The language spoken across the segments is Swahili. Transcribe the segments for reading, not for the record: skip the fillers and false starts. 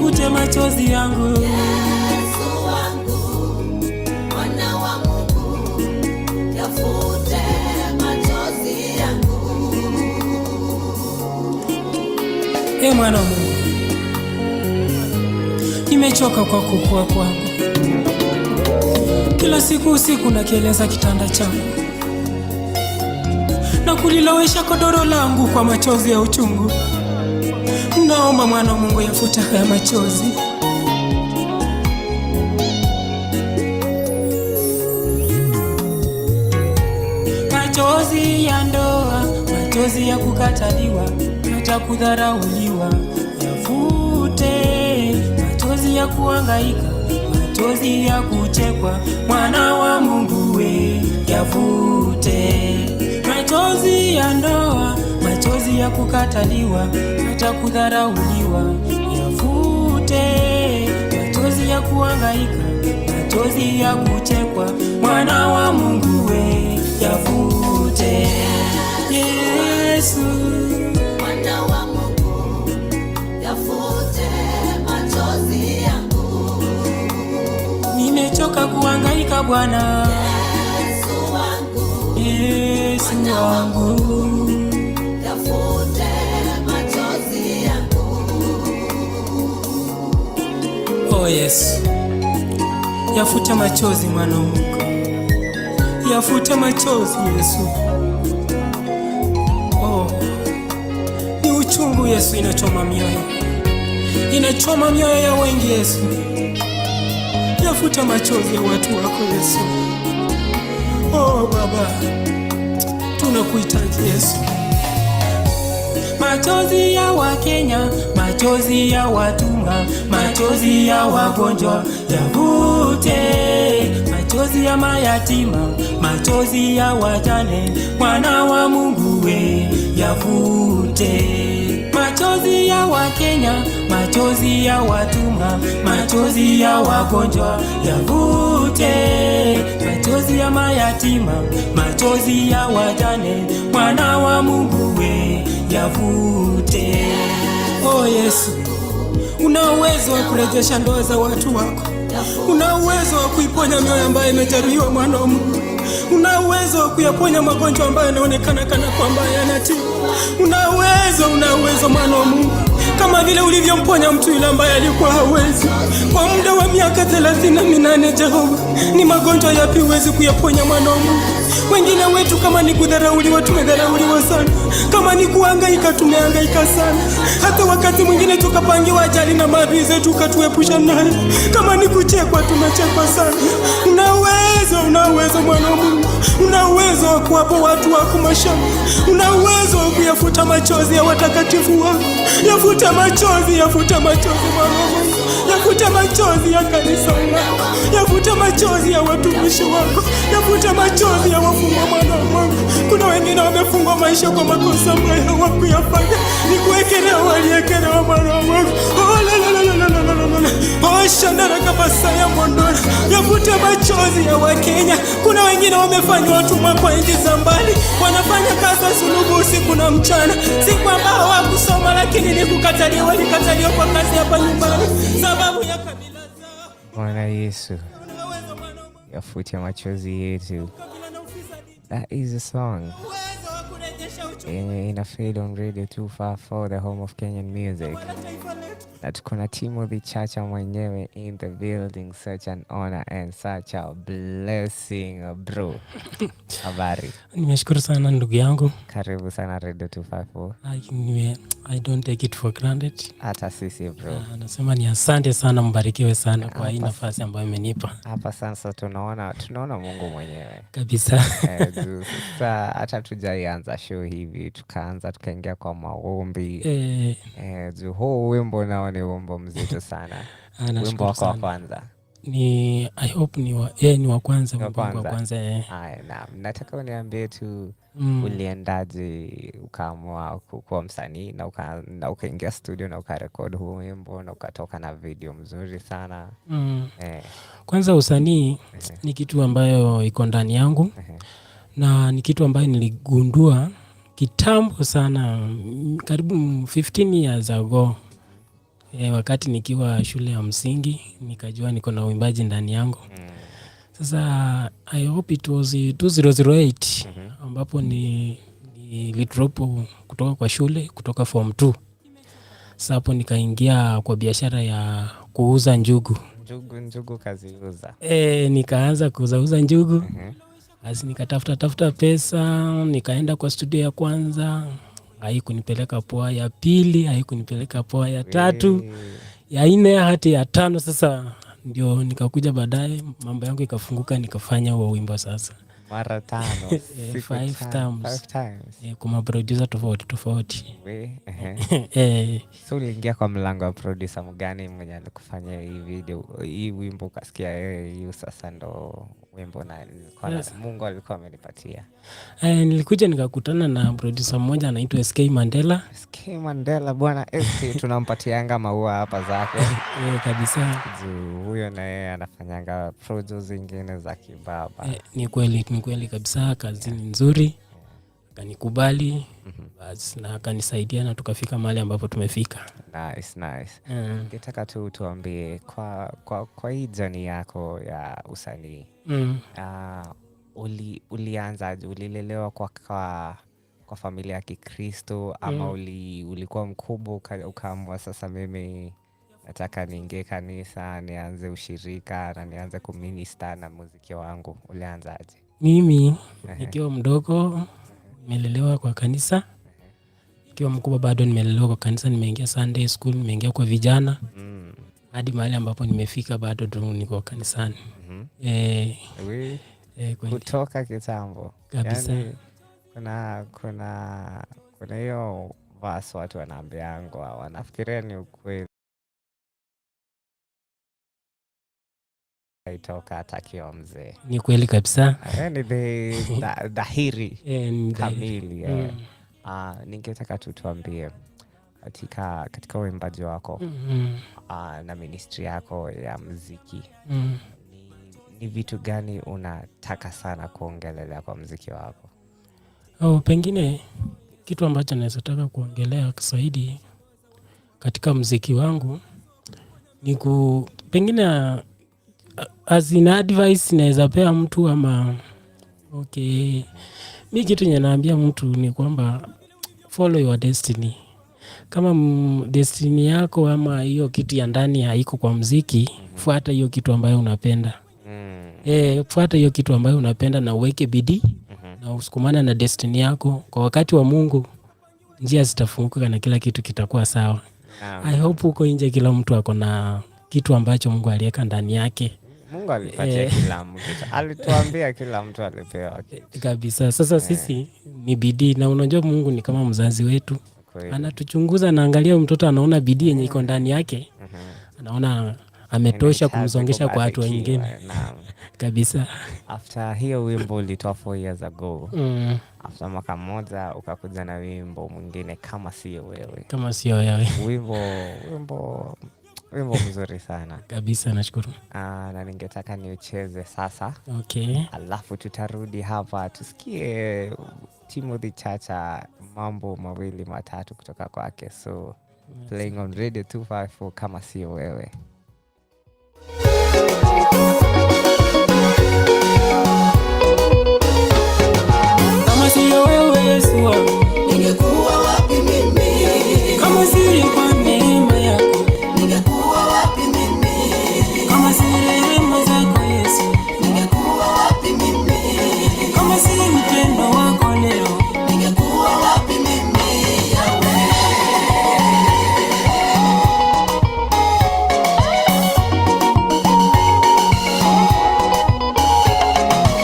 yafute machozi yangu. Mwana wa Mungu, nimechoka kwa kukua kwangu. Kila siku usiku nakieleza kitanda changu na kulilowesha kodoro langu kwa machozi ya uchungu. Naomba Mwana wa Mungu yafute haya machozi. Machozi ya ndoa, machozi ya kukataliwa, hata kudharauliwa yafute. Machozi ya kuhangaika, machozi ya kuchekwa, Mwana wa Mungu we yafute. Machozi ya ndoa, machozi ya kukataliwa, hata kudharauliwa yafute. Machozi ya kuhangaika, machozi ya kuchekwa, Mwana wa Mungu we yafute. Yesu, Mwana wa Mungu, yafute machozi yangu. Nimechoka kuhangaika Bwana. Yesu wangu, Yesu wangu, yafute machozi yangu. Oh Yesu, yafute machozi Mwana wa Mungu, yafute machozi Yesu. Ni uchungu Yesu, inachoma mioyo, inachoma mioyo ya wengi Yesu. Yafuta machozi ya watu wako Yesu. Baba, tunakuhitaji Yesu. Machozi ya Wakenya, machozi ya watumwa, machozi ya wagonjwa yafute. Machozi ya mayatima, machozi ya wajane, Mwana wa Mungu we yafute. Machozi ya Wakenya, machozi ya watumwa, machozi ya wagonjwa yafute. Machozi ya mayatima, machozi ya wajane, Mwana wa Mungu we yafute. Oh Yesu, una uwezo wa kurejesha ndoa za watu wako. Una uwezo wa kuiponya mioyo ambayo imejeruhiwa Mwana wa Mungu. Una uwezo wa kuyaponya magonjwa ambayo yanaonekana kana kwamba yanatibu. Una uwezo Mwana wa Mungu. Kama vile ulivyomponya mtu yule ambaye alikuwa hawezi kwa muda wa miaka 38 Jehova. Ni magonjwa yapi huwezi kuyaponya Mwana wa Mungu? Wengine wetu kama ni kudharauliwa, tumedharauliwa sana. Kama ni kuhangaika, tumehangaika sana. Hata wakati mwingine tukapangiwa ajali na maadui zetu ukatuepusha nayo. Kama ni kuchekwa, tumechekwa sana. Una uwezo Mwana wa Mungu. Una uwezo wa kuwapa watu wako mashamba. Una uwezo wa kuyafuta machozi ya watakatifu wako. Yafuta machozi Mwana wa Mungu. Yafuta machozi ya kanisa lako. Yafuta machozi ya watumishi wako. Yafuta machozi ya wafungwa Mwana wa Mungu. Kuna wengine wamefungwa maisha kwa makosa ambayo hawakuyafanya. Ni kuwekelewa waliekelewa Mwana wa Mungu. Shandara kabasa ya mondora. Yafuta machozi ya Wakenya. Kuna wengine wamefanywa watumwa kwa nchi za mbali. Wanafanya kazi sulubu usiku na mchana. Si kwamba hawakusoma, lakini ni kukataliwa. Walikataliwa kwa kazi hapa nyumbani sababu ya kabila zao. Bwana Yesu, yafute machozi yetu. That is a song in a fade on Radio 254, the home of Kenyan music. Na tuko na Timothy Chacha mwenyewe in the building. Such an honor and such a blessing, bro. Habari? Nimeshukuru sana ndugu yangu. Karibu sana Radio 254. I don't take it for granted. Hata sisi bro. Nasema ni asante sana, mbarikiwe sana kwa hii nafasi ambayo umenipa. Hapa sasa tunaona Mungu mwenyewe. Kabisa. Sasa hata tujaianza show hivi, tukaingia kwa maombi. Huu wimbo nao ni wimbo mzito sana. Wimbo wako wa kwanza. I hope ni wa kwanza, wimbo wa kwanza. Naam, nataka uniambie tu uliendaje ukaamua kuwa msanii na ukaingia studio na ukarekodi huu wimbo na ukatoka na video mzuri sana. Kwanza usanii ni kitu ambayo iko ndani yangu. Na ni kitu ambayo niligundua kitambo sana, karibu 15 years ago. Wakati nikiwa shule ya msingi nikajua niko na uimbaji ndani yangu. Sasa I hope it was 2008 ambapo nilidrop kutoka kwa shule, kutoka form 2. Sasa hapo nikaingia kwa biashara ya kuuza njugu. Njugu kaziuza? Nikaanza kuuza njugu. Basi nikatafuta pesa, nikaenda kwa studio ya kwanza, haikunipeleka poa. Ya pili haikunipeleka poa. Ya tatu, ya 4 hadi ya 5. Sasa ndio nikakuja baadaye, mambo yangu ikafunguka, nikafanya huo wimbo sasa. Mara 5, 5 times. Kuma producer tofauti. So uliingia kwa mlango wa producer mgani mwenye alikufanya hii video, hii wimbo ukasikia hiyo sasa ndo wimbo na Mungu alikuwa amenipatia? Nilikuja nikakutana na producer mmoja anaitwa SK Mandela. SK Mandela bwana, SK tunampatianga maua hapa zake. Kabisa. Huyo na yeye anafanyanga projects zingine za kibaba. Ni kweli kabisa, kazi ni nzuri. Akanikubali, basi na akanisaidia na tukafika mahali ambapo tumefika. Nice. Ningetaka tu tuambie kwa hii journey yako ya usanii. Ulianzaje? Ulilelewa kwa familia ya Kikristo ama ulikuwa mkubwa ukaamua sasa mimi nataka niingie kanisa, nianze ushirika na nianze kuminister na muziki wangu? Ulianzaje? Mimi nikiwa mdogo nimelelewa kwa kanisa. Nikiwa mkubwa bado nimelelewa kwa kanisa, nimeingia Sunday school, nimeingia kwa vijana. Hadi mahali ambapo nimefika bado niko kanisani. Kutoka kitambo. Kabisa. Yani, kuna hiyo verse watu wanaambiangwa, wanafikiria ni ukweli. Itoka atakiwa mzee. Ni kweli kabisa. Yani dhahiri kamili. Ningetaka tuambie katika uimbaji wako na ministry yako ya muziki, ni vitu gani unataka sana kuongelea kwa muziki wako? Pengine kitu ambacho naweza taka kuongelea zaidi katika muziki wangu ni pengine as in advice naweza pea mtu ama mimi kitu ninaambia mtu ni kwamba follow your destiny. Kama destiny yako ama hiyo kitu ya ndani haiko kwa muziki, fuata hiyo kitu ambayo unapenda. Fuata hiyo kitu ambayo unapenda na uweke bidii na usukumane na destiny yako. Kwa wakati wa Mungu njia zitafunguka na kila kitu kitakuwa sawa. I hope huko nje kila mtu ako na kitu ambacho Mungu aliweka ndani yake. Mungu alipatia kila mtu. Alituambia kila mtu alipewa kabisa. Sasa sisi ni bidii, na unajua Mungu ni kama mzazi wetu. Anatuchunguza, anaangalia mtoto, anaona bidii yenye iko ndani yake. Anaona ametosha kumzongesha kwa watu wengine. Kabisa. After hiyo wimbo ulitoa 4 years ago. After mwaka mmoja ukakuja na wimbo mwingine, Kama Sio Wewe. Kama Sio Wewe. Wimbo mzuri sana. Kabisa, nashukuru. Na ningetaka niucheze sasa. Alafu tutarudi hapa tusikie Timothy Chacha mambo mawili matatu kutoka kwake. So playing on Radio 254, Kama Sio Wewe. Kama sio wewe Yesu wangu, ningekuwa wapi mimi? Kama sio kwa neema yako, ningekuwa wapi mimi? Kama si rehema zako Yesu, ningekuwa wapi mimi? Kama si upendo wako leo, ningekuwa wapi mimi? Yahweh.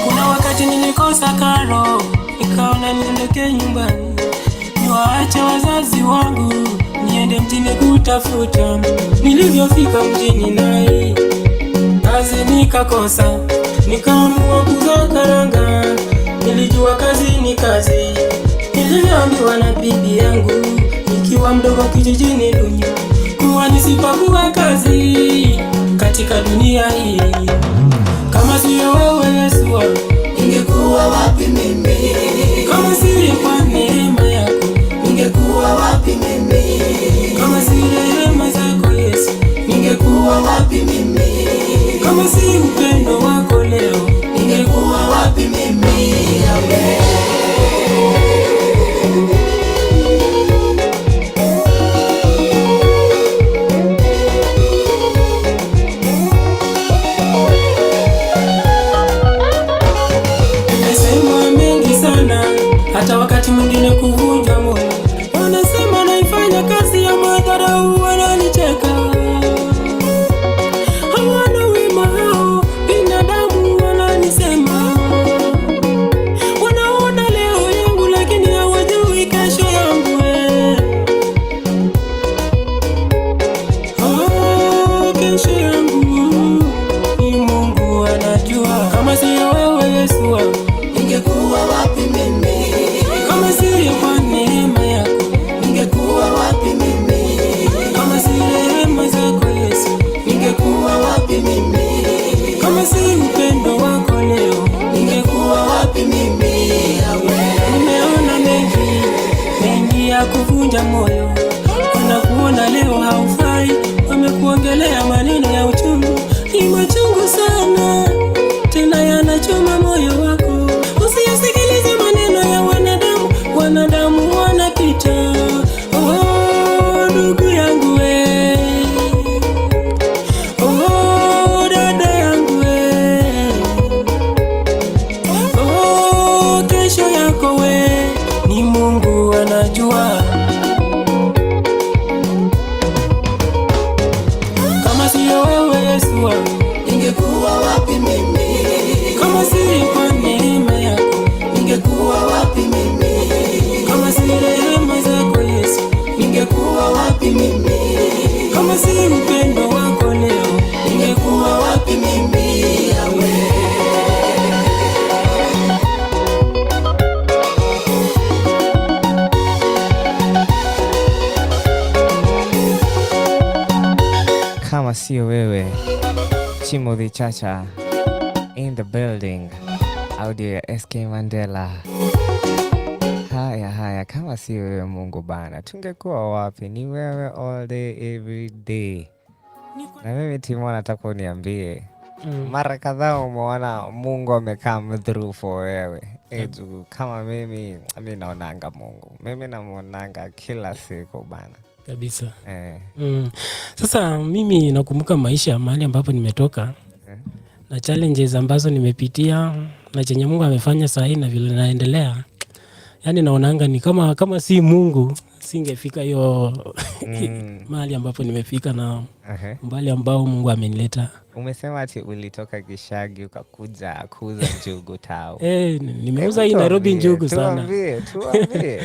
Kuna wakati nilikosa karo, nikaona niondoke nyumbani, niwaache wazazi wangu, niende mjini kutafuta. Nilivyofika mjini naye kazi nikakosa, nikaamua kuuza karanga. Nilijua kazi ni kazi, niliambiwa na bibi yangu nikiwa mdogo kijijini dunia, kuwa nisipokuwa kazi katika dunia hii. Kama sio wewe Yesu wangu, ningekuwa wapi mimi? Kama sio kwa neema yako, ningekuwa wapi mimi? Kama si rehema zako Kama si upendo wako leo, ningekuwa wapi mimi yawe? Nimesema mengi sana, hata wakati mwingine kuvunja moyo. Wanasema naifanya kazi ya madharau, wananicheka. Hawana wema hao, binadamu wananisema. Wanaona leo yangu lakini hawajui kesho yangu. Kesho yangu ni Mungu anajua. Kama si wewe Yesu wangu, ningekuwa wapi mimi? Kama si kwa neema yako, ningekuwa wapi mimi? Kama si rehema zako Yesu, ningekuwa wapi mimi? Kama si upendo wako leo, ningekuwa wapi mimi yawe? Nimeona mengi ya kuvunja moyo. Wanakuona leo haufai, wamekuongelea maneno ya uchungu. Ni machungu sana, tena yanachoma moyo wako. Usiyasikilize maneno ya wanadamu, wanadamu wanapita. Ndugu yangu we, dada yangu we, kesho yako we, ni Mungu anajua. Kama siyo wewe Yesu wangu, ningekuwa wapi mimi? Kama si kwa neema yako, ningekuwa wapi mimi? Kama si rehema zako Yesu, ningekuwa wapi mimi? Kama si upendo wako leo, ningekuwa wapi mimi yawe? Kama sio wewe. Timothy Chacha in the building. Audio ya SK Mandela. Haya, kama si wewe Mungu bana, tungekuwa wapi? Ni wewe all day every day. Na mimi Timo nataka uniambie, mara kadhaa umeona Mungu amecome through for wewe. Kama mimi naonanga Mungu, mimi namuonanga kila siku bana kabisa. Sasa mimi nakumbuka maisha mahali ambapo nimetoka, na challenges ambazo nimepitia, na chenye Mungu amefanya saa hii na vile naendelea. Yani naonanga ni kama si Mungu singefika hiyo mahali ambapo nimefika, na mbali ambao Mungu amenileta. Umesema ati ulitoka Gishagi ukakuja kuuza njugu tao. Nimeuza hii Nairobi njugu sana. Tuambie.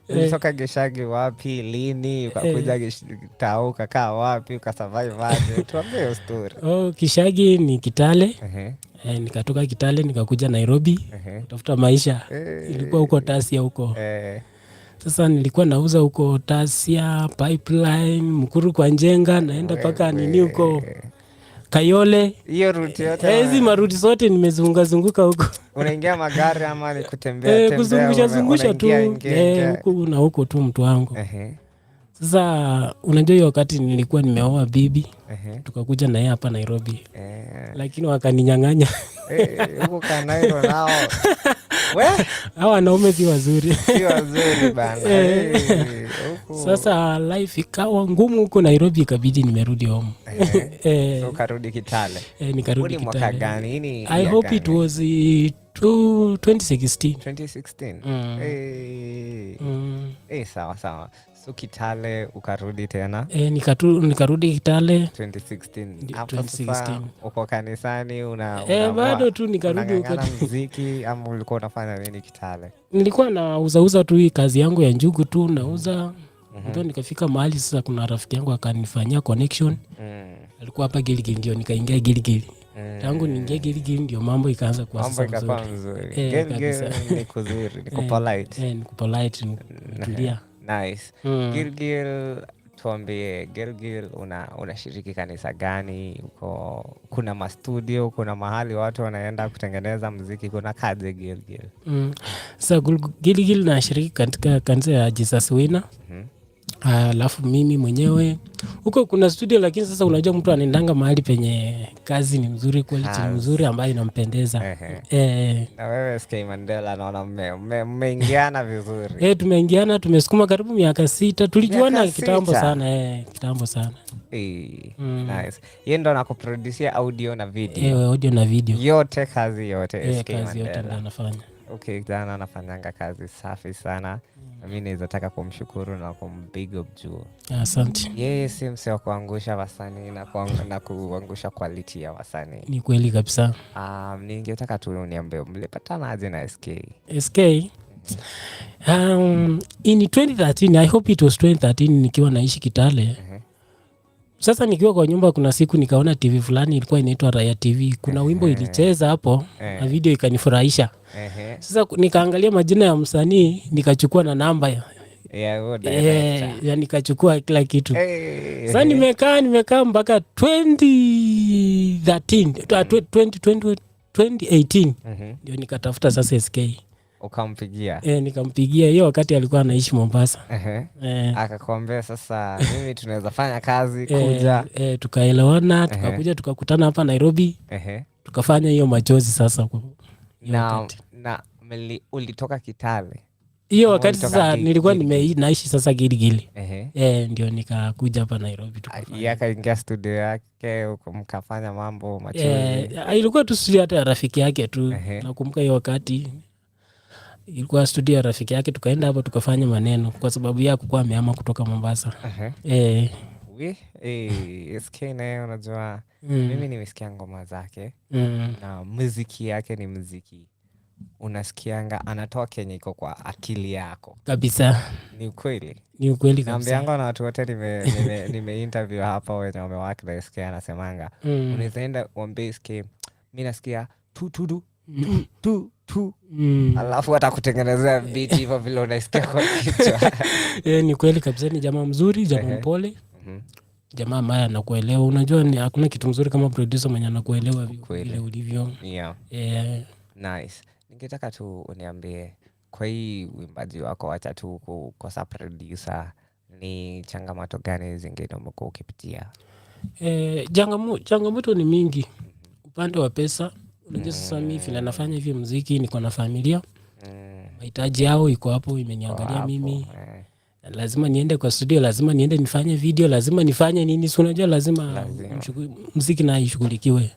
Ulitoka Gishagi wapi, lini, ukakuja tao, ukakaa wapi, ukasurvive aje? Tuambie hiyo story. Gishagi ni Kitale. Nikatoka Kitale nikakuja Nairobi kutafuta maisha. Ilikuwa huko Tasia huko. Sasa nilikuwa nauza huko Tasia, Pipeline, Mkuru kwa Njenga, naenda paka nini huko Kayole. Hiyo route yote. Hizi maruti zote nimezunguka huko. Unaingia magari ama ni kutembea kuzungusha tu huko na huko tu mtu wangu. Sasa unajua hiyo wakati nilikuwa nimeoa bibi, tukakuja na yeye hapa Nairobi. Lakini wakaninyang'anya. Huko Kanairo nao. Hawa wanaume si wazuri. Si wazuri bana. Sasa life ikawa ngumu huko Nairobi, ikabidi nimerudi home. So karudi Kitale. Nikarudi Kitale. Mwaka gani? Ni I hope it was 2016. 2016. Sawa. So Kitale ukarudi tena? Nikarudi Kitale 2016. Uko kanisani bado tu nikarudi huko. Muziki ama ulikuwa unafanya nini Kitale? Nilikuwa nauza tu hii kazi yangu ya njugu tu nauza. Ndio nikafika mahali sasa kuna rafiki yangu akanifanyia connection. Alikuwa hapa Gilgil, ndio nikaingia Gilgil. Tangu niingia Gilgil ndio mambo ikaanza kuwa sasa nzuri. Gilgil ni kuzuri, ni polite. Ni polite, tulia. Nice. Gilgil, tuambie Gilgil unashiriki kanisa gani? Kuna mastudio, kuna mahali watu wanaenda kutengeneza muziki, kuna kazi Gilgil? Sasa Gilgil nashiriki katika kanisa ya Jesus Winner. Alafu mimi mwenyewe huko kuna studio, lakini sasa unajua mtu anaendanga mahali penye kazi ni mzuri, quality ni mzuri ambayo inampendeza. Na wewe SK Mandela naona mmeingiana vizuri. Tumeingiana, tumesukuma karibu miaka 6. Tulijuana kitambo sana. Kitambo sana. Nice. Yeye ndo anakuproducia audio na video. Audio na video. Yote kazi yote SK Mandela. Kazi yote ndo anafanya. Okay, jana anafanyanga kazi safi sana. Mimi naweza taka kumshukuru na kumbig up juu. Asante. Yeye si msee wa kuangusha wasanii na kuangusha quality ya wasanii. Ni kweli kabisa. Ningetaka tu niambie mlipatana aje na SK? In 2013, I hope it was 2013, nikiwa naishi Kitale. Sasa nikiwa kwa nyumba kuna siku nikaona TV fulani ilikuwa inaitwa Raya TV. Kuna wimbo ilicheza hapo na video ikanifurahisha. Sasa nikaangalia majina ya msanii, nikachukua na namba ya nikachukua kila kitu. Sasa nimekaa mpaka 2018 ndio nikatafuta sasa SK. Ukampigia? Nikampigia. Hiyo wakati alikuwa anaishi Mombasa. Akakwambia sasa mimi tunaweza fanya kazi kuja. Tukaelewana, tukakuja tukakutana hapa Nairobi. Tukafanya hiyo Machozi sasa. Na ulitoka Kitale? Hiyo wakati sasa nilikuwa naishi sasa Giligili. Ndio nikakuja hapa Nairobi tukafanya. Akaingia studio yake mkafanya mambo Machozi. Ilikuwa tu studio hata ya rafiki yake tu. Nakumbuka hiyo wakati ilikuwa studio ya rafiki yake, tukaenda hapo tukafanya maneno kwa sababu yeye alikuwa ameama kutoka Mombasa. SK naye unajua mimi nimesikia ngoma zake na muziki yake ni muziki unasikianga anatoa Kenya iko kwa akili yako kabisa. Ni ukweli? Ni ukweli kabisa. Naambianga na watu wote nime interview hapa wenye wamewaki na SK anasemanga unaweza enda uambie SK mimi nasikia tu alafu atakutengenezea beat hivyo vile unasikia kwa kichwa. Ni kweli kabisa. Ni jamaa mzuri, jamaa mpole, jamaa ambaye anakuelewa. Unajua ni hakuna kitu mzuri kama producer mwenye anakuelewa vile ulivyo. Nice. Ningetaka tu uniambie kwa hii uimbaji wako, acha tu kukosa producer, ni changamoto gani zingine umekuwa ukipitia? Changamoto ni mingi. Upande wa pesa, unajua sasa mimi vile nafanya hivi muziki, niko na familia. Mahitaji yao iko hapo, imeniangalia mimi. Lazima niende kwa studio, lazima niende nifanye video, lazima nifanye nini, si unajua lazima muziki na ishughulikiwe.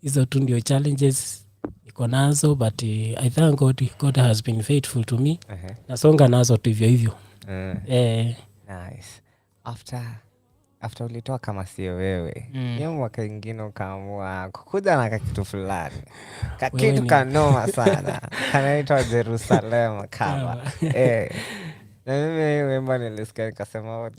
Hizo tu ndio challenges niko nazo, but I thank God has been faithful to me. Nasonga nazo tu hivyo. Nice. After ulitoa Kama Sio Wewe, hiyo mwaka ingine ukaamua kukuja na kitu fulani. Kakitu kanoma sana. Kanaitwa Jerusalem kama. Na mimi wimbo nilisikia nikasema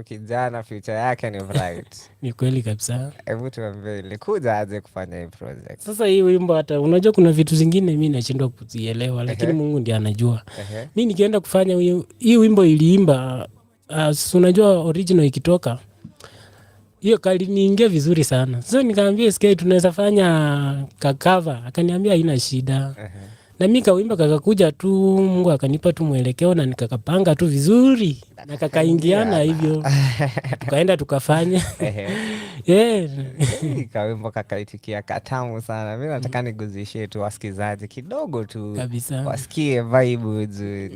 ukijana future yake ni bright. Ni kweli kabisa. Hebu tuambie ilikuja aje kufanya hii project? Sasa hii wimbo hata unajua kuna vitu zingine mimi nashindwa kuzielewa, lakini Mungu ndiye anajua. Mimi nikienda kufanya hii wimbo iliimba, unajua original ikitoka hiyo kali niingia vizuri sana. Sasa nikamwambia SK tunaweza fanya cover, akaniambia haina shida. Na mimi kawimba kakakuja tu, Mungu akanipa tu mwelekeo na nikakapanga tu vizuri na kakaingiana hivyo. Tukaenda tukafanya. Kawimbo kakaitikia katamu sana. Mimi nataka niguzishie tu wasikizaji kidogo tu kabisa, wasikie vibe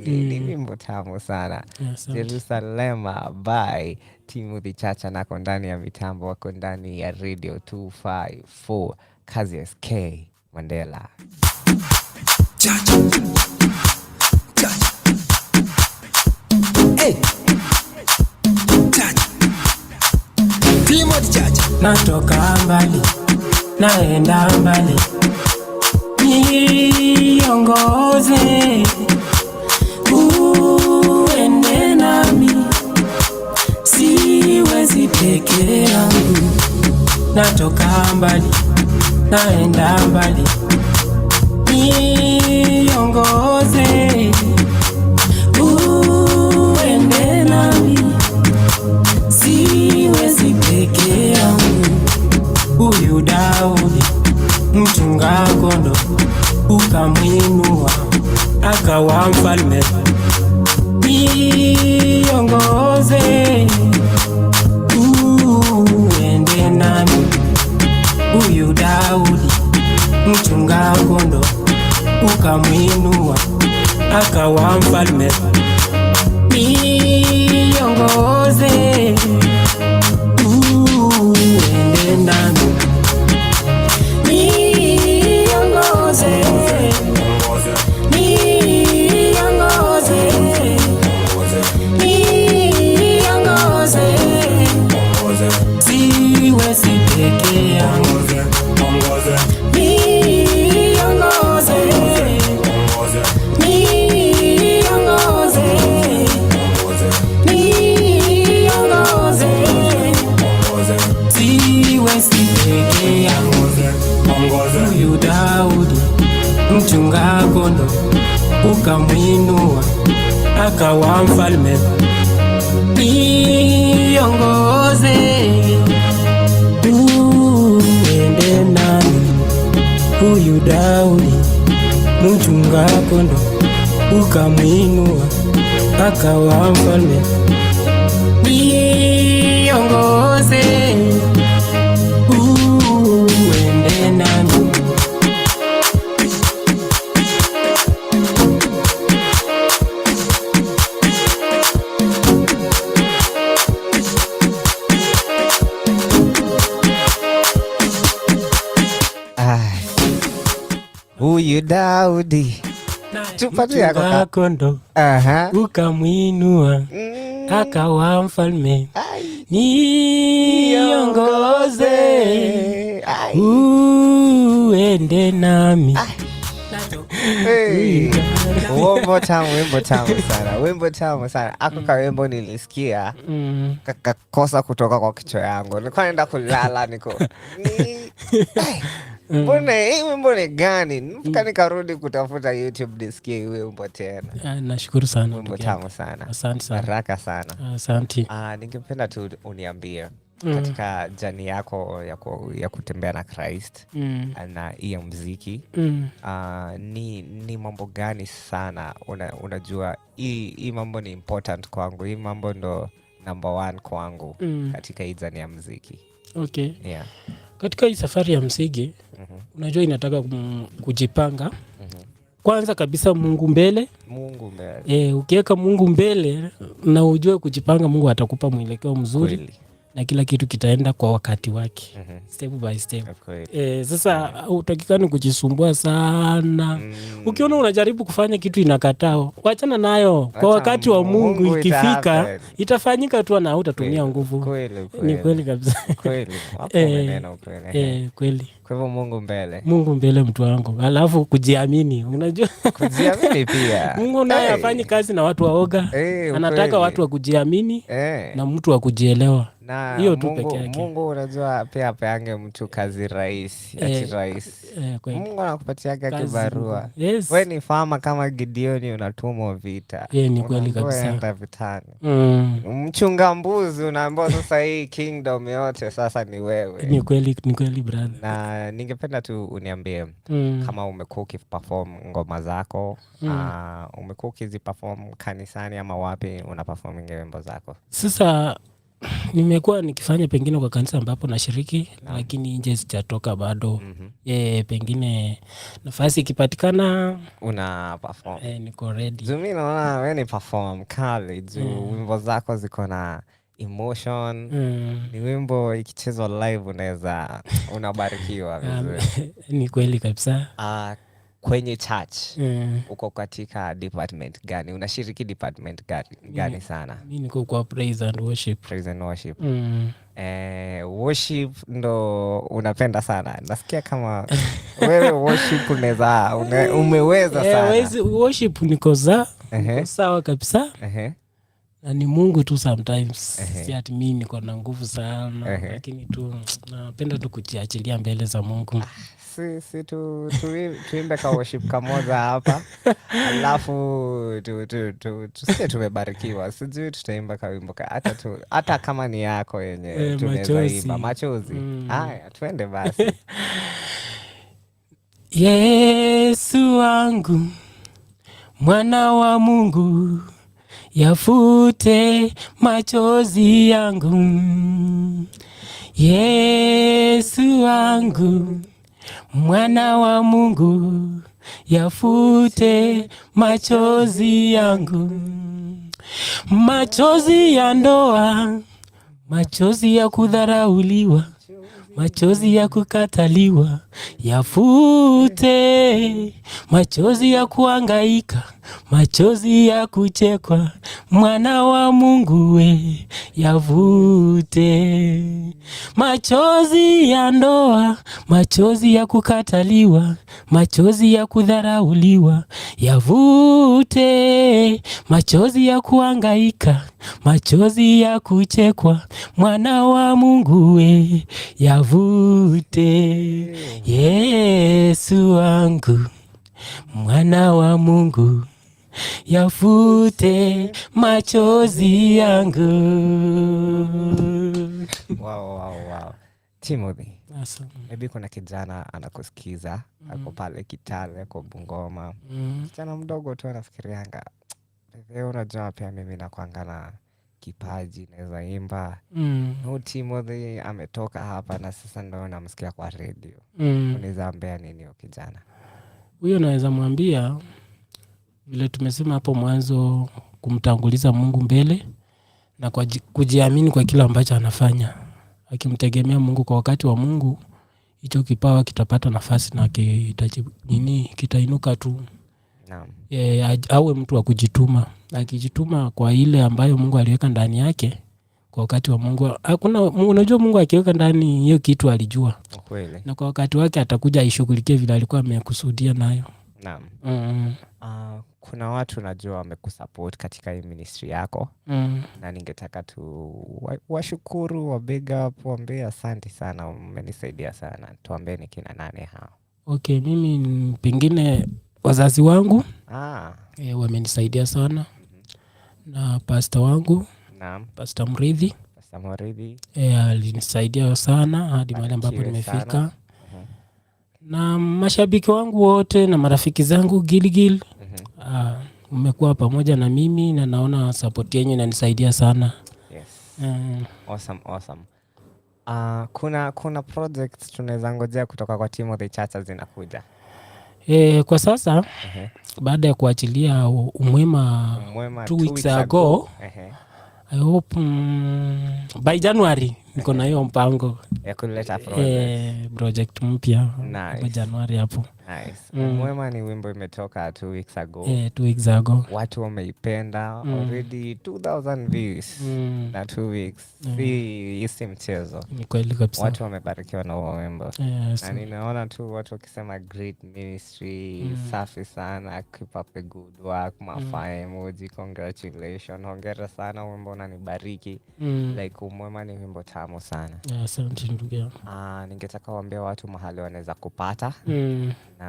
ni wimbo tamu sana. Jerusalem by Timothy Chacha, nako ndani ya mitambo, wako ndani ya Radio 254 kazi ya SK Mandela. Chacha. Chacha. Hey. Chacha. Timothy Chacha. Natoka mbali, naenda mbali, niongoze, uende nami, siwezi peke yangu. Natoka mbali, naenda mbali, niongoze, uende nami, siwezi peke yangu. Huyu Daudi mchunga kondoo, ukamwinua akawa mfalme. akawa mfalme. Niongoze uende nami, niongoze niongoze niongoze, siwezi peke yangu, niongoze niongoze niongoze, siwezi peke yangu. Huyu Daudi mchunga kondoo, ukamwinua akawa mfalme. Niongoze uende nami, huyu Daudi mchunga kondoo, ukamwinua akawa mfalme. Niongoze uende nami. Huyu Daudi tupatie kondoo, ukamwinua akawa mfalme. Niongoze uende nami. Wimbo tamu sana. Ako kawimbo nilisikia kakakosa kutoka kwa kichwa yangu, nilikuwa naenda kulala wimbo ni gani? Nikarudi kutafuta YouTube nisikie wimbo tena. Nashukuru sana. Wimbo tamu sana. Asante sana. Haraka sana. Asante. Ningependa tu uniambie katika jani yako ya kutembea na Christ na hiyo muziki, ni mambo gani sana unajua hii mambo ni important kwangu, hii mambo ndo number 1 kwangu katika hii jani ya muziki? Okay. Yeah. Katika hii safari ya muziki, unajua inataka kujipanga. Kwanza kabisa Mungu mbele. Ukiweka Mungu mbele na ujue kujipanga, Mungu atakupa mwelekeo mzuri. Kweli. Na kila kitu kitaenda kwa wakati wake. Step by step. Sasa utakikani kujisumbua sana. Ukiona unajaribu kufanya kitu inakatao, wachana nayo. Kwa wakati wa Mungu ikifika, itafanyika tu na utatumia nguvu. Ni kweli kabisa. Kweli. Hapo umenena kweli. Kweli. Kwa hivyo Mungu mbele. Mungu mbele mtu wangu. Alafu kujiamini. Unajua? Kujiamini pia. Mungu naye hafanyi kazi na watu waoga. Anataka watu wa kujiamini na mtu wa kujielewa. Na hiyo tu peke yake. Mungu unajua pia apeange mtu kazi rahisi, Mungu anakupatiaga kibarua. Yes. Wewe ni fama kama Gideoni, unatumwa vita. Ni kweli kabisa. Unaenda vitani. Mchunga mbuzi unaambiwa sasa hii kingdom yote sasa ni wewe. Ni kweli brother. Na ningependa tu uniambie kama umekuwa ukiperform ngoma zako, umekuwa ukiziperform kanisani ama wapi unaperform nyimbo zako? Sasa nimekuwa nikifanya pengine kwa kanisa ambapo nashiriki, lakini nje sijatoka bado. Pengine nafasi ikipatikana una perform. Niko ready. Mimi naona wewe ni perform kali juu wimbo zako ziko na emotion. Ni wimbo ikichezwa live unabarikiwa vizuri. Ni kweli kabisa. Kwenye church uko katika department gani? Unashiriki department gani sana? Mimi niko kwa praise and worship. Worship ndo unapenda sana. Nasikia kama wewe worship umeweza sana. Worship niko sawa kabisa. Na ni Mungu tu sometimes. Si ati mimi niko na nguvu sana, lakini tu napenda tu kujiachilia mbele za Mungu. Si tuimbe ka worship kamoja hapa. Alafu tusikie tumebarikiwa. Sijui tutaimba ka wimbo hata kama ni yako yenye tunaweza imba Machozi. Haya, twende basi. Yesu wangu, mwana wa Mungu, yafute machozi yangu. Yesu wangu, mwana wa Mungu, yafute machozi yangu, machozi ya ndoa, machozi ya kudharauliwa, machozi ya kukataliwa, yafute machozi ya kuangaika, machozi ya kuchekwa, mwana wa Mungu we, yavute machozi ya ndoa, machozi ya kukataliwa, machozi ya kudharauliwa, yavute machozi ya kuangaika, machozi ya kuchekwa, mwana wa Mungu we, yavute. Yesu wangu, mwana wa Mungu, yafute machozi yangu. Wow. Timothy, maybe kuna kijana anakusikiza, ako pale Kitale, ako Bungoma. Kijana mdogo tu anafikirianga, leo unajua pia mimi nakuanga na kipaji, naweza imba. Timothy ametoka hapa na sasa ndio namsikia kwa radio. Unaweza ambia nini huyo kijana? Huyo naweza mwambia vile tumesema hapo mwanzo, kumtanguliza Mungu mbele na kujiamini kwa kila ambacho anafanya. Akimtegemea Mungu kwa wakati wa Mungu, hicho kipawa kitapata nafasi na kitainuka tu. Naam. Awe mtu wa kujituma. Akijituma kwa ile ambayo Mungu aliweka ndani yake kwa wakati wa Mungu. Unajua Mungu akiweka ndani hiyo kitu alijua. Kweli. Na kwa wakati wake atakuja aishughulikie vile alikuwa amekusudia nayo. Naam. Kuna watu najua wamekusupport katika hii ministry yako. Na ningetaka tu washukuru, wa big up, waambie asante sana, umenisaidia sana. Tuambie ni kina nani hao? Okay, mimi pengine wazazi wangu wamenisaidia sana. Na pastor wangu, naam, Pastor Mridhi. Alinisaidia sana hadi mahali ambapo nimefika. Na mashabiki wangu wote na marafiki zangu Gilgil, umekuwa pamoja na mimi na naona support yenu inanisaidia sana. Yes. Awesome. Kuna projects tunaweza ngojea kutoka kwa Timothy Chacha zinakuja? Kwa sasa baada ya kuachilia Umwema 2 weeks ago, I hope by January niko na hiyo mpango ya kuleta project mpya. Nice. Januari hapo. Nice. Umwema ni wimbo imetoka 2 weeks ago. 2 weeks ago. Watu wameipenda already 2000 views na 2 weeks. Si mchezo. Ni kweli kabisa. Watu wamebarikiwa na huo wimbo. Na ninaona tu watu wakisema great ministry, safi sana, keep up the good work, mafire emoji, congratulations, hongera sana, wimbo unanibariki. Like Umwema ni wimbo tamu sana. Asante ndugu yangu. Ningetaka waambie watu mahali wanaweza kupata na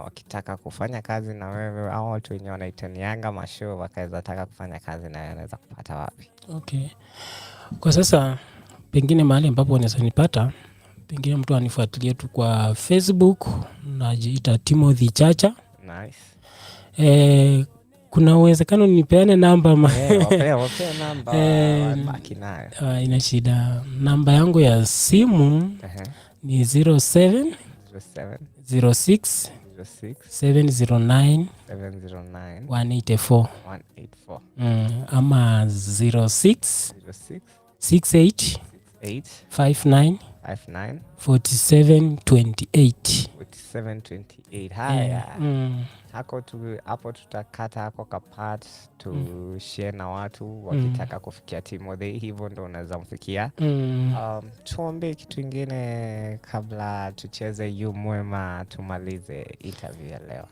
wakitaka kufanya kazi na wewe, au watu wenye wanaitanianga mashow wakaweza taka kufanya kazi na wewe, wanaweza kupata wapi? Okay. Kwa sasa pengine mahali ambapo wanaweza nipata, pengine mtu anifuatilie tu kwa Facebook, najiita Timothy Chacha. Nice. Kuna uwezekano nipeane namba wapea namba baki nayo. Ina shida. Namba yangu ya simu ni 07 06 709 184. Ama 06 68 59 4728. Haya. Hapo tutakata hako kapat to share na watu wakitaka kufikia Timothy, hivyo ndo unaweza mfikia. Tuombe kitu ingine kabla tucheze Umwema tumalize interview ya leo.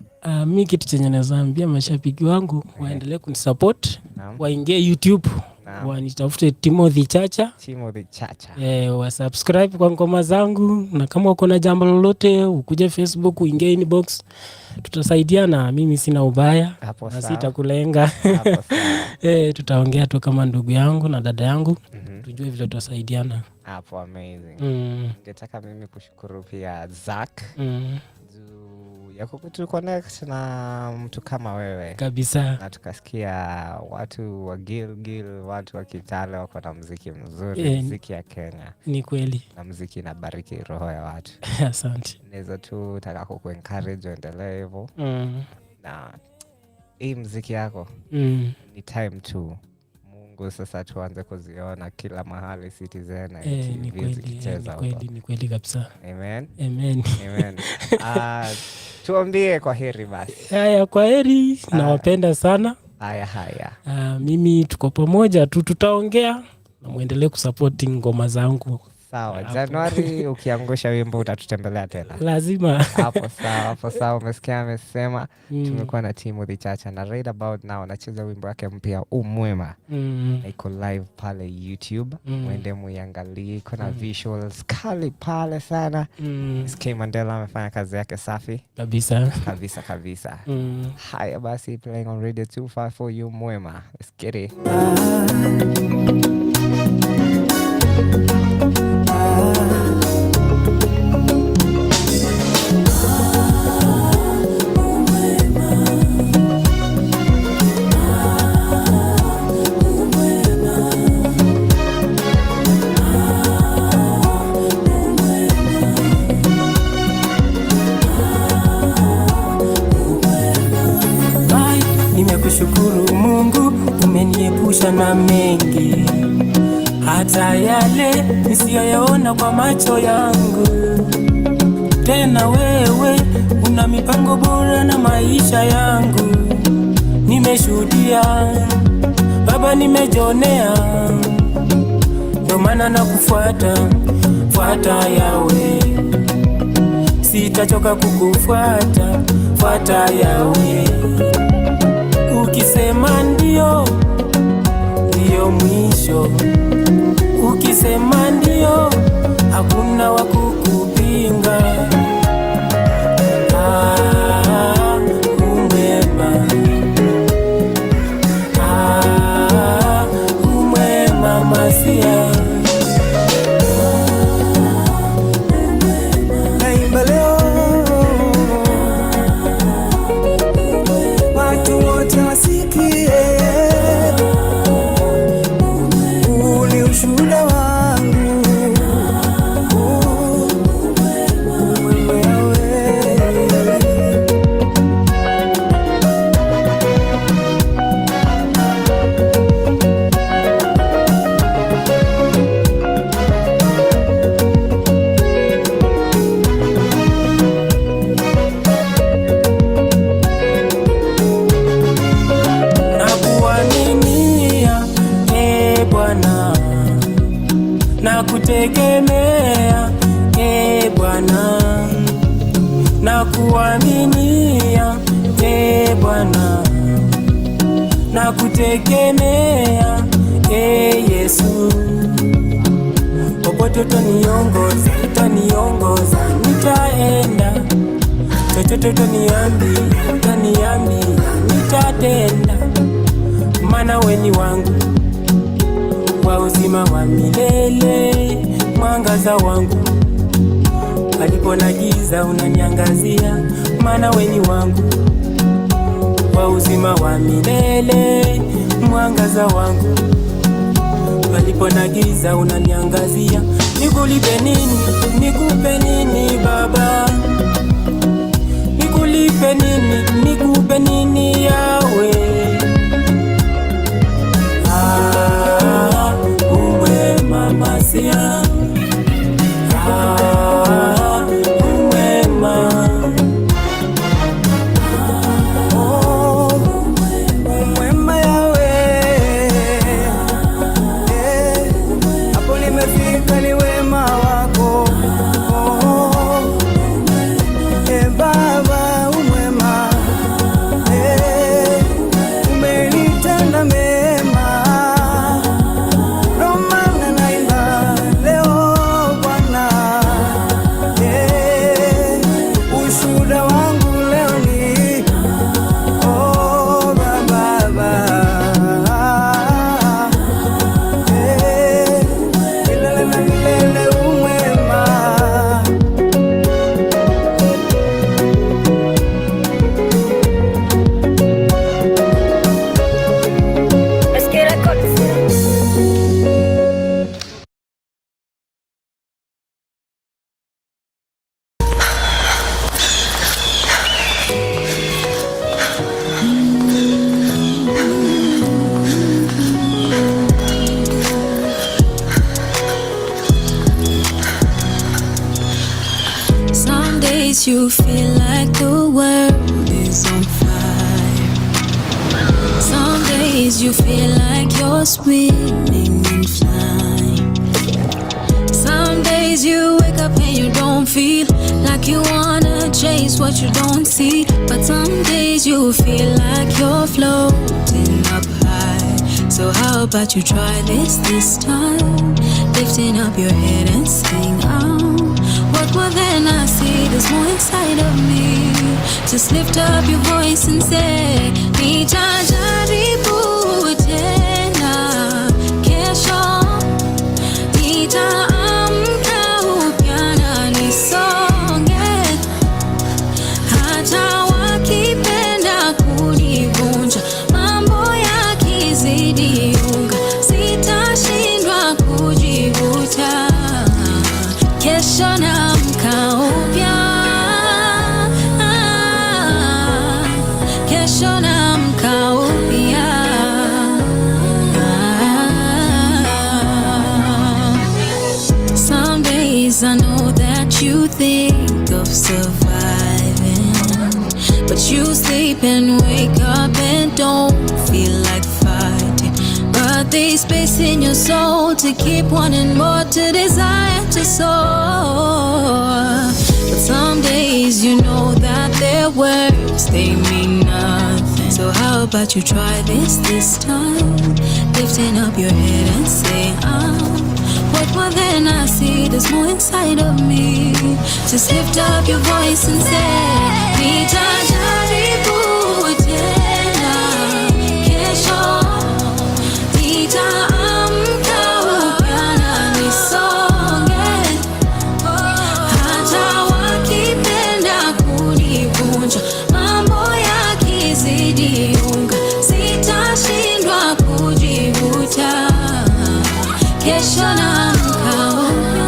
Mimi kitu chenye naweza ambia mashabiki wangu waendelee kunisupport, waingie YouTube, wanitafute Timothy Chacha. Wa subscribe kwa ngoma zangu, na kama uko na jambo lolote ukuje Facebook, uingie inbox, tutasaidiana. Mimi sina ubaya na sitakulenga. Tutaongea tu kama ndugu yangu na dada yangu, tujue vile tutasaidiana. Hapo amazing. Ningetaka mimi kushukuru pia Zack. ya kukuconnect na mtu kama wewe kabisa, na tukasikia watu wa Gilgil, watu wa Kitale wako na muziki mzuri, muziki ya Kenya. Ni kweli. Na muziki inabariki roho ya watu. Asante. Naweza tu taka kuencourage uendelee hivyo. Na hii muziki yako ni time tu. Mungu sasa tuanze kuziona kila mahali Citizen na TV zikicheza. Ni kweli kabisa. Amen. Amen. Amen. Tuambie kwa heri basi. Haya, kwa heri. Nawapenda sana. Haya. Mimi tuko pamoja tu, tutaongea na muendelee kusupport ngoma zangu. Sawa, Januari ukiangusha wimbo utatutembelea tena. Lazima. Hapo sawa, umesikia amesema tumekuwa na Timothy Chacha na right about now anacheza wimbo wake mpya Umwema. Iko live pale YouTube. Mwende muiangalie, kuna visuals kali pale sana. SK Mandela amefanya kazi yake safi. Kabisa. Haya basi, playing on Radio 254 Umwema. Let's get it. Nimekushukuru Mungu, umeniepusha na mengi, hata yale nisiyoyaona kwa macho yangu. Tena wewe una mipango bora na maisha yangu. Nimeshuhudia Baba, nimejionea, ndio maana fuata yawe. Sitachoka fuata yawe. Ukisema ndio mwisho. Ukisema ndio hakuna wa kukupinga. Umwema masia. Naimba leo watu wote wasikie, uli ushuhuda wangu. Nakutegemea Bwana, nakuaminia Bwana, nakutegemea Yesu. Popote utaniongoza nitaenda, chochote utaniambia nitatenda, maana wewe ni wangu wa uzima wa milele, mwangaza wangu. Palipo na giza unaniangazia, maana wewe ni wangu wa uzima wa milele, mwangaza wangu. Palipo na giza unaniangazia. Nikulipe nini? Nikupe nini Baba? Nikulipe nini? Nikupe nini Yawe? Umwema masia. Umwema. Umwema Yawe. Hapo nimefika ni wema wako. Baba umwema. Umenitenda mema. Romana naimba leo. days you feel like the world is on fire. Some days you feel like you're swimming and flying. Some days you wake up and you don't feel like you wanna chase what you don't see. But some days you feel like you're floating up high. So how about you try this time? Lifting up your head and sing out. What more than I see, there's more inside of me. Just lift up your voice and say, nitajaribu tena kesho, nitaamka upya na nisonge. Hata wakipenda kunivunja, mambo yakizidi unga, sitashindwa kujivuta. Kesho naamka upya, kesho naamka upya. Some days I know that you think of surviving, but you sleep and wake up and don't feel like fighting. But there's space in your soul to keep wanting more, to desire to soar. But some days you know that their words, they mean nothing. So how about you try this time? Lifting up your head and say, what more than I see, there's more inside of me. Just lift up your voice and say, nitajaribu tena kesho, nitaamka upya na nisonge. Hata wakipenda kunivunja, mambo yakizidi unga, sitashindwa kujivuta. Kesho naamka upya.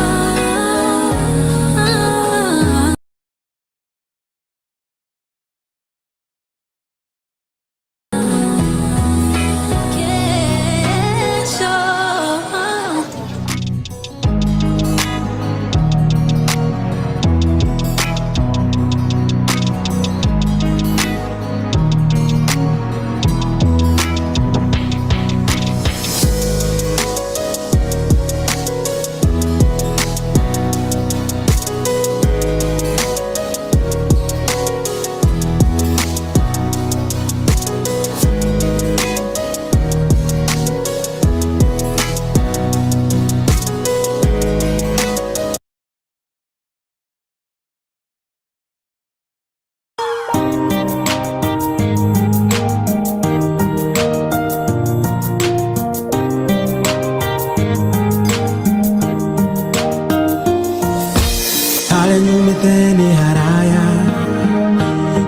Nyumitheni haraya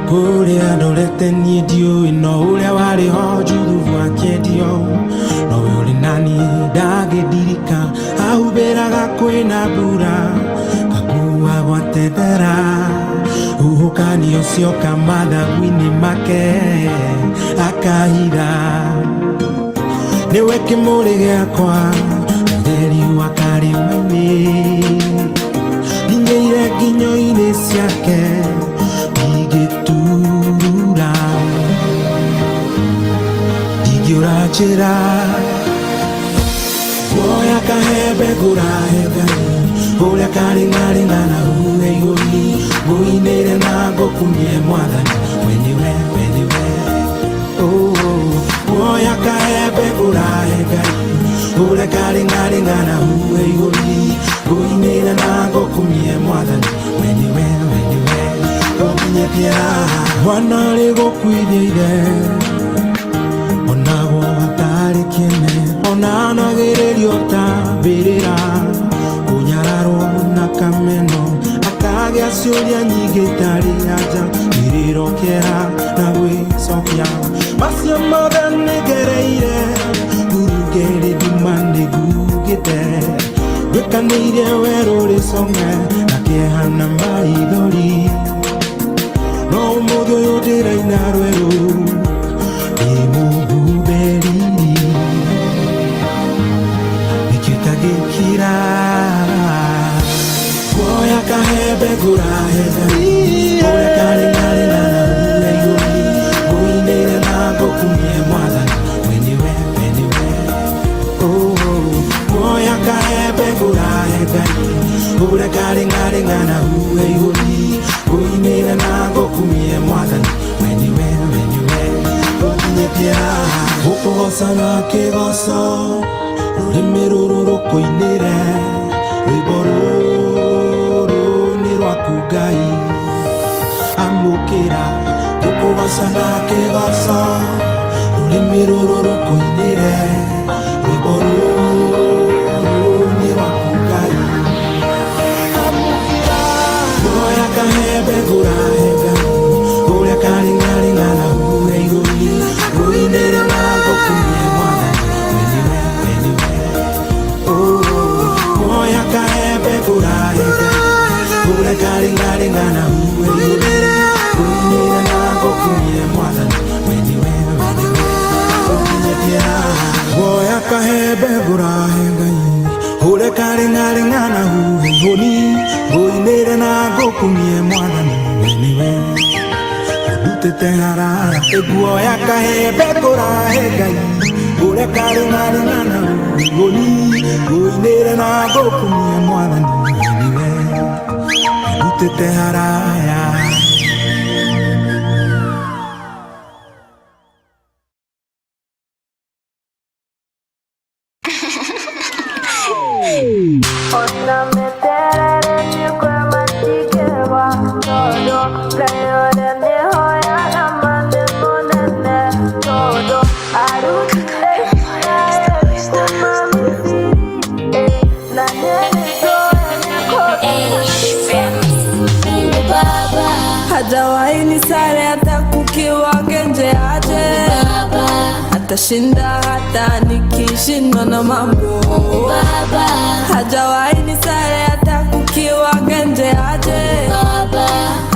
kuria ndorete nie ndiũĩ no ũrĩa warĩ ho njuthu akĩendio no ũrĩ nani ndangĩndirika ahumbĩraga kwĩna mbura kakua gwatethera huhũkanio cioka mathagu-inĩ make akahitha nĩwe kĩmũrĩ gĩakwa ũtheri wa karĩma-inĩ ningeire nginyo-inĩ ciake ingĩtura ndingĩũra njĩra guoya kahembe ngũrahe Ngai ũrĩa karĩng'arĩng'a na huhe igũrũ ngũinĩre na ngũkumie Mwathani we nĩwe guoya kahembe ngũrahe Ngai ũrĩa karĩng'arĩng'a na huhe igũrũ ngũinĩre na ngũkumie Mwathani we nĩwe ũnginyĩtie mwana arĩ gũkuithia ithe onagwo hatarĩ kĩene ona anagĩrĩrio ta mbĩrĩra kũnyararwo na kameno akagĩa ciũria nyingĩ itarĩ anja ngĩrĩrokera na gwĩcokia macio mothe nĩngereire ngurungĩrĩ nduma nĩngugĩte ndwĩkanĩire werũ rĩcong'e na kĩeha na maithori no ũmũthĩ ũyũ ndĩraina rwerũ ndĩ mũhumbĩri nĩkĩo tagĩkira guoya kahembe gurahega ure kare kare na uinire na gokumie mwathani weniwe moya kaebe gurahega ure kare kare na uinire na gokumie mwathani weniwe okinyepia ukogosa na kigoso rurimi ruru rukuinire rwimbo ruru ni rwaku Ngai amukira ukogosa na kigoso rurimi ruru rukuinire rwimbo ruru ni rwaku Ngai amukira moya kahebe gurahega uria karingaringana ure iguri uinire na gokumie mwathani weniwe moya kahebe gurahega ure karingaringana ure iguri uinire na gokumie mwathani weniwe okinyepia moya kahebe gurahega ure karingaringana ure iguri uinire na gokumie mwathani weniwe Dutete harara eguoya kahebe gurahega ure karingari ngana ugoni uinire na gokumie mwathani weniwe dutete haraya Hajawahi nisare hata kukiwa genje aje Baba. Atashinda hata nikishindwa na mambo Baba. Hajawahi nisare hata kukiwa genje aje Baba.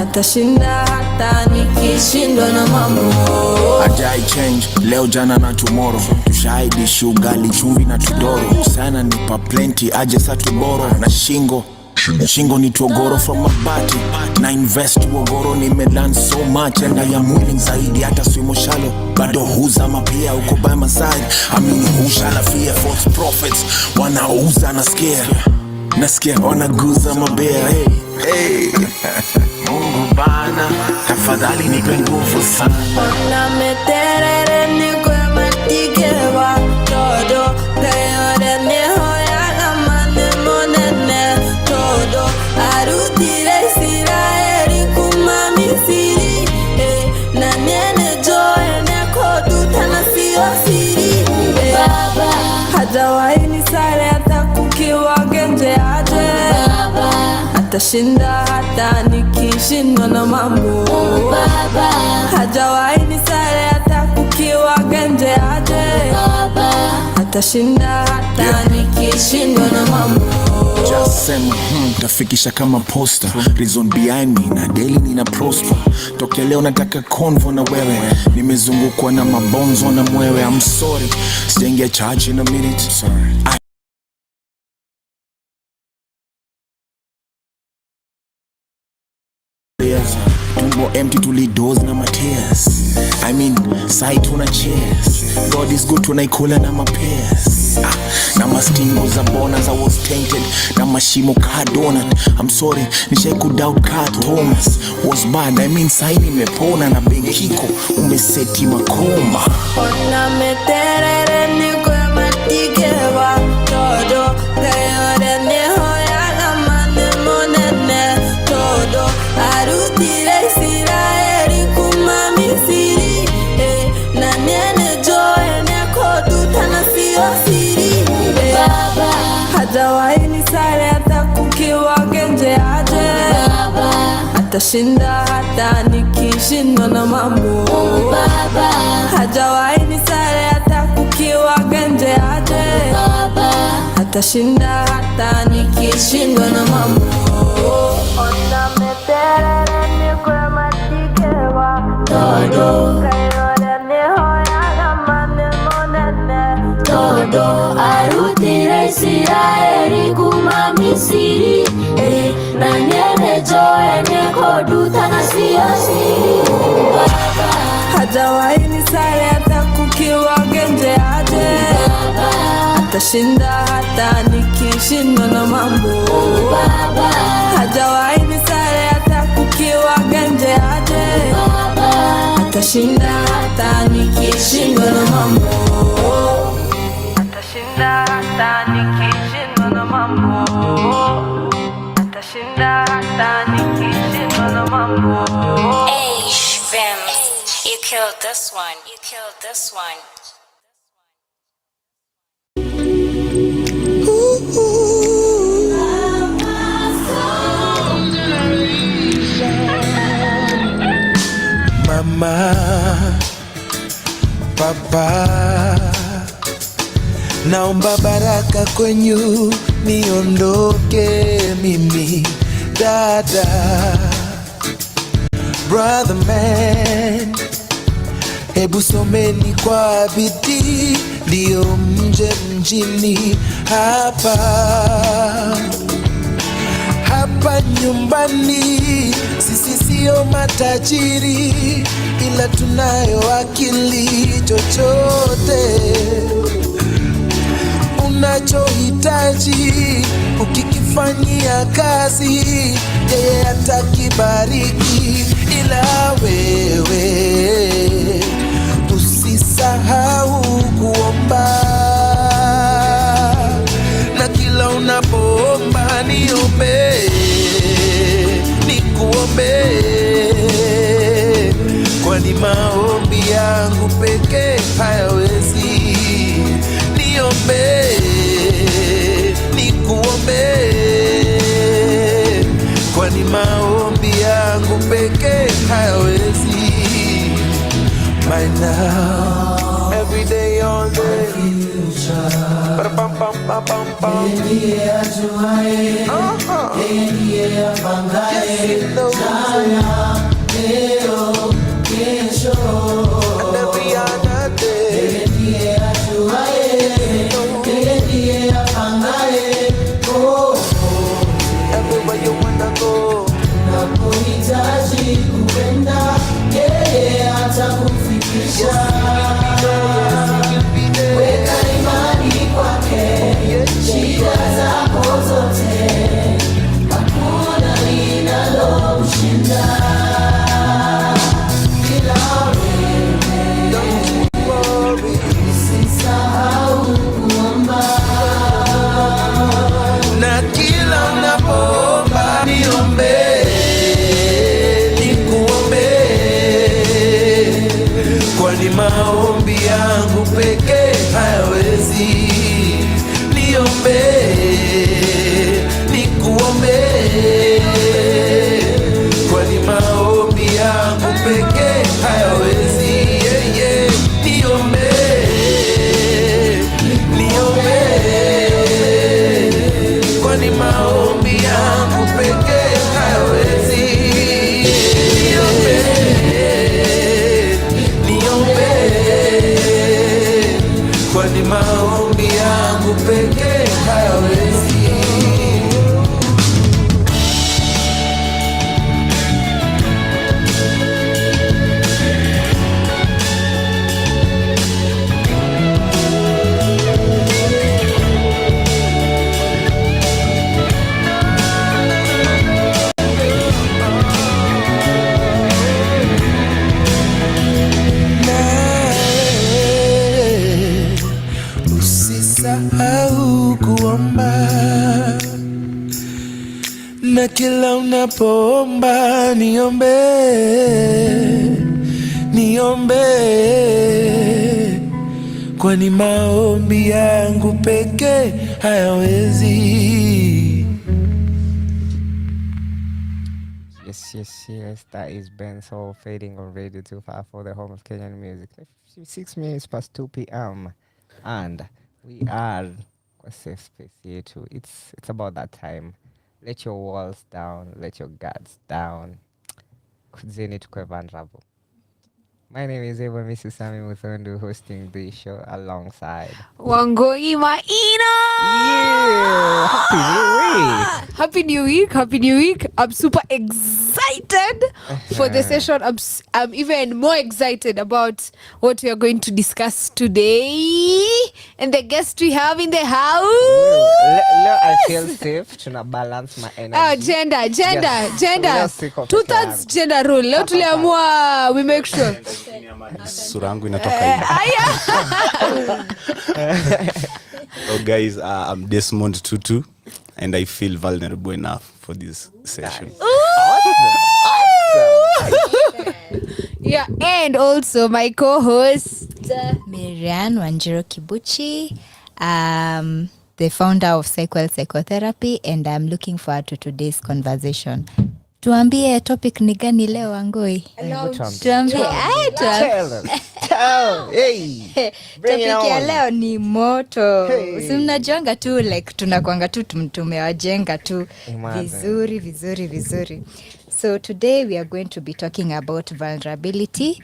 Atashinda hata nikishindwa na mambo. Ajai change leo jana na tomorrow. Tushahidi shugali chumvi na tudoro. Sana nipa plenty aje sa tuboro. Na shingo ni togoro from mabati. Na invest uogoro nimelearn so much. And I am willing zaidi hata swimo shalo. Bado huzama pia uko by my side. I mean hushala fear false prophets. Wanauza na scare. Nasikia wanaguza mabea. Hey Mungu bana tafadhali nipe nguvu sana. Ona meterere ni kwa matikewa todo kayore ni hoya gamane monene todo arutire Israeli kuma Misiri na nene joe ne koduta na sio siri Baba. Hajawahi nisare hata kukiwa genje aje Baba. Atashinda hata nikishindwa na mambo Baba. Hajawahi nisare hata kukiwa genje aje Baba. Atashinda hata nikishindwa na mambo. Just sema tafikisha kama poster. Reason behind me na daily nina prosper. Tokea leo nataka convo na wewe. Nimezungukwa na mabonzo na mwewe. I'm sorry sijaingia church in a minute. Sorry. Tumbo empty tulidoze na matears. I mean sight una cheers. God is good tunaikula na mapairs. Na mastingo za bonus I was tainted. Na mashimo ka donut. I'm sorry nishai kudoubt ka Thomas. Was bad I mean sai nimepona na benkiko umeseti makoma. Ona meterere ni kwa matikewa todo kayore ni hoya gamane monene todo arutire Israeli kuma Misiri na nene joe ne koduta na sio siri Baba. Hajawahi nisare hata kukiwa genje aje Baba. Atashinda hata nikishindwa na mambo Baba. Hajawahi nisare hata kukiwa genje aje Baba. Atashinda hata nikishindwa na mambo. Ona meterere ni kwa matikewa todo kayore ni hoya gamane monene todo arutire Israeli kuma Misiri na nene joe hajawahi nisale hata kukiwa genje aje. Atashinda hata nikishindwa na mambo. Hajawahi nisale hata kukiwa genje aje. Atashinda hata nikishindwa na mambo. Atashinda hata nikishindwa na mambo. Atashinda hata nikishindwa na mambo. Hey, Vim, you killed this one. You killed this one. Mama, Papa, naomba baraka kwenyu niondoke mimi. Dada, brother man, hebu someni kwa bidii ndio mje mjini hapa. Hapa nyumbani sisi sio matajiri, ila tunayo akili. Chochote unachohitaji ukikifanyia kazi, yeye atakibariki. Ila wewe usisahau kuomba, na kila unapoomba niombe, nikuombe, kwani maombi yangu pekee hayawezi. Niombe, nikuombe, kwani maombi yangu pekee hayawezi. By now, every day, all day, pam pam pam pam pam. Yes, he knows. And every other day, everywhere you wanna go, unapohitaji kupenda, yeye atakufikisha. Weka imani kwake, shida zako zote, hakuna linalomshinda. Ila wewe usisahau kuomba, na kila unapoomba niombe, nikuombe, kwani maombi yangu pekee hayawezi. Niombe, nikuombe, kwani maombi yangu pekee hayawezi. Yeah, yeah. Niombe, niombe, kwani maombi yangu pekee hayawezi. Niombe, niombe, kwani maombi yangu pekee hayawezi. Usisahau kuomba, na kila unapoomba niombe, niombe, kwani maombi yangu pekee hayawezi. Yes, that is Ben Soul fading on Radio 254, the home of Kenyan music. 6 minutes past 2 p.m. And we are a safe space here too. It's about that time. Let your walls down, let your guards down. Kuzeni tukwe vulnerable. My name is Eva Mrs. Sami Muthundu, hosting the show alongside Wangoi Maina. Yeah! Happy New Week! Happy New Week! I'm super excited excited for the session. I'm even more excited about what we are going to discuss today and the guest we have in the house. I feel safe. Tuna balance my energy. Gender. Yes. 2/3 gender rule. Leo tuliamua we make sure. Sura yangu inatoka So guys, I'm Desmond Tutu and I feel vulnerable enough for this session. Awesome. Yeah, and also my co-host Miriam Wanjiro Kibuchi, the founder of Psychotherapy, and I'm looking forward to today's conversation. Tuambie topic ni gani leo Wangoi? Tuambie. Topic ya leo ni moto. Si mnajonga tu like tunakuanga tu tumewajenga tu vizuri. So today we are going to be talking about vulnerability.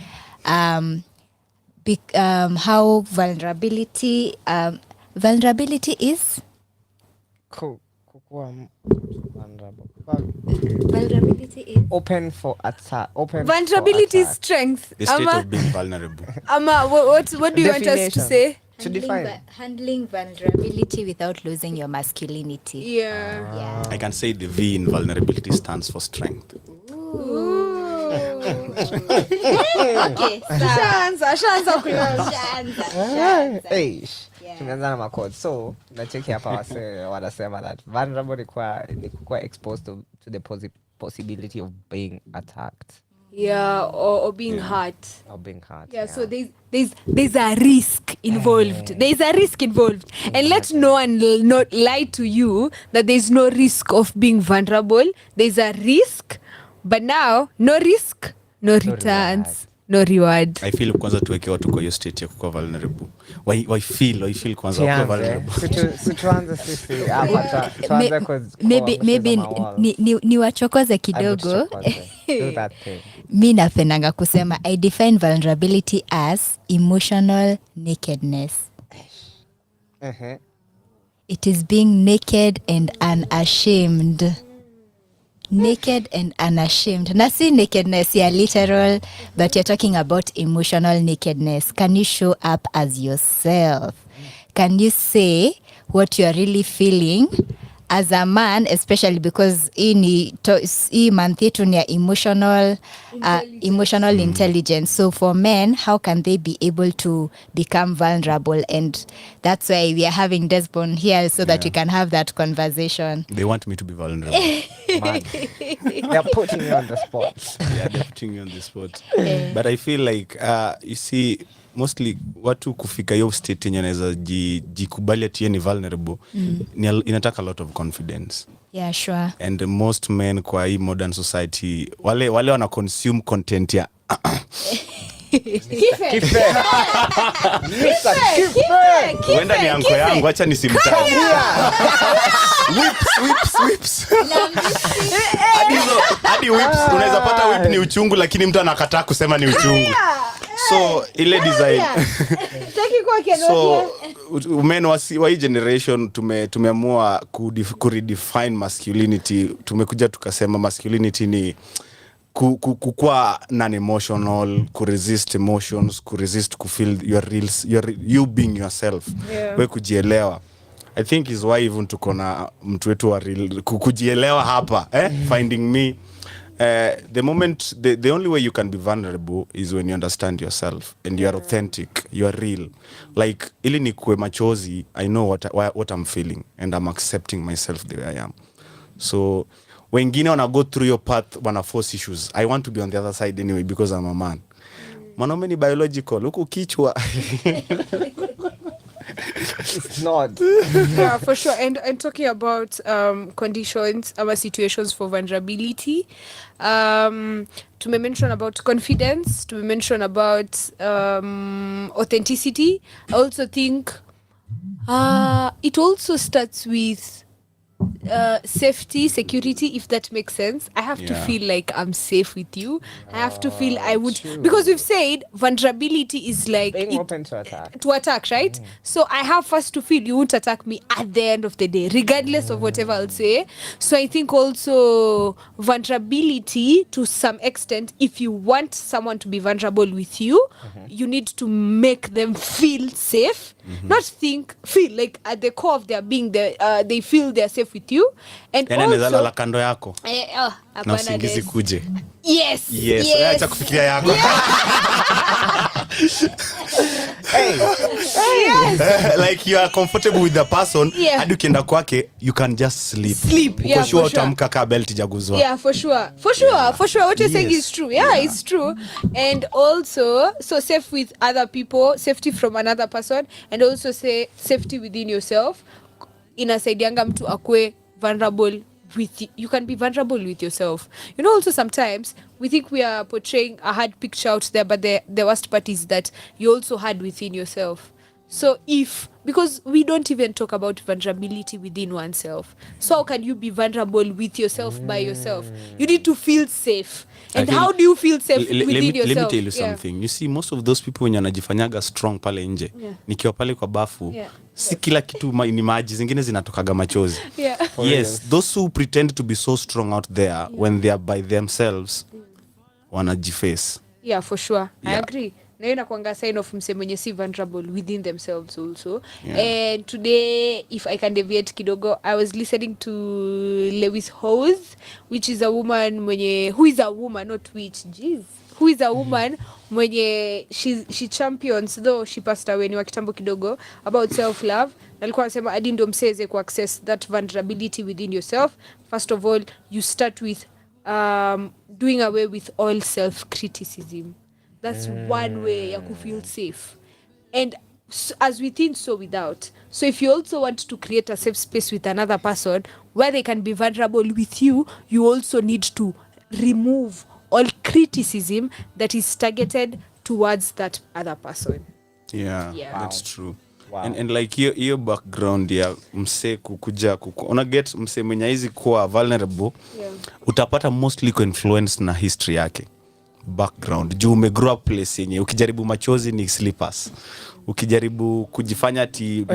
How vulnerability is vulnerability is open for attack. vulnerability is strength. The state of being vulnerable. What do you want us to say? To define handling vulnerability without losing your masculinity. Yeah. I can say the V in vulnerability stands for strength. Okay, Shanza. tumeanza na makod. So nacheki hapa wanasema that vulnerable ni kuwa exposed to the possibility of being attacked. Yeah, or being hurt. Or being hurt. Yeah, so there's a risk involved. There's a risk involved. And let no one not lie to you that there's no risk of being vulnerable. There's a risk, but now no risk, no returns, no reward. I feel kwanza tuweke watu kwa hiyo state ya kuwa vulnerable. Why feel kwanza kuwa vulnerable. Tuanze sisi hapa maybe ni wachokoze kidogo. Do that thing. Mi napendanga kusema I define vulnerability as emotional nakedness. It is being naked and unashamed. Naked and unashamed. Na si nakedness ya literal, but you're talking about emotional nakedness. Can you show up as yourself? Can you say what you're really feeling as a man, especially because hii month yetu ni ya emotional intelligence. So for men, how can they be able to become vulnerable? And that's why we are having Desmond here so that we can have that conversation. They want me to be vulnerable. Man, they're putting me on the spot. Yeah, they're putting me on the spot. But I feel like, you see, mostly watu kufika hiyo state yenye naweza jikubali ati ni vulnerable, inataka a lot of confidence. Yeah, sure. And most men kwa hii modern society, wale wana consume content ya Kife. Wenda ni anko yangu, acha nisimtaje. Whips. Hadi whips, unaweza pata whip ni uchungu lakini mtu anakataa kusema ni uchungu. So ile design. So men wa hii generation tumeamua kuredefine masculinity. Tumekuja tukasema masculinity ni kukua non-emotional, kuresist emotions, kuresist kufeel you being yourself. We kujielewa. I think is why even tuko na mtu wetu wa real kujielewa hapa, finding me. The moment the only way you can be vulnerable is when you understand yourself and you are authentic, you are real. Like ili ni kwe machozi, I know what I'm feeling and I'm accepting myself the way I am. So wengine wana go through your path, wana force issues. I want to be on the other side anyway because I'm a man. Mwanaume ni biological, huku kichwa. It's not. Yeah, for sure. And talking about conditions, our situations for vulnerability, to mention about confidence, to mention about authenticity. I also think it also starts with safety, security, if that makes sense. I have to feel like I'm safe with you. I have to feel I would, because we've said vulnerability is like being open to attack, right? So I have first to feel you won't attack me at the end of the day, regardless of whatever I'll say. So I think also vulnerability to some extent, if you want someone to be vulnerable with you, you need to make them feel safe. Not feel like at the core of their being, they feel they're safe with you. And also la kando yako na usingizi kuje. Yes. Acha kufikiria yako. Like you are comfortable with the person, hadi ukienda kwake you can just sleep. Yeah, for sure utamka ka belt jaguzwa. Yeah, for sure what you're saying is true. It's true. And also so safe with other people, safety from another person, and also say safety within yourself. Inasaidianga mtu akue vulnerable with you can be vulnerable with yourself. Also sometimes we think we are portraying a hard picture out there, but the worst part is that you also had within yourself. So because we don't even talk about vulnerability within oneself, so how can you be vulnerable with yourself by yourself? You need to feel safe. And how do you feel safe within yourself? Let me tell you something. You see, most of those people wenye wanajifanyaga strong pale nje, nikiwa pale kwa bafu, si kila kitu ni maji, zingine zinatokaga machozi. Yes, those who pretend to be so strong out there, when they are by themselves, wanajiface. Yeah, for sure. I agree. Na inakuanga sign of mse mwenye si vulnerable within themselves also. And today, if I can deviate kidogo, I was listening to Lewis Howes, which is a woman who is a woman mwenye she champions, though she passed away ni wa kitambo kidogo, about self love. Nalikuwa anasema hadi ndio mseze ku access that vulnerability within yourself. First of all, you start with doing away with all self criticism. That's one way you could feel safe. And as within, so without. So if you also want to create a safe space with another person where they can be vulnerable with you, you also need to remove all criticism that is targeted towards that other person. Yeah. That's true. Wow. And like your background ya mse kukuja una get mse mwenye hizi kuwa vulnerable, utapata mostly influenced na history yake. Background juu umegrow up place yenye ukijaribu machozi ni slippers, ukijaribu kujifanya ati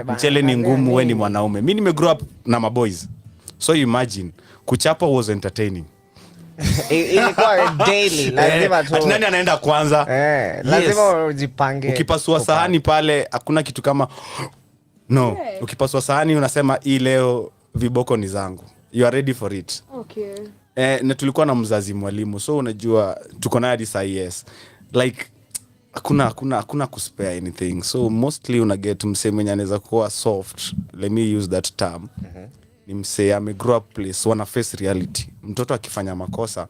mchele ni ngumu, wewe ni mwanaume. Mimi nimegrow up na maboys, so you imagine kuchapa was entertaining. Ilikuwa daily, lazima tu nani anaenda kwanza, lazima ujipange. Ukipasua sahani pale hakuna kitu kama ukipasua sahani unasema hii leo viboko ni zangu, you are ready for it. Na tulikuwa na mzazi mwalimu, so unajua tuko na hadi SIS, like hakuna kuspare anything, so mostly una get mse mwenye anaweza kuwa soft, let me use that term. Ni mse ame grow up place, wana face reality. Mtoto akifanya makosa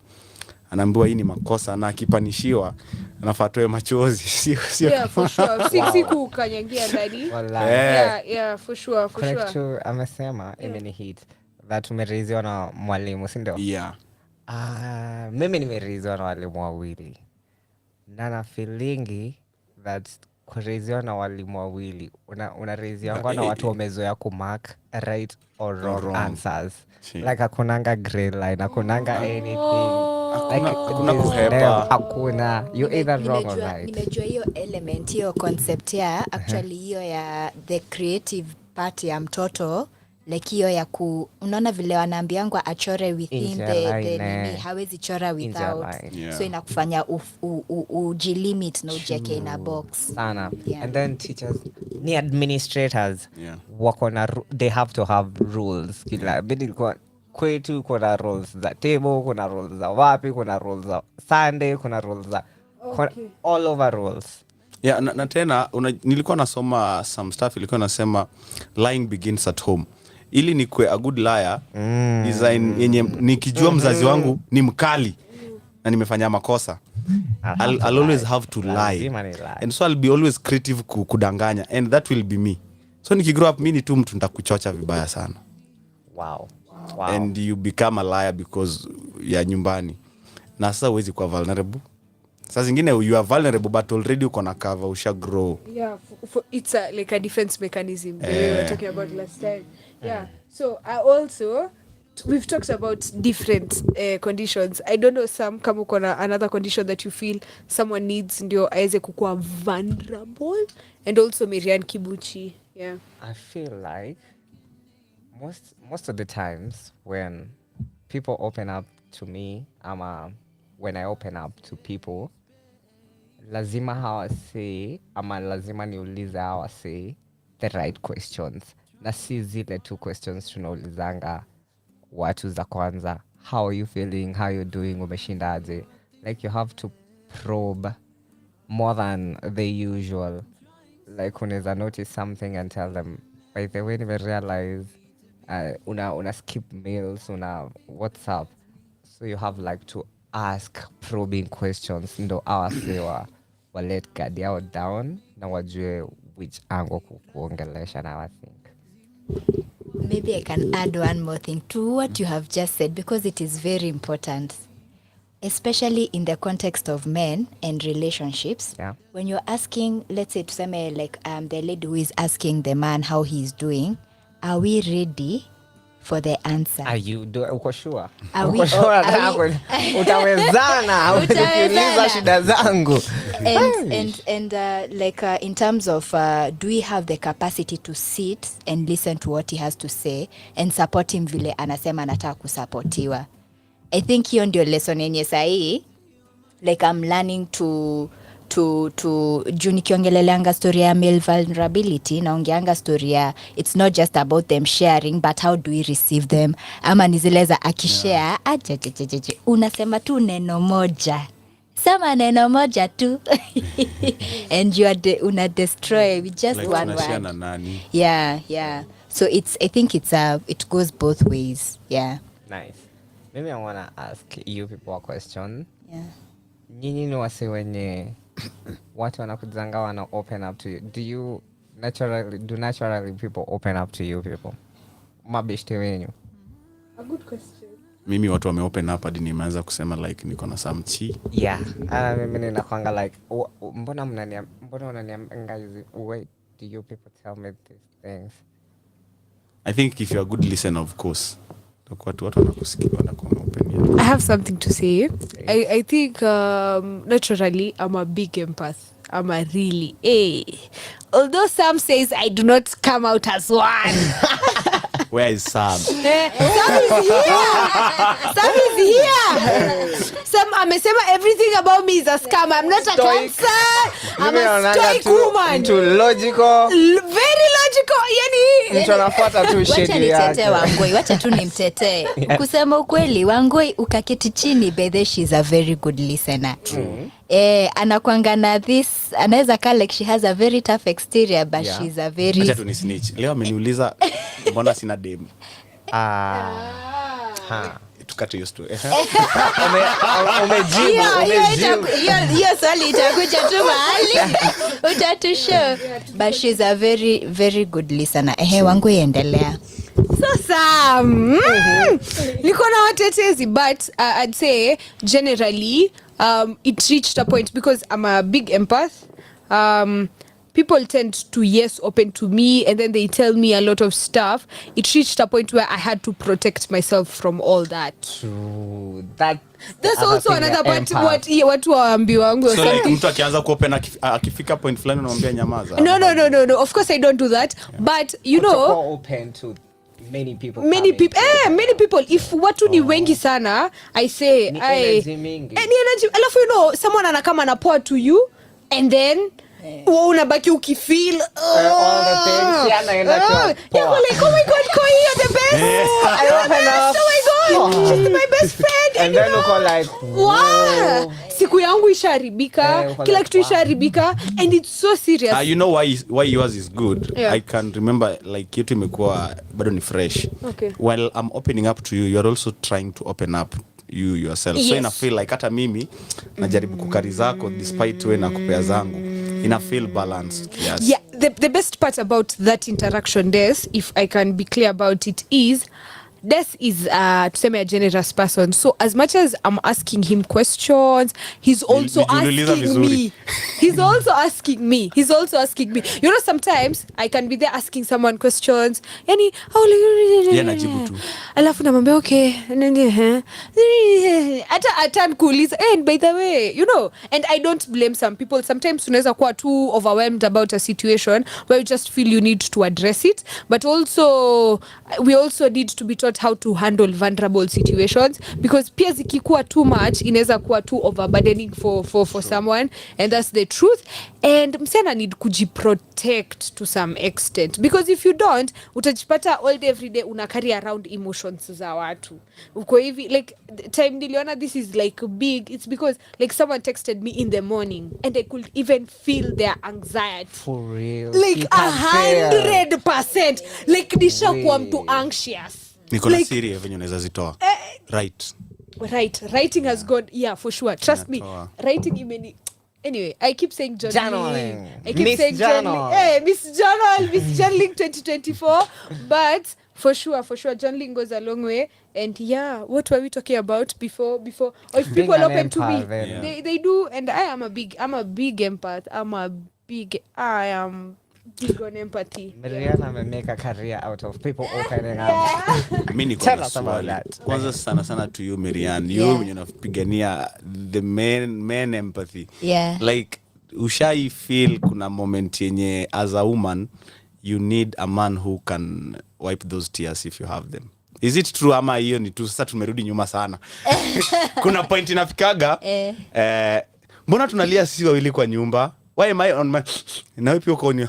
anaambiwa hii ni makosa, na akipanishiwa anafatwe machozi. Sio for sure. Siku kanyangia ndani. For sure. Correct, amesema imeni hit that umereziwa na mwalimu, si ndio? Mimi nimereziwa na walimu wawili. Na feelingi that kureziwa na walimu wawili unareziwa na watu wamezoea kumark right or wrong answers. Like hakunanga gray line, hakunanga anything. Hakuna kuhepa. Hakuna. You either wrong or right. Nimejua hiyo element, hiyo concept ya actually hiyo ya the creative part ya mtoto, like hiyo ya unaona vile wanaambiangwa achore within the hawezi chora without. So inakufanya ujilimit na ujeke in a box sana. And then teachers ni administrators wako na they have to have rules. Kila bidi kwetu kuna rules za table, kuna rules za wapi, kuna rules za Sunday, kuna rules za all over rules. Na tena nilikuwa nasoma some stuff ilikuwa nasema lying begins at home. Ili nikue a good liar, design yenye nikijua mzazi wangu ni mkali na nimefanya makosa, I'll always have to lie. And so I'll be always creative kudanganya, and that will be me. So nikigrow up mimi ni tu mtu nitakuchocha vibaya sana. Wow. And you become a liar because ya nyumbani. Na sasa huwezi kuwa vulnerable. Sasa zingine you are vulnerable but already uko na cover, usha grow. It's like a defense mechanism we were talking about last time. So we've talked about different conditions. I don't know some kama uko na another condition that you feel someone needs ndio aweze kukuwa vulnerable, and also Miriam Kibuchi. Yeah. I feel like most of the times when people open up to me, when I open up to people, lazima hawase ama lazima niulize hawase the right questions, na si zile two questions tunaulizanga watu za kwanza, how are you feeling, how you doing, umeshindaje. Like you have to probe more than the usual. Like unaweza notice something and tell them, by the way nime realize una skip meals, una what's up. So you have like to ask probing questions ndo awasewa wa let guard yao down na wajue which angle kuongelesha na I think. Maybe I can add one more thing to what you have just said, because it is very important, especially in the context of men and relationships. Yeah. When you're asking, let's say tuseme like the lady who is asking the man how he's doing, are we ready for the answer? Are you uko sure? Uko sure utawezana ukiuliza shida zangu. And in terms of do we have the capacity to sit and listen to what he has to say and support him vile anasema anataka kusapotiwa. I think hiyo ndio lesson yenye sahi, like I'm learning to juu nikiongeleleanga story ya male vulnerability, naongeanga story ya it's not just about them sharing but how do we receive them, ama nizileza akishare unasema tu neno moja, sema neno moja tu and you are una destroy with just like one word. Yeah. So I think it goes both ways. Yeah. Nice. Maybe I want to ask you people a question. Yeah. Nyinyi ni wase wenye watu wanakuzanga wana open up to you. Do naturally people open up to you people? Mabishte wenyu. A good question. Mimi watu wame open up hadi nimeanza kusema like niko na samchi. Yeah. Mimi ninakwanga like mbona unaniambia hizi, wait, do you people tell me these things? I think if you're a good listener, of course, watu wanakusikia wanakuwa open. I have something to say. I think naturally I'm a big empath. I'm a really although Sam says I do not come out as one. Where is Sam? Sam is here. Sam amesema everything about me is a scam. I'm not a cancer. I'm a stoic woman. Too logical. Very logical. Yani mtu anafuata tu shedi yake. Wacha tu nimtetee. Kusema ukweli, Wangoi ukaketi chini, Bethe, she's a very good listener. Anakuanga na this, anaweza kaa like she has a very tough exterior but she's a very... Acha tu ni snitch. Leo ameniuliza mbona sina dem. Tukate hiyo story. Umejibu. Hiyo swali itakuja tu mahali utatushow. But she's a very very good listener. Wangu endelea. Sasa niko na watetezi, but I'd say generally it reached a point, because I'm a big empath, people tend to open to me, and then they tell me a lot of stuff. It reached a point where I had to protect myself from all that. True. That's also another part. Watu waambiwa wangu. So like mtu akianza kuopen akifika point fulani unamwambia nyamaza. No. Of course I don't do that. Yeah. But you know, open to many people. Many people. If watu ni wengi sana, I say energy mingi. Any energy. Alafu you know, someone anakama anapoa to you, and then unabaki ukifeel all the things anaenda kwa like, oh my god, Koi, you're the best. I open up. Oh my god, she's my best friend. And then uko like, wow. Siku yangu isharibika, kila kitu isharibika, and it's so serious. You know why yours is good? Yeah. I can remember like yetu imekuwa bado ni fresh. Okay. While I'm opening up to you, you're also trying to open up you yourself. Yes. So ina feel like hata mimi najaribu kukari zako despite wewe na kupea zangu. Ina feel balanced. Yes. Yeah, the best part about that interaction, Des, if I can be clear about it, is Des is tuseme a generous person, so as much as I'm asking him questions, he's also asking me. He's also asking me. You know, sometimes I can be there asking someone questions, yani alafu namwambia okay, hata kuuliza, and by the way, you know, and I don't blame some people. Sometimes tunaweza kuwa too overwhelmed about a situation where you just feel you need to address it, but also we also need to be taught how to handle vulnerable situations, because pia zikikuwa too much inaweza kuwa too overburdening for someone, and that's the truth. And msichana need kujiprotect to some extent, because if you don't, utajipata all day every day una carry around emotions za watu. Uko hivi like time niliona this is like big, it's because like someone texted me in the morning and I could even feel their anxiety. For real. Like 100%. Like nishakuwa mtu anxious. Niko na siri venye unaweza zitoa. Right. Writing has gone, yeah, for sure. Trust me. Writing imeni. Anyway, I keep saying journaling. I keep saying journaling. Hey, Miss Journaling 2024. But for sure, journaling goes a long way. And yeah, what were we talking about before? Or if people open to me, they do. And I am a big empath. I am big on empathy. Mariana may make a career out of people opening up. Tell us about that. Kwanza sana to you, Marianne. You unapigania the men empathy. Yeah. Like ushai feel kuna moment yenye as a woman you need a man who can wipe those tears if you have them. Is it true ama hiyo ni tu sasa tumerudi nyuma sana? Kuna point inafikaga mbona tunalia sisi wawili kwa nyumba? Why am I on my na wewe uko on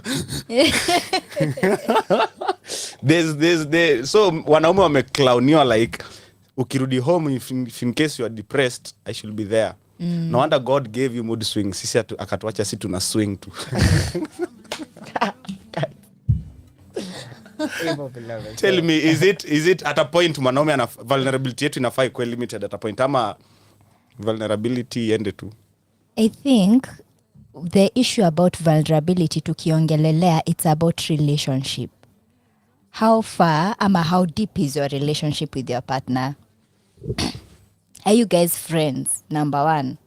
there's so wanaume wameclowniwa like ukirudi home if in case you are depressed I should be there. No wonder God gave you mood swings. Sisi akatuacha sisi tuna swing tu. Tell me, is it at a point mwanaume ana vulnerability yetu inafai kuwa limited at a point ama vulnerability ende tu? I think the issue about vulnerability tukiongelelea, it's about relationship. How far ama how deep is your relationship with your partner? Are you guys friends? Number one.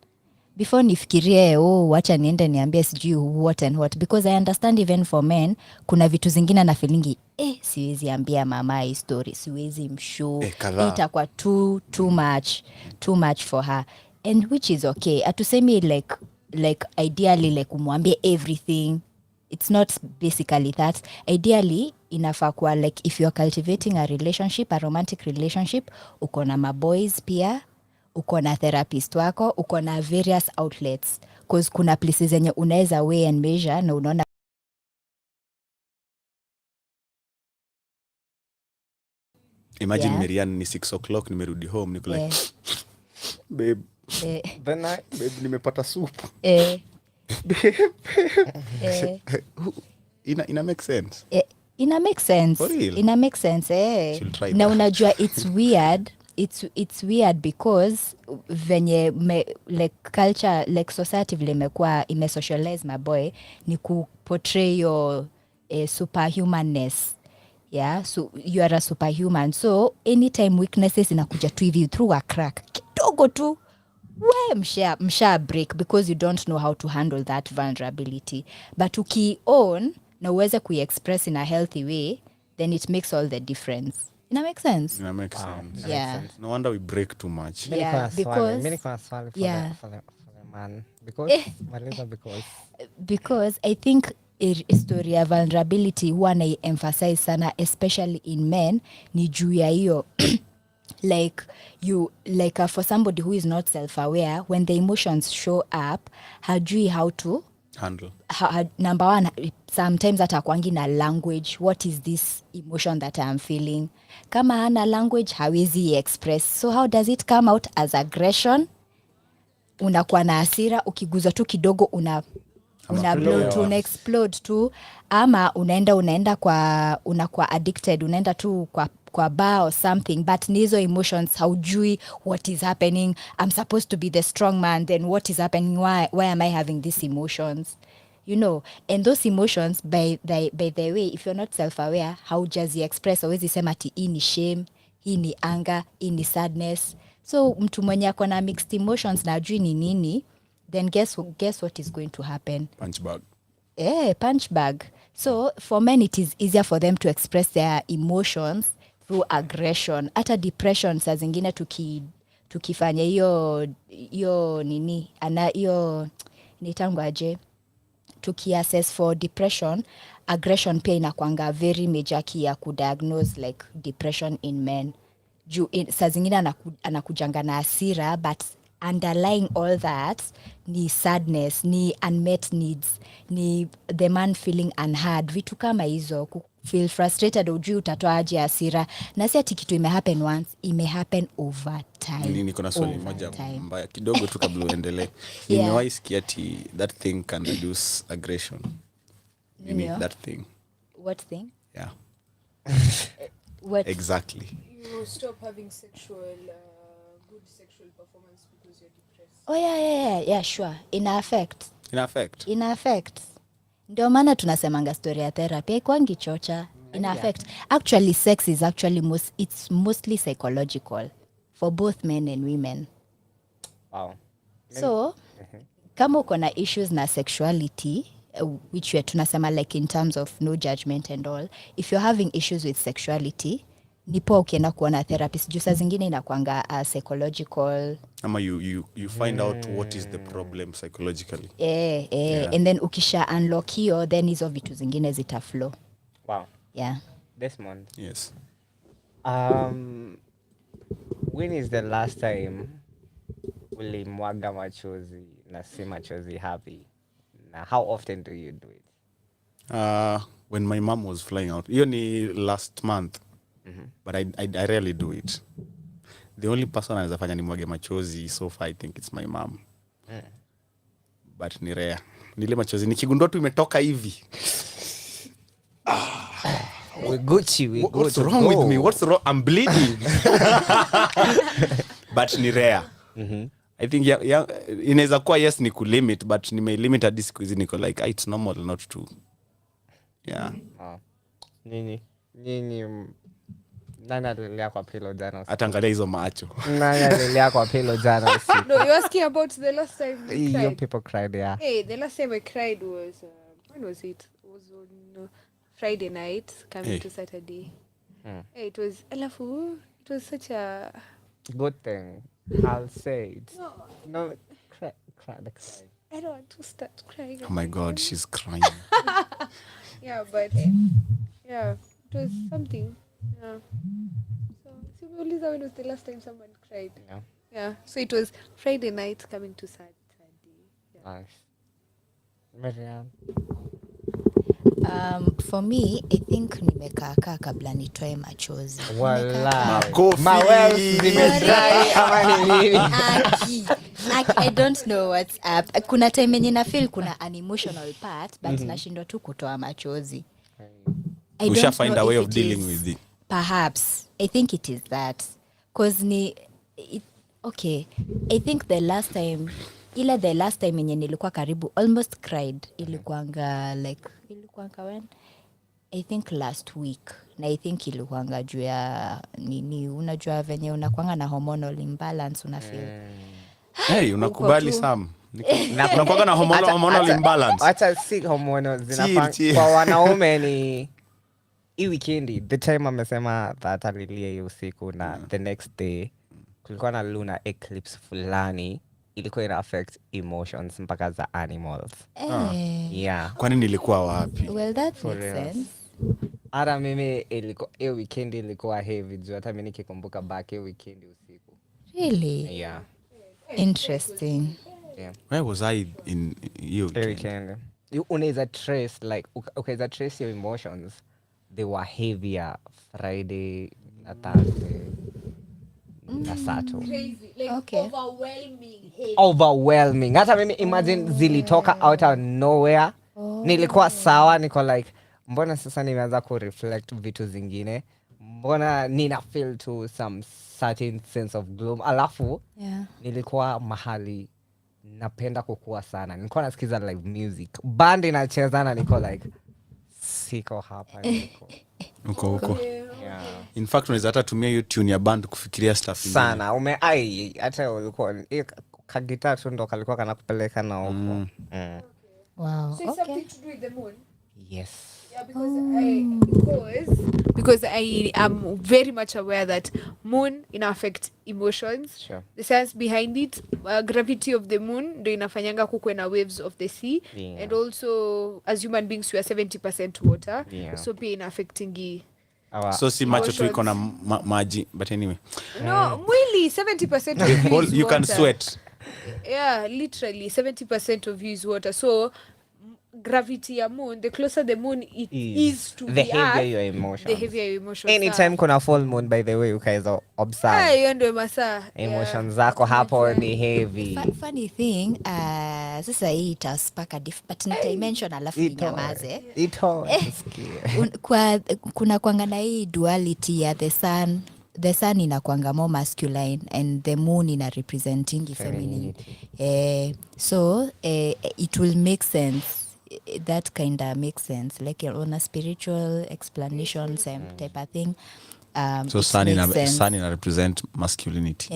Before nifikirie wacha niende niambie sijui what and what, because I understand even for men kuna vitu zingine na feelingi siwezi ambia mama hii story, siwezi mshow, itakuwa too much for her, and which is okay. Atusemi like ideally like umwambie everything. It's not basically that. Ideally inafaa kuwa like if you're cultivating a relationship, a romantic relationship, uko na maboys pia, uko na therapist wako, uko na various outlets, because kuna places zenye unaweza weigh and measure na unaona imagine Marianne ni 6 o'clock nimerudi home niko like babe nimepata soup. Ina make sense. Ina make sense. Ina make sense. Na unajua it's weird. It's weird because venye like culture, like society vile imekuwa imesocialize maboy ni kuportray your superhumanness. Yeah, so you are a superhuman. So anytime weaknesses inakuja tu hivi through a crack kidogo tu, we msha break because you don't know how to handle that vulnerability. But uki-own na uweze kuexpress in a healthy way, then it makes all the difference. Ina make sense? Ina make sense. Yeah. No wonder we break too much. Yeah, because for the man. Because I think story ya vulnerability huwa na emphasize sana, especially in men, ni juu ya hiyo like for somebody who is not self-aware, when the emotions show up, hajui how to handle. Number one, sometimes atakwangi na language. What is this emotion that I'm feeling? Kama hana language, hawezi express. So how does it come out as aggression? Unakuwa na hasira, ukiguza tu kidogo una explode tu, ama unakuwa addicted, unaenda tu kwa bar or something, but nizo emotions haujui what is happening. I'm supposed to be the strong man, then what is happening? Why am I having these emotions? You know, and those emotions by the way, if you're not self-aware, haujazi express, always sema ati hii ni shame, hii ni anger, hii ni sadness. So mtu mwenye ako na mixed emotions na ajui ni nini, then guess what is going to happen? Punch bag. Punch bag. So for men it is easier for them to express their emotions through aggression. Hata depression saa zingine tukifanya hiyo nini ana hiyo nitangwaje, tukiassess for depression, aggression pia inakwanga very major key ya kudiagnose like depression in men. Saa zingine anakujanga na hasira, but underlying all that ni sadness, ni unmet needs, ni the man feeling unheard, vitu kama hizo. Feel frustrated, ujui utatoa aje hasira, na si ati kitu imehappen once, imehappen over time. Niko na swali moja mbaya kidogo tu kabla uendelee. Nimewahi sikia ati that thing can reduce aggression. You need that thing. What thing? Yeah. What? Exactly. You stop having good sexual performance because you're depressed. Oh yeah, sure. Ina affect. Ndio maana tunasemanga story ya therapy haikwangi chocha. Ina affect. Actually sex is actually it's mostly psychological for both men and women. Wow. So kama uko na issues na sexuality, which we tunasema like in terms of no judgment and all, if you're having issues with sexuality, nipo ukienda kuona therapist. Juu saa zingine inakuanga psychological. Ama you find out what is the problem psychologically. Yeah. And then ukisha unlock hiyo, then hizo vitu zingine zita flow. Wow. Yeah. Desmond. Yes. When is the last time ulimwaga machozi na si machozi happy? Na how often do you do it? When my mom was flying out. Hiyo ni last month. But I rarely do it. The only person anaweza fanya nimwage machozi so far I think it's my mom. But ni rare. Nile machozi nikigundua tu imetoka hivi. We Gucci. What's wrong with me? What's wrong? I'm bleeding. But ni rare. I think inaweza kuwa yes ni kulimit, but nimelimit hadi siku hizi niko like it's normal not to. Yeah. Nini nani alilia kwa pillow jana usiku? Atangalia hizo macho. Nani alilia kwa pillow jana usiku? No, you're asking about the last time you cried. Your people cried, yeah. Hey, the last time I cried was when was it? It was on Friday night coming to Saturday. Hey, it was such a good thing. I'll say it. No, cry. I don't want to start crying. Oh my God, she's crying. Yeah, but yeah, it was something. Yeah. So Uliza, when was the last time someone cried? Yeah. So it was Friday night coming to Saturday. Yeah. Nice. Marianne. For me, I think nimekaa kabla nitoe machozi. I don't know what's up. Kuna time yenye na feel kuna an emotional part, but nashindwa tu kutoa machozi. We shall find a way of dealing with it. Perhaps. I think it is that. Cause okay. I think the last time yenye nilikuwa karibu almost cried ilikuanga when I think last week, na I think ilikuanga juu ya nini, unajua venye unakuanga na hormonal imbalance, una feel hey, unakubali Sam unakuanga na hormonal imbalance. Acha si hormonal zinafanya kwa wanaume ni hii weekendi. The time amesema that alilia hiyo usiku na the next day kulikuwa na lunar eclipse fulani ilikuwa ina affect emotions mpaka za animals. Yeah. Kwani nilikuwa wapi? Well, that makes sense. Ara mimi ilikuwa hiyo weekend ilikuwa heavy juu hata mimi nikikumbuka back hiyo weekend usiku. Really? Yeah. Interesting. Yeah. Where was I in you weekend? You unaweza trace like ukaweza trace your emotions. They were heavier Friday na Thursday. Crazy. Like okay. Overwhelming. Hata mimi imagine zilitoka out of nowhere. Nilikuwa sawa, niko like mbona sasa nimeanza ku reflect vitu zingine. Mbona nina feel to some certain sense of gloom. Alafu nilikuwa mahali napenda kukua sana. Nilikuwa nasikiza live music. Band inacheza na niko like siko hapa niko. Uko. In fact unaweza hata tumia hiyo tune ya band kufikiria stuff sana hata ulikuwa kagita tu ndo kalikuwa kanakupeleka na huko. Wow. So it's something to do with the moon. Yes. Yeah, because I am very much aware that moon affect emotions. Sure. The science behind it, gravity of the moon do inafanyanga kukwe na waves of the sea, and also as human beings we are 70% water, so pia ina affecting so si macho tu iko na maji, but anyway no mwili 70% of you is you water. can sweat. Yeah, literally 70% of you is water. So gravity ya moon, the closer the moon it is to the heavier earth, your emotions. the heavier your emotions. Anytime kuna full moon, by the way, ukaweza observe hiyo ndio masaa emotions zako hapo ni heavy. Funny thing, sasa hii itaspaka but nitaimention alafu ninyamaze. Kuna kwanga na hii duality ya the sun. The sun inakwanga more masculine and the moon ina representing feminine. So it will make sense. That kind of makes sense, like on a spiritual explanation, same type of thing. So sun ina represent masculinity.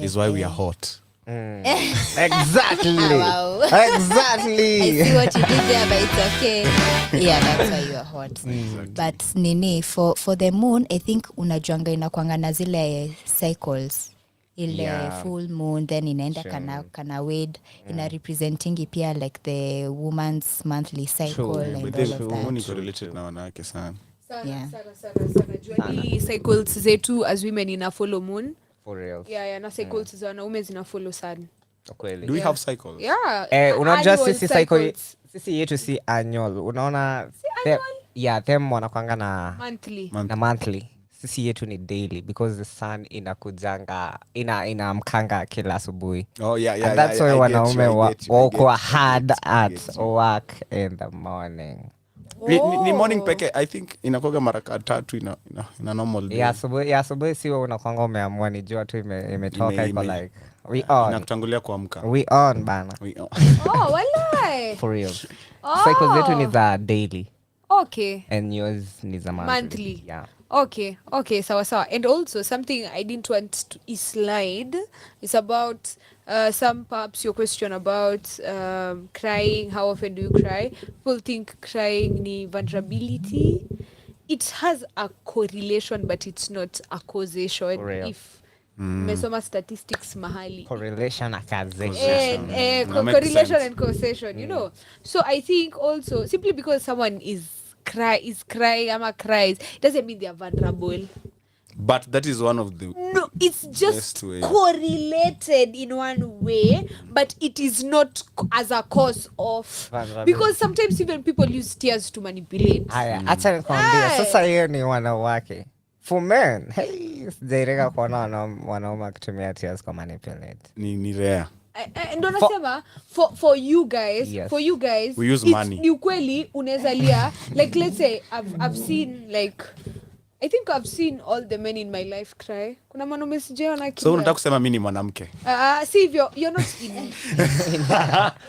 Is why we are hot. Exactly. Wow. Exactly. I see what you did there, but it's okay. Yeah, that's why you are hot. But nini, for the moon, I think unajuanga inakwanga na zile cycles. Ile full moon, then inaenda kana wade, ina representing pia like the woman's monthly cycle and all of that. Moon is related na wanawake sana. Sana. Juani cycles zetu as women ina follow moon. For real. Yeah, na cycles za wanaume zina follow sun. Kweli. Do we have cycles? Yeah. Unajua sisi cycle sisi yetu si annual. Unaona them wanakwanga na monthly. Sisi yetu ni daily because the sun inakujanga inamkanga kila asubuhi. And that's why wanaume wako hard at work in the morning. Ni morning peke, I think inakoga mara 3 ina normal day. Asubuhi siwe unakwanga umeamua ni jua tu imetoka iko like we on. Inakutangulia kuamka. We on bana. Oh, walai. For real. Cycle zetu ni za daily. Okay. And yours ni za monthly. Yeah. Okay, sawa. And also something I didn't want to slide is about some perhaps your question about crying. How often do you cry? People think crying ni vulnerability. It has a correlation, but it's not a causation. If mesoma statistics mahali. Correlation na causation. Correlation and causation, you know. So I think also simply because someone is crying ama cries doesn't mean they are vulnerable. But that is one of the it's just correlated in one way, but it is not as a cause of, because sometimes even people use tears to manipulate. Acha nikwambie sasa hiyo ni wanawake. For men, sijaireka kuona wanaume akitumia tears kwa manipulate. Ni rare. Ndo nasema for you guys, we use money. Ni ukweli unaweza lia, like let's say I've seen like I think I've seen all the men in my life cry. Kuna mwanaume sijaona kile. So unataka kusema mimi ni mwanamke? Si hivyo, you're not in.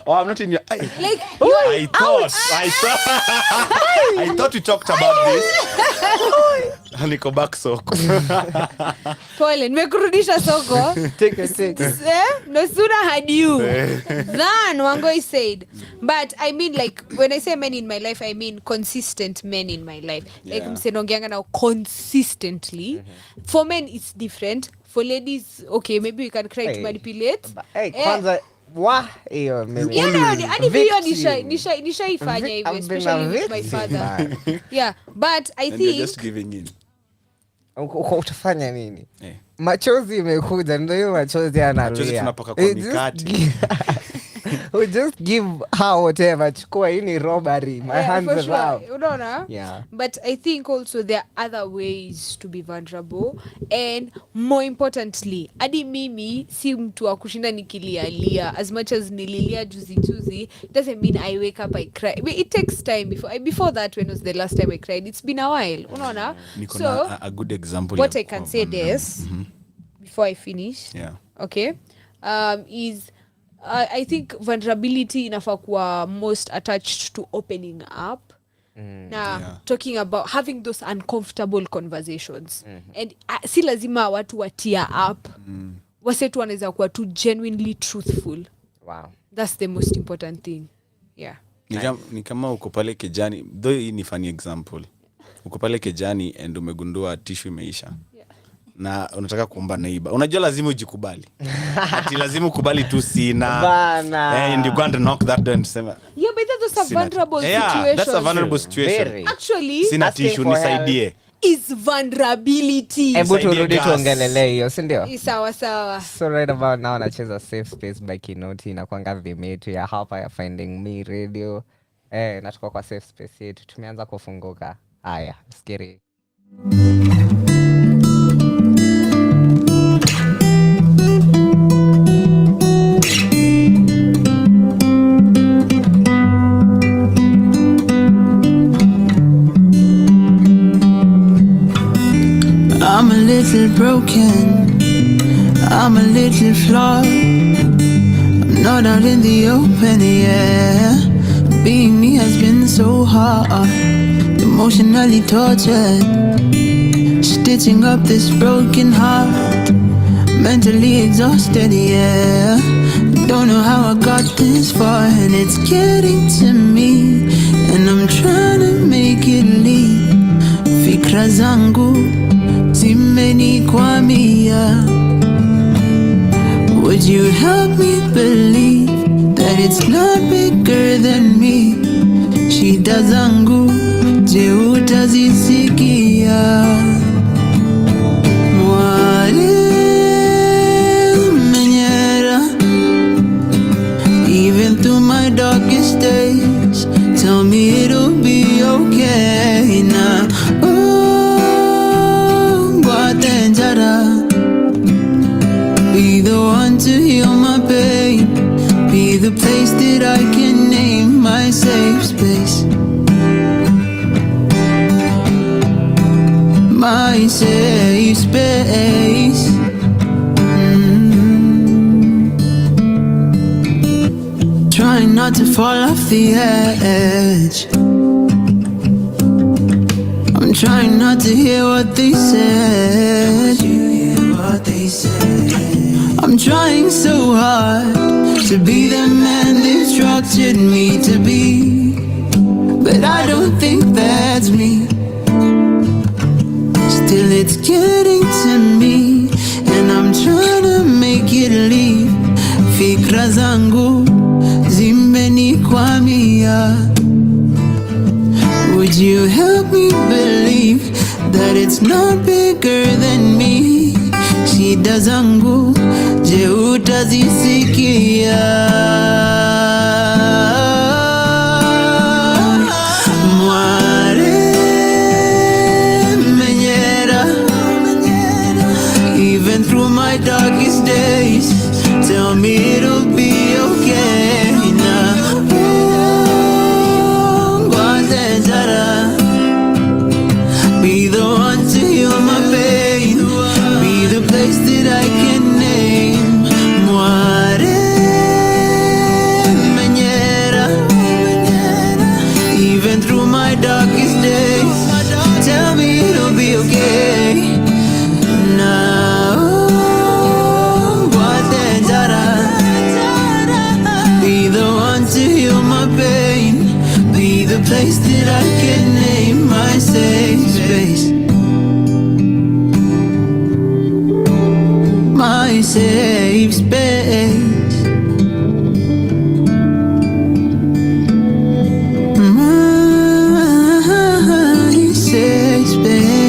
Oh, I'm not in your like I thought we talked about this. Niko back soko. Pole, nimekurudisha soko. Take. No sooner had you than Wangoi said. But I mean, like, when I say men in my life, I mean consistent men in my life. Like, msenongeanga now consistently. For men, it's different. For ladies, okay, maybe we can cry to manipulate. Kwanza hiyo mimi. Hadi hiyo nishaifanya hivyo, especially with my father. Yeah, but I think just giving in. Utafanya nini? Machozi imekuja, ndio hiyo machozi analia. Machozi tunapaka kwa mikati. We just give her whatever. Chukua hii ni robbery. My hands are up. Unaona? Yeah. But I think also there are other ways to be vulnerable, and more importantly, hadi mimi si mtu wa kushinda nikilialia. As much as nililia juzi doesn't mean I wake up I cry. But it takes time before that. When was the last time I cried? It's been a while. Unaona? So a good example. What I can say this before I finish. Yeah. Okay. Is I think vulnerability inafaa kuwa most attached to opening up. talking about having those uncomfortable conversations and si lazima watu watia up wasetu wanaweza kuwa tu genuinely truthful. Wow. That's the most important thing. Yeah. Ni kama uko pale Kejani, though hii ni funny example. Uko pale Kejani and umegundua tissue imeisha. Na unataka kuomba neighbor. Unajua lazima ujikubali. Ati lazima ukubali tu sina. Bana. And you go and knock that door and say, But those are vulnerable situations. Yeah, that's a vulnerable situation. Very. Actually, sina tissue nisaidie. Is vulnerability. Hebu turudi tuongelele hiyo, si ndio? Sawa. So right about now nacheza Safe Space by Kinoti, inakuanga theme yetu ya hapa ya Finding Me Radio. Na tuko kwa Safe Space yetu, tumeanza kufunguka. Haya, skiri. I'm a little broken, I'm a little flawed. I'm not out in the open, yeah. Being me has been so hard, emotionally tortured. Stitching up this broken heart, mentally exhausted, yeah. Don't know how I got this far, and it's getting to me, and I'm trying to make it leave. Fikra zangu zimenikwamia. Would you help me believe that it's not bigger than me? Shida zangu je utazisikia? Even through my darkest days, tell me it'll be okay now. Be the one to heal my pain, be the place that I can name my safe space. My safe space. Trying not to fall off the edge, I'm trying not to hear what they said. I'm trying so hard to be the man they've structured me to be, but I don't think that's me. Still it's getting to me, and I'm trying to make it leave. Fikra zangu zimenikwamia. Would you help me believe that it's not bigger than me? Shida zangu je utazisikia? Even through my darkest days, tell me it'll be okay now. Be the one to heal my pain, be the place that I can name. Even through my darkest days, tell me it'll be okay now. Be the one to heal my pain, be the place that I can name my safe space. My safe space. My safe space.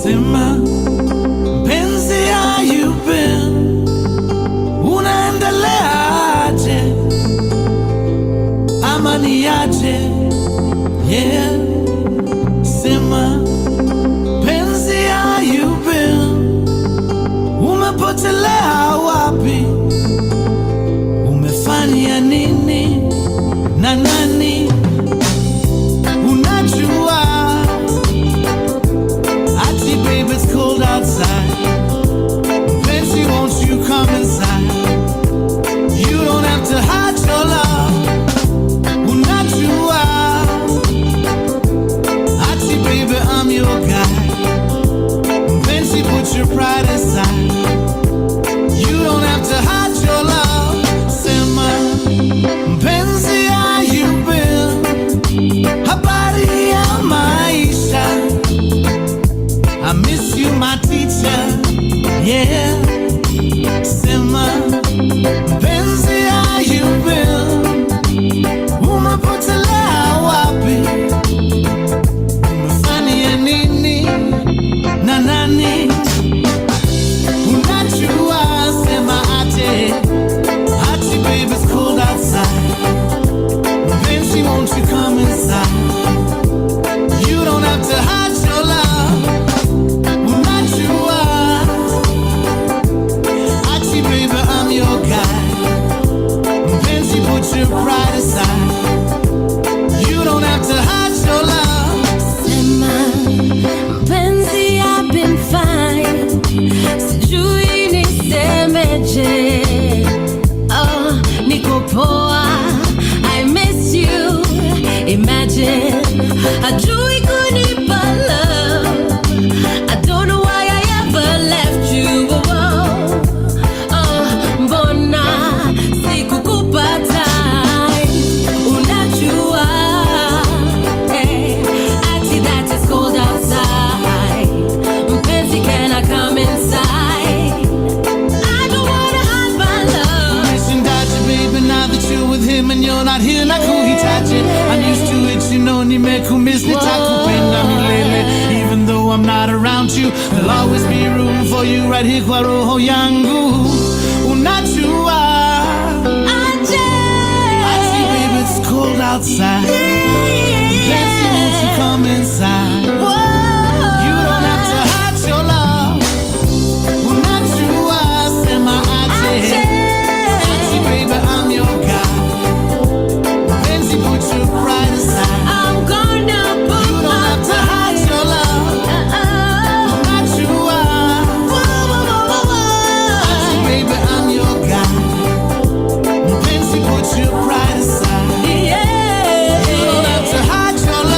Sema penzi, how you been? Unaendelea your guy. Mpenzi, put your pride aside. You don't have to hide your love. Sema, mpenzi, how you been? Habari ya maisha. I miss you, my teacher. Yeah. Sema, mpenzi, how you been? Umepotelea wapi? Umefanya nini na nani? Unajua, sema ate. Ate, baby, it's cold outside. Mpenzi, won't you come inside? You don't have to hide your love. Unajua, ate, baby, I'm your guy. Mpenzi, put your pride aside. You don't have to hide your love. Sema, mpenzi, I've been fine. Sijui nisemeje. Oh, niko poa. I miss you. Imagine, hajui kunipa love. I don't know why I ever left you. Mbona sikukupa time? Unajua, ati that is cold outside. Mpenzi, can I come inside? I don't wanna hide my love. Nishindaje, baby, now that you're with him and you're not here, nakuhitaji. I'm used to it, you know, nimekumiss, nitakupenda milele. Even though I'm not around you, there'll always be room for you right here kwa roho yangu. Unajua, Auntie, baby, it's cold outside. Fancy, won't you come inside? You don't have to hide your love. Unajua, sema ate. Auntie, baby, I'm your guy. Fancy, put your pride aside. I'm gonna put You don't have to hide your love. Unajua, Auntie, baby, I'm your guy. Fancy, put your pride aside. You don't have to hide your love.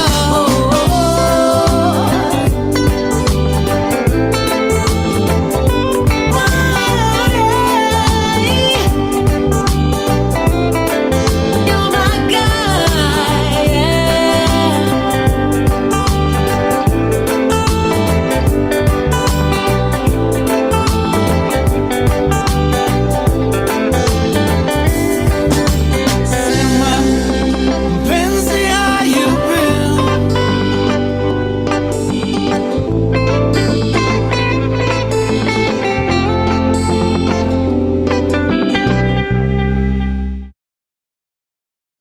You're my guy, Sema, mpenzi, how you been?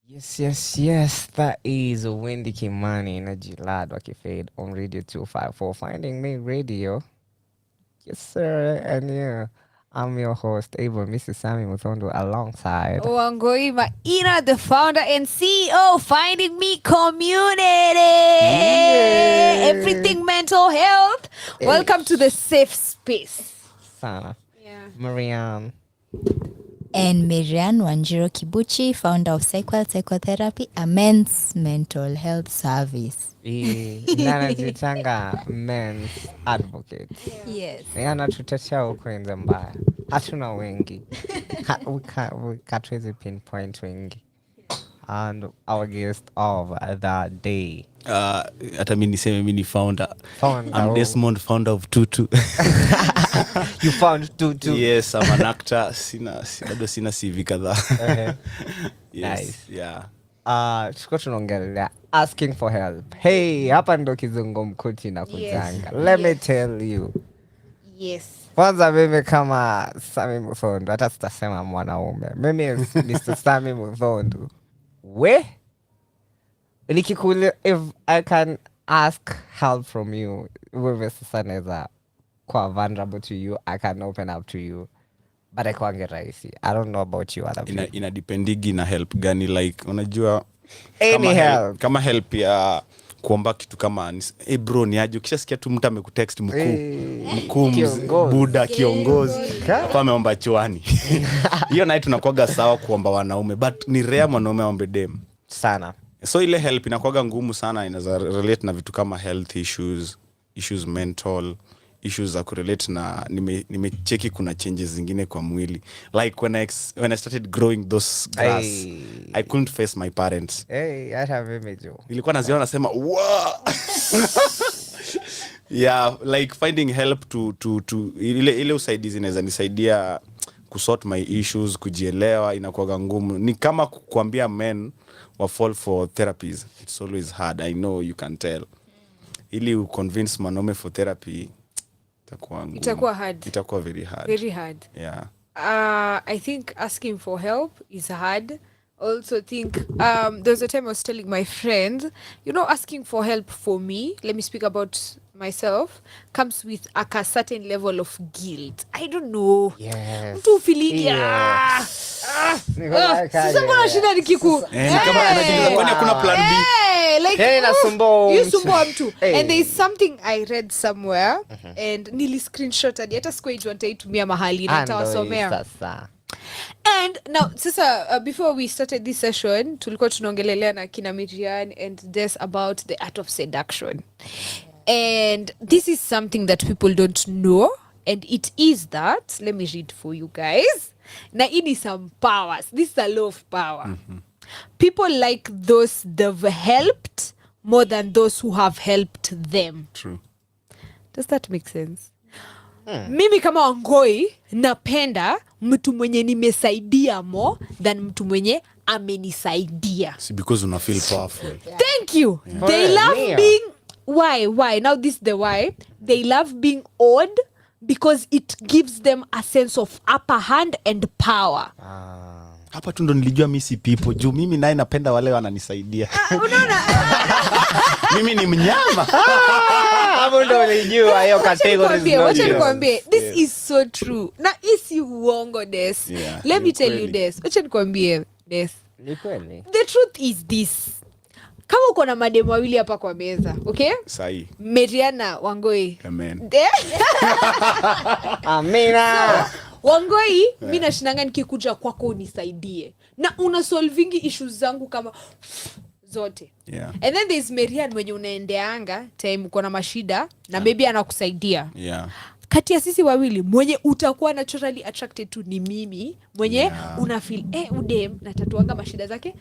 Yes. That is Wendy Kimani na Jilad wakifade on Radio 254. Finding Me Radio. Yes, sir. And yeah, I'm your host, Able Mrs. Sammy Muthondo, alongside Wangoi Maina, the founder and CEO, Finding Me Community. Everything mental health. Welcome to the safe space. Sana. Yeah. Marianne. And Miriam Wanjiro Kibuchi, founder of Sequel Psychotherapy, a men's mental health service. Nanajitanga men's advocate. Yes. Anatutetea huko nje mbaya. Hatuna wengi. We can't pinpoint wengi. And our guest of the day. Hata mimi niseme mimi ni founder. I'm Oh. Desmond, founder of Tutu. You found Tutu. Yes, I'm an actor. Bado sina CV kadhaa. Yes, Nice. yeah. Tuko tunaongelea asking for help. Hey, hapa ndo kizungumkuti na kujanga. Let me tell you. Yes. Kwanza mimi kama Sami Muthondo, hata sitasema mwanaume. Mimi Mr. Sami Muthondo. If I can ask help from you, wewe sasa naweza kwa vulnerable to you, I can open up to you. But haikuangi rahisi. I don't know about you other people. Inadependigi na help gani, like unajua Any help. Kama help ya kuomba kitu kama hey bro ni aje, ukishasikia tu mtu amekutext mkuu buda kiongozi kwa ameomba chwani hiyo naye tunakuaga sawa kuomba wanaume, but ni rare mwanaume aombe dem sana. So ile help inakuaga ngumu sana, inaweza relate na vitu kama health issues, issues mental, issues za kurelate na nimecheki kuna changes zingine kwa mwili. Like when I started growing those grass, I couldn't face my parents. Hata mimi jo. Nilikuwa naziona nasema, "Wow." Yeah, like finding help to ile usaidizi inaweza nisaidia kusort my issues, kujielewa inakuwa ngumu. Ni kama kuambia men wa fall for therapies. It's always hard. I know you can tell. Ili convince manome for therapy itakuwa hard. Itakuwa very hard. Very hard. Yeah. I think asking for help is hard. Also think there was a time I was telling my friends, asking for help for me, let me speak about myself, comes with a certain level of guilt. I don't know. Yes. Mtu feeling sasa mbona shida ni kiku kama anajiuliza kwani hakuna plan B. Like nasumbua mtu. And there is something I read somewhere and nili screenshot hata sikuwa nitaitumia mahali na nitawasomea. And now sasa before we started this session tulikuwa tunaongelelea na kina Miriam and Des about the art of seduction. And this is something that people don't know, and it is that, let me read for you guys. Now it is some powers. This is a law of power. People like those they've helped more than those who have helped them. True. Does that make sense? Mimi kama Wangoi napenda mtu mwenye nimesaidia more than mtu mwenye amenisaidia. See, because una feel powerful. Thank you. Yeah. They love being why now this is the why they love being owed, because it gives them a sense of upper hand and power. Hapa tu ndo nilijua mimi si people juu mimi naye napenda wale wananisaidia. Unaona? Mimi ni mnyama. Hapo ndo nilijua hiyo category. Wacha nikwambie this is so true. Na isi uongo Des. Let me tell you Des. Wacha nikwambie Des. Ni kweli. The truth is this. Kama uko na mademo wawili hapa kwa meza, okay? Sahi. Meriana Wangoi. Amen. Amina. So, Wangoi, mimi nashinanga nikikuja kwako unisaidie. Na una solvingi issues zangu kama zote. Yeah. And then there's Merian mwenye unaendeanga time uko na mashida na maybe anakusaidia. Yeah. Kati ya sisi wawili mwenye utakuwa naturally attracted to ni mimi mwenye una feel udem na tatuanga mashida zake.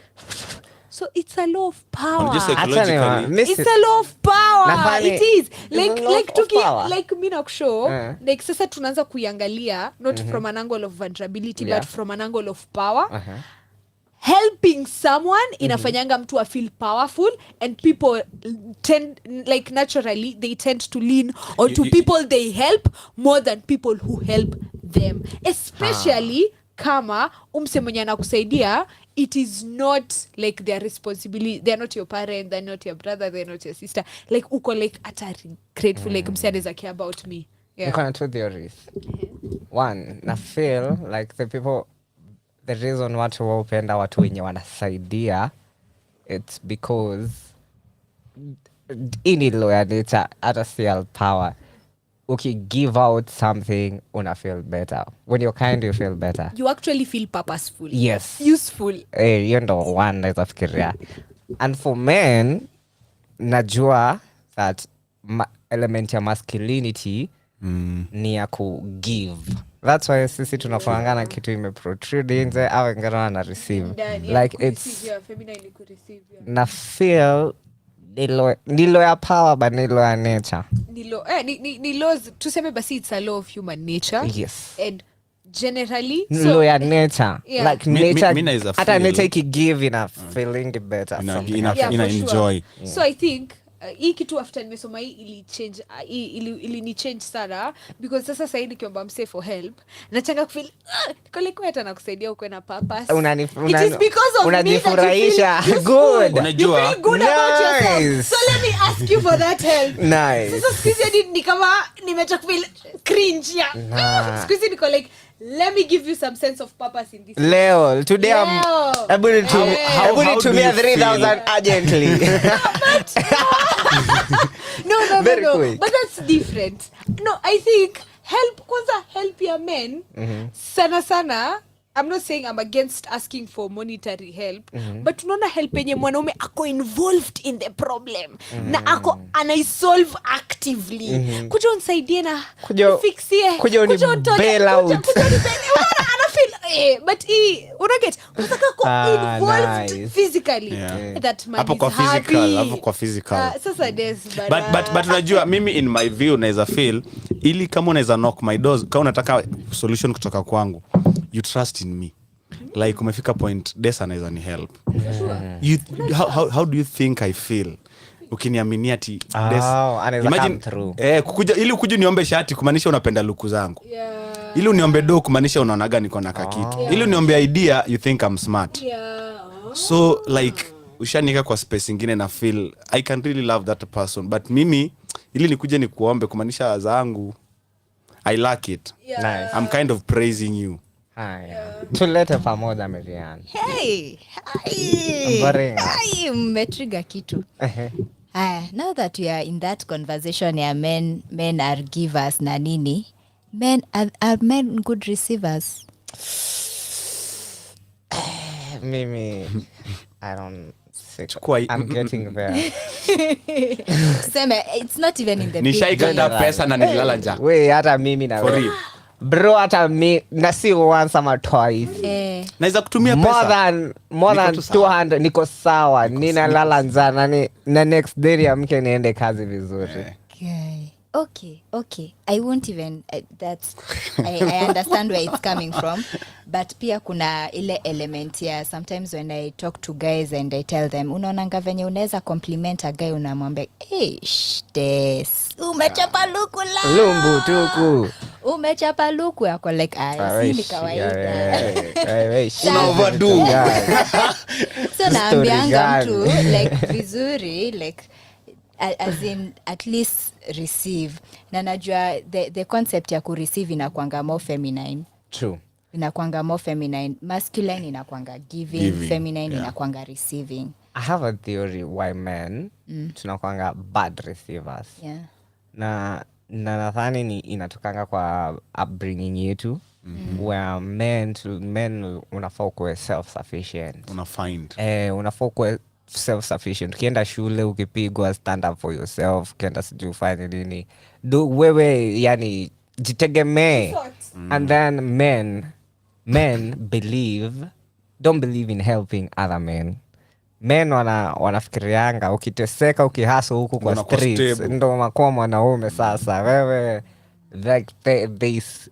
So it's a law of power. Just psychologically. It's a law of power. Nafani, it is. Like tuki power. like mimi nakushow like sasa tunaanza kuiangalia not from an angle of vulnerability but from an angle of power. Helping someone inafanyanga mtu a feel powerful, and people tend like naturally they tend to lean onto people they help more than people who help them, especially kama umse mwenye anakusaidia it is not like their responsibility, they're not your parent, they're not your brother, they're not your sister, like uko like atari grateful like mse anaweza care about me. Kuna two theories. One, na feel like the reason watu wapenda watu wenye wanasaidia, it's because ini loyalty ata feel power. Okay, give out something, una feel better. When you're kind, you feel better. You actually feel purposeful. Yes. Useful. You know, one naweza fikiria. And for men, najua that element ya masculinity ni ya ku give. That's why sisi tunafangana kitu imeprotrude nje au ingana na receive. Like it's feminine ku receive. Na feel nilo ya power but nilo ya nature. Ni laws tuseme basi it's a law of human nature. Yes. And generally nilo ya nature. Yeah. Like nature hata nature ikigive ina feeling better. Ina enjoy. Sure. So I think hii kitu after nimesoma hii ili ni change sana, because sasa nikiomba mse for help nachanga kufeel kwa hata nakusaidia uko na purpose. It is because of unajifurahisha. Good. Unajua. You feel good about yourself. So let me ask you for that help. Nice. Sasa squeeze ni kama nimecha feel cringe ya. Squeeze niko like let me give you some sense of purpose in this. Leo, today I'm able to me 3,000 urgently. No. Very quick. But that's different. No, I think help ya men sana I'm not saying I'm against asking for monetary help, but unaona help yenye mwanaume ako involved in the problem na ako anaisolve actively. Kuja unisaidie na fixie. Kuja uni bail out. But unaget unataka ko involved physically. That man hapo is kwa happy. hapo kwa physical. Sasa des but unajua mimi in my view naweza feel ili kama unaweza knock my doors kama unataka solution kutoka kwangu, you trust in me. Like umefika point Desa anaweza ni help. You how do you think I feel? Ukiniaminia ati imagine kukuja ili ukuje niombe shati kumaanisha unapenda luku zangu. Ili uniombe do kumaanisha unaonaga niko na kakitu. Ili uniombe idea you think I'm smart. So like ushanika kwa space nyingine na feel I can really love that person, but mimi ili nikuje nikuombe kumaanisha zangu I like it. Nice. I'm kind of praising you. Tulete pamoja Marian. Hey. Mmetriga kitu. Now that we are in that conversation ya men are givers na nini, are men good receivers? Mimi I don't think I'm getting there. It's not even in the nishaikanda pesa na nilala njaa. We hata mimi na wewe. Bro hata mi na si once ama twice. Naweza kutumia pesa more than 200 niko sawa. Ninalala njaa na next day amke niende kazi vizuri. Okay. I won't even I understand where it's coming from, but pia kuna ile element ya sometimes when I talk to guys and I tell them unaonanga venye unaweza compliment a guy unamwambia des umechapa luku la lumbu tuku umechapa luku yako like si ni kawaida una overdo. So naambianga mtu like vizuri like as in at least receive. Na najua the concept ya kureceive inakuanga more feminine. True. Inakuanga more feminine. Masculine inakuanga giving. Feminine inakuanga receiving. I have a theory why men tunakuanga bad receivers. Na nadhani ni inatokanga kwa upbringing yetu. Where men unafaa kuwa self-sufficient. Unafaa kuwa self-sufficient. Ukienda shule ukipigwa stand up for yourself, ukienda sijui ufanye nini wewe yani jitegemee. And then men don't believe in helping other men. Men wanafikirianga ukiteseka ukihaso huku kwa streets ndo unakuwa mwanaume. Sasa wewe like this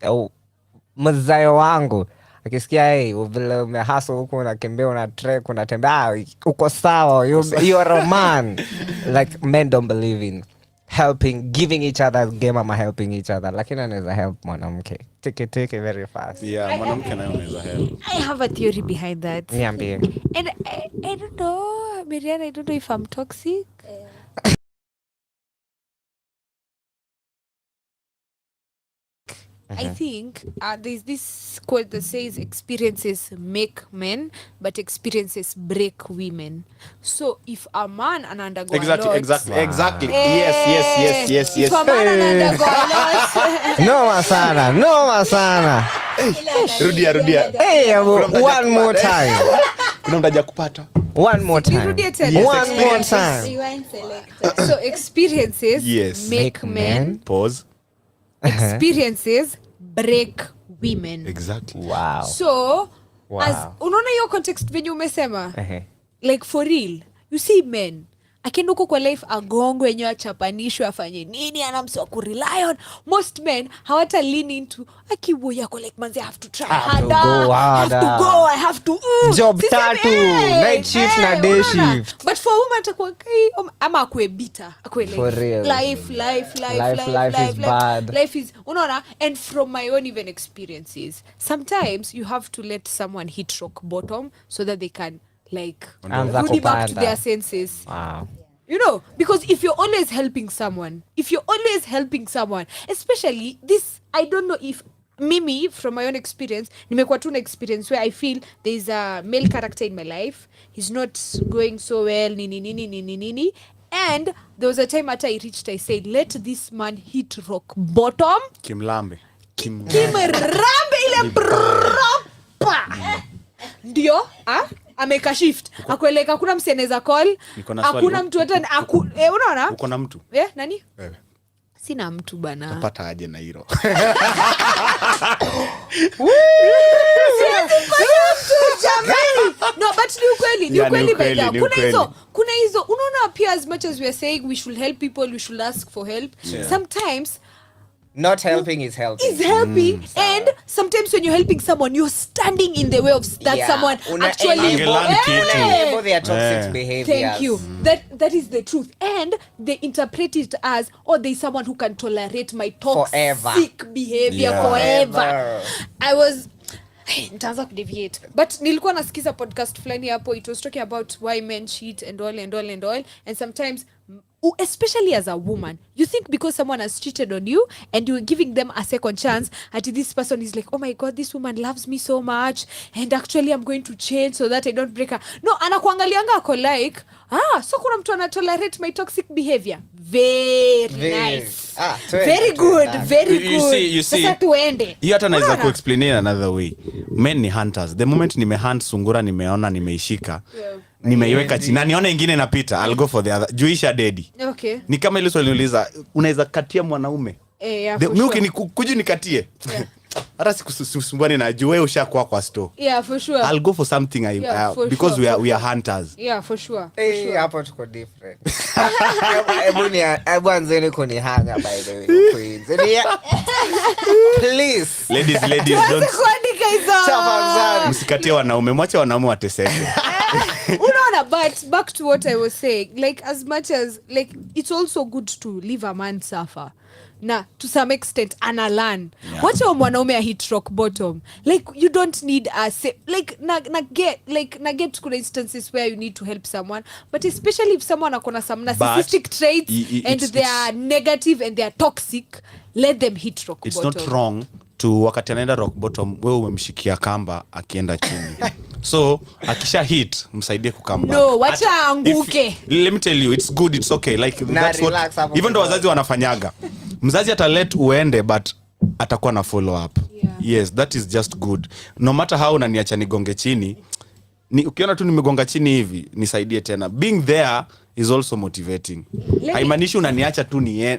mzayo wangu akisikia vile umehaso huku unakimbia unatrek unatembea uko sawa, you're a man. Like men don't believe in helping, giving each other game ama helping each other, lakini anaweza help mwanamke take very fast. Mwanamke naye anaweza help. I have a theory behind that. Niambie. And I don't know, Mariana, I don't know if I'm toxic. I think there's this quote that says experiences make men, but experiences break women. So if a man undergo exactly. Yes. If a man undergo a lot. No sana. Rudia. Hey, one more time. Kuna mtaja kupata. One more time. One more time. So experiences make men. Pause. Experiences break women. Exactly. Wow. So as unaona hiyo context venye umesema, like for real, you see men akienda huko kwa life agongo wenyewe achapanishwe afanye nini anamswa kurely on. Most men hawata lean into akiwo yako like manzi I have to try harder, I have to job tatu night shift na day shift. But for woman atakuwa ama akwe bitter akwe like for real. life is bad. Life is unaona. And from my own even experiences, sometimes you have to let someone hit rock bottom so that they can like rudi back to their senses. Wow. You know, because if you're always helping someone, especially this, I don't know if mimi from my own experience, nimekuwa tu na experience where I feel there's a male character in my life, he's not going so well, nini. And there was a time after I reached, I said, let this man hit rock bottom. Kimrambe Ile ndio ameka shift akueleka kuna mseneza call hakuna mtu hata unaona uko na mtu nani wewe sina mtu bana napata aje na hilo no but ni ukweli baada kuna hizo unaona pia as much as we are saying we should help people we should ask for help sometimes not helping is helping. And sometimes when you're helping someone you're standing in the way of that someone actually enable their toxic behavior. Thank you. That is the truth, and they interpret it as there's someone who can tolerate my toxic behavior forever. I was nitaanza kudeviate but nilikuwa nasikiza podcast fulani hapo it was talking about why men cheat and all and sometimes especially as a woman you think because someone has cheated on you and you're giving them a second chance at this person is like oh my god this woman loves me so much and actually I'm going to change so that I don't break her. No, anakuangalianga ako like so kuna mtu ana tolerate my toxic behavior. Very nice. Very good. You see sasa tuende hiyo hata naweza kuexplain in another way. Men ni hunters. The moment nimehunt sungura nimeona nimeishika nimeiweka chini na nione nyingine inapita I'll go for the other juisha dedi. Okay, ni kama ile swali niuliza unaweza katia mwanaume mimi kuji nikatie hata sikusumbuani na juu wewe ushakuwa kwa store. Yeah, for sure. I'll go for something because sure, we are hunters. Yeah, for sure. Hapo tuko different. Hebu anzeni kunihanga by the way queens. Please. Ladies don't. Msikatie wanaume, mwache wanaume wateseke. Unaona, but back to what I was saying, like as much as like it's also good to leave a man suffer. Na to some extent ana learn. Wacha mwanaume hit rock bottom. Like you don't need like na get kuna instances where you need to help someone, but especially if someone akona some narcissistic traits and they are negative and they are toxic, let them hit rock it's bottom. It's not wrong to wakati anaenda rock bottom wewe umemshikia kamba akienda chini. So akisha hit msaidie kukamba. No, wacha anguke. Let me tell you it's good, it's okay, like that's what even though wazazi wanafanyaga. Mzazi atalet uende but atakuwa na follow up. Yes, that is just good. No matter how unaniacha nigonge chini, ukiona tu nimegonga chini hivi nisaidie tena. Being there is also motivating. Haimaanishi unaniacha tu ni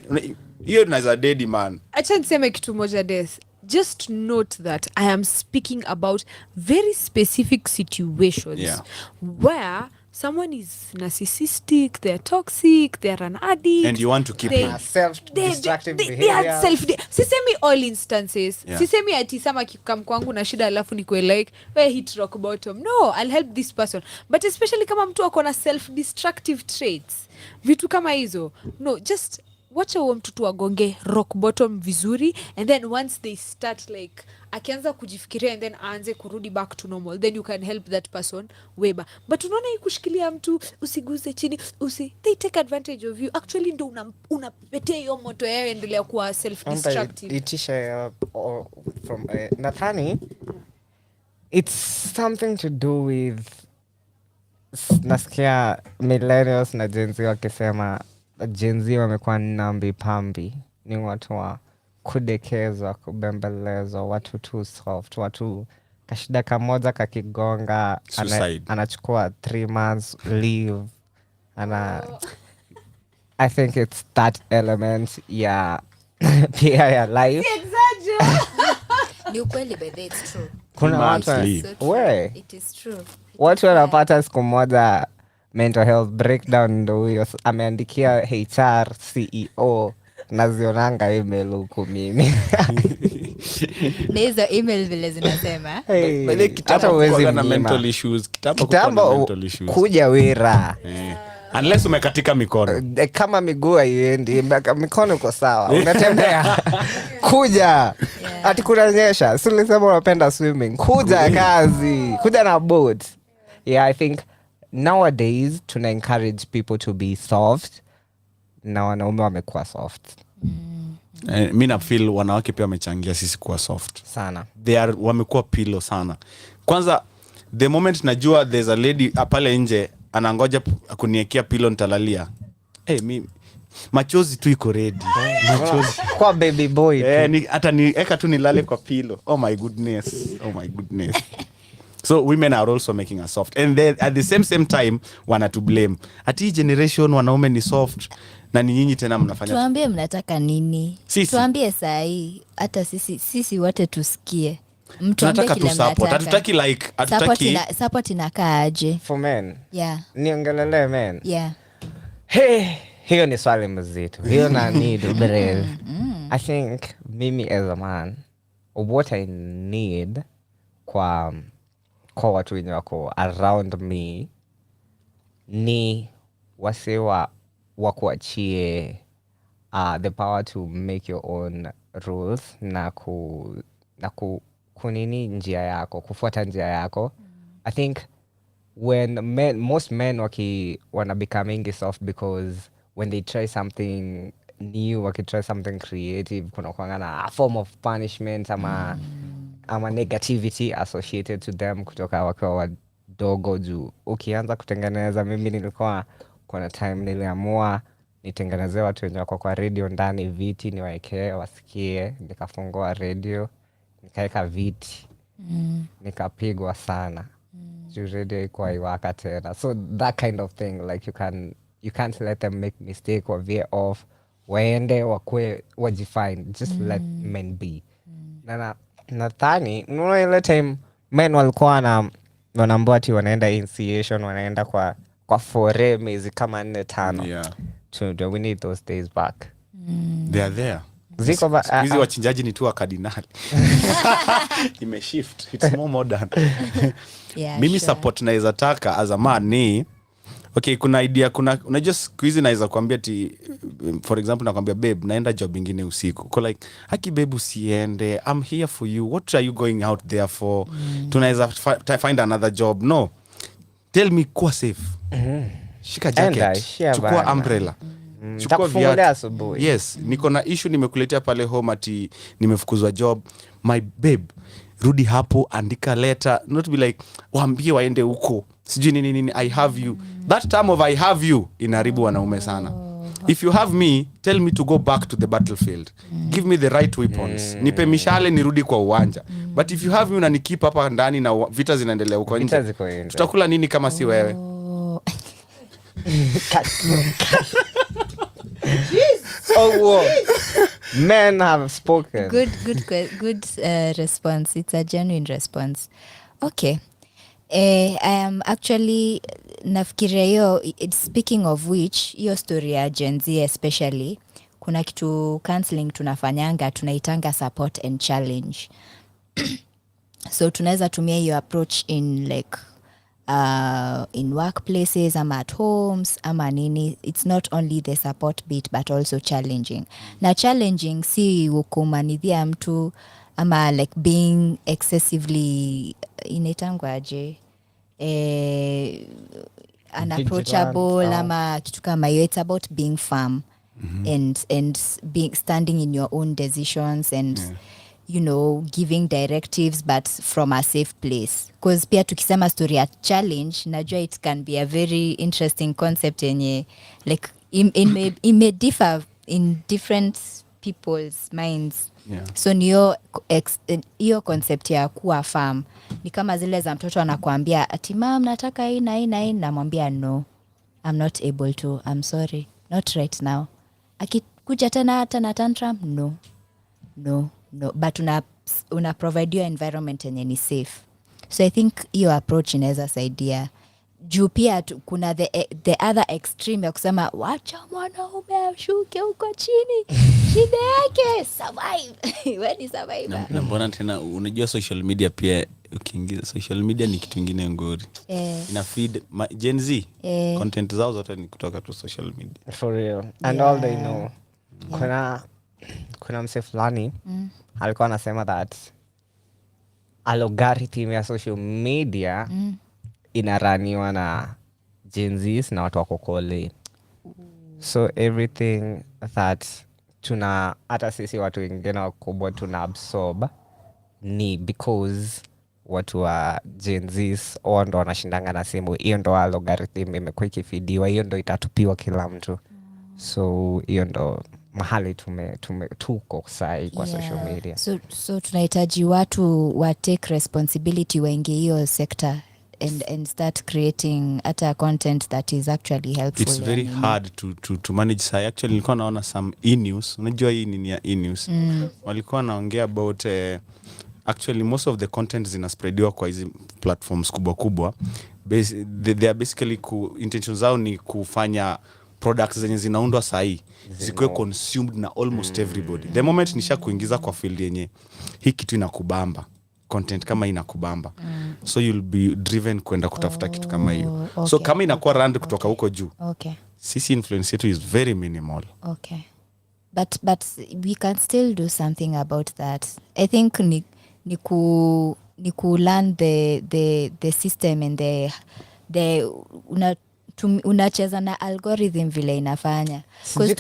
hiyo tunaweza dedi man. Acha niseme kitu moja Des. Just note that I am speaking about very specific situations where someone is narcissistic, they're toxic, they're an addict, and you want to keep them self-destructive behavior. They are sisemi all instances. Sisemi ati sama kikam kwangu na shida alafu nikuwe like where hit rock bottom. No, I'll help this person. But especially kama mtu akona self-destructive traits, vitu kama hizo. No, just wacha huo mtu agonge rock bottom vizuri, and then once they start like akianza kujifikiria and then aanze kurudi back to normal, then you can help that person weba. But unaona hii kushikilia mtu usiguze chini they take advantage of you. Actually ndo unapetea hiyo moto yao endelea kuwa self destructive. Itisha from Nathani, it's something to do with nasikia millennials na Gen Z wakisema Gen Z wamekuwa nambi pambi, ni watu wa kudekezwa, kubembelezwa, watu too soft, watu kashida kamoja kakigonga anachukua 3 months leave. I think it's that element pia ya life. Ni ukweli by the it's true. Kuna watu it is true. Watu wanapata siku moja mental health breakdown, ndo huyo ameandikia HR CEO nazionanga email huku mimi. Hizo email vile zinasema hata uwezi na mental issues kitambo kuja wira unless umekatika mikono kama miguu haiendi mikono iko sawa unatembea kuja ati kunanyesha si ulisema unapenda swimming kuja kazi kuja na boat. I think nowadays tuna encourage people to be soft na wanaume wamekuwa soft. Mimi na feel wanawake pia wamechangia sisi kuwa soft sana. Wamekuwa pillow sana. Kwanza the moment najua there's a lady pale nje anangoja kuniekea pillow nitalalia, mimi machozi tu iko ready. Machozi kwa baby boy hata nieka tu nilale kwa pillow. Oh my goodness. So women are also making us soft, and then at the same time wana to blame ati generation wanaume ni soft na ni nyinyi tena mnafanya. Tuambie mnataka nini? Sisi. Tuambie saa hii hata sisi wote tusikie. Tunataka tu support. Hatutaki like support inakaa aje? For men. Yeah. Niongelele men. Yeah. Hey, hiyo ni swali mzito. Hiyo na need brave. I think mimi as a man, what I need kwa watu wenye wako around me ni wasiwa wakuachie the power to make your own rules na kunini njia yako, kufuata njia yako. I think when most men wana becoming soft because when they try something new, try something creative, kuna kuangana a form of punishment ama negativity associated to them kutoka wakiwa wadogo juu. Ukianza kutengeneza, mimi nilikuwa kuna time niliamua nitengeneze watu wenye wako kwa radio ndani viti niwaekee wasikie, nikafungua radio, nikaeka viti, nikapigwa sana. Juu radio ikuwa iwaka tena. So that kind of thing, like you can't let them make mistake or veer off. Waende wakue wajifine, just let men be. Na nadhani ile time men walikuwa wanaambiwa ati wanaenda initiation, wanaenda kwa fore miezi kama 4-5. Yeah. So we need those days back. They are there. Hizi wachinjaji ni tu wa kardinali. Imeshift. It's more modern. Yeah, mimi sure. Support naweza taka as a man ni okay, kuna idea, unajua siku hizi naweza kuambia ati for example nakwambia babe naenda job ingine usiku. Kwa like haki babe usiende, I'm here for you, what are you going out there for? Tunaweza find another job. No, tell me kuwa safe. Shika jacket, chukua umbrella, chukua viatu. Yes, niko na issue nimekuletea pale home ati nimefukuzwa job. My babe, rudi hapo, andika letter, not be like waambie waende huko sijui nini I have you. That time of I have you inaribu wanaume sana. If you have me, tell me to go back to the battlefield. Give me the right weapons. Nipe mishale nirudi kwa uwanja. But if you have me unanikeep hapa ndani na vita zinaendelea huko nje, tutakula nini kama si wewe? Men have spoken. Good response. It's a genuine response. Okay. I am actually nafikiria hiyo, speaking of which, hiyo story ya Gen Z especially, kuna kitu counseling tunafanyanga, tunaitanga support and challenge. So tunaweza tumia hiyo approach in like in workplaces ama at homes ama nini. It's not only the support bit but also challenging. Na challenging si kumanidhia mtu ama like being excessively inaitangwaje unapproachable ama kitu kama hiyo. It's about being firm and being standing in your own decisions and you know, giving directives but from a safe place. Because pia tukisema story ya challenge, najua it can be a very interesting concept yenye like it may differ in different people's minds. Yeah. So niyo concept ya kuwa firm ni kama zile za mtoto anakuambia ati mom nataka hii na hii na hii, namwambia no, I'm not able to, I'm sorry, not right now. Akikuja tena hata na tantrum, no, but una provide your environment yenye ni safe. So I think hiyo approach inaweza saidia. Juu pia kuna the other extreme ya kusema wacha mwanaume ashuke huko chini, shida yake survive. When is survive? Na mbona tena unajua social media pia, ukiingiza social media ni kitu kingine ngori. Ina feed Gen Z. Content zao zote ni kutoka tu social media. For real. And all they know. Kuna mse fulani alikuwa anasema that algorithm ya social media inaraniwa na Gen Zs na watu wako kole. So everything that hata sisi watu wengine wakubwa tuna absorb ni because watu wa Gen Zs ndo wanashindanga na simu. Hiyo ndo algorithm imekuwa ikifidiwa, hiyo ndo itatupiwa kila mtu. So hiyo ndo mahali tuko sahi kwa social media. So tunahitaji watu wa take responsibility waingie hiyo sector and start creating ata content that is actually helpful. It's very hard to manage. Sai actually nilikuwa naona some e-news, unajua hii ni ya e-news, walikuwa naongea about actually most of the content zinaspreadiwa kwa hizi platforms kubwa. They are basically intentions zao ni kufanya products zenye zinaundwa sahi zikuwe consumed na almost everybody. The moment nisha kuingiza kwa field yenye hii kitu inakubamba, content kama inakubamba, so you'll be driven kwenda kutafuta kitu kama hiyo. Okay. So kama inakuwa rand kutoka huko juu, sisi influence yetu is very minimal. Okay. But we can still do something about that. I think ni ku learn the system and the unacheza na algorithm vile inafanya. Because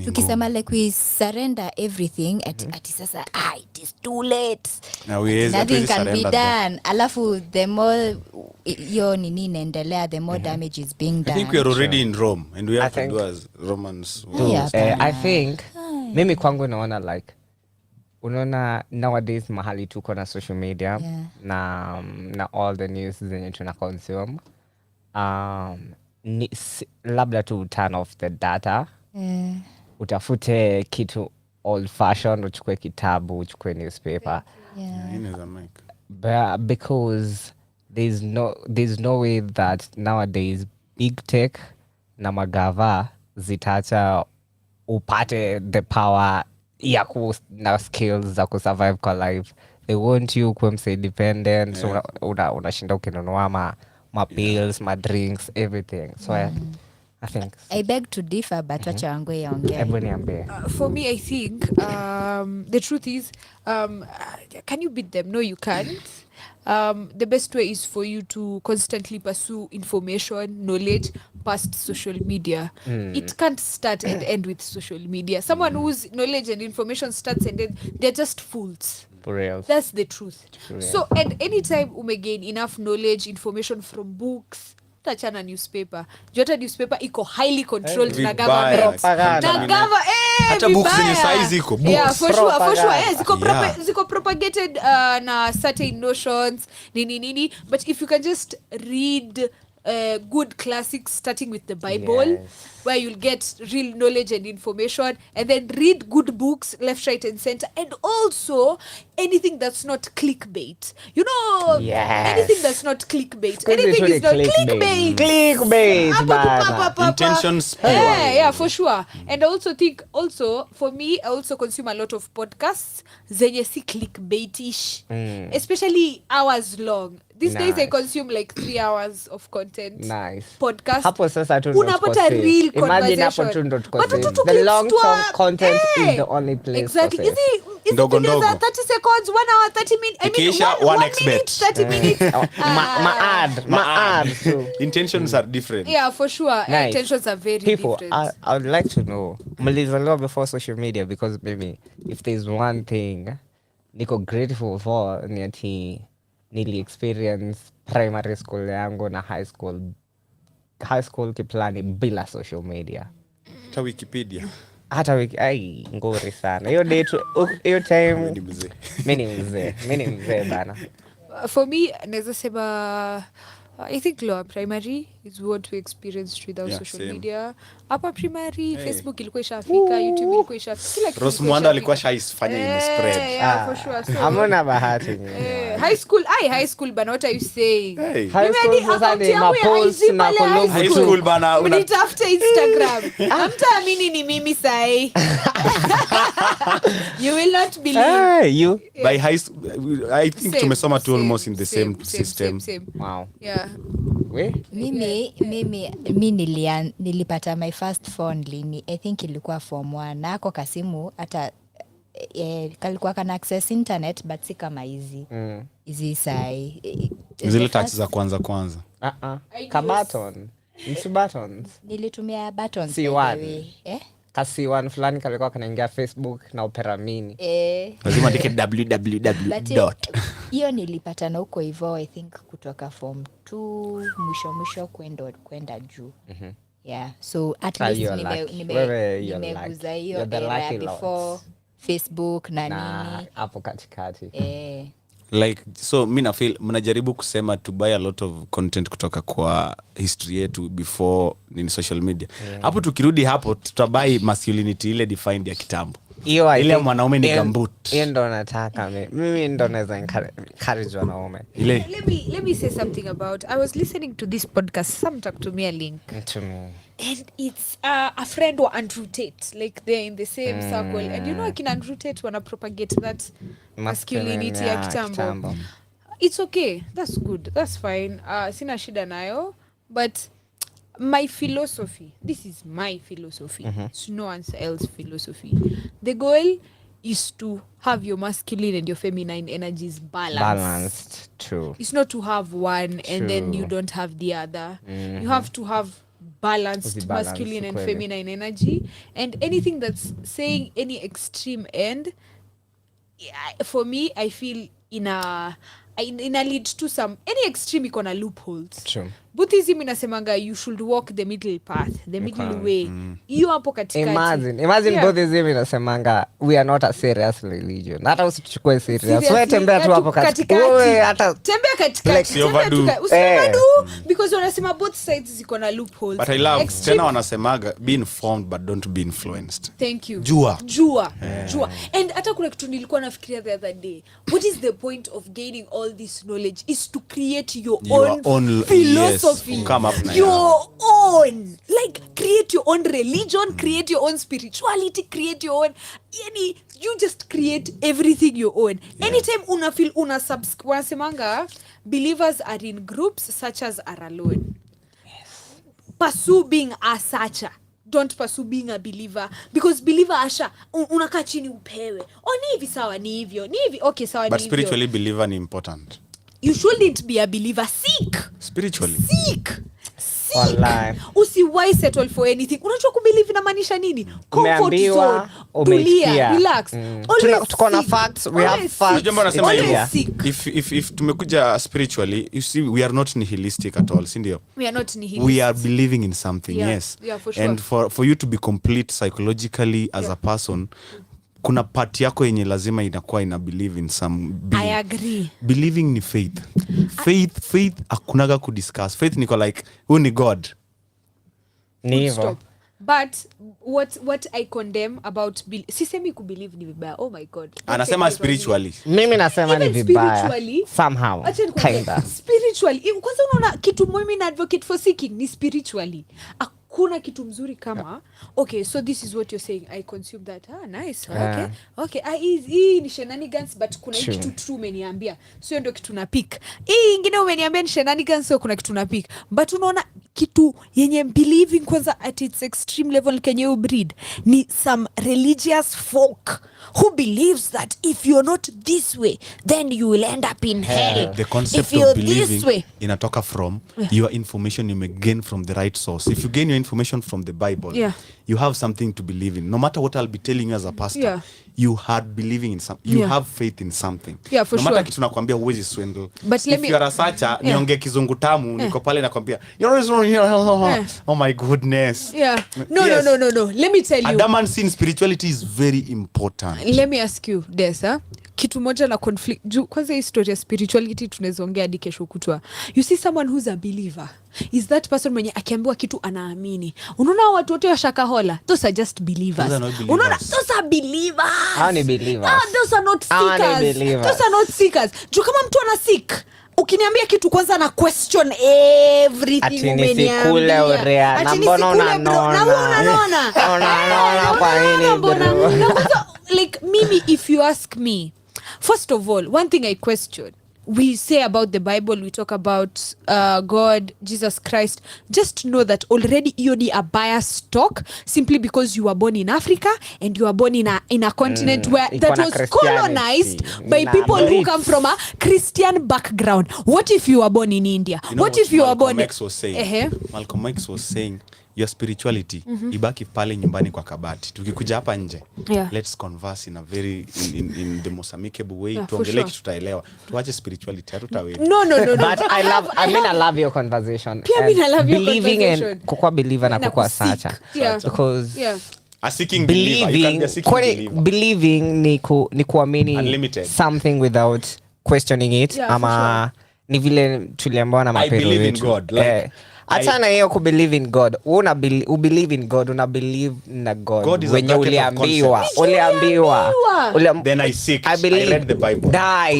tukisema like we surrender everything at sasa it is too late. Nothing can be done. Alafu the more yo nini inaendelea, the more damage is being done. I think we are already in Rome and we have to do as Romans. I think mimi kwangu naona like unaona nowadays mahali tuko na social media na all the news zenye tuna consume, labda tu turn off the data, utafute kitu old fashioned, uchukue kitabu, uchukue newspaper, because there's no way that nowadays big tech na magava zitacha upate the power ya na skills za kusurvive kwa life. They want you kuwa mse independent, so unashinda ukinunua ma pills, ma drinks, everything. So I think I beg to differ, but wacha wangu yaongea. For me, I think the truth is, can you beat them? No, you can't. The best way is for you to constantly pursue information, knowledge past social media. It can't start and end with social media. Someone whose knowledge and information starts and ends, they're just fools. For real. That's the truth. So at any time gain enough knowledge, information from books, tachana newspaper. Jota newspaper iko highly controlled na government. Hata books zenye size iko books. Yeah, for sure. Ziko propagated na certain notions, nini. But if you can just read good classics starting with the Bible, where you'll get real knowledge and information, and then read good books left, right and center, and also anything that's not clickbait. You know, anything that's not clickbait. Anything is not clickbait. Intentions. Yeah, for sure. And I also think, for me, I also consume a lot of podcasts zenye si clickbaitish, especially hours long. These days I consume like 3 hours of content. Podcast. Hapo sasa tu unapata real imagine hapo tu ndo tuko. The long term content is the only place. Exactly. Is it ndogo 30 seconds, 1 hour 30 minutes? I mean 1 minute 30 minutes. Ma ad. Intentions are different. Yeah, for sure. Intentions are very different. People, I would like to know, mlizaliwa before social media, because maybe if there's one thing niko grateful for ni ati nili experience primary school yangu na high school kiplani bila social media. Hata Wikipedia. Ngori sana. Hiyo time mimi ni mzee bana. For me, naweza sema I think lower primary is what we experienced without social media. Upper primary, Facebook ilikuwa ishafika, YouTube ilikuwa ishafika. Rose Mwanda alikuwa shaifanya spread. Yeah, for sure. So, hamna bahati. High school bana, what are you saying? High school sasa ni mapost na kolombo. High school bana unitafuta Instagram. Hamtaamini ni mimi sai. You will not believe. By high school, I think tumesoma tu almost in the same system. Wow. Yeah. Mimi nilipata my first phone lini, I think ilikuwa form 1. Nako kasimu hata kalikuwa kana access internet, but si kama hizi sai. Zile touch za kwanza. Ka button. It's buttons. Nilitumia buttons. C1. Kasi one fulani kalikuwa kanaingia Facebook na Opera Mini. Lazima ndike www. Hiyo nilipata na huko hivyo, I think kutoka form 2 mwisho kwenda juu. Yeah, so at Ah, least you're lucky. Wewe, you're nimeguza lucky. hiyo You're the era lucky before lot. Facebook na Na nini. hapo katikati. Like so mi nafeel mnajaribu kusema to buy a lot of content kutoka kwa history yetu before in social media. Hapo tukirudi hapo tutabai masculinity ile defined ya kitambo. Ile mwanaume ni gambut. Hiyo ndo nataka mimi ndo naweza encourage wanaume. Let me say something about, I was listening to this podcast, some talk to me a link. To me. And it's a friend wa Andrew Tate, like they're in the same circle, and you know akina Andrew Tate wanna propagate that masculinity ya kitambo. It's okay, that's good, that's fine, sina shida nayo, but my philosophy, this is my philosophy, it's no one else's philosophy. The goal is to have your masculine and your feminine energies balanced. True. It's not to have one and then you don't have the other. You have to have balanced masculine and feminine energy, and anything that's saying any extreme end, for me, I feel in a lead to some, any extreme iko na loopholes. True. Buddhism inasemanga you should walk the middle path, the middle way. Hiyo hapo katikati. Imagine Buddhism inasemanga we are not a serious religion. Hata usichukue serious. Wewe tembea tu hapo katikati. Wewe hata tembea katikati. Usivadu because wanasema both sides ziko na loopholes. But I love tena wanasemaga be informed but don't be influenced. Thank you. Jua. And hata kuna kitu nilikuwa nafikiria the other day. What is the point of gaining all this knowledge is to create your own philosophy. Come up your own, like create your own religion, create your own spirituality, create your own, you just create everything your own. Anytime una feel wanasemanga believers are in groups, such as are alone. Pursue being a sucher, don't pursue being a believer, because believer asha unakaa chini upewe ni hivi sawa, ni hivyo, ni hivi, okay sawa, but spiritually believer ni important. You shouldn't be a believer. Seek. Spiritually. Seek. Usiwai settle for anything. Unajua kubelieve inamaanisha nini? Comfort zone. Tulia, relax. Tuko na facts, we have facts. Jambo nasema if tumekuja spiritually, you see we are not nihilistic at all, si ndio? We are not nihilistic. We are believing in something, yes. Yeah, for sure. And for you to be complete psychologically as a person, kuna part yako yenye lazima inakuwa ina believe in some being. I agree. Believing ni faith. Faith akunaga kudiscuss. Faith niko like, who ni God? Nivo. But what I condemn about sisemi kubelieve ni vibaya. Oh my God. Anasema spiritually. Mimi nasema ni vibaya. Somehow. Kinda. Spiritually. Kwanza unaona kitu mimi na advocate for seeking ni spiritually. Kuna kitu mzuri kama okay, so this is what you're saying, I consume that, nice, okay, hii ni shenanigans, but kuna kitu true umeniambia, so ndio kitu na pick. Hii ingine umeniambia ni shenanigans, so kuna kitu na pick, but unaona kitu yenye believing kwanza at its extreme level kenye ubreed ni some religious folk who believes that if you're not this way then you will end up in hell. The concept of believing inatoka from your information you may gain from the right source. If you gain your information from the Bible, you have something to believe in. No matter what I'll be telling you as a pastor, you had believing in something. You have faith in something. Yeah, for no matter kitu nakwambia huwezi swindle. But if you are a searcher, niongee kizungu tamu, niko pale nakwambia, oh my goodness. No. Let me tell you. Adamantine spirituality is very important. Let me ask you, Desa. Kitu moja na conflict. Kwanza historia ya spirituality tunazoongea hadi kesho kutwa. You see someone who's a believer. Is that person mwenye akiambiwa kitu anaamini. Unaona watu wote wa Shakahola, those are just believers. Unaona those are believers. Ni believers. Those are not seekers. Those are not seekers. Kama mtu ana seek, ukiniambia kitu kwanza na question everything umeniambia. Kule urea. Na mbona unaona kwa nini? Like mimi, if you ask me, first of all, one thing I question, we say about the Bible, we talk about God, Jesus Christ. Just know that already you need a biased talk simply because you were born in Africa and you were born in a continent where that was colonized by people who come from a Christian background. What if you were born in India? What if you were born Malcolm X was saying your spirituality ibaki pale nyumbani kwa kabati. Tukikuja hapa nje, let's converse in a very in the most amicable way. Tuongelee kitu tutaelewa. Tuache spirituality hatutaweza. No. But I love your conversation. Pia mimi I love your believing conversation. And kukua believer na kukua Chacha. Because a seeking believer, you can be a seeking believer. Believing ni kuamini Unlimited. something without questioning it. Ama ni vile tuliambiwa na mapero I believe in wetu. God. Like, Atana hiyo ku believe in God. Una believe in God, una believe na God. When you uliambiwa. Then I seek. I believe. I read the Bible. That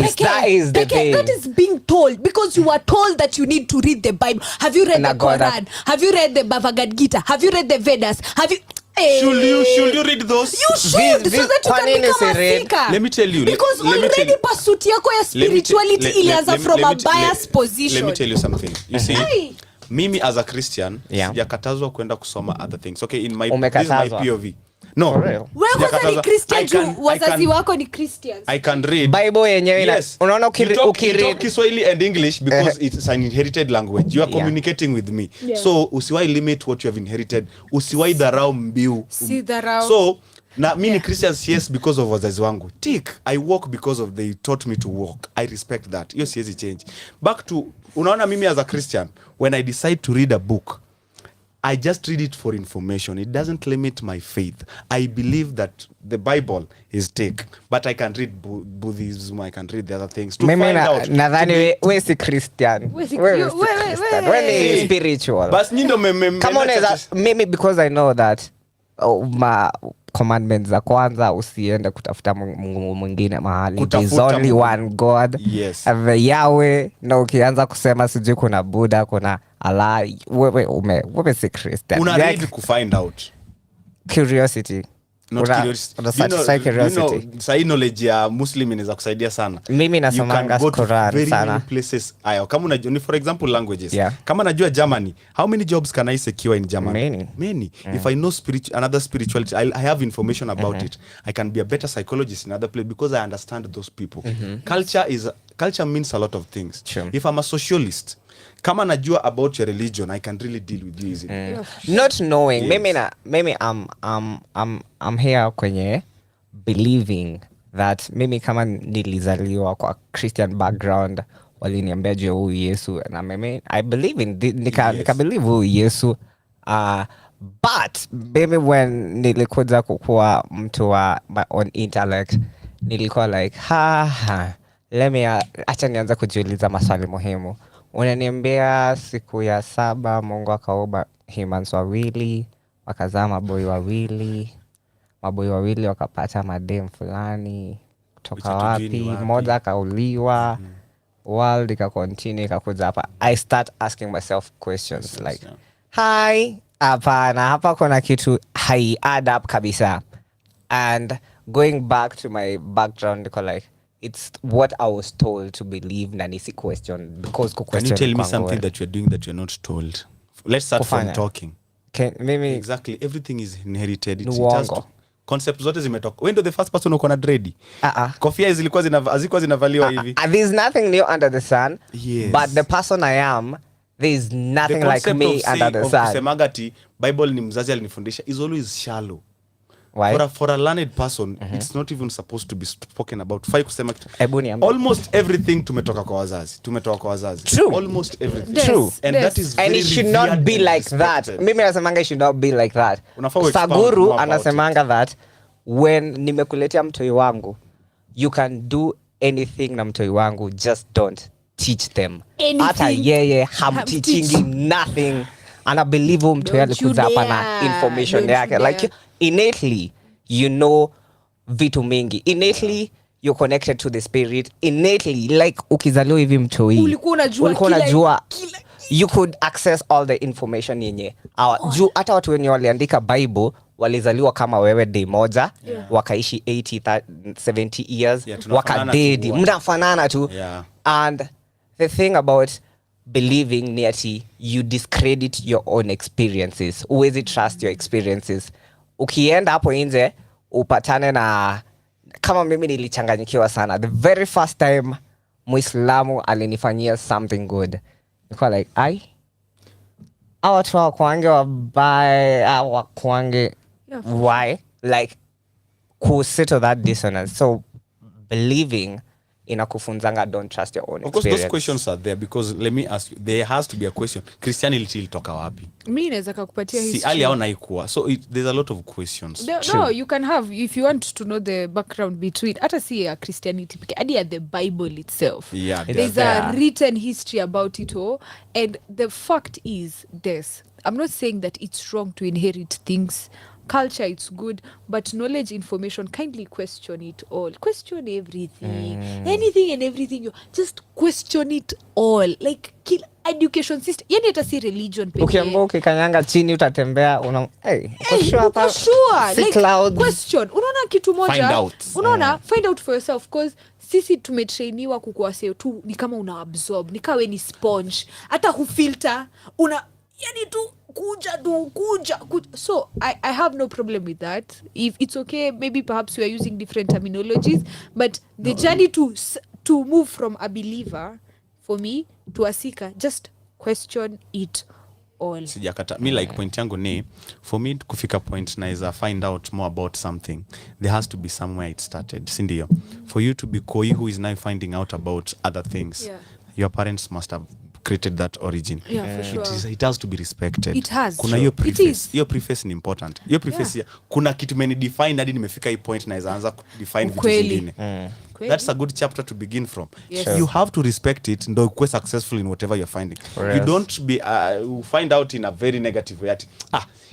is the thing. That is being told because you are told that you need to read the Bible. Have you read the Quran? Have you read the Bhagavad Gita? Have you read the Vedas? Have you Should you read those? You should, so that you can become a seeker. Let me tell you. Because already pursuit yako ya spirituality ilianza from a biased position. Let me tell you something. You see, mimi as a Christian, sijakatazwa kwenda kusoma other things. Okay, in my this is my POV. No. Wewe kwanza ni Christian, wazazi wako ni Christians. I can read Bible yenyewe unaona ukiread Kiswahili and English because it's an inherited language. You are communicating with me. So usiwai limit what you have inherited. Usiwai dharau mbiu. Si dharau. So na mimi ni Christians, yes, because of wazazi wangu. I walk because of they taught me to walk. I respect that. Hiyo siwezi change. Back to unaona mimi as a Christian, when I decide to read a book, I just read it for information. It doesn't limit my faith. I believe that the Bible is take, but I can read Buddhism, I can read the other things to find out. Nadhani wewe si Christian. Wewe ni spiritual. Bas nindo kama unaweza mimi because I know that ma commandments za kwanza usiende kutafuta Mungu mwingine mahali. There's only one God. Yes. The Yahweh. Na ukianza kusema sijui kuna Buddha, kuna Allah, wewe si Christian. Una read to find out. Curiosity. Not curiosity. Sai knowledge ya Muslim inaweza kusaidia sana. Mimi nasomanga Quran sana. Places ayo. Kama unajua for example languages. Kama najua Germany, how many jobs can I secure in Germany? Many. If I know another spirituality, I have information about it. I can be a better psychologist in other place because I understand those people. Culture means a lot of things. Sure. If I'm a socialist, kama najua about your religion, I can really deal with you easily. Not knowing. Maybe I'm here kwenye believing that mimi kama nilizaliwa kwa Christian background, waliniambia juu huyu Yesu, na mimi I believe in nika believe huyu Yesu. But maybe when nilikuja kukua mtu wa my own intellect, nilikuwa like acha nianza kujiuliza maswali muhimu. Unaniambia siku ya 7 Mungu akaumba humans wawili, wakazaa maboi wawili wakapata madem fulani kutoka wapi, mmoja akauliwa, world ikakontinue ikakuja hapa. I start asking myself questions like hapana, hapa kuna kitu hai add up kabisa. And going back to my background, like it's what I was told to believe na nisi question because can you tell me something that you're doing that you're not told? Let's start from talking. Maybe exactly, everything is inherited. It's just concepts zote zimetoka. Wewe ndio the first person uko na dread. Kofia zilikuwa zinavaliwa hivi. There's nothing new under the sun. Yes. But the person I am, there's nothing like me under the sun. Kusemagati Bible ni mzazi alinifundisha is always shallow. Why? For a learned person, it's not even supposed to be spoken about. Almost everything tumetoka kwa wazazi. True. Almost everything. True. And that is very and it should not be like that. Mimi nasemanga it should not be like that. Saguru anasemanga that when nimekuletea mtoi wangu, you can do anything na mtoi wangu, just don't teach them. Hata yeye hamteachingi nothing. Ana believe mtoi alikuja hapa na information yake. Like innately you know vitu mingi. Innately you're connected to the spirit. Innately like ukizaliwa hivi mtoi ulikuwa unajua you could access all the information yenye juu hata watu wenye waliandika Bible walizaliwa kama wewe day moja, wakaishi 70 years, wakadedi, mnafanana tu. And the thing about believing ni ati you discredit your own experiences. Uwezi trust your experiences. Ukienda hapo nje upatane na kama mimi nilichanganyikiwa sana. The very first time Muislamu alinifanyia something good, nilikuwa like Our to kwange wa by our kwange. Why? Like, who settle that dissonance? So believing in a kufunzanga, don't trust your own experience. Of course, those questions are there because let me ask you, there has to be a question. Christianity ilitoka wapi? Mimi naweza kukupatia history. Si ali haona ikuwa. So there's a lot of questions. No, you can have, if you want to know the background between, hata si ya Christianity, hadi at the Bible itself. Yeah, there's a written history about it all. And the fact is this. I'm not saying that it's wrong to inherit things. Culture, it's good, but knowledge, information, kindly question it all. Question everything. Anything and everything. You just question it all. Like, kill education system. Yani hata si religion pekee. Ukiambiwa ukikanyanga chini utatembea uko sure. Like, clouds. Question. Unaona kitu moja. Find out. Unaona, find out for yourself. Because sisi tumetrainiwa kukuwa seo tu ni kama una absorb. Ni kawe ni sponge. Hata hufilter. Yani tu kuja. So I have no problem with that. If it's okay, maybe perhaps we are using different terminologies, but the journey to move from a believer, for me, to a seeker, just question it all. Sijakata. Me like point yangu ni, for me kufika point naweza find out more about something, there has to be somewhere it started. Sindio? For you to be koi who is now finding out about other things, your parents must have created that origin. Yeah, for sure. It has to be respected. It has. Kuna hiyo preface. Hiyo preface ni important. Hiyo preface kuna kitu meni define hadi nimefika hii point na anza define vitu vingine. That's a good chapter to begin from. Yes. You have to respect it ndo ukue successful in whatever you're finding. You don't be find out in a very negative way.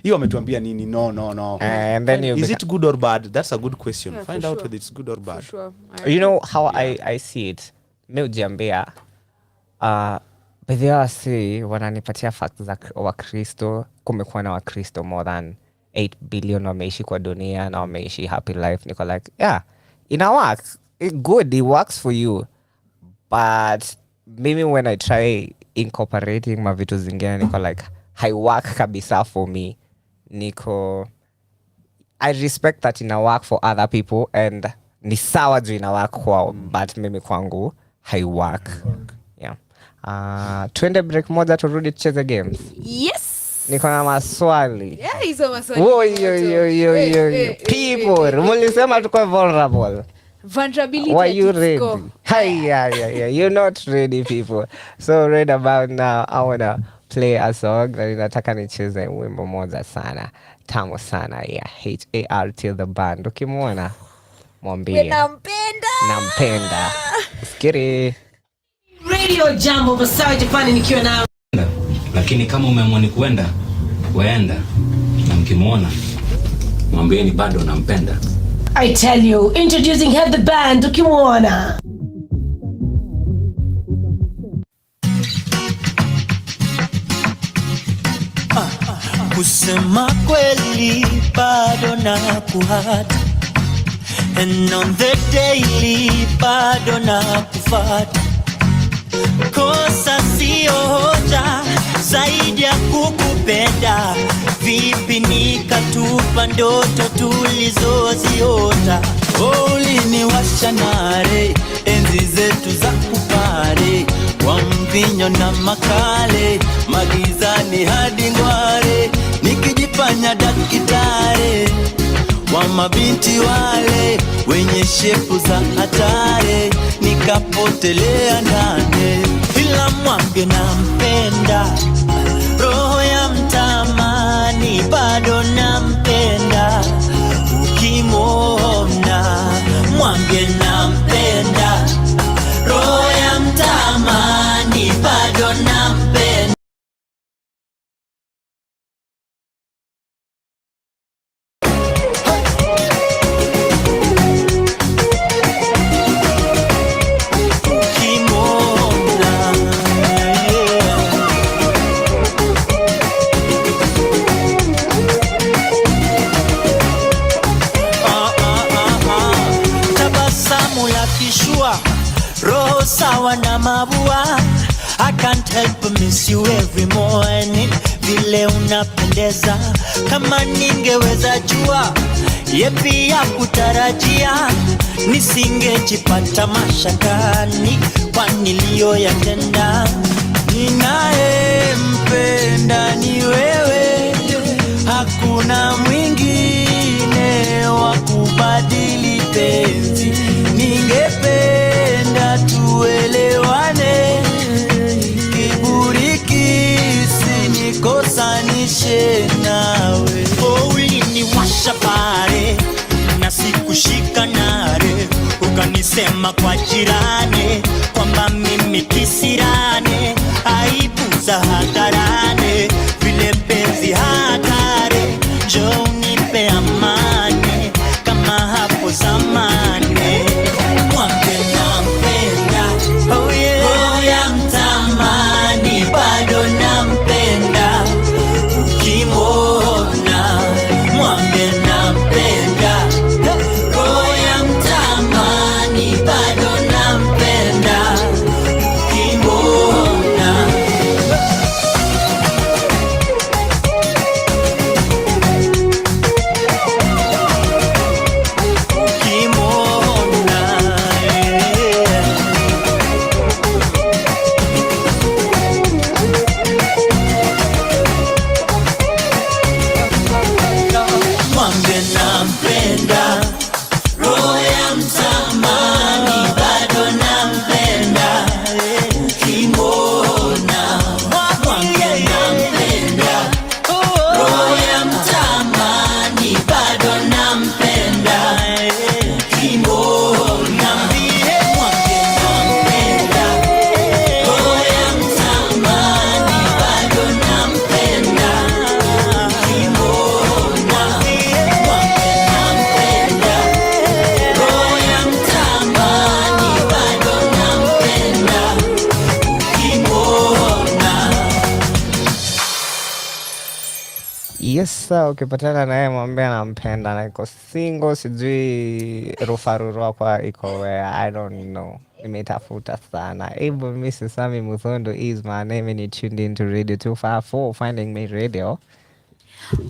Hiyo ametuambia nini? No. And then is it good or bad? That's a good question. Yeah, find out whether it's good or bad. For sure. You know how I see it? Mi ujiambia Bedhiasi wananipatia fact za Wakristo, kumekuwa na Wakristo more than 8 billion wameishi kwa dunia na wameishi happy life. Niko like, yeah, ina work. It's good, it works for you. But maybe when I try incorporating mavitu zingine, niko like, hai work kabisa for me. I respect that ina work for other people and ni sawa juu ina work kwao, but mimi kwangu hai work. Twende break moja turudi tucheze games. Yes. Niko na maswali. Yeah, hizo maswali. People, mulisema tuko vulnerable. Vulnerability. Were you ready? Yeah. You're not ready, people. So right about now, I wanna play a song. Na ninataka nicheze wimbo moja sana. Tamu sana ya HAR till the band. Ukimwona mwambie. Nampenda. Usikiri. Radio Jambo Masai Japani nikiwa na lakini kama umeamua ni kuenda waenda na mkimwona mwambieni bado nampenda. I tell you, introducing Head the Band ukimwona. Kusema kweli bado na kuhata, and on the daily bado na kufata. Kosa sio hoja zaidi ya kukupenda. Vipi nikatupa ndoto tulizoziota. Uliniwasha nare enzi zetu za kupare, kwa mvinyo na makale, magizani hadi ngware, nikijifanya daktari wa mabinti wale wenye shepu za hatari, nikapotelea ndani. Ila mwambie nampenda, roho ya mtamani bado nampenda. Ukimwona mwambie nampenda, roho ya mtamani bado nampenda. Roho sawa na mabua, I can't help but miss you every morning. Vile unapendeza, kama ningeweza jua yepi ya kutarajia, nisingejipata mashakani kwa niliyoyatenda. ninayempenda ni wewe, hakuna mwingine wa kubadili penzi. Ningependa tuelewane, kiburi kisinikosanishe nawe. Uliniwasha pale na sikushika nare, ukanisema kwa jirani kwamba mimi kisirane, aibu za hadharani, vile penzi hatari, njoo unipe amani kama hapo zamani. Mwambie nampenda, oh yeah, roho ya mtamani bado nampenda, ukimwona mwambie nampenda, roho ya mtamani bado nampenda, ukimwona. Mwambie nampenda, roho ya mtamani bado nampenda, ukimwona. Mwambie nampenda, roho ya mtamani bado nampenda, ukimwona. Mwambie nampenda, roho ya mtamani bado nampenda, ukimwona. Yes sir, ukipatana naye mwambie nampenda na iko single, sijui rufarurua kwa iko where I don't know. Nimetafuta sana. Able Mrs. Sami Muthondo is my name and you tuned into Radio 254, Finding Me Radio.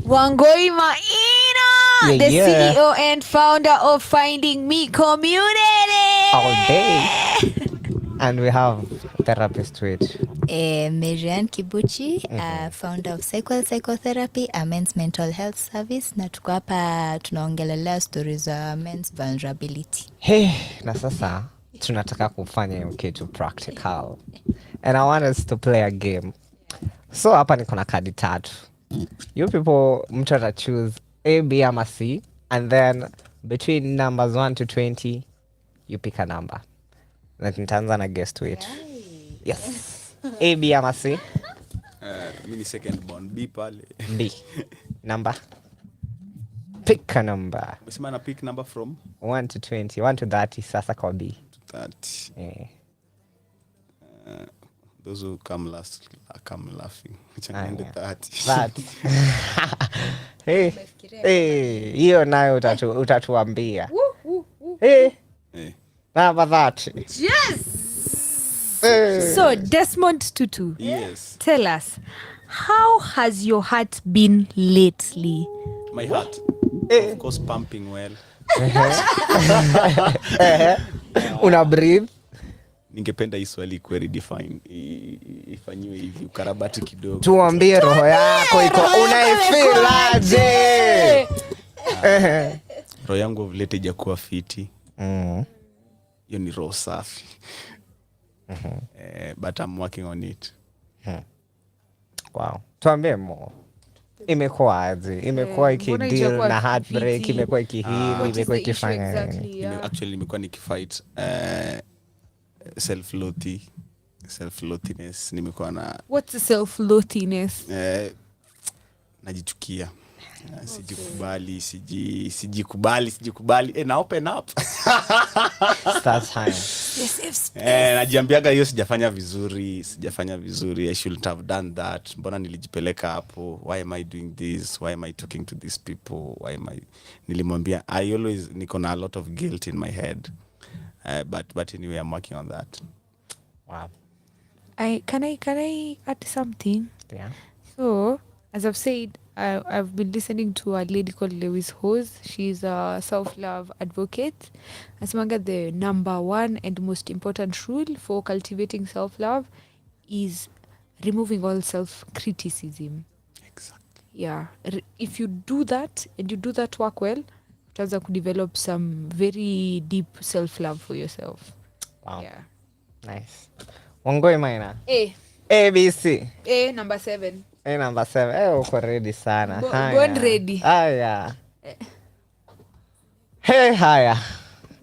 Wangoi Maina, the CEO and founder of Finding Me Community. All day. And we have therapist to it. Marianne Kibuchi, founder of Psychotherapy, a men's mental health service. Na tuko hapa tunaongelelea stories za men's vulnerability. Hey, na sasa tunataka kufanya hiyo kitu practical. And I want us to play a game. So hapa niko na kadi tatu. You people mtu ata choose A, B ama C, and then between numbers 1 to 20 you pick a number. Na nitaanza na guess to it. Yes. A, B ama C? Mini second born B pale. B. Number. Pick a number. Umesema na pick number from 1 to 20. 1 to 30 sasa kwa B. 30. Those who come last come laughing. Changende 30. Hey, hiyo nayo utatuambia. Hey. Number 30. Yes. So Desmond Tutu. Yes. Tell us, how has your heart been lately? My heart, of course, pumping well. Una breathe. Ningependa hii swali ikuwe redefine, ifanywe hivi ukarabati kidogo. Tuambie roho yako iko unaifeel aje? Roho yangu vilete hajakuwa fiti. Hiyo ni roho safi. But I'm working on it. Wow. Tuambie more. Imekuwa aje? Imekuwa ikideal na heartbreak, imekuwa ikihili, imekuwa ikifanya. Actually nimekuwa nikifight self-loathiness. Nimekuwa na What's self-loathiness? Najichukia. Sijikubali. Na open up. Start time. Najiambiaga hiyo sijafanya vizuri. I shouldn't have done that. Mbona nilijipeleka hapo? Why am I doing this? Why am I talking to these people? Nilimwambia I always niko na a lot of guilt in my head. But anyway, I'm working on that. Wow. Can I add something? Yeah. So, as I've said, I've been listening to a lady called Lewis Hose. She's a self-love advocate. Asimanga, the number one and most important rule for cultivating self-love is removing all self-criticism. Exactly. Yeah. If you do that and you do that work well, utaanza kudevelop some very deep self-love for yourself. Wow. Yeah. Nice. Wangoi Maina. A. ABC. A number 7. A number 7. Uko ready sana. Born ready. Haya. Hey, haya.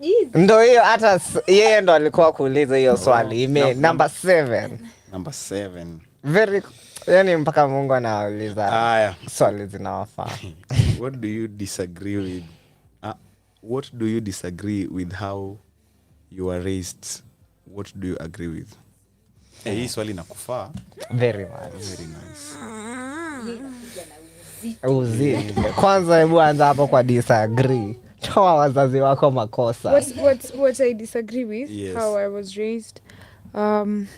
Yes. Ndo hiyo hata yeye ndo alikuwa kuuliza hiyo swali. Number 7. Number 7. Very, yani mpaka Mungu anauliza swali zinawafaa. What do you disagree with? What do you disagree with how you were raised? What do you agree with? Hii swali nakufaa. Very much. Very nice. Uzidi. Kwanza hebu anza hapo kwa disagree. Toa wazazi wako makosa. What I disagree with, yes. How I was raised.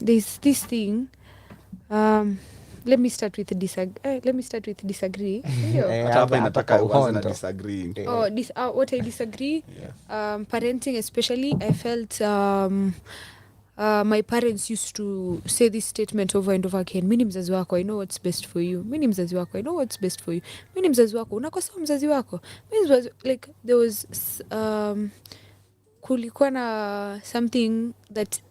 There's this thing. Let me start with disagree. Hapa inataka uanze na disagree. What I disagree, parenting especially, I felt my parents used to say this statement over and over again. Mimi ni mzazi wako, I know what's best for you. Mimi ni mzazi wako, I know what's best for you. Mimi ni mzazi wako, unakosa mzazi wako. Like there was kulikuwa na something that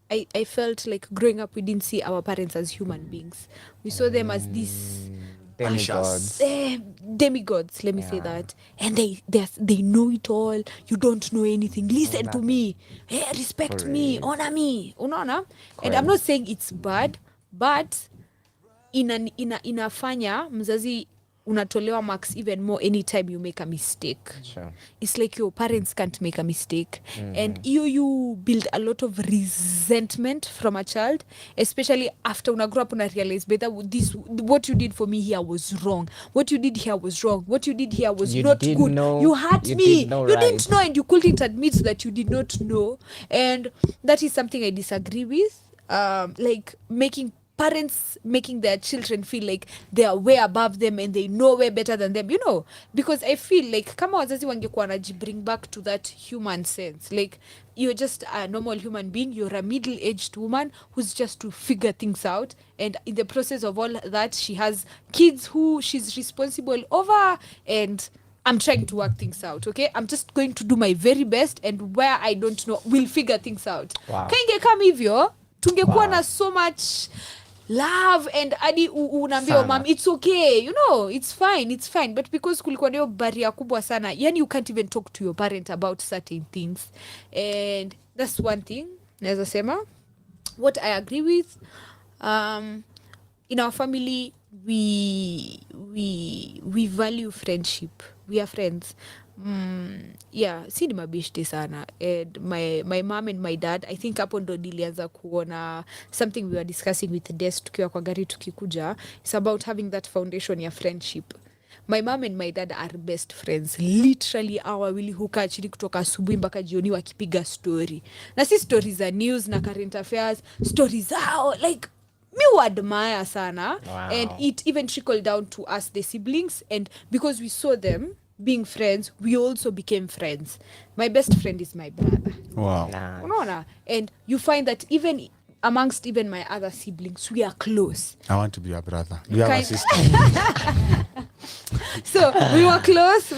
I felt like growing up we didn't see our parents as human beings. We saw them as these demigods, let me say that. And they know it all. You don't know anything. Listen to me. Hey, respect me. Honor me. Unaona? And I'm not saying it's bad, but inafanya mzazi unatolewa marks even more anytime you make a mistake. Sure. It's like your parents can't make a mistake. And you build a lot of resentment from a child, especially after una grow up and realize better what you did for me here was wrong. What you did here was wrong. What you did here was not good. You hurt me. You didn't know and you couldn't admit that you did not know. And that is something I disagree with. Like parents making their children feel like they are way above them and they know way better than them, because I feel like kama wazazi wangekuwa bring back to that human sense, like you're just a normal human being, you're a middle-aged woman who's just to figure things out, and in the process of all that she has kids who she's responsible over, and I'm trying to work things out, okay? I'm just going to do my very best, and where I don't know, we'll figure things out. Kaingekam hivyo tungekuwa na so much love and adi unaambia mom it's okay, it's fine, but because kulikuwa ndio barrier kubwa sana, yani you can't even talk to your parent about certain things, and that's one thing naweza sema. What I agree with, in our family we value friendship. We are friends. Si ni mabishti sana, and my mom and my dad, I think hapo ndo nilianza kuona something we were discussing with Des tukiwa kwa gari tukikuja. It's about having that foundation ya friendship. My mom and my dad are best friends. Literally wawili hukaa chini kutoka asubuhi mpaka jioni wakipiga story, na si stories za news na current affairs, stories zao like me admire sana. Wow. And it even trickled down to us, the siblings, and because we saw them being friends, we also became friends. My best friend is my brother. Wow. Nice. And you find that even amongst even my other siblings, we are close. I want to be your brother. You have a sister. So we were close,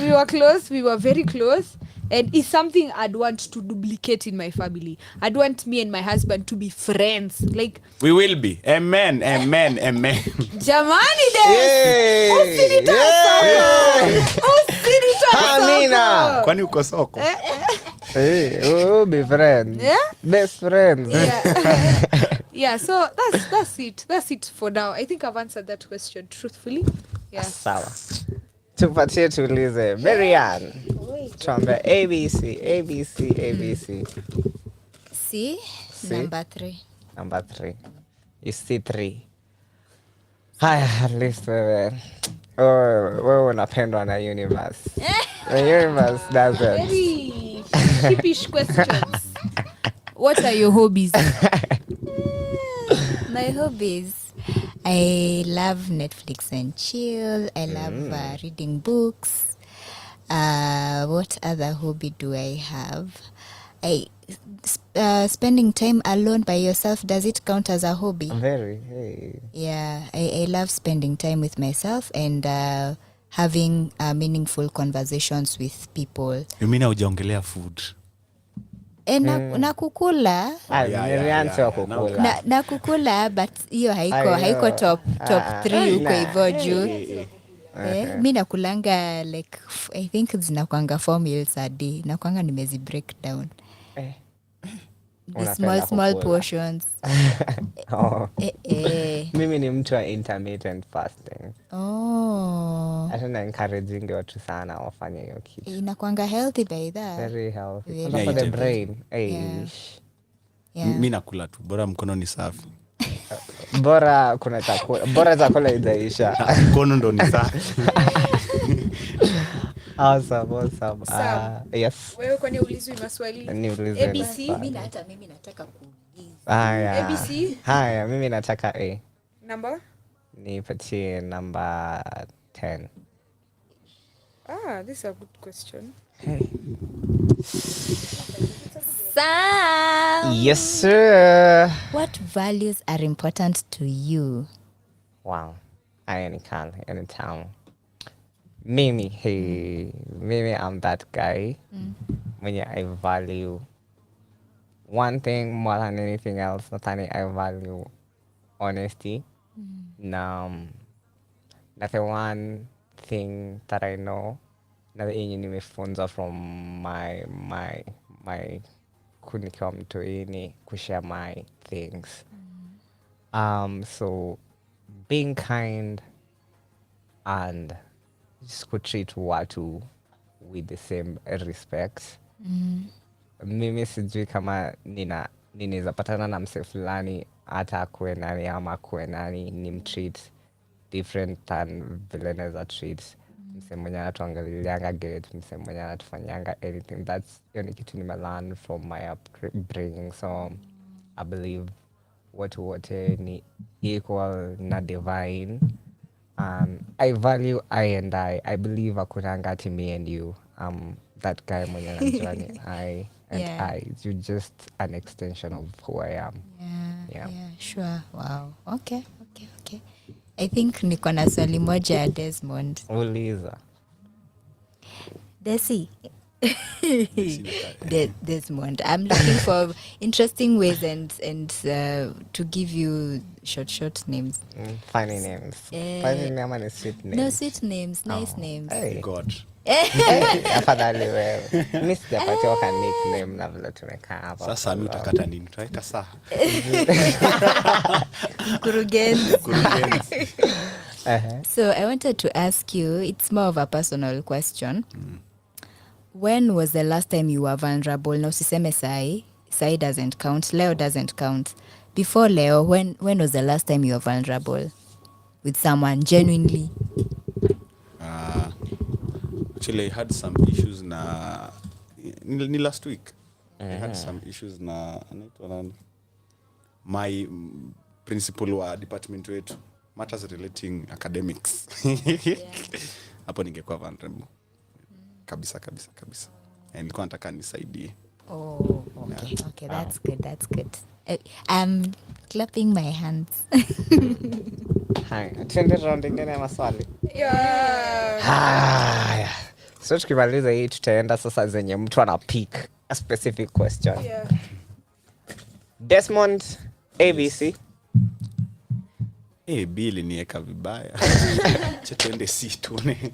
we were very close. And it's something I'd want to duplicate in my family. I'd want me and my husband to be friends. Like we will be. Amen. Jamani Des. Amina. Kwani uko soko? We'll be friends. Yeah? Best friends. Yeah, so that's it. That's it for now. I think I've answered that question truthfully. Yeah. Sawa. Tupatie tuulize. Marianne. Tuambie ABC. C. Number 3. Number 3. You see 3. Haya, at least wewe unapendwa na universe. The universe doesn't. Very sheepish questions. What are your hobbies? My hobbies, I love Netflix and chill. I love reading books. What other hobby do I have? spending time alone by yourself, does it count as a hobby? Very. Hey. Yeah, I love spending time with myself and having meaningful conversations with people. You mean hujaongelea food? Na kukula. Na kukula, but hiyo haiko top 3 huko hivyo juu. Mi nakulanga like I think zinakwanga 4 meals a day. Nakwanga nimezi break down. The small portions. Mimi ni mtu wa intermittent fasting. Hata na encouraging watu sana wafanye hiyo kitu. Inakwanga healthy by that. Very healthy. For the brain. Mimi nakula tu, bora mkono ni safi. Bora kuna chakula. Bora chakula idaisha. Mkono ndo ni safi. Awesome. Yes. Wewe kwani ulizwi maswali? ABC. Mimi nataka kuuliza. ABC. Haya, mimi nataka A. Number? Nipatie number 10. This is a good question. Sam. Yes, sir. What values are important to you? Wow. Anytime. Mimi, I'm that guy. When I value one thing more than anything else, Nathani, I value honesty. That's the one thing that I know. That's nimefunza from my kunikiwa mtoini kushare my things. So being kind and just could treat watu with the same respect. Mimi sijui kama ninaweza patana na mse fulani hata akue nani ama akue nani nimtreat different than vile naweza treat mse mwenye anatuangalianga gate, mse mwenye anatufanyanga anything. That's the only kitu nimelearn from my upbringing. So I believe watu wote ni equal na divine. I value I and I believe akunanga ati me and you. That guy mwenye anajua ni I and I. You're just an extension of who I am. Yeah, sure. Wow. Okay. I think niko na swali moja ya Desmond. Uliza. Desi. Desmond. I'm looking for interesting ways and to give you short names. Funny names. Funny name and sweet names. No, sweet names, nice names. Hey. God. Afadhali wewe. Mimi sijapatiwa ka nickname na vile tumekaa hapa. Sasa mimi utakata nini? Tutaita saa. Kurugenzi. So I wanted to ask you, it's more of a personal question. When was the last time you were vulnerable? Na usiseme sai doesn't count. Leo doesn't count. Before Leo, when was the last time you were vulnerable with someone genuinely? Actually, I had some issues ni last week. I had some issues na my principal wa department wetu, matters relating academics. Hapo ningekuwa vulnerable. Kabisa. Nilikuwa nataka nisaidie. Oh, okay. Yeah. Okay, that's good. I'm clapping my hands. Hai, tuende round ingine ya maswali. So tukimaliza hii tutaenda sasa zenye mtu ana pick a specific question. Desmond, ABC. Bili nieka vibaya. Cha tuende C tuone.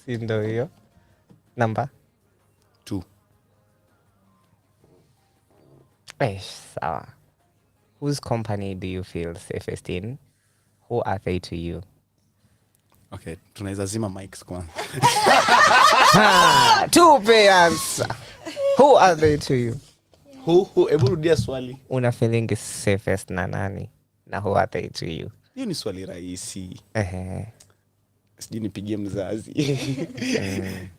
Si ndo hiyo. Number 2. Sawa. Whose company do you feel safest in? Who are they to you? Okay, tunaweza zima mics kwanza. Tupe answer. Who are they to you? Who hebu rudia swali. Una feeling safest na nani? Na who are they to you? Hiyo ni swali rahisi. Sijui nipigie mzazi.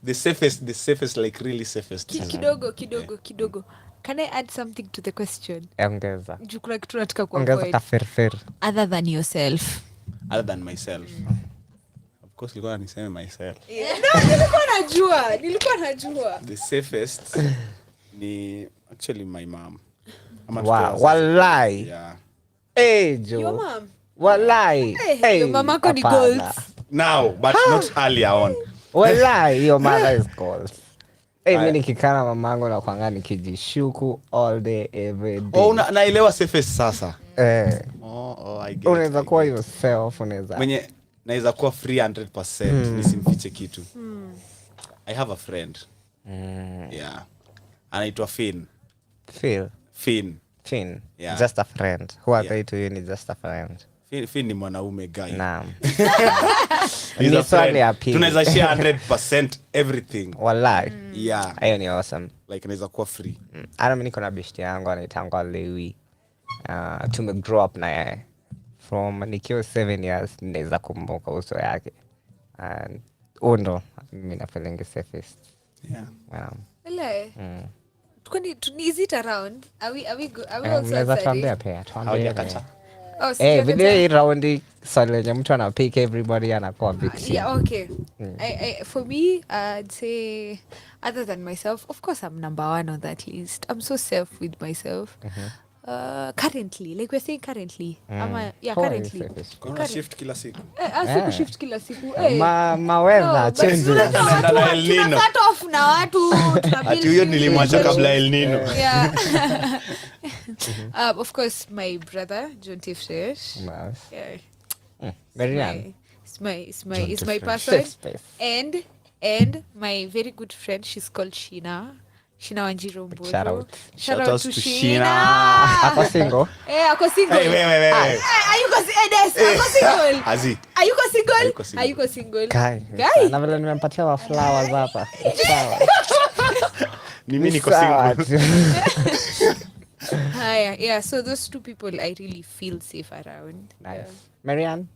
The safest like really safest. Kidogo. Can I add something to the question? Ongeza. Kuna kitu nataka kuavoid. Ongeza kaferfer. Other than yourself. Other than myself. Of course, nilikuwa niseme myself. No, nilikuwa najua. The safest ni Actually my mom. Wow, wallahi. Yeah. Hey, Joe. Your mom? Wallahi. Hey, your mama ko ni goals. Now, but not earlier on. Wallahi, your mother is goals. Hey, mimi nikikana mamangu na kuanga nikijishuku all day every day. Oh, naelewa safe sasa. I get. Unaweza kuwa yourself, unaweza. Mwenye naweza kuwa free 100%, nisimfiche kitu. I have a friend. Yeah. Anaitwa Finn. Finn. Yeah. Just a friend. Who are they to you? Ni just a friend. Finn ni mwanaume guy. Naam. Ni swali ya pili. Tunaweza share 100% everything. Wallahi. Yeah. Hiyo ni awesome. Like naweza kuwa free. Ana mimi niko na beshte yangu anaitangwa Lewi. Tume grow up na yeye. From nikiwa 7 years naweza kumbuka uso yake. And undo mimi na feeling safest. Yeah. Ile. Is it around? Are we also Unaweza tuambia pia. Tuambia Chacha. Video round swali lenye mtu anapick everybody anakuwa victim. Yeah, okay. For me, I'd say other than myself, of course I'm number 1 on that list. I'm so safe with myself. Currently, like we're saying currently. Currently. Kuna shift kila siku. Siku shift kila siku. Maweza change. Tunaenda El Nino. Cut off na watu ati huyo nilimwacha kabla El Nino. Yeah. Of course my brother John Tifresh. Yeah. Very young. It's my person. And my very good friend, she's called Sheena Wanjiru Mburu. Shout out to Sheena. Ako single? Ako single. Hey. Ayuko single? Guy. Na vile nimempatia wa flowers hapa. Sawa. Mimi niko single. Yeah, so those two people I really feel safe around. Nice. Yeah. Marianne?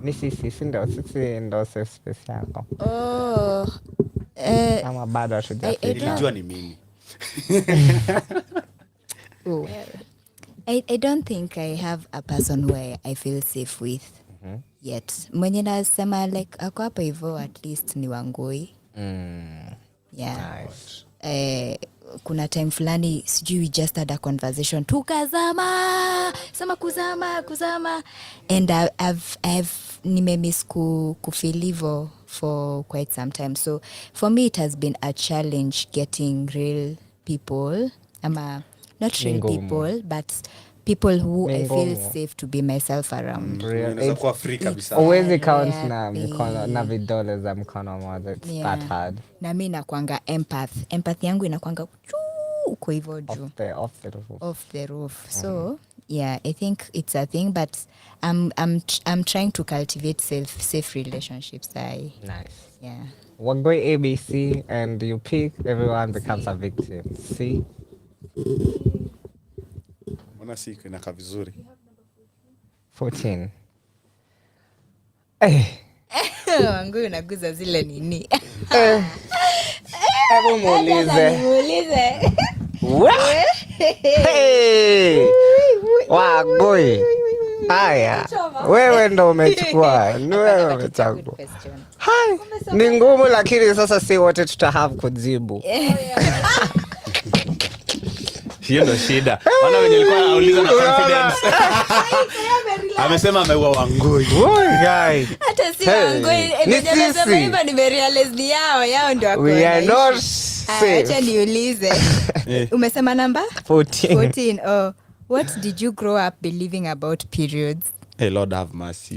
Ni sisi ndo safe space yako. Ama bado nilijua ni mimi. I don't think I have a person where I feel safe with yet. Mwenye nasema like ako hapa hivyo at least ni Wangui. Yeah. Nice. Kuna time fulani sijui we just had a conversation tukazama kuzama and I've nimemiss kufeel hivyo for quite some time. So for me it has been a challenge getting real people not real people but people who I feel safe to be myself around. Unaweza kuwa free kabisa. Always count na mikono na vidole za mkono moja. It's that hard. Na mimi nakuanga empathy yangu inakuanga uko hivyo juu off the roof. So yeah, I think it's a thing but I'm trying to cultivate safe relationships. Nice. Yeah. Wangoi ABC and you pick, everyone becomes a victim. See? Mbona siku inakaa vizuri? 14. Wangoi unaguza zile nini? Hebu muulize. Wangoi. Haya. Wewe ndo umechukua. Ni wewe umechagua. Hai. Ni ngumu lakini sasa si wote tutahave kujibu. Hiyo ndo shida. Wana wenye alikuwa anauliza na confidence. Amesema ameua Wangoi. Guy. Hata si Wangoi. Nimesema hivyo nimerealize ni yao ndio wako. We are not safe. Acha niulize. Umesema namba? 14. Oh. What did you grow up believing about periods? Hey, Lord have mercy.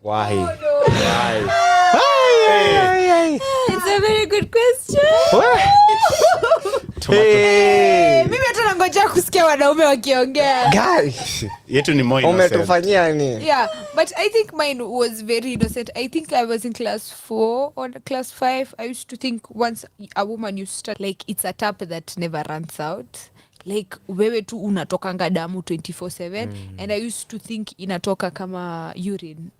Why? Oh, no. Why? Hey. It's a very good question. Mimi hata nangoja kusikia wanaume wakiongea. Guys, yetu ni more innocent. Umetufanyia nini? Yeah, but I think mine was very innocent. I think I was in class 4 or class 5. I used to think once a woman you start like it's a tap that never runs out. Like wewe tu unatokanga damu 24/7 and I used to think inatoka kama urine.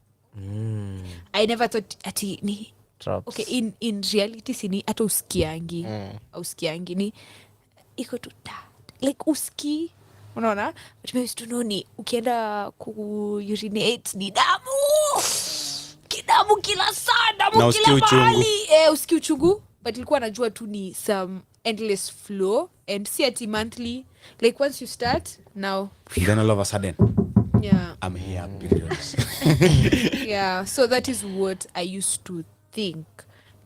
I never thought ati ni drops. Okay, in reality sini hata usikiangi ni iko tu like uski, unaona, but I used to know ni ukienda ku urinate ni damu kila saa, damu kila mahali, uski uchungu, but ilikuwa najua tu ni some endless flow and see at monthly, like once you start now, then all of a sudden yeah, I'm here, periods. yeah. So that is what I used to think.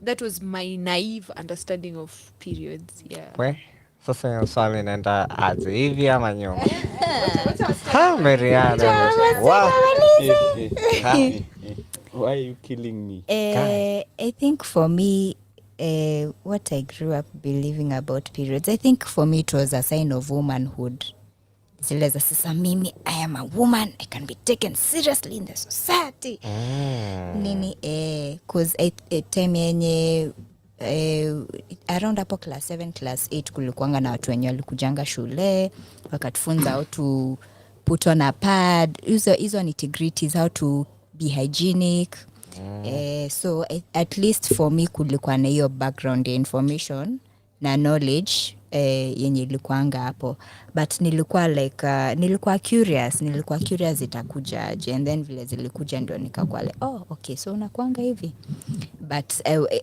That was my naive understanding of periods. Yeah. We sasa hiyo swali inaenda aje, hivi ama nyuma? Mariana. Wow. Why are you killing me? I think for me, what I grew up believing about periods, I think for me it was a sign of womanhood. Zile za sasa mimi, I am a woman, I can be taken seriously in the society. Nini, cause time yenye around hapo class 7, class 8 kulikuanga na watu wenye walikujanga shule, wakatufunza how to put on a pad, hizo nitty-gritties, how to be hygienic. So at least for me kulikuwa na hiyo background information na knowledge yenye ilikuanga hapo, but nilikuwa like nilikuwa curious itakujaje, and then vile zilikuja ndio nikakuwa like okay, so unakuanga hivi. But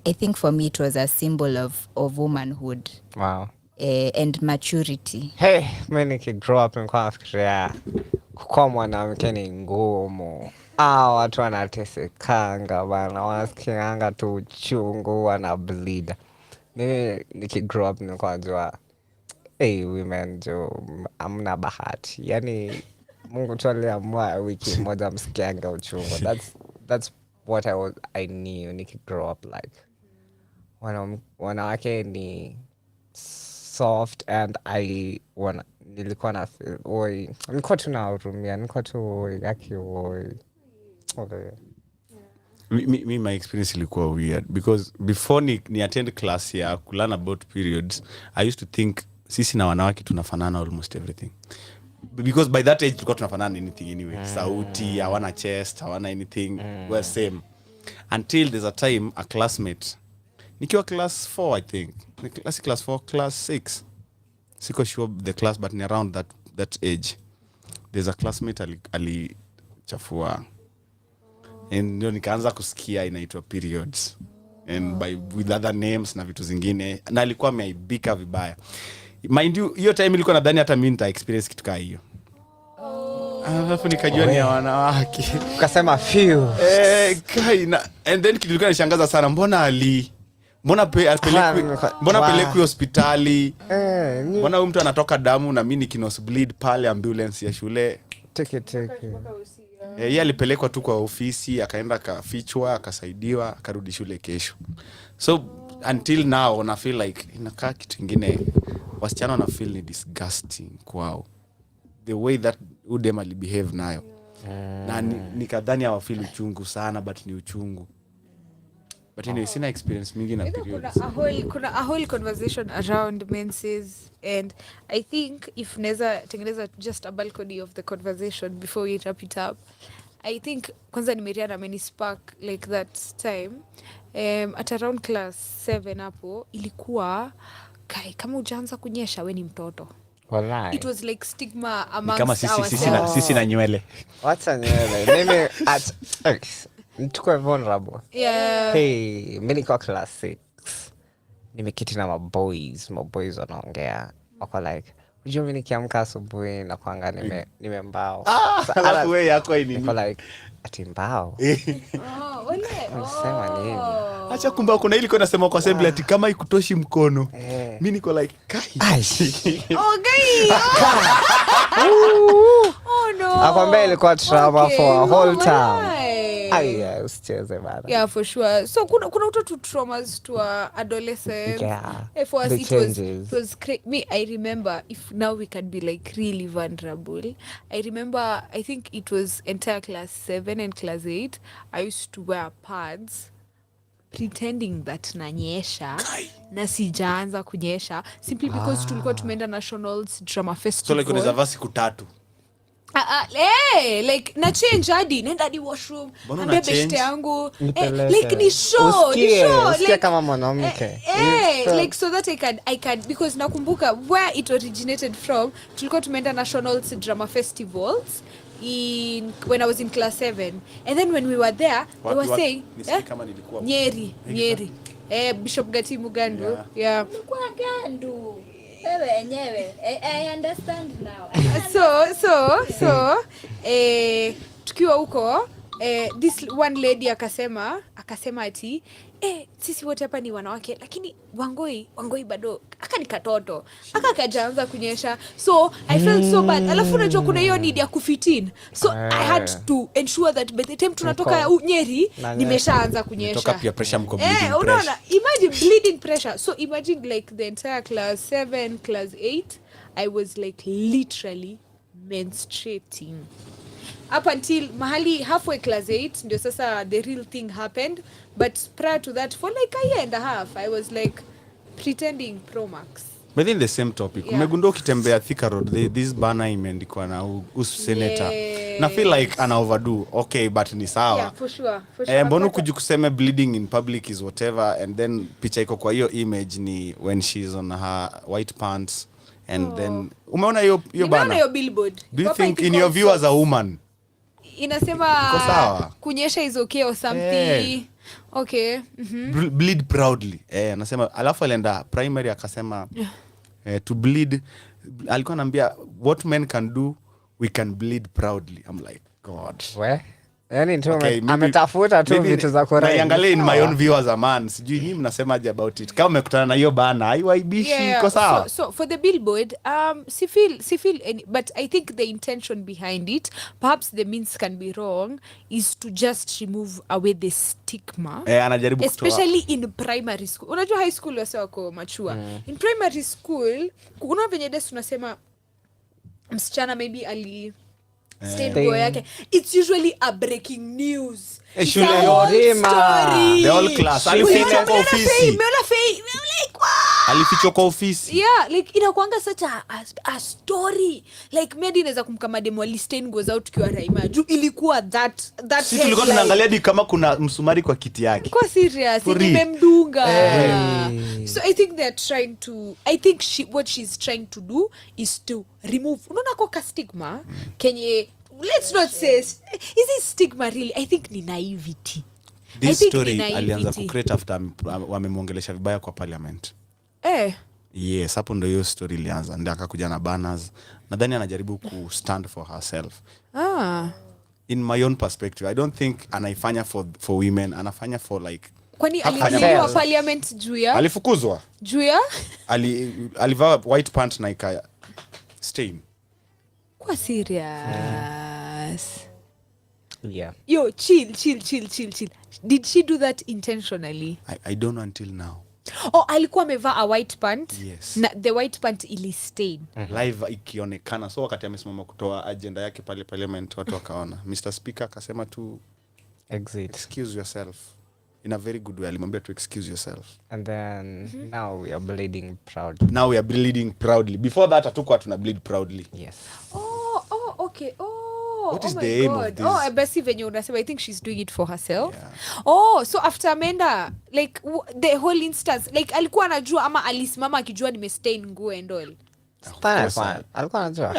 I think for me it was a symbol of womanhood. Wow. And maturity. Hey, mimi nikigrow up nilikuwa nafikiria kukuwa mwanamke ni ngumu. Watu wanatesekanga bana, wanasikianga tu uchungu, wana bleed. Mimi nikigrow up nilikuwa najua women jo amna bahati. Yani Mungu tu aliamua wiki moja msikianga uchungu. That's what I knew nikigrow up like. Wanawake ni soft, and nilikuwa na feel nilikuwa tunahurumia, nilikuwa tu yaki Me my experience ilikuwa weird because before ni attend class ya learn about periods, I used to think sisi na wanawake tunafanana almost everything, because by that age tulikuwa tunafanana anything anyway. Sauti, hawana chest, hawana anything, we're same, until there's a time a classmate nikiwa class 4, I think class 4, class 6, siko sure the class, but around that age there's a classmate alichafua, and ndio nikaanza kusikia inaitwa periods, and with other names na vitu zingine, na alikuwa ameibika vibaya. Mind you, hiyo time ilikuwa nadhani hata mimi nita experience kitu kama hiyo. Alafu nikajua ni wanawake. Ukasema few. And then kilikuwa nishangaza sana, mbona pelekwe hospitali? Mbona huyu mtu anatoka damu na mimi nikinos bleed pale ambulance ya shule? Take. Yeye alipelekwa tu kwa ofisi, akaenda akafichwa, akasaidiwa, akarudi shule kesho. So until now na feel like inakaa kitu kingine, wasichana na feel ni disgusting kwao, the way that udem ali behave nayo. Na nikadhani hawa feel uchungu sana, but ni uchungu. But anyway, sina experience mingi na periods. Kuna a whole conversation around menses, and I think if neza tengeneza just a balcony of the conversation before we wrap it up, I think kwanza nimeriana ameni spark like that time at around class 7 hapo ilikuwa kama hujaanza kunyesha we ni mtoto. Wallahi. It was like stigma amongst kama sisi na nywele. What's a nywele? Mimi nituko vulnerable. Yeah. Hey, mimi niko class 6. Nimeketi na maboys wanaongea. Wako like, unajua mimi nikiamka asubuhi na kuanga nimembao. Alafu wewe yako nini? Niko like, ati mbao. Wale. Unasema nini? Acha kumbe kuna ile nasema kwa assembly ati kama ikutoshi mkono. Mimi niko like, kai. Gai. Oh no. Akwambia ilikuwa trauma for a whole time. Usicheze bana. Yeah, for sure. So kuna utoto traumas to adolescents. Yeah. For us it was me, I remember, if now we can be like really vulnerable. I remember, I think it was entire class 7 and class 8. I used to wear pads pretending that nanyesha na sijaanza kunyesha simply because tulikuwa tumeenda Nationals Drama Festival. So like unaweza vaa siku 3. Like na change hadi nenda hadi washroom ambia beshte yangu like ni show like kama mwanamke like so that I can because nakumbuka where it originated from. Tulikuwa tumeenda Nationals Drama Festivals when I was in class 7, and then when we were there they were saying kama nilikuwa Nyeri Bishop Gati Mugandu. Yeah. Kwa Gandu. Wewe enyewe. I understand now. So tukiwa huko this one lady akasema ati sisi wote hapa ni wanawake lakini Wangoi bado aka ni katoto aka kajaanza kunyesha, so I felt so bad. Alafu unajua kuna hiyo need ya kufitin, so I had to ensure that by the time tunatoka Nyeri nimeshaanza kunyesha. Toka pia pressure mko bleeding pressure. Unaona, imagine bleeding pressure. So imagine like the entire class 7 class 8 I was like literally menstruating up until mahali halfway class 8 ndio sasa the real thing happened, but prior to that for like a year and a half I was like pretending pro max. Within the same topic, umegundua ukitembea Thika Road this banner imeandikwa na usu senator. Na feel like ana overdo. Okay, but ni sawa. Yeah, for sure. Mbona kujikuseme bleeding in public is whatever, and then picha iko kwa hiyo image ni when she's on her white pants and then umeona hiyo banner? Umeona hiyo billboard? Do you think in your view as a woman inasema kunyesha is okay or something? Okay. Bleed proudly. Anasema alafu alienda primary akasema to bleed, alikuwa anambia what men can do we can bleed proudly. I'm like God. Yani ametafuta tu vitu za Korea. Niangalie in my own view as a man. Sijui nyinyi mnasemaje about it. Kama umekutana na hiyo bana, haiwaibishi iko sawa. So for the billboard, si feel any, but I think the intention behind it, perhaps the means can be wrong, is to just remove away the stigma. Anajaribu kutoa. Especially in primary school. Unajua high school wasa wako mature. In primary school, kuna venye desu unasema msichana maybe ali stain nguo yake, it's usually a breaking news. Shule yote the whole class alifichwa kwa ofisi. Alifichwa kwa ofisi. Yeah, like inakuanga such a story. Like maybe inaweza kumkama demo ali stain nguo zao tukiwa Raima. Juu ilikuwa that sisi tulikuwa tunaangalia hadi kama kuna msumari kwa kiti yake. Kwa serious, nimemdunga. So I think they're trying to, what she's trying to do is to remove, unaona kwa stigma kenye, let's not say is it stigma really, I think ni naivety. This story alianza kucreate after wamemwongelesha vibaya kwa parliament. Yes, hapo ndio hiyo story ilianza. Ndio akakuja na banners. Nadhani anajaribu ku stand for herself. In my own perspective, I don't think anaifanya for women, anafanya for like, kwani alifukuzwa parliament juu ya? Alifukuzwa. Juu ya? Alivaa white pant na ika stain. Kwa serious. Yeah. Yo, chill. Did she do that intentionally? I don't know until now. Alikuwa amevaa a white pant. Yes. Na the white pant ili stain. Live ikionekana. So wakati amesimama kutoa agenda yake pale parliament, watu wakaona. Mr. Speaker akasema tu exit. Excuse yourself. In a very good way. Alimwambia to excuse yourself. And then now we are bleeding proudly. Before that hatukuwa tuna bleed proudly. Yes. Okay. What is the aim of this? Basi venye unasema, I think she's doing it for herself. Yeah. So after Amanda, like the whole instance, like alikuwa anajua ama alisimama akijua nimestain nguo and all? Alikuwa anajua.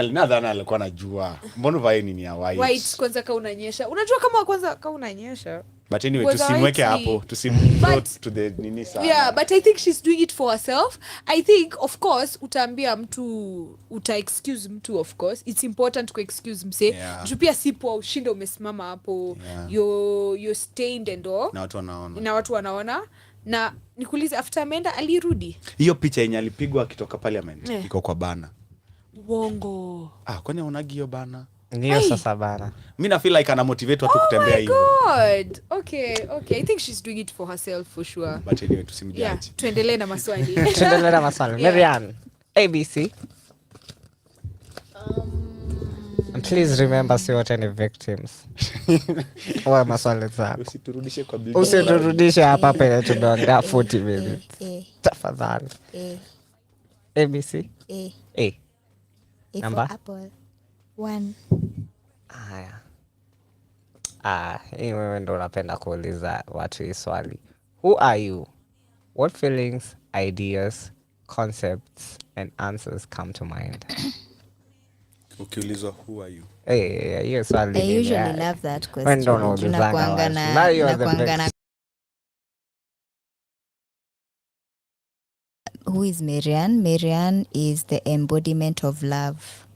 Alikuwa anajua. Mbona vae nini ya white? White kwanza ka unanyesha. Unajua kama kwanza ka unanyesha. But anyway, tusimweke hapo. Tusimweke to the nini sana. Yeah, but I think she's doing it for herself. I think, of course, utaambia mtu, excuse mtu, of course. It's important to excuse mse. Yeah. Juu pia sipo ushinda umesimama hapo. Yeah. You're stained and all. Na watu wanaona. Na nikuulize, after Amanda alirudi? Hiyo picha yenye alipigwa akitoka parliament iko kwa bana. Uongo. Kwani unagi hiyo bana? Ndio sasa bana. Mimi na feel like ana motivate watu kutembea hivi. Oh my God. Okay. I think she's doing it for herself for sure. But anyway, tusimjudge. Yeah, tuendelee na maswali. Marianne, ABC. And please remember si wote ni victims. Wa maswali zako. Usiturudishe hapa pale tunaongea 40 minutes. Tafadhali. ABC. A. Number? Apple. 1. Hii wewe ndo unapenda kuuliza watu hii swali. Who are you? What feelings, ideas, concepts and answers come to mind? Ukiulizwa who are you? Hiyo swali. I usually love that question. Tunakuanga na Who is Marianne? Marianne is the embodiment of love.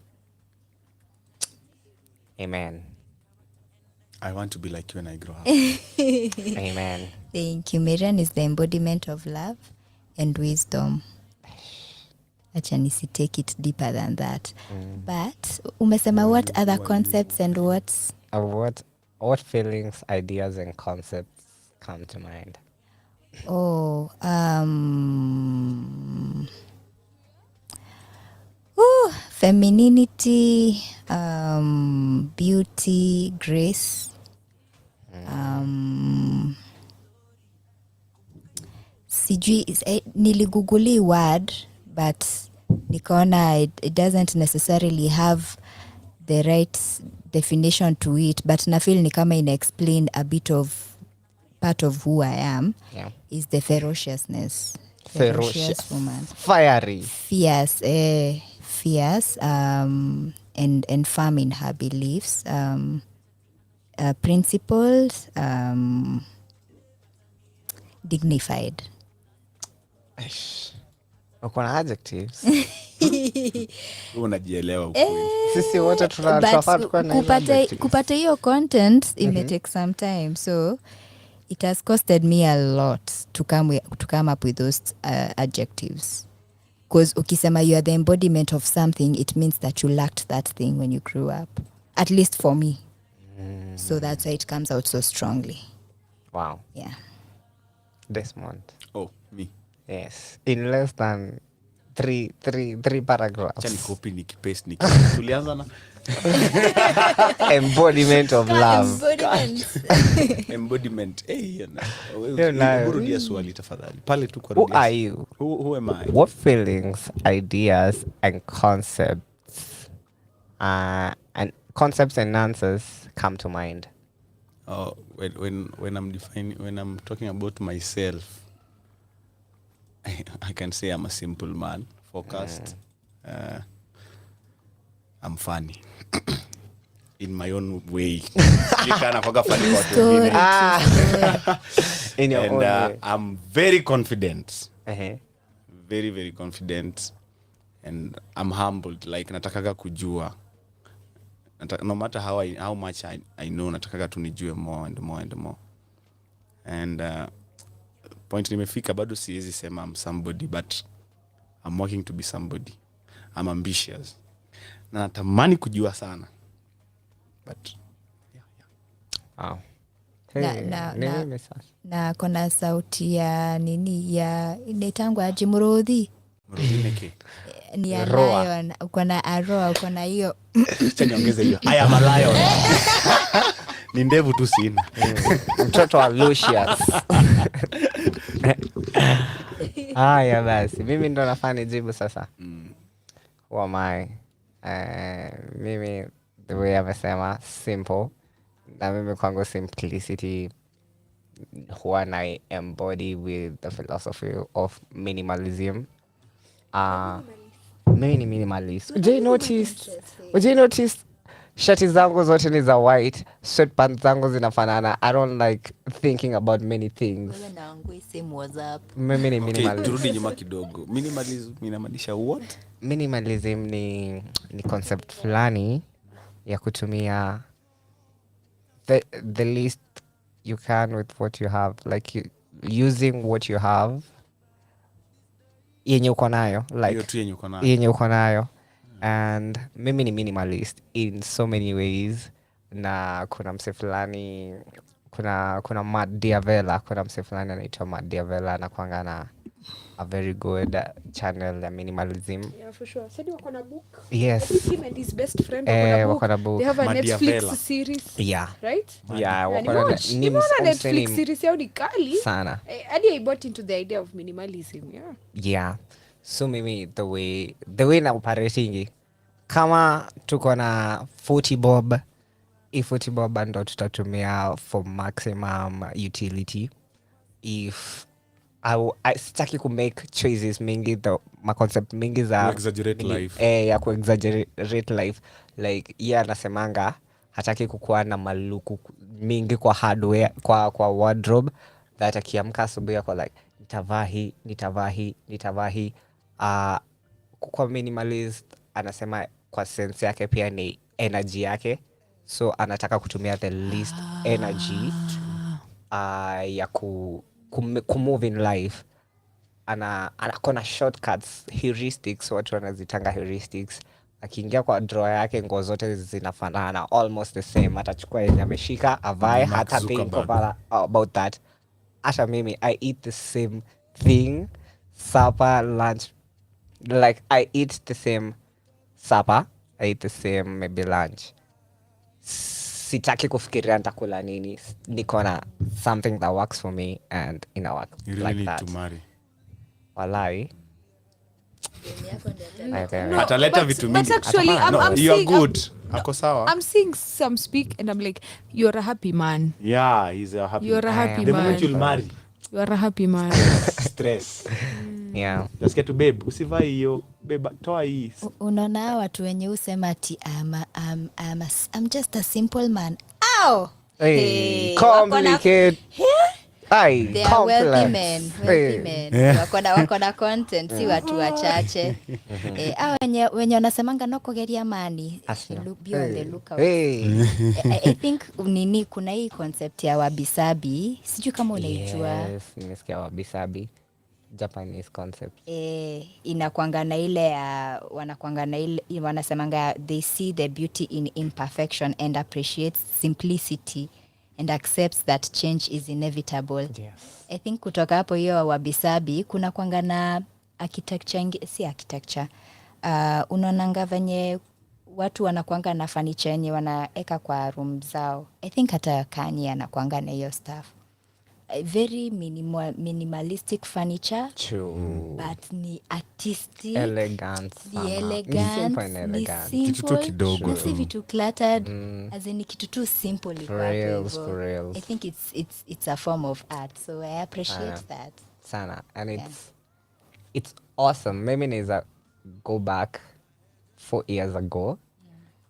Amen. I want to be like you when I grow up. Amen. Thank you. Marianne is the embodiment of love and wisdom. Acha take it deeper than that. But umesema what other concepts and what's what feelings, ideas and concepts come to mind? Femininity, beauty, grace. Sijui niliguguli word but nikaona it doesn't necessarily have the right definition to it, but na feel ni kama ina explain a bit of part of who I am. Is the ferociousness. Ferocious woman. Fiery. Fierce, and firm in her beliefs, principled, dignified. Uko na adjectives. Unajielewa ukweli. Sisi wote kupata hiyo content it take some time, so it has costed me a lot to come up with those adjectives. Because ukisema you are the embodiment of something, it means that you lacked that thing when you grew up. At least for me. So that's why it comes out so strongly. Wow. Yeah. Desmond. Oh, me. Yes. In less than three paragraphs. Acha nikopi nikipaste tulianza na embodiment of love. Embodiment. Rudia swali tafadhali. Pale tu kwa Who are you? Who am I? What feelings, ideas and concepts and answers come to mind? When I'm talking about myself, I can say I'm a simple man, focused. I'm funny in my own way. You can funny in your own way. I'm very confident. Very, very confident, and I'm humbled. Like natakaga kujua. No matter how much I know, natakaga tu nijue more and more and more. And point nimefika bado siwezi sema I'm somebody, but I'm working to be somebody. I'm ambitious. Na natamani kujua sana. But wow. Na kona sauti ya nini ya inaitangwa aje Murodhi. Ni ya lion. Uko na aroa, uko na hiyo. Acha niongeze hiyo. I am a lion. Ni ndevu tu sina. Mtoto wa Lucius. Haya basi. Mimi ndo nafaa nijibu sasa. Who am I? Mimi the way amesema simple. Na mimi kwangu simplicity huwa na embody with the philosophy of minimalism. Mimi ni minimalist. Would you notice shati zangu zote ni za white, sweatpants zangu zinafanana. I don't like thinking about many things. Mimi ni minimalist. Turudi nyuma kidogo. Minimalism inamaanisha what? Minimalism ni concept fulani ya kutumia the least you can with what you have, like using what you have yenye uko nayo, like yenye uko nayo. And mimi ni minimalist in so many ways. Na kuna mse fulani, kuna Matt Diavela, kuna mse fulani anaitwa Matt Diavela na kuanga na a very good channel ya minimalism. Yeah, for sure. Said wako na book. Yes. Him and his best friend wako na book. They have a Netflix series. Yeah. Right? Yeah, wako na Netflix series yao ni kali sana. Hadi I bought into the idea of minimalism. Yeah. Yeah. So mimi the way na operating kama tuko na 40 bob, 40 bob ndo tutatumia for maximum utility. If I sitaki ku make choices mingi, the concept mingi za exaggerate life. Ya ku exaggerate life, like nasemanga hataki kukuwa na maluku mingi kwa hardware, kwa wardrobe, that akiamka asubuhi yako like nitavahi. Kwa minimalist anasema kwa sense yake pia ni energy yake, so anataka kutumia the least energy ya kumove in life. Anakona shortcuts, heuristics, watu wanazitanga heuristics. Akiingia kwa drawer yake nguo zote zinafanana, almost the same. Atachukua yenye ameshika avae, hata think about that. Hata mimi I eat the same thing, supper, lunch. Like I eat the same supper, I eat the same maybe lunch. Sitaki kufikiria nitakula nini. Niko na something that works for me and ina work you really like need that. to marry. Walai. Ataleta vitu mingi. But actually, you're good. Ako sawa. I'm seeing some speak and I'm like, you're a happy man. Yeah, he's a happy man. You're a happy man. The moment you'll marry. You're a happy man. Stress. Yeah. Just get to babe. Usivai hiyo. Babe, toa hii. Unaona watu wenye usema ati I'm just a simple man. Ow! Hey, complicate. They are wealthy men. Wako na content, si watu wachache. Wenye wanasemanga no kugeria mani. Be on the lookout. I think kuna hii concept ya wabi-sabi. Sijui kama unaijua. Yes, nimesikia wabi-sabi. Japanese concept. Inakuanga na ile wanasemanga they see the beauty in imperfection and appreciates simplicity and accepts that change is inevitable. Yes. I think kutoka hapo hiyo wabi-sabi kuna kwanga na si architecture. Unaonanga venye watu wanakuanga na furniture yenye wanaeka kwa room zao. I think hata KENYAN anakuanga na hiyo stuff. Very minimalistic furniture. True. But ni artistic. Elegant. Ni elegant. Ni simple. Kitu tu kidogo. Si vitu cluttered. As in kitu tu simple. For reals. I think it's a form of art. So I appreciate that. Sana. And it's awesome. Maybe naweza go back 4 years ago.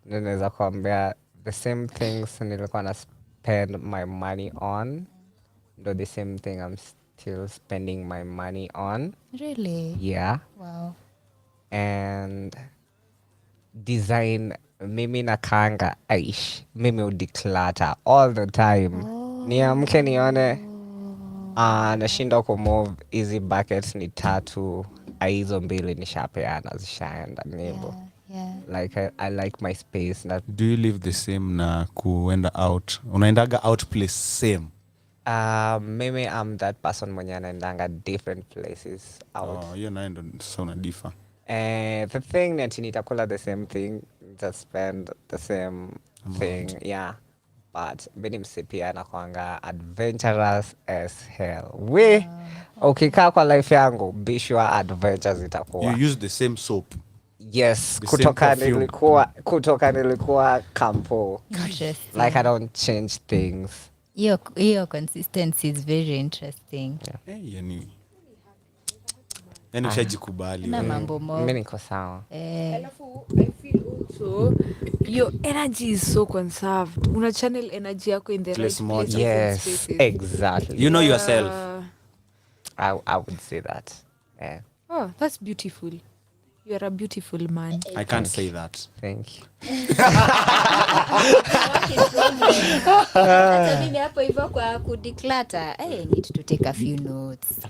Naweza kuambia the same things nilikuwa na spend my money on. The same thing I'm still spending my money on. Really? Yeah. Wow. And design, mimi nakanga aish. Mimi udeclutter all the time. Niamke nione nashinda kumove hizi buckets ni 3, hizo 2 nishapeana zishaenda nibo. Yeah. Like I like my space. Do you live the same na kuenda out? Unaendaga out place same? Maybe I'm that person mwenye anaendanga different places out. Oh, you're not so na differ. The thing that nitakula the same thing, just spend the same thing, yeah. But mimi msipia anakuanga adventurous as hell. Ukikaa kwa life yangu, be sure adventures itakuwa. You use the same soap? Yes, kutoka nilikuwa kampo. Like I don't change things. Your consistency is very interesting. Yani ushajikubali. Na mambo mo. Mimi niko sawa. Alafu I feel also your energy is so conserved. Una channel energy yako in the right place. Yes, exactly. You know yourself. I would say that. Yeah. Oh, that's beautiful. You are a beautiful man. I can't say that. Thank you. Mimi hapo hivyo kwa kudeclutter, I need to take a few notes.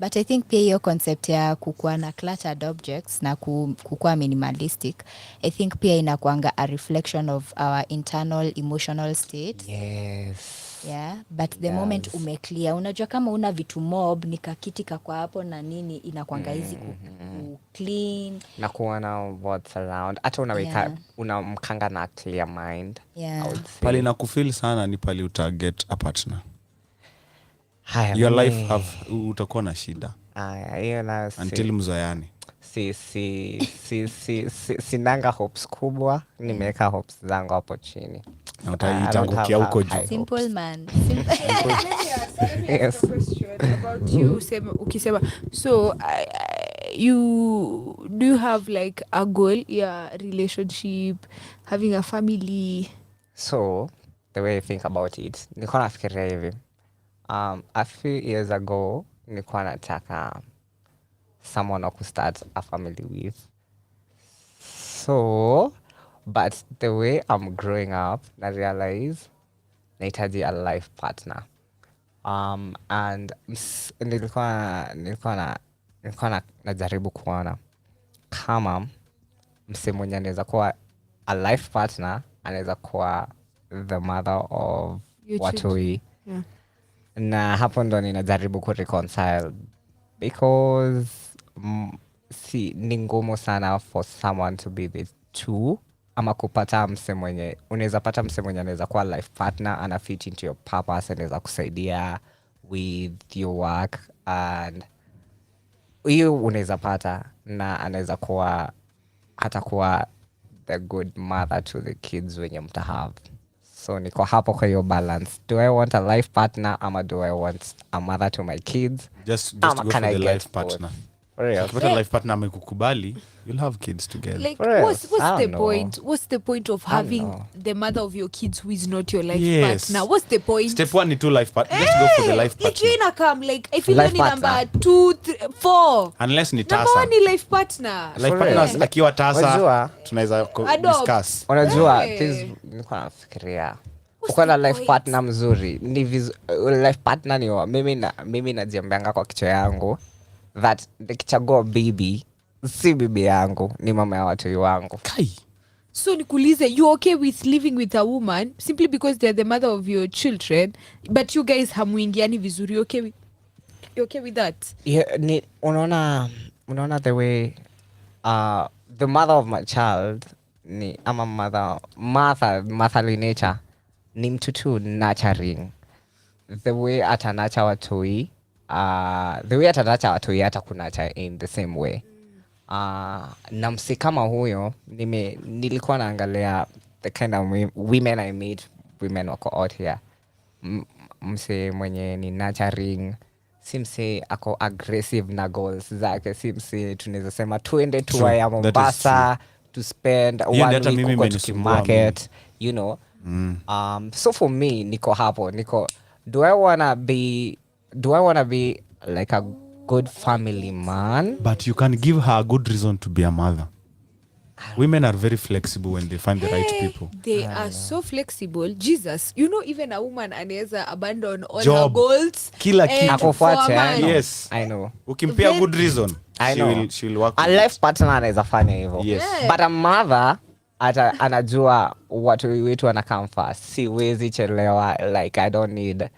But I think pia hiyo concept ya kukuwa na cluttered objects na kukuwa minimalistic, I think pia inakuanga a reflection of our internal emotional state. Yes. Yeah, but the moment umeclear, unajua kama una vitu mob ni kakiti kwa hapo na nini inakuanga easy ku clean na kuona what's around. Hata unaweka unamkanga na clear mind. Pali na kufeel sana ni pali utarget a partner. Your life utakuwa na shida. Hiyo na until mzoeane. Sinanga hopes kubwa, nimeweka hopes zangu hapo chini. Na utaitangukia huko juu. Simple man. Yes. Question about you. Ukisema, so do you have like a goal, relationship, having a family? So the way I think about it, nilikuwa nafikiria hivi. A few years ago nilikuwa nataka someone wa start a family with. So, but the way I'm growing up, I realize nahitaji a life partner. And nilikuwa najaribu kuona kama mse mwenye anaweza kuwa a life partner, anaweza kuwa the mother of watoi. Yeah. Na hapo ndo ninajaribu kureconcile because si ni ngumu sana for someone to be the two, ama kupata mse mwenye unaweza pata mse mwenye anaweza kuwa life partner, ana fit into your purpose, anaweza kusaidia with your work, and hiyo unaweza pata, na anaweza kuwa hata kuwa the good mother to the kids wenye mtahave. So niko hapo kwa hiyo balance. Do I want a life partner, ama do I want a mother to my kids? Just go for the life partner. Ukipata life partner amekukubali, you'll have kids together. Like, what's the point? What's the point of having the mother of your kids who is not your life partner? What's the point? Step 1 ni 2 life partner. Just go for the life partner. Like, you come, like, I feel only number 2, 3, 4. Unless ni tasa. Number 1 ni life partner. Life partner akiwa tasa, tunaweza discuss. Unajua, nilikuwa nafikiria uko na life partner mzuri, ni life partner ni mimi najiambianga kwa kichwa yangu that nikichagua bibi, si bibi yangu, ni mama ya watoi wangu. So nikuulize, you okay with living with a woman simply because they're the mother of your children, but you guys hamuingiani vizuri? You okay with that? Yeah, unaona the way the mother of my child ni ama motherly nature ni mtu tu nurturing. The way atanacha watoi, hata kunacha in the same way. Na msi kama huyo, nilikuwa naangalia the kind of women I meet, women wako out here. Mse mwenye ni nurturing, si mse ako aggressive na goals zake, si mse tunaweza sema tuende tour ya Mombasa to spend 1 week kwa tukimarket, you know. So for me, niko hapo, do I wanna be like a good family man? But you can give her a good reason to be a mother. Women are very flexible when they find the right people. They are so flexible. Jesus, you know, even a woman anaweza abandon all her goals. Kila kitu. Yes, I know. Ukimpea good reason, she will work. A life partner anaweza fanya hivyo. Yes. But a mother anajua watu wetu wanakam first. Siwezi chelewa, like I don't need.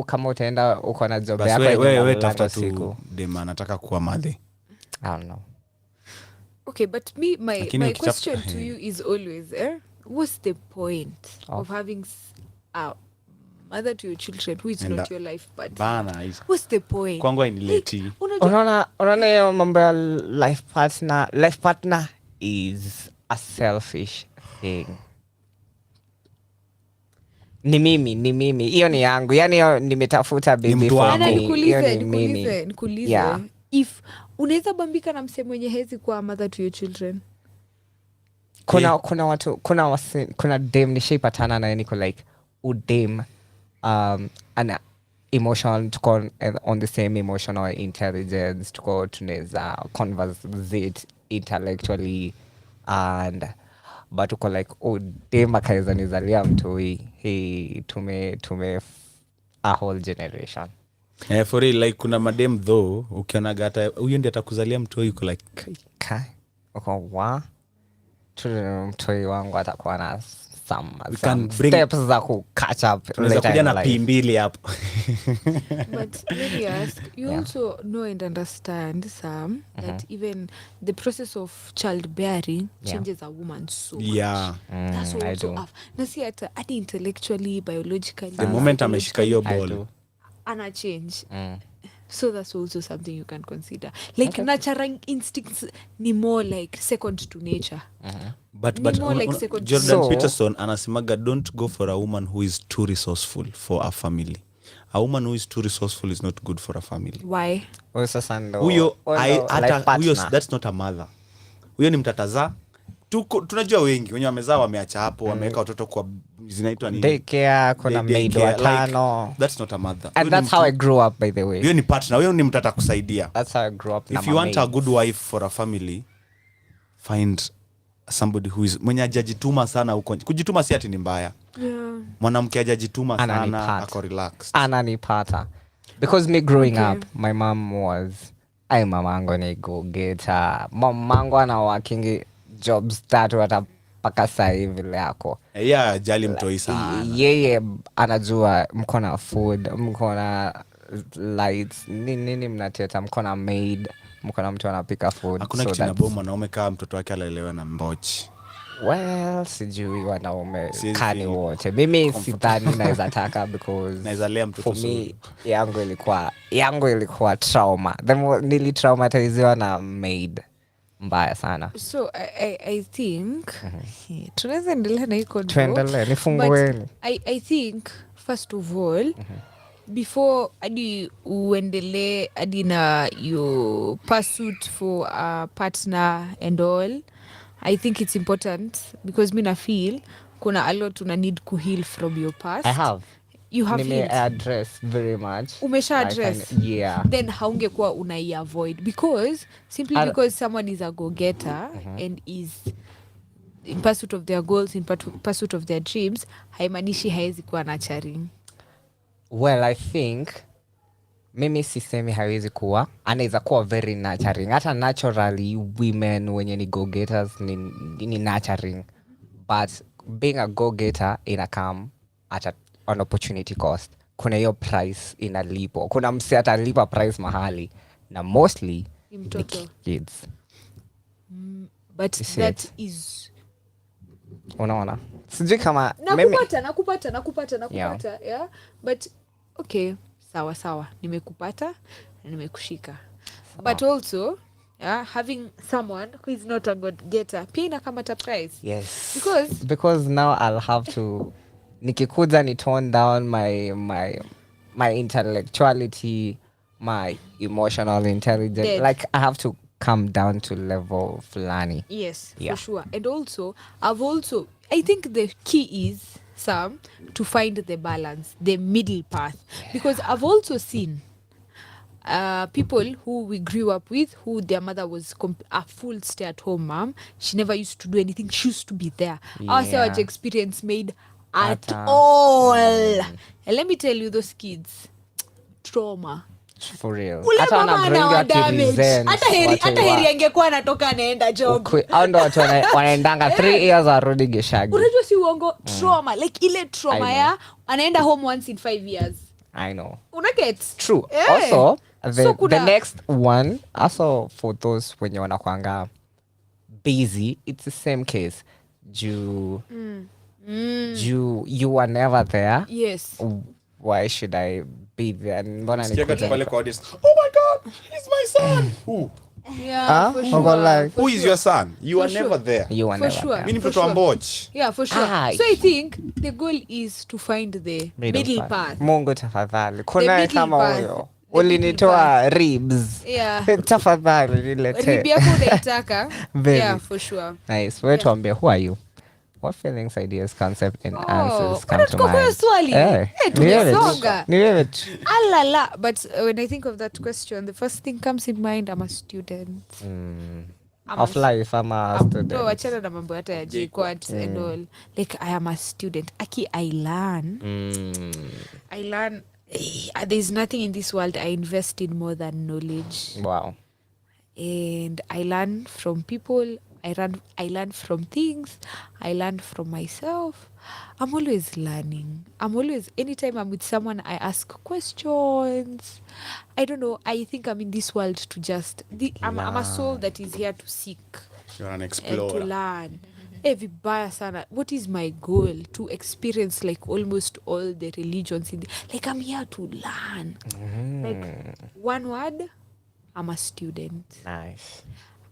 Kama utaenda uko na job yako, wewe tafuta tu dema anataka kuwa mother. I don't know. Okay, but my question to you is always, what's the point of having a mother to your children who is not your life partner? What's the point? Kwangu inileti. Unaona hiyo mambo ya life partner is a selfish thing. Ni mimi. Hiyo ni yangu. Yaani hiyo nimetafuta baby for me. Nikuulize. Yeah. If unaweza bambika na msemo mwenye hezi kwa mother to your children. Kuna watu, kuna dem nishaipatana na niko like udem ana emotional, tuko on the same emotional intelligence, tuko tunaweza conversate intellectually, and but uko like dem akaweza nizalia mtoi, tume a whole generation. For real, like kuna madem though, ukiona gata huyo ndiye atakuzalia mtoi, uko like uko mtoi wangu atakuwa na some steps za ku catch up later na pimbili hapo. But let me ask, you also know and understand, Sam, that even the process of childbearing changes a woman so much. That's what also na si hata intellectually, biologically. The moment ameshika hiyo ball, ana change. So that's also something you can consider. Like natural instincts ni more like second to nature. But Jordan Peterson anasemaga, don't go for a woman who is too resourceful for a family. A woman who is too resourceful is not good for a family. Why? Huyo that's not a mother. Huyo ni mtataza tunajua wengi wenye wamezaa wameacha hapo, wameweka watoto kwa zinaitwa ni daycare, kuna maid watano. Like, that's not a mother. And that's how I grew up, by the way. Hiyo ni partner, huyo ni mtu atakusaidia. That's how I grew up. If you want a good wife for a family, find somebody who is mwenye hajajituma sana huko. Kujituma si ati ni mbaya. Mwanamke hajajituma sana, ako relaxed. Ananipata. Because me growing up, my mom was mamangu ni go getter. Mamangu ana working jobs tatu hata paka saa hivi yako. Jali mtoi sana. Yeye anajua mko na food, mko na lights, nini mnateta, mko na maid, mko na mtu anapika food. Hakuna kitu na bomu mwanaume kama mtoto wake alelewa na mbochi. Well, sijui wanaume kani wote. Mimi sidhani naweza taka because naweza lea mtoto for me yangu ilikuwa trauma. Nilitraumatiziwa na maid mbaya sana. So I think tunaweza endelea na hiko ndio. Tuendelee, nifungueni. I think first of all before adi uendelee adi na your pursuit for a partner and all, I think it's important because me na feel kuna a lot una need to heal from your past. I have. You have address very much. Umesha address. Yeah. Then haungekuwa avoid because simply because someone is a go-getter and is in pursuit of their goals, in pursuit of their dreams, haimanishi haezi kuwa nurturing. Well, I think mimi sisemi hawezi kuwa, anaweza kuwa very nurturing. Hata naturally women wenye ni go-getters ni nurturing. But being a go-getter come at an opportunity cost. Kuna hiyo price inalipo. Kuna mse atalipa price mahali na mostly ni kids. But that is unaona. Sijui kama nakupata. Yeah. But okay, sawa. Nimekupata na nimekushika. But also having someone who is not a go-getter pia inakamata price. Yes. Because now I'll have to nikikuja ni tone down my intellectuality, my emotional intelligence. Like I have to come down to level fulani. Yes, for sure. And also I think the key is to find the balance, the middle path. Because I've also seen people who we grew up with, who their mother was a full stay-at-home mom. She never used to do anything. She used to be there. Our sewage experience made at all. And let me tell you, those kids, trauma. For real. Hata heri angekuwa anatoka anaenda job. Hao ndo watu wanaendanga 3 years arudi geshagi. Unajua si uongo, trauma. Like ile trauma ya anaenda home once in 5 years. I know. Unaget? True. Also, the next one, also for those when you wanakuanga busy, it's the same case. You were never there. Yes. Why should I be there? Mbona oh my God, he's my son. Who? Yeah, for sure. Who is your son? You are never there. You are never there. Mimi mtoto amboch. Yeah, for sure. So I think the goal is to find the middle path. Mungu tafadhali. Kuna kama huyo. Ulinitoa ribs. Yeah. Tafadhali nilete. Rib yako unaitaka. Yeah, for sure. Nice. Wewe tuambie, who are you? What feelings, ideas, concept and answers come to mind? Alala. But when I think of that question, the first thing comes in mind, I'm a student. Of life, I'm a student. No, achana na mambo hata ya JKUAT and all. Like, I am a student. I learn. There's nothing in this world I invest in more than knowledge. Wow. And I learn from people. I learn from things. I learn from myself. I'm always learning. Anytime I'm with someone, I ask questions. I don't know. I think I'm in this world to just... I'm a soul that is here to seek. You're an explorer. And to learn. Vibaya sana. What is my goal? To experience like almost all the religions. Like I'm here to learn. Like one word, I'm a student. Nice.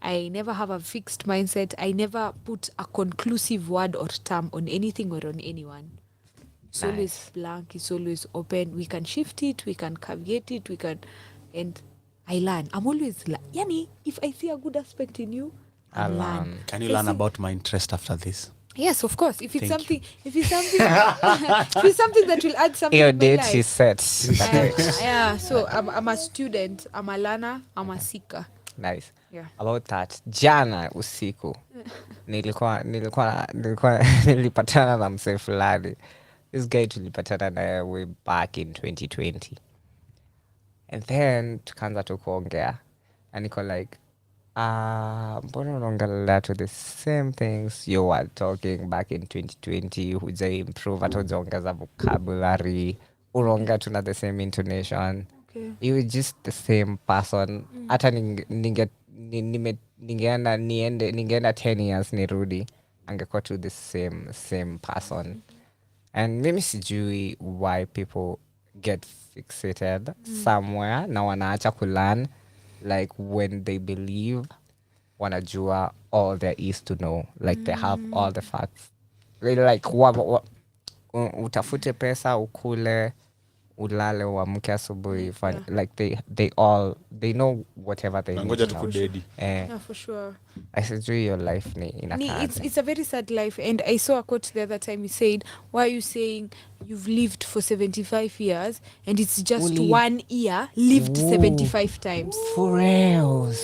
I never have a fixed mindset. I never put a conclusive word or term on anything or on anyone. It's always blank. It's always open. We can shift it. We can caveat it. And I learn. I'm always Yani, if I see a good aspect in you, Can you learn about my interest after this? Yes, of course. If it's Thank something, if it's something that will add something. Your to my date life. is set. Yeah. So I'm a student. I'm a learner. I'm a seeker. Nice. Yeah. About that, jana usiku nilipatana na msee fulani. This guy tulipatana na way back in 2020. And then tukaanza tu kuongea. And niko like, mbona unaongelea to the same things you were talking back in 2020, huja improve hata hujaongeza vocabulary, unaongea tu na the same intonation. Okay. You were just the same person. Hata ningeenda 10 years nirudi, angekuwa tu the same person. And mimi sijui why people get fixated somewhere na wanaacha kulearn, like when they believe wanajua all there is to know, like they have all the facts. Like utafute pesa, ukule, ulale, uamke asubuhi, like they know whatever they need to know. Yeah, for sure. I said, your life it's a very sad life. And I saw a quote the other time. He said, why are you saying you've lived for 75 years and it's just 1 year lived 75 times? For reals.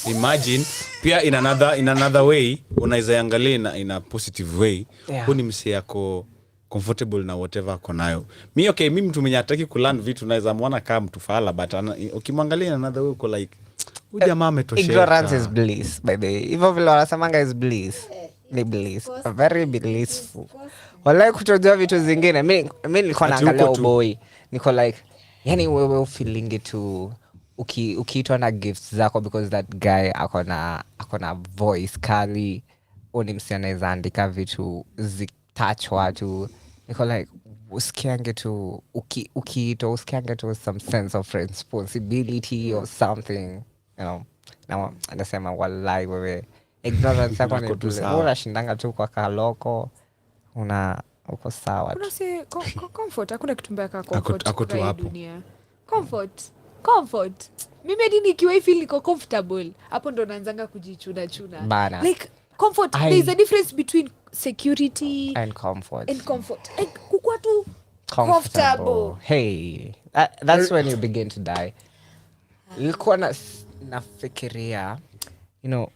Imagine pia in another way unaweza angalia in a positive way. Huni msi yako comfortable na whatever ako nayo. Mimi mtu mwenye hataki kulearn vitu naweza muona kama mtu fala, but ukimwangalia in another way uko like jamaa ametosheka. Ignorance is bliss, by the way. Hivyo vile wanasemanga is bliss. Ni bliss. Very blissful. Wala kutojua vitu zingine. Mimi nilikuwa naangalia boy. Niko like, yani wewe feeling it to ukiitwa na gifts zako because that guy akona voice kali, oni msianaweza andika vitu touch watu. Niko like, usikiange tu ukiitwa usikiange tu some sense of responsibility or something, you know. Na anasema wallahi wewe ignorance yako ni bure. Unashindanga tu kwa kaloko, uko sawa. Kuna say comfort, hakuna kitu mbaya kama comfort kwa dunia. Comfort. Mimi hadi nikiwa feel niko comfortable, hapo ndo naanzanga kujichuna. Like comfort, there is a difference between security and comfort. Like kukua tu comfortable. Hey, that's when you begin to die. Nilikuwa nafikiria, you know,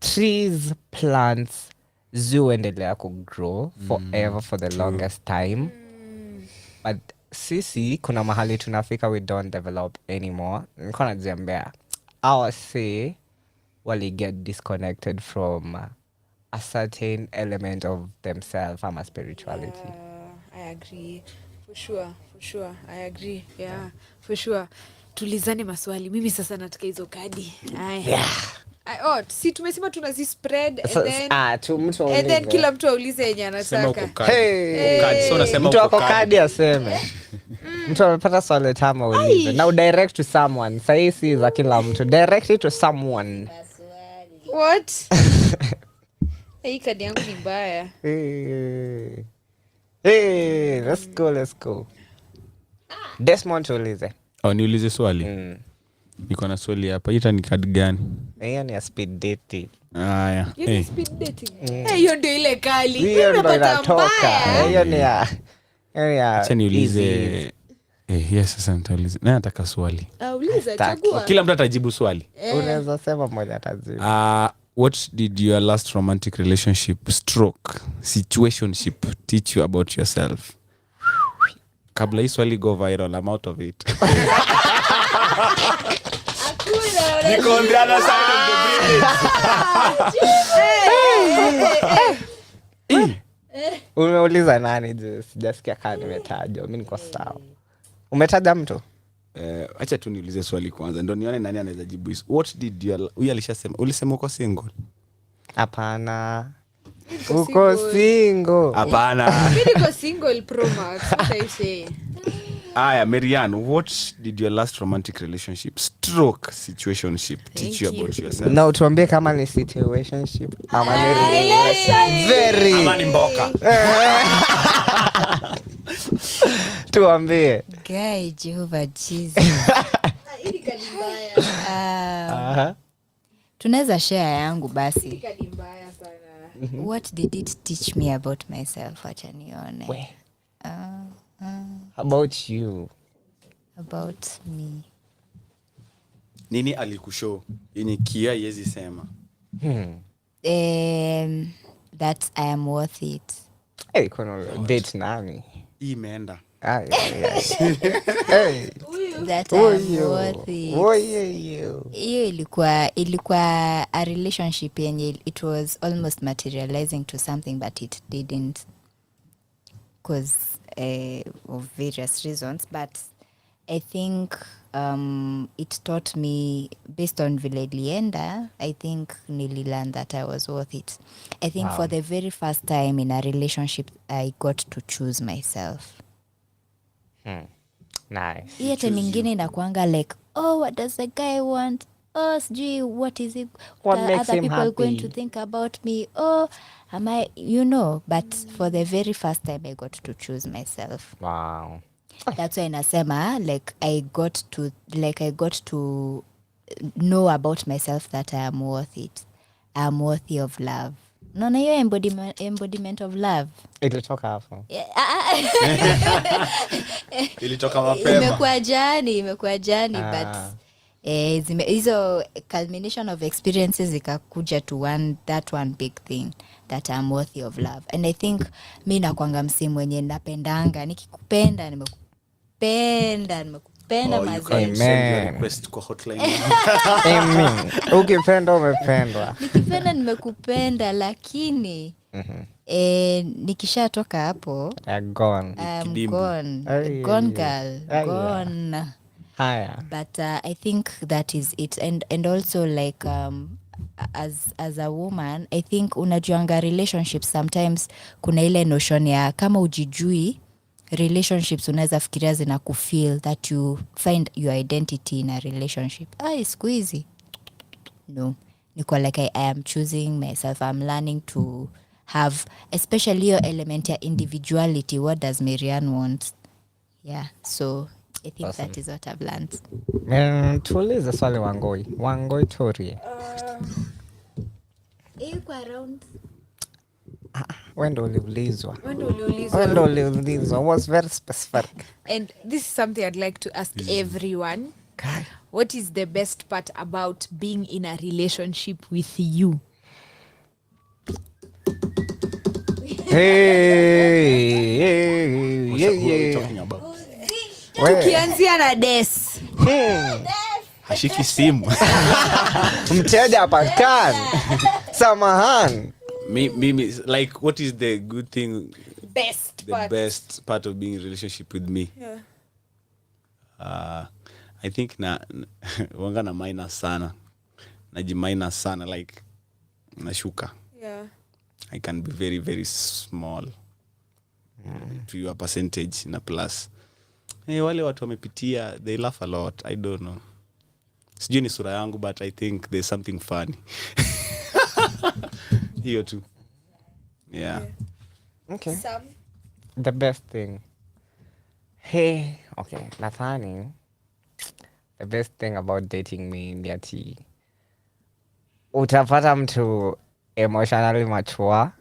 trees, plants zuendelea ku grow forever for the longest time. But sisi kuna mahali tunafika we don't develop anymore. Nilikuwa najiambia our say wali get disconnected from a certain element of themselves and spirituality. I agree. For sure. I agree. Yeah, for sure. Tulizane maswali. Mimi sasa nataka hizo kadi. Si tumesema tunazi spread and then kila mtu aulize yenye anataka. Mtu ako kadi aseme. Mtu amepata swali tamu ulize. Now direct to someone. Sasa si za kila mtu. Direct it to someone. What? Hii kadi yangu ni mbaya. Hey, let's go. Desmond tuulize. Niulize swali. Niko na swali hapa. Ita ni kadi gani? Hiyo ni speed dating. Yeah. Hey. Speed dating. Hiyo ndio ile kali. Hiyo ndio inatoka. Hiyo ni ya acha niulize. Yes, sasa nitauliza. Na nataka swali. Uliza, chagua. Kila mtu atajibu swali. Unaweza sema mmoja atajibu. What did your last romantic relationship situationship teach you about yourself? Kabla hii swali go viral, I'm out of it. Niko on the other side of the bridge. Umeuliza nani? Sijasikia kama nimetajwa. Mimi niko sawa. Umetaja mtu? Acha tu niulize swali kwanza ndio nione nani anaweza jibu. What did you alishasema? Ulisema uko single? Hapana. Uko single? Hapana. Mimi niko single pro max, what I say. Marianne, what did your last romantic relationship situationship teach you about yourself? Na utuambie kama ni situationship ama ni very ama ni mboka. Tuambie. Guy, Jehovah Jesus. Tunaweza share yangu basi. What did it teach me about myself? Acha nione. About you. About me. Nini alikushow yenye kia yezi sema? That I am worth it. Hey, kono date nami. Imeenda. Hey. That I am worth it. Hiyo ilikuwa a relationship yenye it was almost materializing to something but it didn't because of various reasons, but I think it taught me based on vile ilienda. I think nililearn that I was worth it. I think for the very first time in a relationship I got to choose myself. Nice. Hiyo time nyingine inakuanga like, oh, what does the guy want? Oh, sijui what is it? What the makes other him people happy? going to think about me? Oh, am I, but for the very first time I got to choose myself. Wow. That's why nasema like I got to know about myself that I am worth it. I am worthy of love. Naona hiyo embodiment of love. Ilitoka hapo. Ilitoka mapema. Imekuwa jani but hizo culmination of experiences ikakuja to that one big thing that I'm worthy of love. And I think mi nakwanga msimu wenye napendanga, nikikupenda nimekupenda mazee. Request kwa hotline. Amen. Ukipenda umependwa. Nikipenda nimekupenda, lakini nikishatoka hapo gone. Gone girl. Gone. Haya. But I think that is it. And also like as a woman, I think unajuanga relationships sometimes kuna ile notion ya kama ujijui relationships unaweza fikiria zina kufeel that you find your identity in a relationship. Siku hizi no, niko like I am choosing myself. I'm learning to have especially your element ya individuality. What does Marianne want? Yeah, so I think that is what I've learned. Tuulize swali Wangoi Tori. Yuko around. Wendo uliulizwa. Was very specific. And this is something I'd like to ask everyone. Okay. What is the best part about being in a relationship with you? Tukianzia na Des. Hashiki simu. Mteja pakan. Samahan. Mimi, like, what is the good thing? Best part of being in a relationship with me? Yeah. I think wanga na minus sana. Najiminus sana, like, nashuka. Yeah. I can be very, very small to your percentage na plus. Wale watu wamepitia, they laugh a lot. I don't know. Sijui ni sura yangu, but I think there's something funny. Hiyo tu. Yeah. Okay. Sam? The best thing. Hey, okay. Nathani, the best thing about dating me ni ati utapata mtu emotionally mature,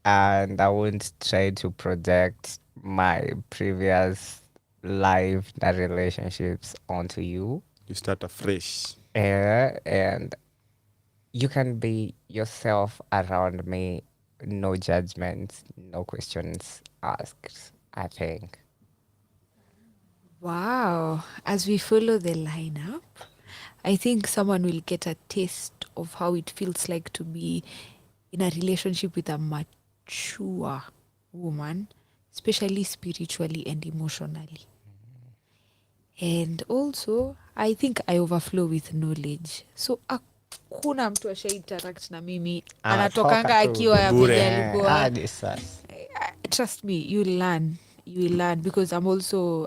and I won't try to project my previous life and relationships onto you. You start afresh. And you can be yourself around me. No judgments, no questions asked, I think. Wow. As we follow the lineup, I think someone will get a taste of how it feels like to be in a relationship with a mature woman, especially spiritually and emotionally. And also, I think I overflow with knowledge. So, kuna mtu asha interact na mimi anatokanga akiwa ya trust me, you will learn because I'm also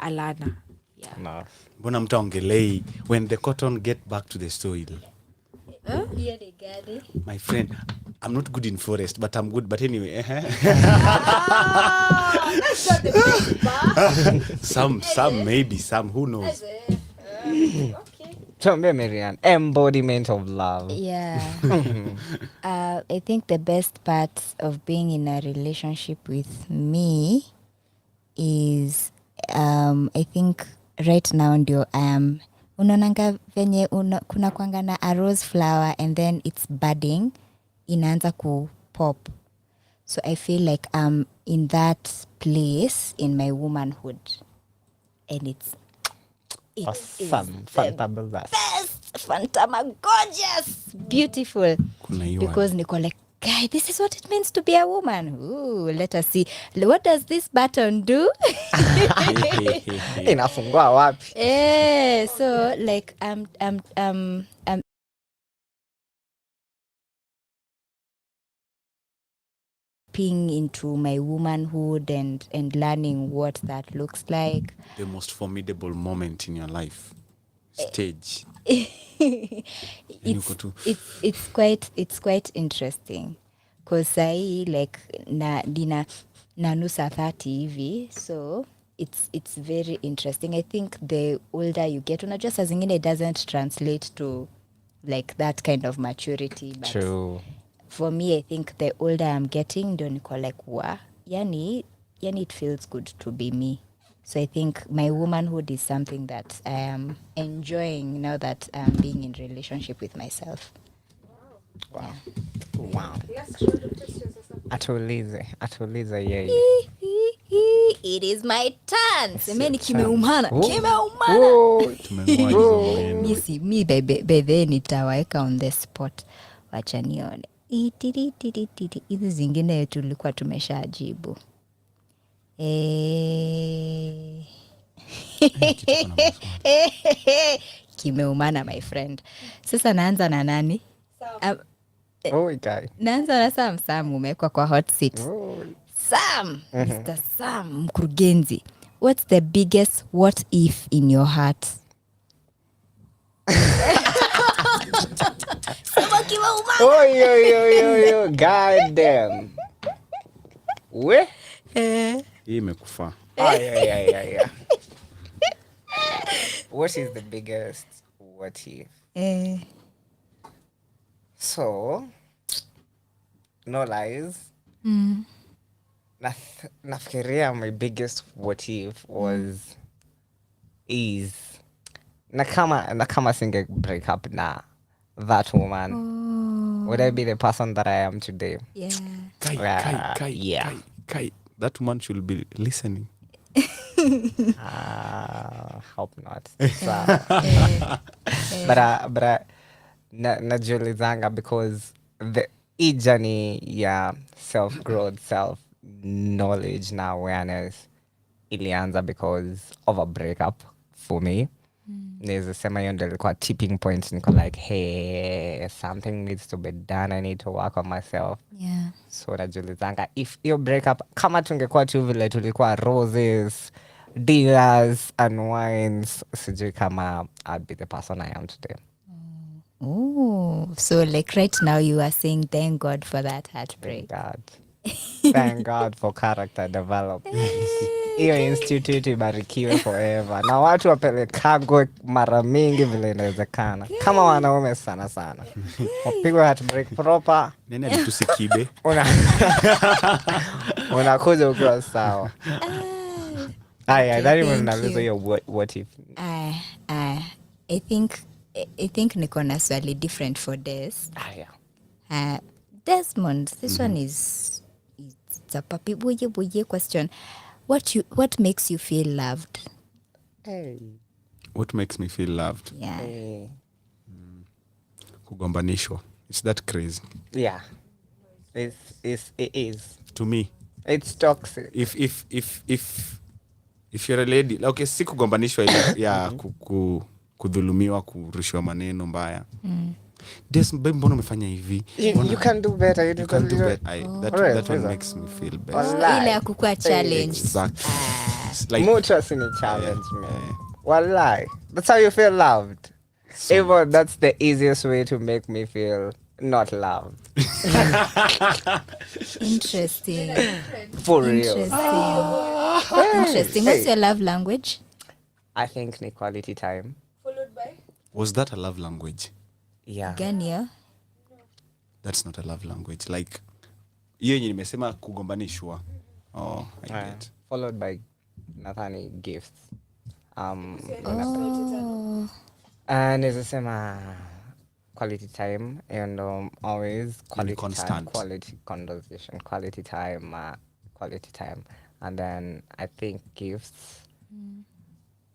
a learner. Yeah. Mbona mtaongelei when the cotton get back to the soil? My friend, I'm not good in forest, but I'm good. But anyway, that's not the best part. some maybe, some, who knows? Okay. Tuambie Marian, embodiment of love. Yeah. I think the best part of being in a relationship with me is I think right now ndio unaonanga venye kuna kwanga na a rose flower and then it's budding, inaanza ku pop. So I feel like I'm in that place in my womanhood, and it's awesome, fantabulous, best, gorgeous, beautiful. Because niko like, guy, this is what it means to be a woman. Ooh, let us see. What does this button do? Inafungua wapi? So like I'm peeping into my womanhood and learning what that looks like. The most formidable moment in your life. Stage. It's quite interesting. Cause I like nina nanusa 30 hivi, so it's very interesting. I think the older you get, unajua saa zingine it doesn't translate to like that kind of maturity. But true. For me, I think the older I'm getting, ndio niko like, wa, yani it feels good to be me. So I think my womanhood is something that I am enjoying now that I'm being in relationship with myself. Wow. Wow. Atulize yeye. It is my turn. Semeni kimeumana. Mi bebe nitawaeka on the spot. Wacha nione. Hizi zingine tulikuwa tumeshajibu. Kimeumana my friend. Sasa naanza na nani? Naanza na Sam umewekwa kwa hot seat. Sam, Mr. Sam, mkurugenzi. What's the biggest what if in your heart? Sema kimeumana. Yo, god damn. We? Hii imekufa. Yeah. What is the biggest what if? So, no lies. Nafikiria my biggest what if is na kama singe break up na that woman, would I be the person that I am today? Yeah. Kai. That woman should be listening. Hope not. But najiulizanga because hii journey ya self growth, self knowledge na awareness ilianza because of a breakup for me. Naweza sema hiyo ndio ilikuwa tipping point, niko like, hey, something needs to be done, I need to work on myself. Yeah. So najiulizanga if hiyo breakup kama tungekuwa tu vile tulikuwa roses, dinners and wines, sijui kama I'd be the person I am today. Oh, so like right now you are saying thank God for that heartbreak. Thank God for character development. Hiyo institute ibarikiwe forever. Na watu wapelekagwe mara mingi vile inawezekana. Kama wanaume sana. Wapigwe heartbreak proper. Nene alitusikibe. Unakuja ukiwa sawa. That even nauliza hiyo what if. I think niko na swali different for this. Yeah. Desmond, this one is it's a puppy boye question. What makes you feel loved? Hey. What makes me feel loved? Yeah. Hey. Kugombanishwa. It's that crazy. Yeah. It is. To me. It's toxic. If you're a lady, okay, si kugombanishwa ya kudhulumiwa, kurushiwa maneno mbaya. Des, mbona umefanya hivi? You can do better. You can do better. That one makes me feel better. Ile ya kukua challenge. Exactly. Like, muchas in a challenge, man. Wallahi. That's how you feel loved. Even that's the easiest way to make me feel not loved. Interesting. For real. Interesting. What's your love language? I think quality time. Was that a love language? Yeah. Gania? That's not a love language. Like, hiyo yenye nimesema kugombanishwa. I get. Followed by Nathani gifts. Nizasema quality time and always quality time, quality conversation, quality time, and then I think gifts.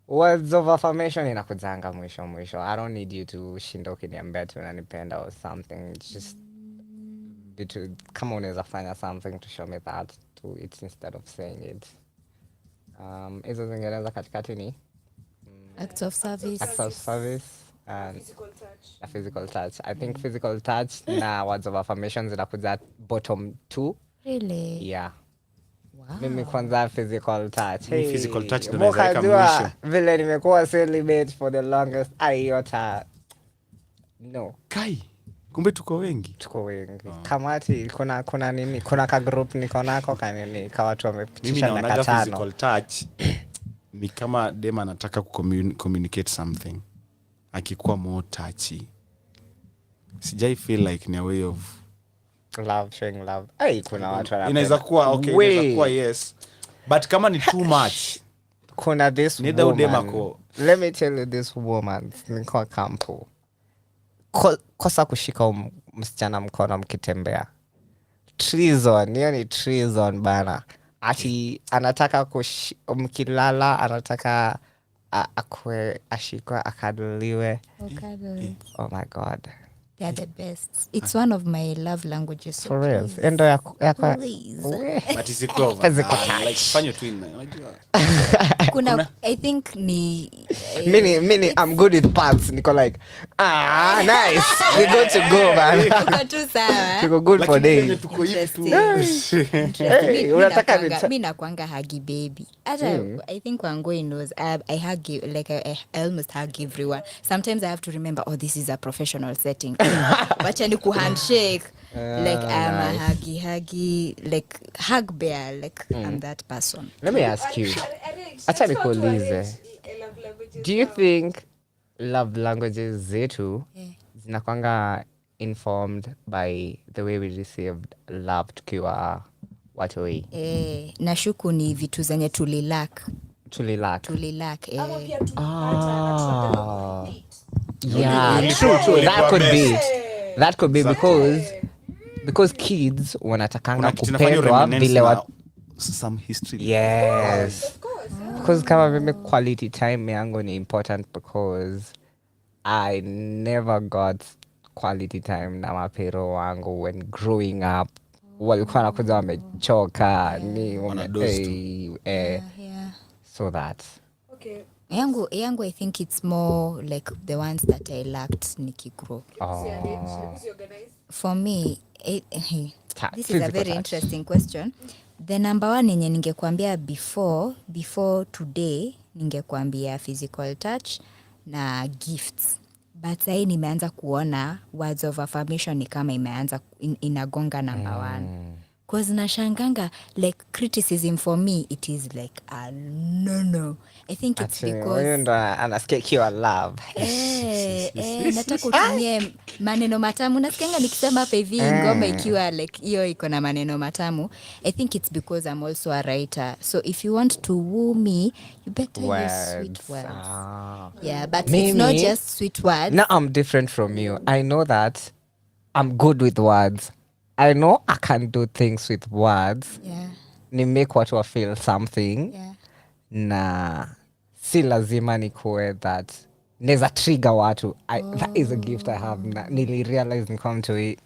Words of affirmation inakujanga mwisho. I don't need you to shinda ukiniambia tu unanipenda or something. Just kama unaweza fanya something to show me that to it instead of saying it. Hizo zingine za katikati ni acts of service and physical touch. I think physical touch na words of affirmation zinakuja bottom 2. Really? Yeah. Wow. Mimi kwanza physical touch. Physical touch ndo naweza weka mwisho. Vile nimekuwa celibate for the longest. Ayota. No. Kai. Kumbe tuko wengi. Kamati kuna nini? Kuna ka group niko nako kanini ka watu wamepitisha na katano. Mimi physical touch ni kama dem anataka communicate something. Akikuwa more touchy. Sijai feel like ni a way of love, showing love. Kuna watu wanapenda. Inaweza kuwa okay, inaweza kuwa yes. But kama ni too much. Kuna this woman. Let me tell you this woman. Niko kampo. Kosa kushika msichana mkono mkitembea. Treason, hiyo ni treason bana. Ati anataka mkilala, anataka akwe ashikwe akaduliwe. Oh my God. They are the best. It's one of my love languages. For real. Endo ya but is it over? Like fanyo tu unajua. Kuna I think ni mini I'm good with pants. Niko like nice. We got to go man. Tuko tu sawa. Tuko good for days. Tuko hivi tu. Unataka mimi nakwanga huggy baby. I think Wangoi knows I hug you like I almost hug everyone. Sometimes I have to remember this is a professional setting. Wacha ni handshake. Like I'm a huggy like hug bear like I'm that person. Let me ask you. Acha nikuulize. Do you think love languages zetu zinakwanga informed by the way we received love tukiwa watoi? Nashuku ni vitu zenye tulilak. Yeah, true. That could be because kids wanatakanga kupendwa vile some history. Yes. Because kama mimi quality time yangu ni important because I never got quality time na mapero wangu when growing up. Walikuwa nakuja wamechoka ni so that. Okay. Yangu I think it's more like the ones that I lacked nikigrow. For me, this is a very interesting question. The number one yenye ningekuambia before today ningekuambia physical touch na gifts. But sasa nimeanza kuona words of affirmation ni kama imeanza inagonga number one. Cause nashanganga like criticism for me it is like no. I think it's because anasikia kiwa love. Nataka kutumia maneno matamu. Nasikianga nikisema hapa hivi ngoma ikiwa like hiyo iko na maneno matamu. I think it's because I'm also a writer. So if you want to woo me, you better use sweet words. Yeah, but it's not just sweet words. No, I'm different from you. I know that I'm good with words. I know I can do things with words. Yeah. Ni make watu wa feel something. Yeah. Na si lazima nikuwe that neza trigger watu. That is a gift I have. Nilirealize nikome to it.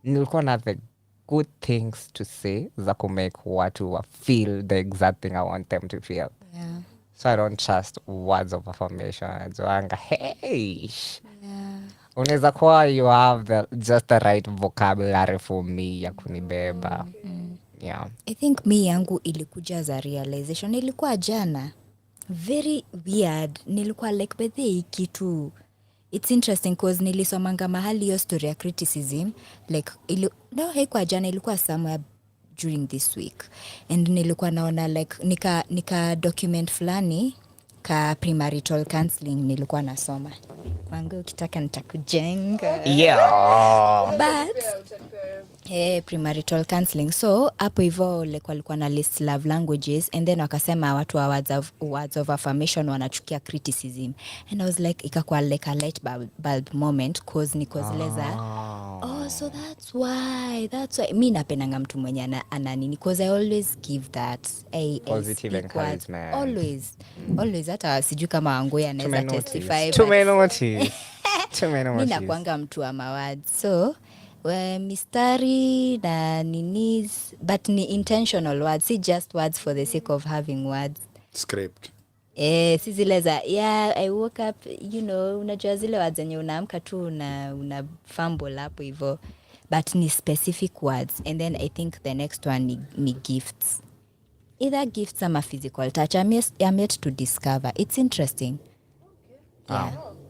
nilikuwa na the good things to say za kumake watu wa feel the exact thing I want them to feel. Yeah. So I don't trust words of affirmation. Zoanga, hey. Yeah. Unaweza kuwa you have just the right vocabulary for me ya kunibeba. Yeah. I think me yangu ilikuja za realization. Ilikuwa jana. Very weird. Nilikuwa like bethe kitu. It's interesting cause nilisomanga mahali hiyo story ya criticism. Like haikuwa jana, ilikuwa somewhere during this week. And nilikuwa naona like nika document fulani ka premarital counseling nilikuwa nasoma. Wangu ukitaka nitakujenga. Yeah. But premarital counseling. So hapo hivyo walikuwa na list love languages, and then wakasema watu wa words of affirmation wanachukia criticism. And I was like, ikakuwa like a light bulb moment cause niko zileza. So that's why mi napendanga mtu mwenye ana nini, cause I always give that positive encouragement. Always hata sijui kama Angoya anaweza testify. Mi nakuanga mtu wa mawords. So mistari na ninis, but ni intentional words, si just words for the sake of having words. Script. Si zile za I woke up, unajua zile words zenye unaamka tu una fumble hapo hivyo, but ni specific words. And then I think the next one ni gifts, either gifts ama physical touch. I'm yet to discover. It's interesting.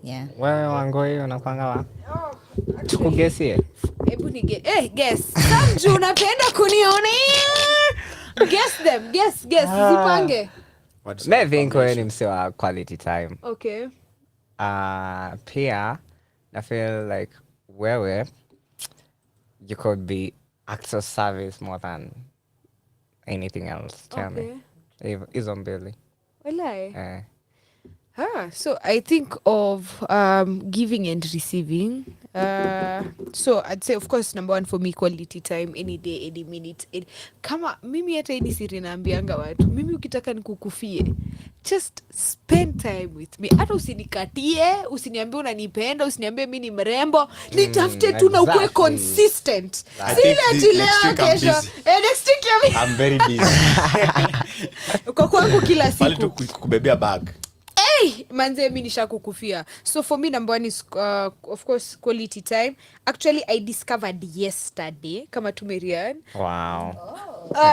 Yeah. Wewe Wangoi unakwanga wa? Tukugesie. Hebu ni guess. Samju unapenda kunionea. Guess. Zipange. I think wewe ni mse wa quality time. Okay. Pia I feel like wewe you could be acts of service more than anything else. Tell me. Hizo mbili. Walai. So I think of giving and receiving. So I'd say, of course, number one for me, quality time, any day, any minute. Kama mimi hata hii siri naambianga watu, mimi ukitaka nikukufie, just spend time with me. Hata usinikatie, usiniambie unanipenda, usiniambie mimi ni mrembo, nitafute tu na ukue consistent. Sile ati leo kesho. Next week I'm very busy. Kwa kwangu kila siku. Pale tu kubebea bag. Manze mimi nishakukufia. So for me, number one is of course quality time. Actually I discovered yesterday kama tumerian. Wow.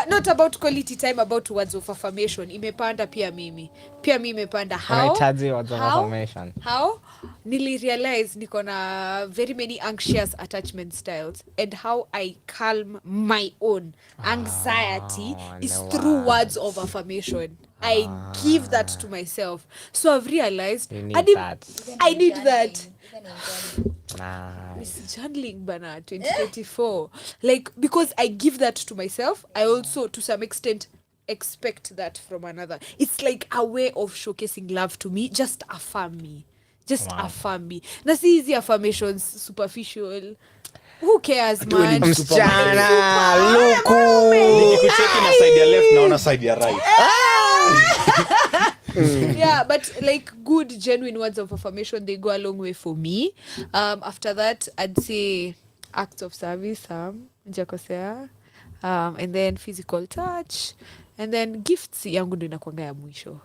Not about quality time, about words of affirmation. Imepanda pia mimi imepanda. How? Unahitaji words of affirmation. How? Nili realize niko na very many anxious attachment styles, and how I calm my own anxiety is through words of affirmation. I give that to myself. So I've realized I need that. Miss Journaling bana 2024. Like, because I give that to myself, I also to some extent expect that from another. It's like a way of showcasing love to me. Just affirm me. Affirm me. Na si hizi affirmations superficial. Who cares, man? Msichana, luku. Nikikucheki na side ya left naona side ya right. Yeah, but like good genuine words of affirmation, they go a long way for me. After that, I'd say acts of service, njakosea, and then physical touch, and then gifts yangu ndo inakuanga ya mwisho.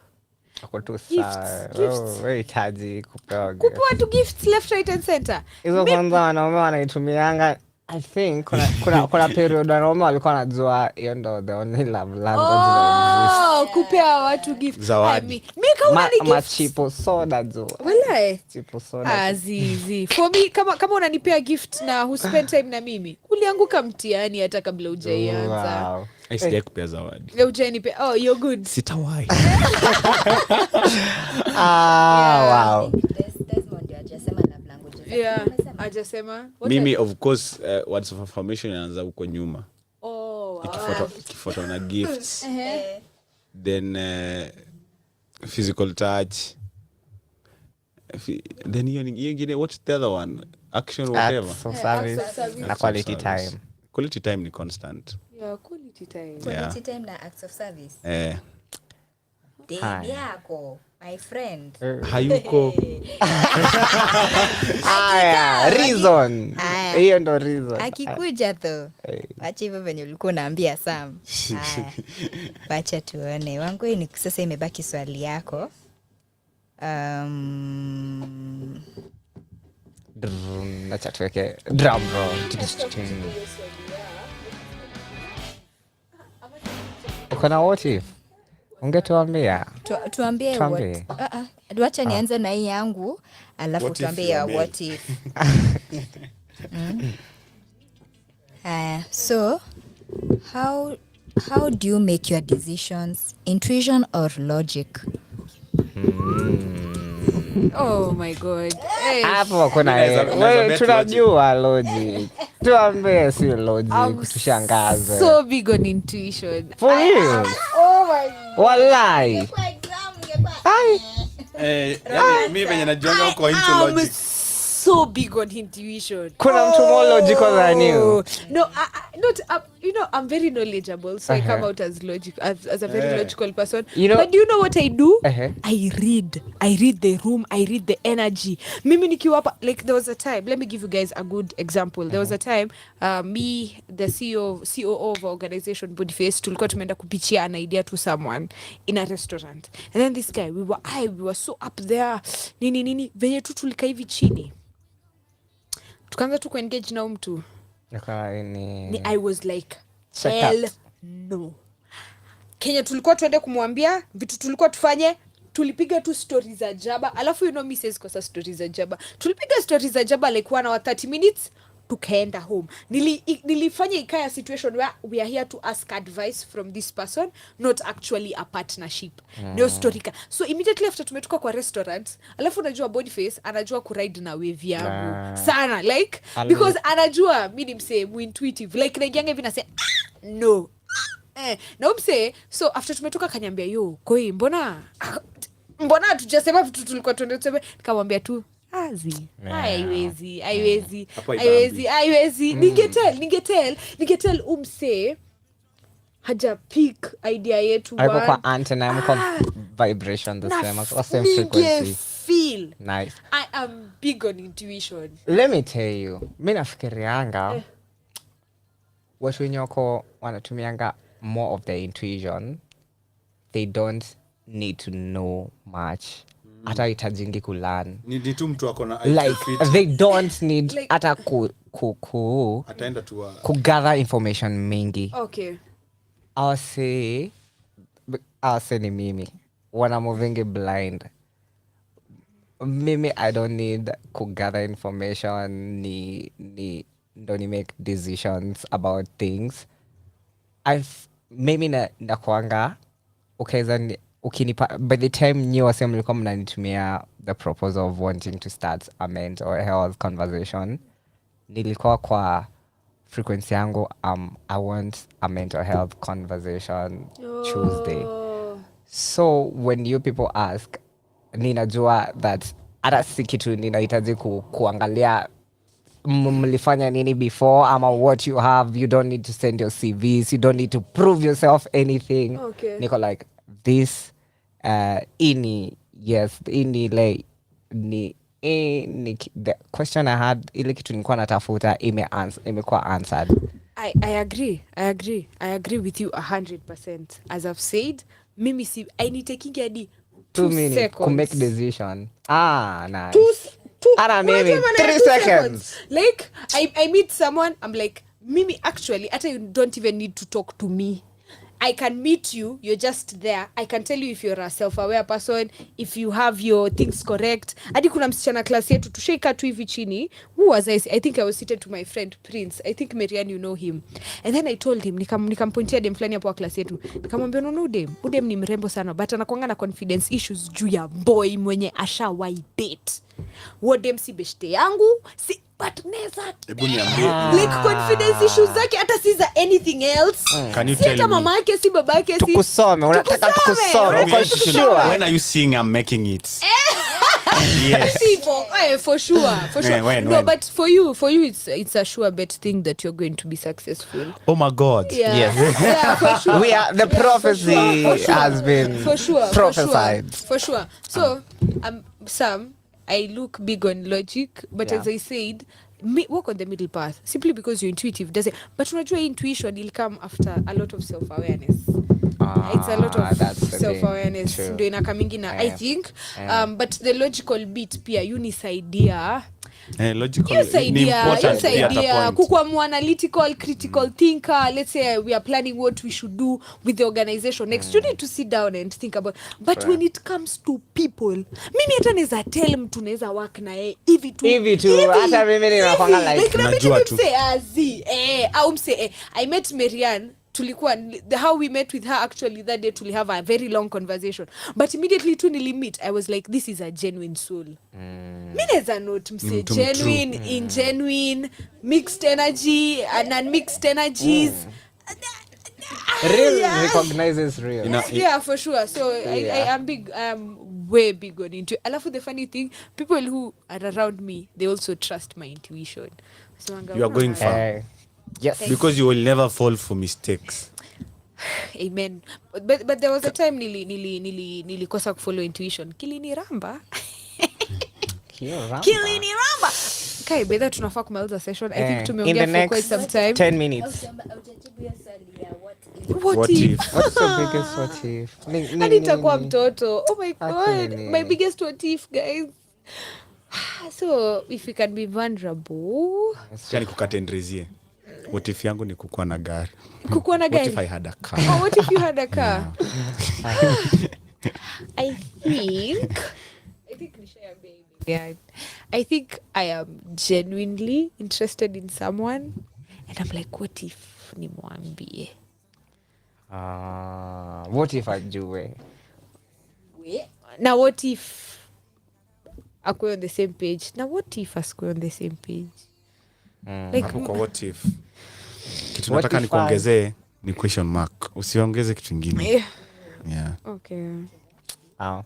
Kupewa tu gifts left, right and center. Hizo kwanza wanaume wanaitumianga. I think kuna period wanaume walikuwa wanajua hiyo ndo the only love language. Kupea watu gifts. Zawadi. Machipo soda zo. Walai. Chipo soda. Zizi. For me, kama unanipea gift na who spend time na mimi, ulianguka mtihani hata kabla hujaianza. Wow. Sijai kupea zawadi. Leo hujanipea. Oh, you're good. Sitawahi. Wow. Yeah, ajasema. Mimi of course words of affirmation inaanza huko nyuma. Wow. Ikifuatwa na gifts. Then physical touch. Then you ingine, what's the other one? Action whatever. Acts of service. Na quality time. Quality time ni constant. Yeah, quality time. Quality time na acts of service. Hi. Yako, my friend. Hayuko. Reason. Hiyo ndo reason. Akikuja tu. Wacha hivyo venye ulikuwa unaambia Sam. Wacha tuone. Wangu ni sasa imebaki swali yako. Acha tuweke drum roll. Uko na what if? Ungetuambia. Tuambie what. Wacha nianze na hii yangu, alafu tuambie what if. So how do you make your decisions? Intuition or logic? Oh my god. Hapo kuna wewe tunajua logic. Tuambie si logic kutushangaza. So big on intuition. For real. Oh my god. Wallahi. Mimi venye najiona uko into logic. So big on intuition. Kuna mtu more logical than you. No, I'm very knowledgeable, so I come out as a very logical person. But do you know what I do? I read the room, I read the energy. Mimi nikiwa hapa, like there was a time, let me give you guys a good example. There was a time, me, the COO of organization Bodyface, tulikuwa tumeenda kupichia an idea to someone in a restaurant. And then this guy, we were so up there. Nini, venye tu tulika hivi chini. Tukaanza tu kuengage na mtu. I was like, hell no. Kenya tulikuwa tuende kumwambia vitu tulikuwa tufanye, tulipiga tu stories za jaba. Alafu me says kwa stories za jaba. Tulipiga stories za jaba like 1 hour 30 minutes. Tukaenda home. Nilifanya ikaya situation where we are here to ask advice from this person, not actually a partnership. No story. So immediately after tumetoka kwa restaurant, alafu unajua Bodyface anajua kuride na wave yangu sana, like because anajua mimi ni msee intuitive, like naingianga hivi na say no. Na umse, so after tumetoka kanyambia yo koi mbona tujasema vitu tulikuwa tuende, nikamwambia tu haiwezi. Ningetel umse haja pick idea yetu haiko kwa antenna mko vibration the same frequency. Feel nice. I am big on intuition. Let me tell you, mimi nafikirianga watu wenye wako wanatumianga more of the intuition, they don't need to know much. Hata itajingi kulearn. Ni tu mtu akona like they don't need hata ataenda tu gather information mingi. Okay. I'll say ni mimi wana moving blind. Mimi I don't need gather information ni don't make decisions about things. Mimi na kuanga ukinipa by the time nyi wase mlikuwa mnanitumia the proposal of wanting to start a mental health conversation, nilikuwa kwa frequency yangu I want a mental health conversation Tuesday. So when you people ask, ninajua that hata si kitu ninahitaji kuangalia mlifanya nini before ama what you have. You don't need to send your CVs, you don't need to prove yourself anything. Niko like this the question I had, ile kitu nilikuwa natafuta imekuwa answered. I agree with you 100%. As I've said, mimi I need taking hadi 2 minutes to make decision. Nice. Maybe 3 seconds. Like I meet someone, I'm like, mimi actually hata you don't even need to talk to me. I can meet you, you're just there. I can tell you if you're a self-aware person, if you have your things correct. Hadi kuna msichana class yetu tushaika tu hivi chini. Who was I think I was seated to my friend Prince. I think Marianne, you know him. And then I told him, nikampointia dem flani hapo kwa class yetu. Nikamwambia no udem ni mrembo sana, but anakuanga na confidence issues juu ya boy mwenye ashawahi date. Dem si beshte yangu, si but neza. Like confidence issues zake hata si za anything else. Can you tell me? Mama yake si baba yake si. Tukusome, unataka tukusome. For sure. When are you seeing I'm making it? Yes. For sure. When? But for you it's a sure bet thing that you're going to be successful. Oh my God. Yeah. Yes. Yeah, for sure. We are the prophecy has been prophesied. For sure. So, Sam, I look big on logic, but as I said, walk on the middle path simply because you're intuitive. Does it? But unajua intuition will come after a lot of self-awareness. It's a lot of self-awareness. Ndio inakamingi na I think. But the logical bit pia unisaidia. Logical kukua more analytical, critical thinker. Let's say we are planning what we should do with the organization next. You need to sit down and think about. But when it comes to people, mimi hata neza tell mtu neza work na hivi tu. Hata mimi ninakwanga like najua tu. Au mse I met Marianne how we met with her actually that day have a very long conversation, but immediately tu nilimit I was like this is a genuine soul. Mi neza note mse genuine, ingenuine, mixed energy and unmixed energies. Real recognizes real. Yeah, for sure. So I am big. Way big on intuition. Alafu the funny thing, people who are around me, they also trust my intuition. So you are going far. Yes, because you will never fall for mistakes. Amen. But there was a time nilikosa kufollow intuition. Kiliniramba. Kiliniramba. Okay, better tunafaa kumaliza session. I think tumeongea for quite some time. 10 minutes. What if? What's the biggest what if? Hadi nitakuwa mtoto. Oh my god. My biggest what if, guys. So, if we can be vulnerable. Yani kukatendrezie. What if yangu ni kukuwa na gari? Kukuwa na gari? What if I had a car? Oh, what if you had a car? I think nishaya baby. Yeah. I think I am genuinely interested in someone and I'm like, what if nimwambie? What if ajue? Now what if akwe on the same page? Now what if askwe on the same page? Like what if? Kitu nataka nikuongezee ni question mark. Usiongeze kitu kingine. Yeah. Okay.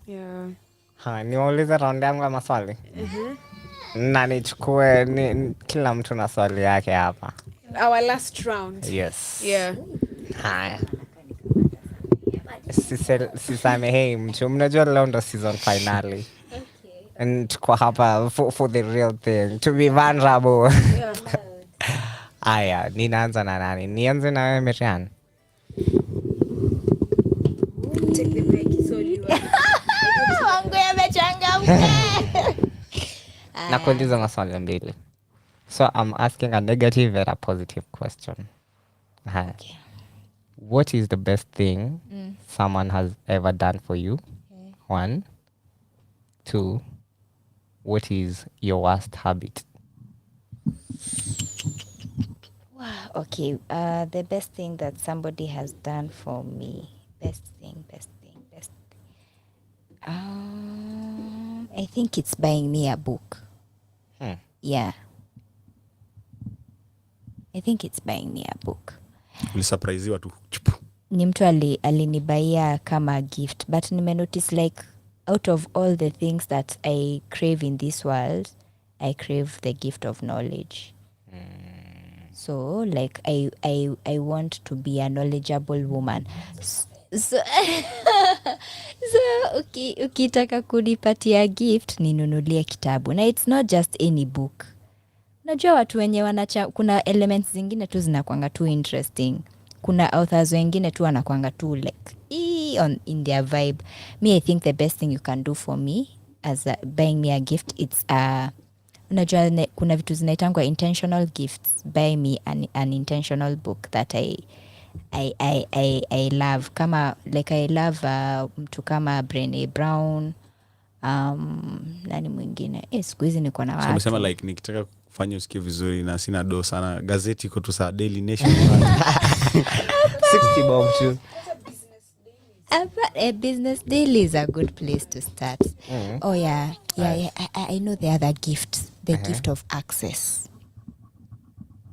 Yeah. Niwaulize round yangu ya maswali. Na nichukue kila mtu na swali yake hapa. Our last round. Yes. Yeah. Haya. Sisamehei mtu. Mnajua leo ndo season finale. And tuko hapa for the real thing. To be vulnerable. Aya, ninaanza na nani? Nianze na wewe Miriam. Take the mic, sorry. Wangu yamechangamka. Nakuuliza maswali mbili. So I'm asking a negative and a positive question. Okay. What is the best thing someone has ever done for you? Okay. 1. 2. What is your worst habit? Wow. Okay. The best thing that somebody has done for me. Best thing. I think it's buying me a book. Yeah. I think it's buying me a book. Ulisurpriseiwa tu. Ni mtu alinibaia kama gift, but nimenotice like out of all the things that I crave in this world, I crave the gift of knowledge. So like I want to be a knowledgeable woman. So ukitaka kunipatia gift ninunulie kitabu. Na it's not just any book. Najua watu wenye kuna elements zingine tu zinakuanga tu interesting. Kuna authors wengine tu wanakuanga tu like in their vibe. Me, I think the best thing you can do for me as buying me a gift, it's unajua kuna vitu zinaitangwa intentional gifts. Buy me an intentional book that I love. Kama like I love mtu kama Brené Brown. Nani mwingine? Siku hizi niko na watu. Umesema like nikitaka kufanya usikie vizuri na sina do sana. Gazeti iko tu saa Daily Nation. 60 bob too. A business daily is a good place to start. Oh yeah. I know the other gift. The gift of access.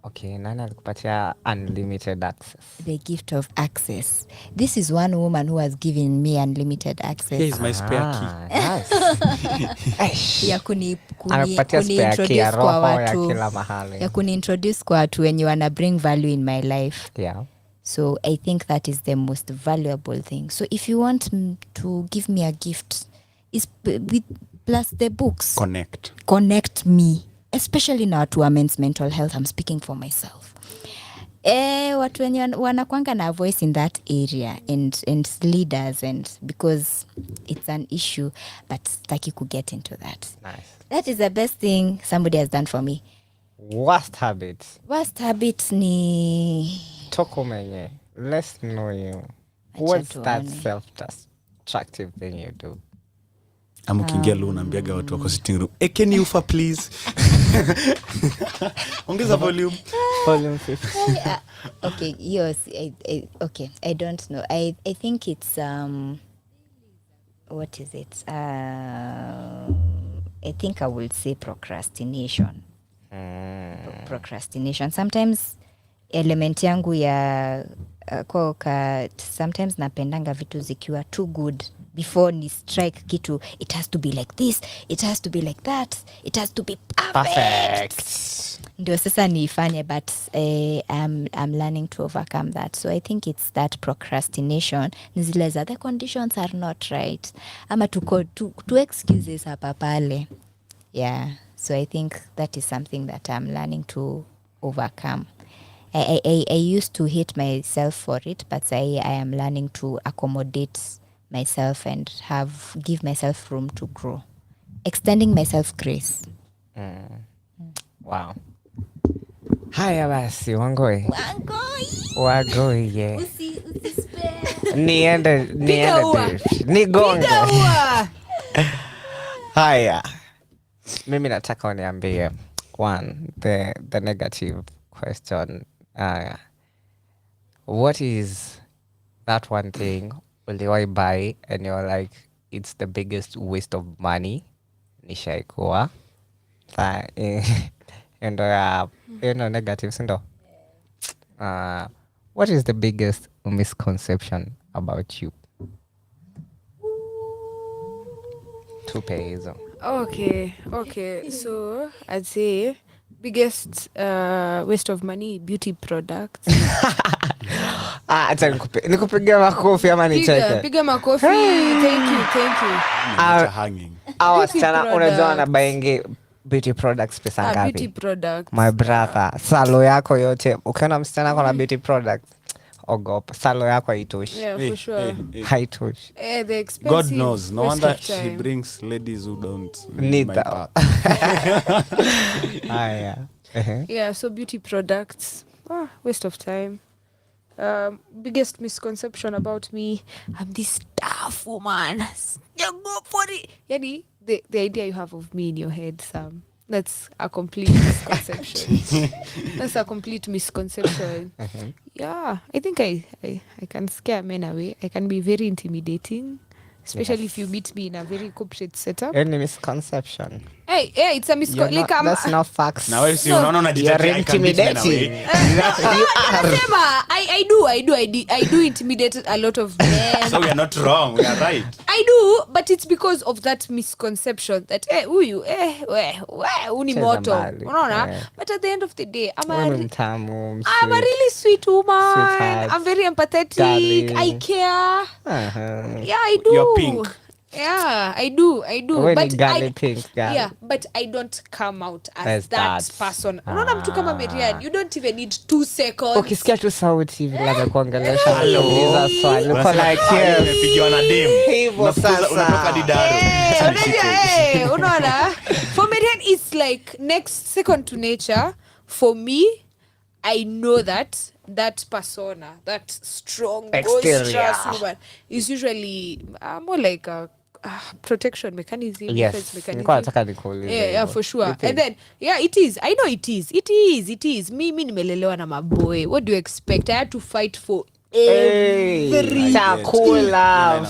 Okay, nani alikupatia unlimited access? The gift of access. This is one woman who has given me unlimited access. Here is my spare key. Nice. Ya kuni-introduce kwa watu. Ya kuni-introduce kwa watu wenye wana bring value in my life. Yeah. So I think that is the most valuable thing. So if you want to give me a gift, is with plus the books. Connect me. Especially now to women's mental health. I'm speaking for myself. Watu wenye wanakuanga na voice in that area and leaders, and because it's an issue, but sitaki ku get into that. Nice. That is the best thing somebody has done for me. Worst habit? Worst habit ni... Toko menye. Let's know you. What's that self-destructive thing you do? Amukingia lo unaambiaga watu wako sitting room. Can you for please? Ongeza volume. Volume 50. Okay, yes. Okay, I don't know. I think it's what is it? I think I would say procrastination. Procrastination. Sometimes element yangu ya sometimes napendanga vitu zikiwa too good before ni strike kitu. It has to be like this, it has to be like that, it has to be perfect. Ndio sasa niifanye, but I'm learning to overcome that. So I think it's that procrastination. Nizile za the conditions are not right, ama to excuses hapa pale. Yeah, so I think that is something that I'm learning to overcome. I used to hate myself for it, but I am learning to accommodate myself and give myself room to grow, extending myself grace. Wow. Haya basi, Wangoi. Yeah. Niende nigonge. Haya. Mimi nataka uniambie the negative question. What is that one thing uliwahi buy and you're like, it's the biggest waste of money nishaikuwa? And negative sindo. What is the biggest misconception about you? Tupe hizo. Okay. So I'd say biggest waste of money, beauty products. Acha nikupigia makofi ama nicheke. Piga makofi. Thank you. Hanging. Wasichana unajua wanabaingi beauty products pesa ngapi? Beauty products. My brother, salo yako yote ukiona msichana ako na beauty products, ogopa, salo yako haitoshi. Yeah, for sure. Haitoshi. The expensive. God knows. No wonder she brings ladies who don't need my that. Yeah, so beauty products. Waste of time. Biggest misconception about me, I'm this tough woman. You go for it. Yani, the idea you have of me in your head, Sam, that's a complete misconception. That's a complete misconception. Yeah, I think I can scare men away. I can be very intimidating, especially if you meet me in a very corporate setup. Any misconception? Hey, it's a misconception. That's not facts. Now if you you're intimidating. I do intimidate a lot of men. So we are not wrong. We are right. I do, but it's because of that misconception that uni moto. Unaona? But at the end of the day, I'm a really sweet woman. Sweetheart. I'm very empathetic. Darling. I care. Yeah, I do. You're pink. Yeah, I do. But pink, yeah, but I don't come out as that person. Unaona mtu kama Marian, you don't even need 2 seconds. Ukisikia tu sauti hivi la kuongelesha kuuliza swali uko like umepigiwa na dem. Hivyo sasa unatoka didaro. Unaona? For Marian it's like second to nature. For me, I know that persona, that strong, boisterous woman is usually more like a protection mechanism. Yes, yeah, for sure. And then it is. I know it is. Me nimelelewa na maboy. What do you expect? I had to fight for every chakula.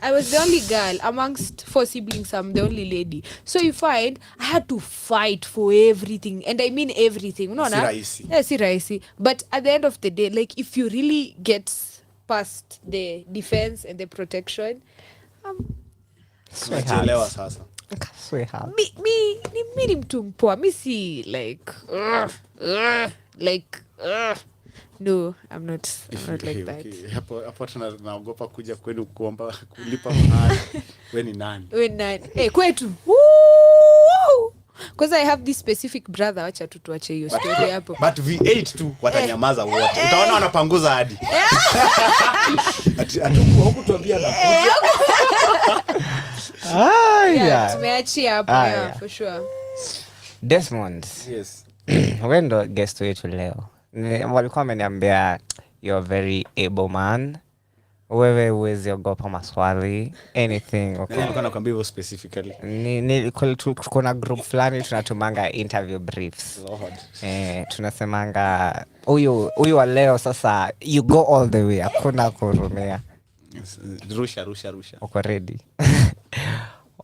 I was the only girl amongst 4 siblings. I'm the only lady. So you find I had to fight for everything, and I mean everything. No, si rahisi. But at the end of the day, like if you really get past the defense and the protection, sweetheart. Mi ni mtu mpoa. Mi si like no, I'm not like that. Hapo tunaogopa kuja kwenu kuomba kulipa mahali. Wewe ni nani? Kwetu. Because I have this specific brother. Wacha tuache hiyo story hapo. But V8 tu watanyamaza wote. Utaona wanapanguza hadi. Huku tuambia na tumeachia hapo for sure. Desmond. Yes. Wewe ndo guest wetu leo. Walikuwa wameniambia you're a very able man, Wewe uwezi ogopa maswali anything. Okay. Nilikuwa nakwambia hivyo specifically. Ni kuna group fulani tunatumanga interview briefs. Tunasemanga huyu wa leo sasa you go all the way, hakuna kurumia. Rusha. Uko ready?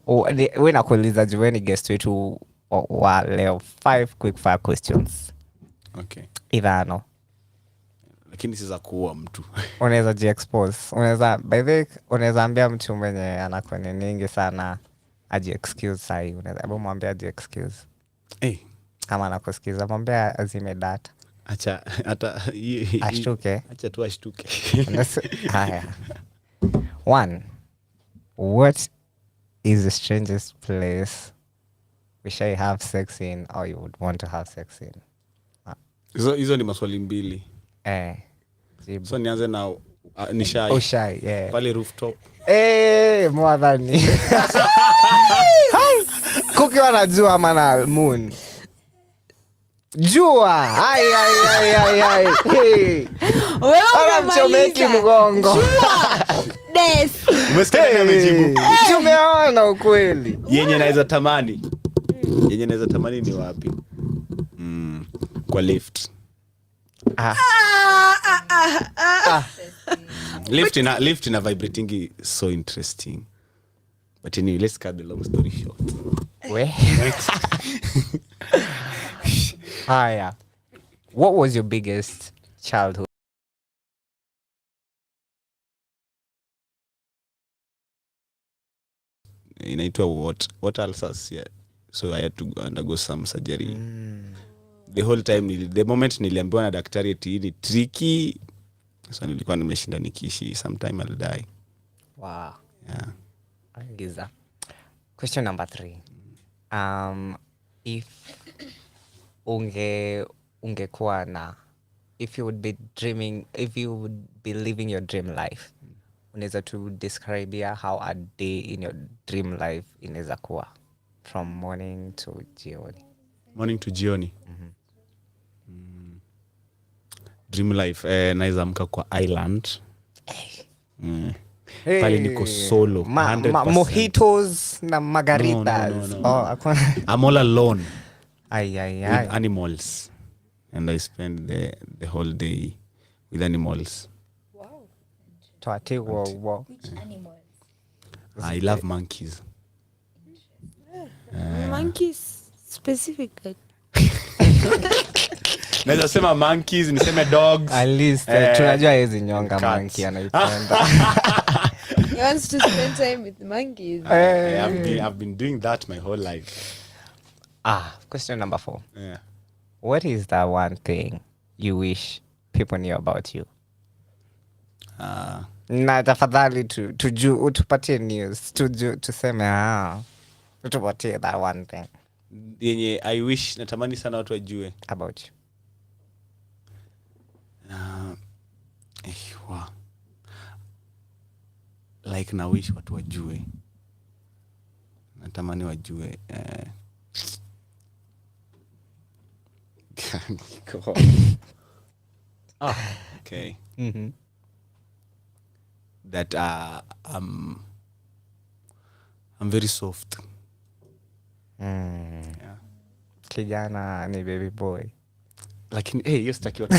Wewe nakuuliza jueni guest wetu wa leo 5 quick fire questions. Okay. Idhano. Lakini si za kuua mtu. Unaweza ji-expose. Unaweza ambia mtu mwenye anakoni nyingi sana aji-excuse sahi. Unaweza mwambia aji-excuse. Kama anakusikiza mwambia azime data. Acha hata ashtuke. Acha tu ashtuke. Haya. 1. What is the strangest place we shall have sex in or you would want to have sex in? Hizo ni maswali mbili. So nianze na ni shy. Shy, yeah. Pale rooftop. Mwadhani. Kukiwa na jua ama na moon. Jua. Ai. Wewe mchomeki mgongo. Des. Umesikia nani amejibu? Tumeona ukweli. Yenye naweza tamani ni wapi? Kwa lift. Lift na vibrating so interesting. But anyway, let's cut the long story short. Haya. What was your biggest childhood? Inaitwa what ulcers, yeah. So I had to undergo some surgery. The whole time the moment niliambiwa na daktari eti ni tricky, so nilikuwa nimeshinda nikiishi, sometime I'll die. Wow. Yeah. Giza. Question number 3. If ungekuwa na, if you would be living your dream life, unaweza to describe how a day in your dream life inaweza kuwa from morning to jioni? Morning to jioni. Dream life, naweza amka kwa island. Pale niko solo. Mojitos na margaritas. No. I'm all alone. With animals. And I spend the whole day with animals. Wow. Which animals? I love monkeys. Monkeys specifically. Naweza sema monkeys, niseme dogs. At least tunajua hizi nyonga monkey anaipenda. He wants to spend time with monkeys. I've been doing that my whole life. Question number 4. Yeah. What is that one thing you wish people knew about you? Na tafadhali utupatie news, tuseme utupatie that one thing. Yenye I wish natamani sana watu wajue about you. Wow. Like na wish watu wajue. Natamani wajue. Okay. That I'm very soft. Yeah. Kijana ni baby boy. Lakini hiyo sitakiwa.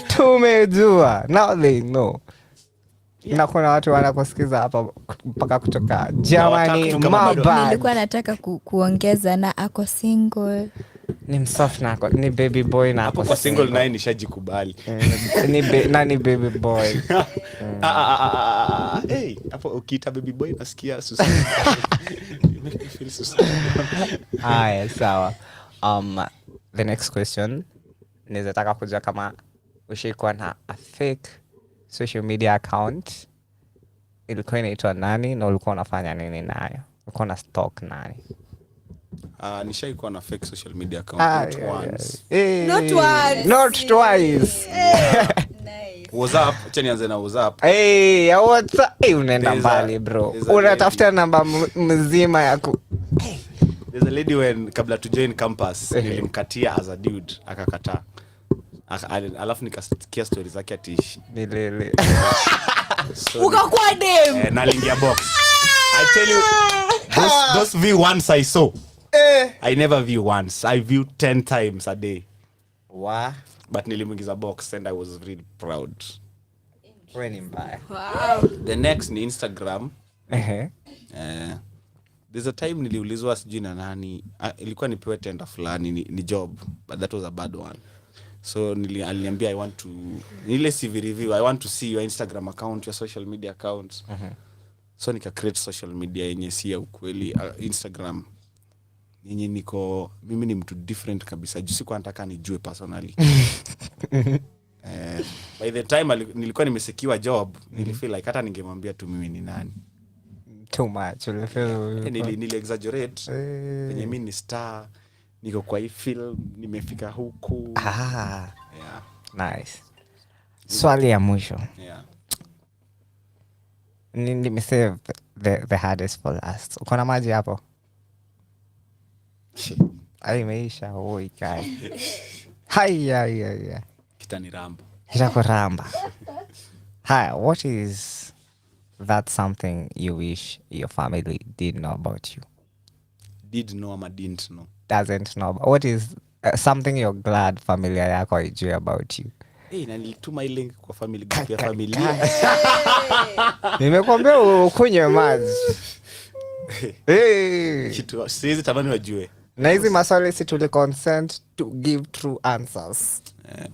Tumejua. Now they know. Na kuna watu wanakusikiza hapa mpaka kutoka Germany, mabad. Nilikuwa nataka kuongeza na ako single. Ni msoft na ako, ni baby boy na ako single naye nishajikubali. Ni baby boy. Hapo ukiita baby boy nasikia susa. Sawa. The next question. Naweza taka kujua kama ushikuwa na a fake social media account. Ilikuwa inaitwa nani na ulikuwa unafanya nini nayo? Ulikuwa na stalk nani? Nishaikuwa na fake social media account once. Not twice. Nice. WhatsApp, acha nianze na WhatsApp. WhatsApp. Unaenda mbali bro. Unatafuta namba mzima ya There's a lady when kabla to join campus nilimkatia as a dude akakataa. alafu nikasikia stories zake ati milele. Ukakuwa dem. Nalingia box. I tell you, those view once I saw. I never view once. I view 10 times a day. Wow. But nilimuingiza box and I was really proud. When mbaya. Wow. The next ni Instagram. There's a time niliulizwa sijui na nani, ilikuwa nipewe tender fulani ni job, but that was a bad one. So aliniambia I want to nile CV review, I want to see your Instagram account, your social media accounts. So nika create social media yenye si ya ukweli, Instagram yenye mimi ni mtu different kabisa, juu sikuwa nataka nijue personally. By the time nilikuwa nimesekiwa job, nilifeel like hata ningemwambia tu mimi ni nani. Too much. Nili exaggerate. Yenye mimi ni star, niko kwa hii film, nimefika huku. Yeah. Nice. Swali ya mwisho. Yeah. Nimesave the hardest for last. Uko na maji hapo? Imeisha. Oi kai. Haya. Kitaniramba. Kitakuramba. Hi, what is that something you wish your family did know about you? Did know ama didn't know? Doesn't know. What is something you're glad familia yako haijui about you? Na nilituma link kwa family group ya familia. Nimekuambia ukunywe maji. Kitu siwezi tamani wajue. Na hizi maswali si tuli consent to give true answers.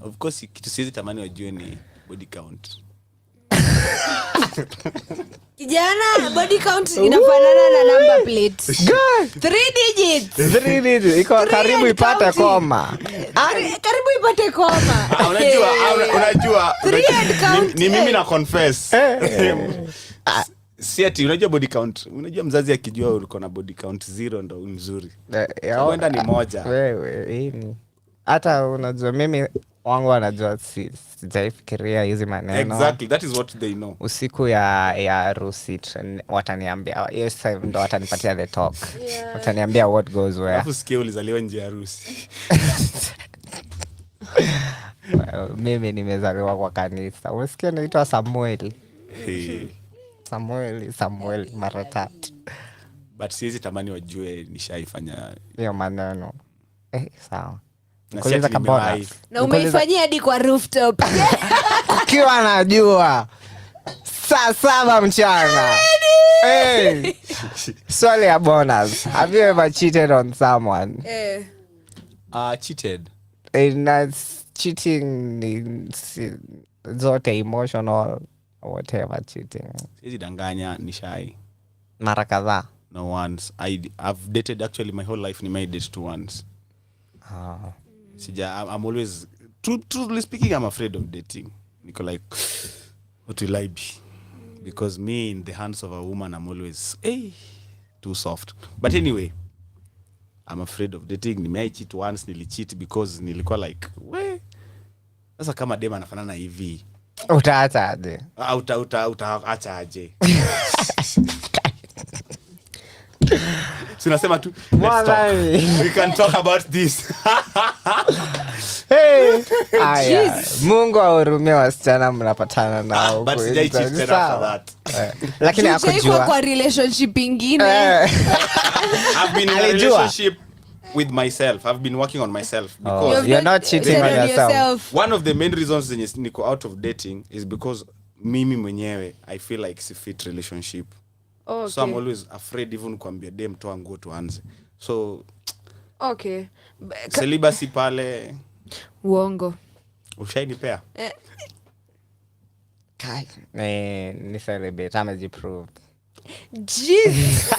Of course kitu siwezi tamani wajue ni body count. Kijana, body count inafanana na number plate. 3 digits. 3 digits. Iko karibu ipate koma. Karibu ipate koma. Unajua ni mimi na confess. Si ati unajua body count. Unajua mzazi akijua uko na body count 0 ndo mzuri. Huenda ni moja. Wewe hii. Hata unajua mimi wangu anajua sijaifikiria hizi maneno. Exactly, that is what they know. Usiku ya harusi wataniambia, yes time ndo watanipatia the talk. Wataniambia what goes where. Alafu sikia ulizaliwa nje ya harusi. Mimi nimezaliwa kwa kanisa. Unasikia naitwa Samuel. Samuel mara 3. But siwezi tamani wajue nishaifanya hiyo maneno. Sawa. Na umeifanyia hadi kwa rooftop. Ukiwa najua saa 7 mchana. Swali ya bonus. Have you ever cheated on someone? Cheated. Cheating ni zote emotional or whatever cheating. Siwezi danganya nishai. Mara kadhaa. No, once. I've dated actually my whole life, ni made date to once. I'm always, truthfully speaking, I'm afraid of dating. Niko like, what will I be? Because me in the hands of a woman, I'm always too soft. But anyway, I'm afraid of dating. Nimei cheat once, nilicheat because nilikuwa like, sasa kama dema anafanana hivi. Utaacha aje? Utaacha aje? Sinasema tu, let's talk. We can talk about this. Mungu ahurumie wasichana mnapatana nao. But sijai cheat after that. Lakini hakujua kwa relationship ingine. I've been in a relationship with myself. I've been working on myself because you're not cheating on yourself. One of the main reasons niko out of dating is because mimi mwenyewe I feel like it's a fit relationship. Okay. So I'm always afraid even kuambia dem toa nguo tuanze. So okay. Celibacy pale. Uongo. Ushainipea? Kai. Ni celebrate amejiprove. Jesus.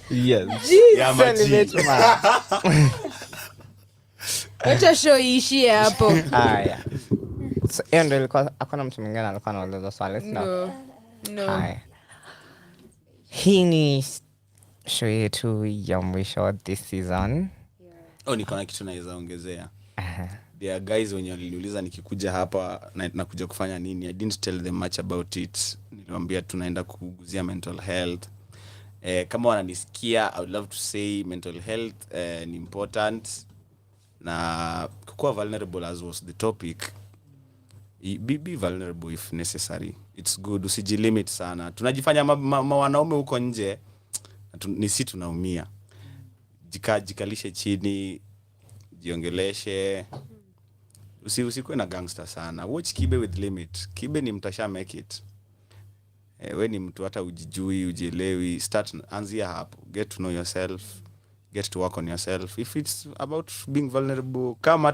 Yes. Celebrate man. Acha show ishi hapo. Haya. So ndio ilikuwa hakuna mtu mwingine alikuwa anauliza swali no. Haya. Hii ni show yetu ya mwisho this season. Niko na kitu naweza ongezea. There are guys when waliniuliza nikikuja hapa na nakuja kufanya nini. I didn't tell them much about it. Niliwaambia tunaenda kuguzia mental health. Kama wananisikia, I would love to say mental health ni important. na kuwa vulnerable as was the topic. Be vulnerable if necessary. It's good. Usijilimit sana. Tunajifanya wanaume huko nje ni sisi tunaumia. Jikalishe chini, jiongeleshe. Usikuwe na gangster sana. Watch Kibe with limit. Kibe ni mtasha make it. We ni mtu hata ujijui, ujielewi, anzia hapo. Get to know yourself. Get to work on yourself. If it's about being vulnerable, kama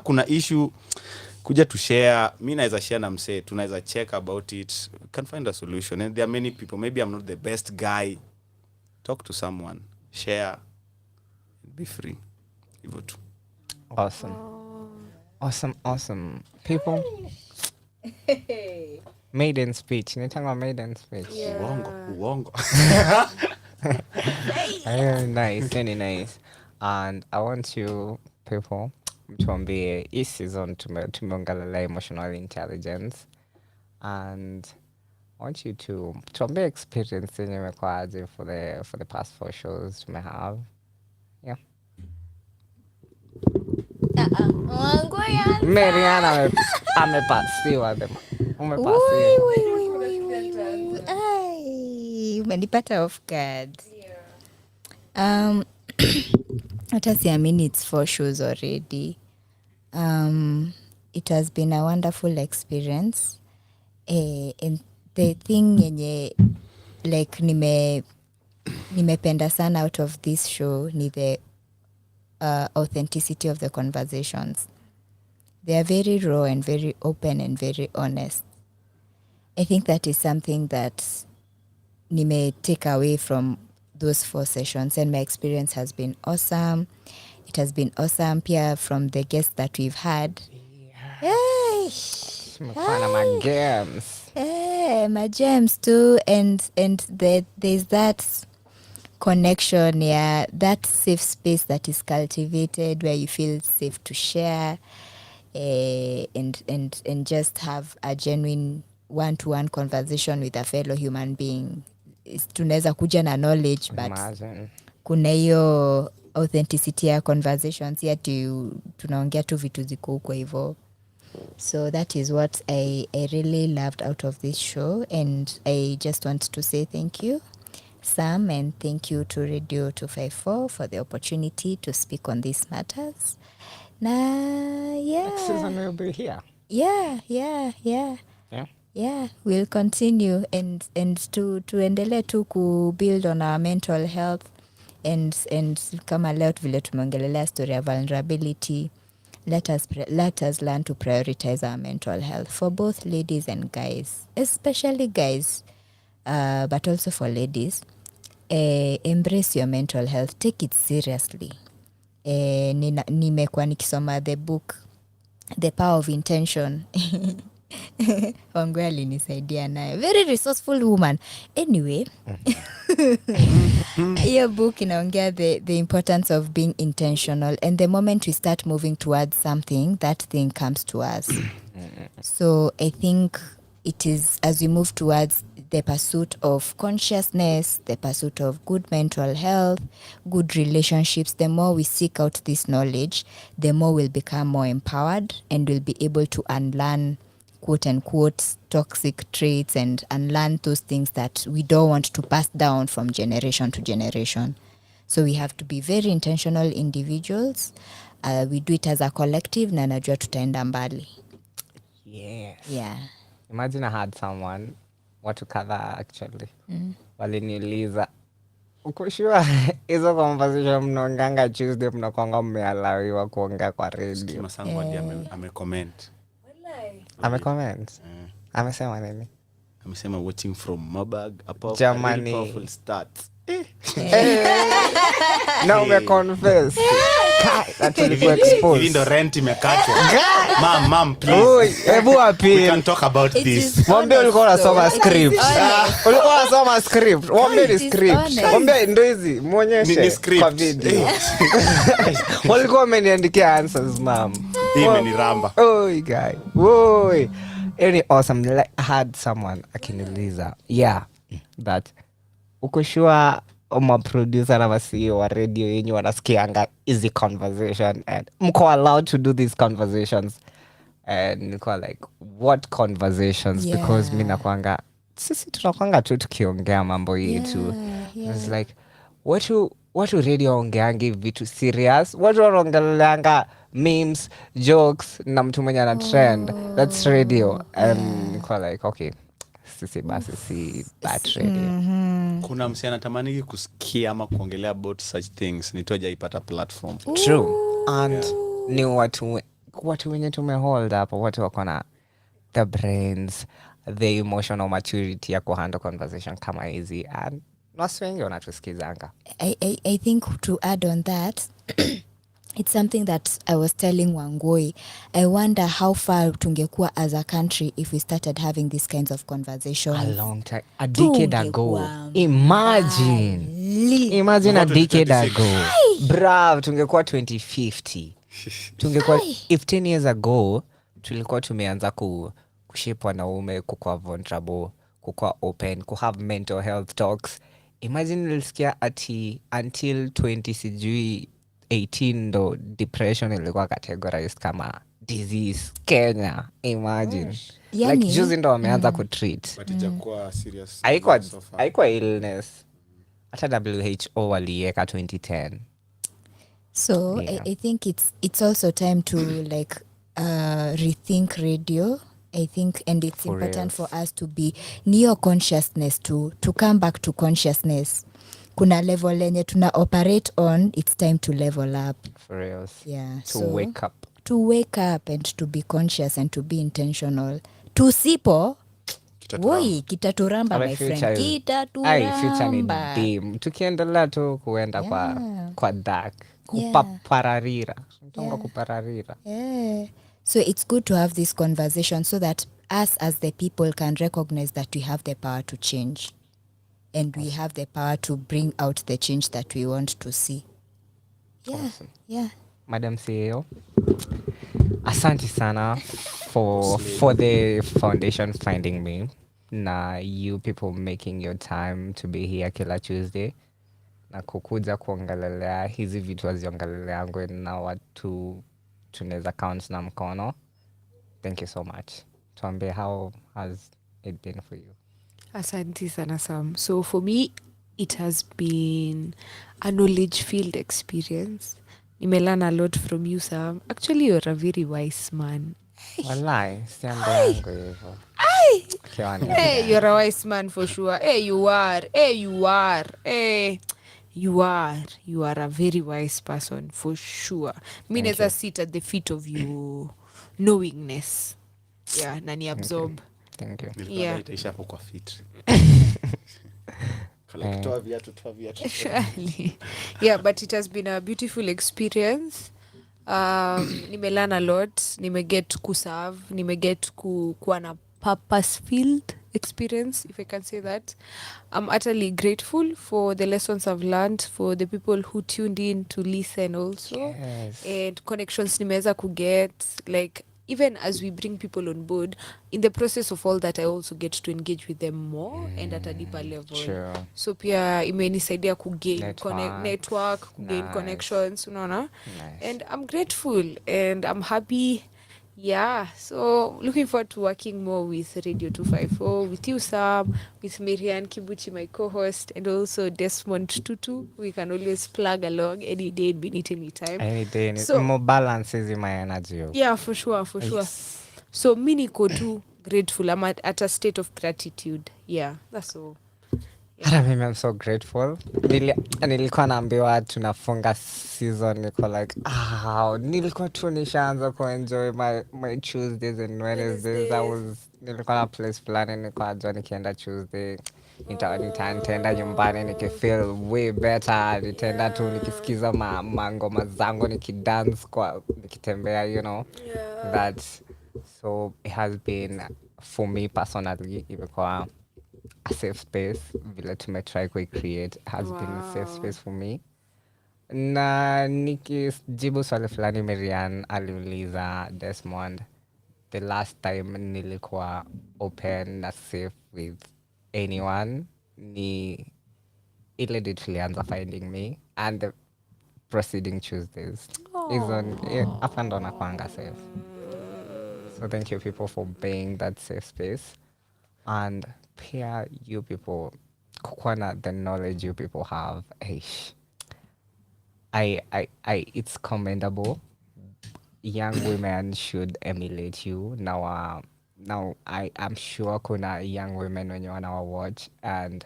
kuna issue, kuja to share. Mimi naweza share na msee, tunaweza check about it. We can find a solution. And there are many people. Maybe I'm not the best guy. Talk to someone. Share. Be free. Hivyo tu. Awesome. People. Maiden speech. Nitanga maiden speech. Uongo. Very nice. And I want you people tuambie hii season tumeongelea emotional intelligence, and I want you to tuambie experience yenye imekwaje for the past 4 shows tume have. Yeah. Mariana amepasiwa. Umenipata off guard. Hata siamini it's 4 shows already. It has been a wonderful experience. And the thing yenye like nimependa sana out of this show ni the authenticity of the conversations. They are very raw and very open and very honest. I think that is something that nime take away from those 4 sessions, and my experience has been awesome. It has been awesome pia from the guests that we've had. My gems too, and there's that connection, that safe space that is cultivated where you feel safe to share and just have a genuine one-to-one conversation with a fellow human being. Tunaweza kuja na knowledge, but kuna hiyo authenticity ya conversations ya tunaongea tu vitu ziko huko hivyo. So that is what I really loved out of this show, and I just want to say thank you, Sam, and thank you to Radio 254 for the opportunity to speak on these matters. Next season we'll be here. Yeah, we'll continue and to endelee tu ku build on our mental health and kama leo vile tumeongelelea story ya vulnerability. Let us learn to prioritize our mental health for both ladies and guys, especially guys, but also for ladies. Embrace your mental health, take it seriously. Nimekuwa nikisoma the book The Power of Intention. Wangwe alinisaidia nayo, very resourceful woman. Anyway, hiyo book inaongea the importance of being intentional, and the moment we start moving towards something, that thing comes to us. So I think it is as we move towards the pursuit of consciousness, the pursuit of good mental health, good relationships, the more we seek out this knowledge, the more we'll become more empowered, and we'll be able to unlearn quote unquote toxic traits and unlearn those things that we don't want to pass down from generation to generation. So we have to be very intentional individuals. We do it as a collective, na najua tutaenda mbali. Yes. Yeah. Imagine I had someone, watu kadhaa actually, waliniuliza, uko sure hizo conversation mnaonganga Tuesday mnakuanga mmealawiwa kuongea kwa radio? Masangu hadi amecomment. Amecomment? Amesema nini? Amesema watching from Mabag, a powerful start. Na umeconfess. Hivi ndo rent imekatwa. Mom, please. Hebu appeal. We can talk about this. Mwambie ulikuwa unasoma script. Ulikuwa unasoma script. Mwambie ni script. Mwambie ndo hizi muonyeshe kwa video. Walikuwa wameniandikia answers, mom. Hii ni ramba. Oh guy. Woi. Any awesome. Like, I had someone akiniuliza, that uko sure maproducer na CEO wa radio yenyu wanasikianga easy conversation and mko allowed to do these conversations and niko like what conversations because mi nakwanga sisi tunakwanga tu tukiongea mambo yetu. It's like watu radio ongeangi vitu serious, watu wanaongeleanga memes, jokes na mtu mwenye ana trend. That's radio. And niko like okay, sisi basi si that radio. Kuna msi anatamani kusikia ama kuongelea about such things, nitoja ipata platform. True. And ni watu wenye tumehold up, watu wako na the brains, the emotional maturity ya kuhandle conversation kama hizi, and wasi wengi wanatusikizanga. I think to add on that it's something that I was telling Wangoi. I wonder how far tungekuwa as a country if we started having these kinds of conversations. A long time, a decade ago. Imagine a decade ago. Bravo, tungekuwa 2050. Tungekuwa if 10 years ago tulikuwa tumeanza kushape wanaume, kukuwa vulnerable, kukuwa open, have mental health talks. Imagine nilisikia ati until 2018 ndo depression ilikuwa categorized kama disease Kenya. Imagine. Like juzi ndo wameanza kutreat. But ijakuwa serious. Haikuwa illness. Hata WHO walieka 2010. So I think it's also time to like rethink radio. I think, and it's for important for us to be near consciousness, to come back to consciousness. Kuna level lenye tuna operate on, it's time to level up. For real. Yeah. To wake up. To wake up and to be conscious and to be intentional. Tusipo, woi, kitaturamba my friend. Kitaturamba. Tukiendelea tu kuenda kwa dark. Kupararira. Kupararira. Yeah. So it's good to have this conversation so that us as the people can recognize that we have the power to change and we have the power to bring out the change that we want to see. Yeah. Awesome. Yeah. Madam CEO, asante sana for the foundation finding me. Na you people making your time to be here kila Tuesday. Na kukuja kuongelelea hizi vitu waziongeleleangu na watu tunaweza count na mkono. Thank you so much. Tuambie, how has it been for you? Asante sana Sam. So for me, it has been a knowledge-filled experience. Nimelearn a lot from you, Sam. Actually, you're a very wise man. Walai, siambe yangu hivyo. Hey, you're a wise man for sure. Hey, you are. Hey, you are. Hey. You are a very wise person for sure. Mi neza sit at the feet of your knowingness. Yeah, na ni absorb. Thank you. Yeah. Itaisha hapo kwa fit. Yeah, but it has been a beautiful experience. Nimelearn a lot. Nimeget kuserve. Nimeget kuwa na purpose-filled experience, if I can say that. I'm utterly grateful for the lessons I've learned, for the people who tuned in to listen also. Yes. And connections nimeweza kuget, like even as we bring people on board, in the process of all that I also get to engage with them more and at a deeper level. Sure. So pia imenisaidia kugain network, kugain connections, unaona? Nice. And I'm grateful and I'm happy. Yeah, so looking forward to working more with Radio 254, with you, Sam, with Marianne Kibuchi, my co-host, and also Desmond Tutu. We can always plug along any day in Benit anytime. Any day. So, more balance is in my energy. Yeah, for sure. So, mini too grateful. I'm at a state of gratitude. Yeah, that's all. Hata mimi I'm so grateful. Nilikuwa naambiwa tunafunga season, niko like nilikuwa tu nishaanza kuenjoy my Tuesdays and Wednesdays. Nilikuwa na place fulani, nilikuwa najua nikienda Tuesday nitaenda nyumbani nikifeel way better, nitaenda tu nikisikiza mangoma zangu nikidance nikitembea, you know. That's so it has been for me personally, imekuwa a safe space vile tumetry create has been a safe space for me. Na nikijibu swali fulani Marianne aliuliza Desmond, the last time nilikuwa open na safe with anyone ni ile day tulianza finding me and the proceeding Tuesdays is on up and on akwanga safe. So thank you people for being that safe space, and pia you people kukwana the knowledge you people have. I it's commendable. Young women should emulate you. Now I am sure kuna young women when you wanna watch and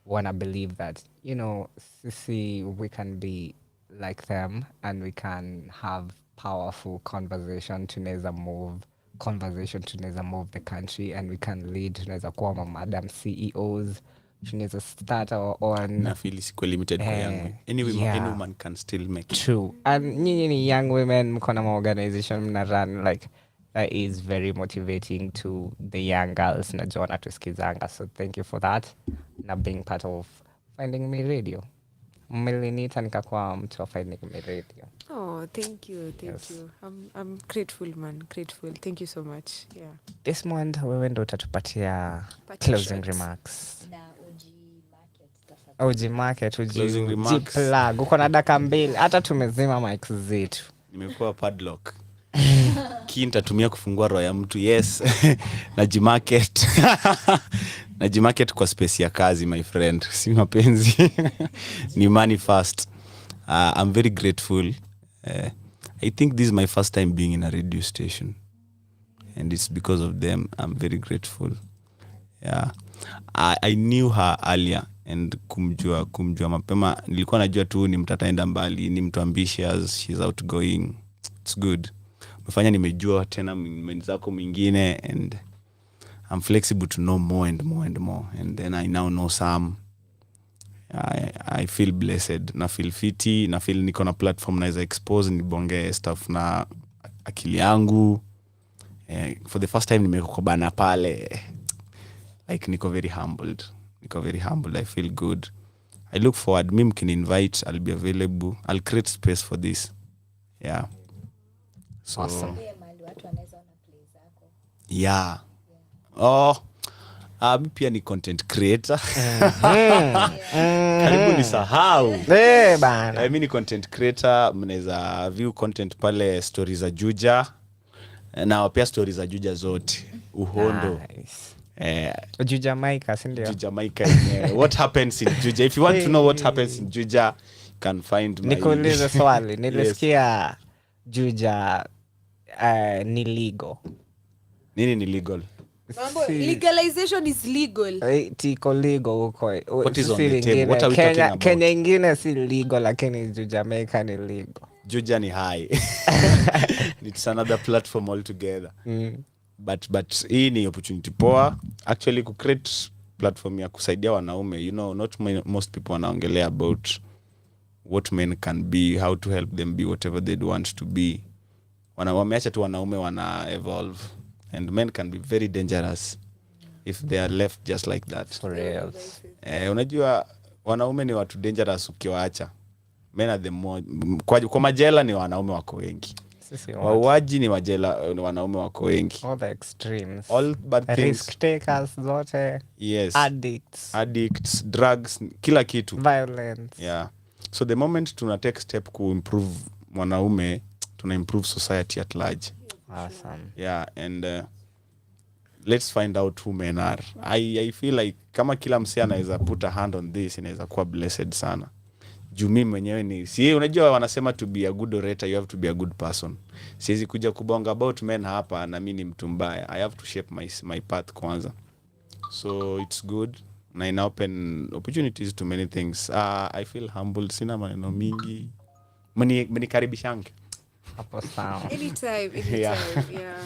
wanna believe that, you know, sisi, we can be like them and we can have powerful conversation, tunaweza move the country, and we can lead, tunaweza kuwa madam CEOs, tunaweza start our own. Na feel siko limited kwa young. Any woman can still make it. True. And nyinyi ni young women, mko na organization mna run, like that is very motivating to the young girls na jona tusikizanga. So thank you for that na being part of Finding Me Radio. Mmelinita nikakuwa mtu wa Finding Me Radio. Oh, thank you. I'm grateful, man. Grateful. Thank you so much. Yeah. This month wewe ndo utatupatia closing remarks. Na OG Market, Closing remarks. Plug. Uko na dakika 2. Hata tumezima mics zetu. Nimekuwa padlock. Nitatumia kufungua roho ya mtu. Yes. Najimarket. Najimarket kwa space ya kazi, my friend. Si mapenzi. Ni money first. I'm very grateful. I think this is my first time being in a radio station. And it's because of them. I'm very grateful. Yeah. I knew her earlier and kumjua mapema. Nilikuwa najua tu ni mtataenda mbali, ni mtu ambitious, she's outgoing. It's good. Mfanya nimejua tena mwenzako mwingine, and I'm flexible to know more and more and more, and then I now know some. I feel blessed, na feel fiti, na feel niko na platform naweza expose nibonge stuff na akili yangu. For the first time nimekubana pale, like niko very humbled. I feel good. I look forward. Mimi can invite, I'll be available. I'll create space for this. Yeah. So, awesome. Yeah. Oh, mimi pia ni content creator. Karibu nisahau. Bana. Mimi ni content creator, mnaweza view content pale stories za Juja. Na pia stories za Juja zote. Uhondo. Nice. Jamaica, sindio? Jamaica. What happens in Juja? If you want to know what happens in Juja, you can find my... Nikuulize swali. Nilisikia Juja ni legal. Nini ni legal? Legalization is legal. Tiko legal huko. What is on the table? What are we talking about? Kenya ingine si legal, lakini Jamaica ni legal. Juja ni high. It's another platform altogether. But hii ni opportunity poa. Actually ku create platform ya kusaidia wanaume. You know, not most people wanaongelea about what men can be, how to help them be whatever they want to be. Wameacha tu wanaume wana evolve. And men can be very dangerous if they are left just like that. For real. Unajua wanaume ni watu dangerous ukiwaacha. Men are the more... Kwa majela ni wanaume wako wengi. Wauaji ni majela ni wanaume wako wengi. All the extremes. All bad things. Risk takers zote. Yes. Addicts, drugs, kila kitu. Violence. Yeah. So the moment tuna take step ku improve mwanaume, tuna improve society at large. Awesome. Yeah, and let's find out who men are. I feel like kama kila msee anaweza put a hand on this, inaweza kuwa blessed sana. Juu mimi mwenyewe ni unajua wanasema to be a good orator you have to be a good person. Siwezi kuja kubonga about men hapa na mimi ni mtu mbaya. I have to shape my path kwanza. So it's good. Na ina open opportunities to many things. I feel humbled, sina maneno mingi. Mnikaribishange. Anytime. Yeah.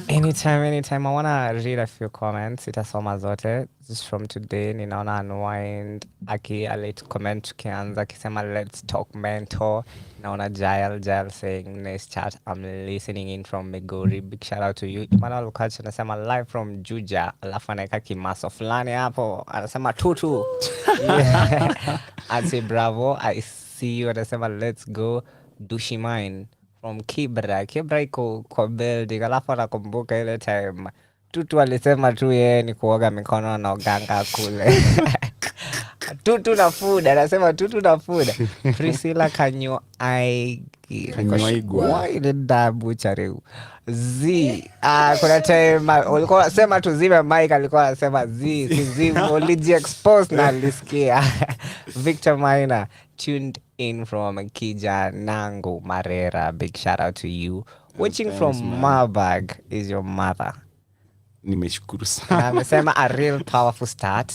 Anytime. I want to read a few comments. Itasoma zote. Just from today, ninaona Unwind aki alete comment tukianza kisema let's talk mentor. Naona Jael saying nice chat. I'm listening in from Migori. Big shout out to you. Emmanuel Lukachi anasema live from Juja. Alafu anaeka kimaso fulani hapo. Anasema tutu. Ansi bravo. I see you. Anasema let's go. Dushi mine. From Kibra iko kwa building. Alafu nakumbuka ile time Tutu alisema tu yeye ni kuoga mikono na uganga kule. tutu na food, anasema tutu na food. Priscilla Kanywaigwa ile dabu chareu zi kuna time ulikuwa sema tuzime mic, alikuwa anasema zi uliji expose na lisikia. Victor Maina tuned in from Kijanango Marera, big shout out to you. Watching from Marburg is your mother. Nimeshukuru sana. Amesema a real powerful start.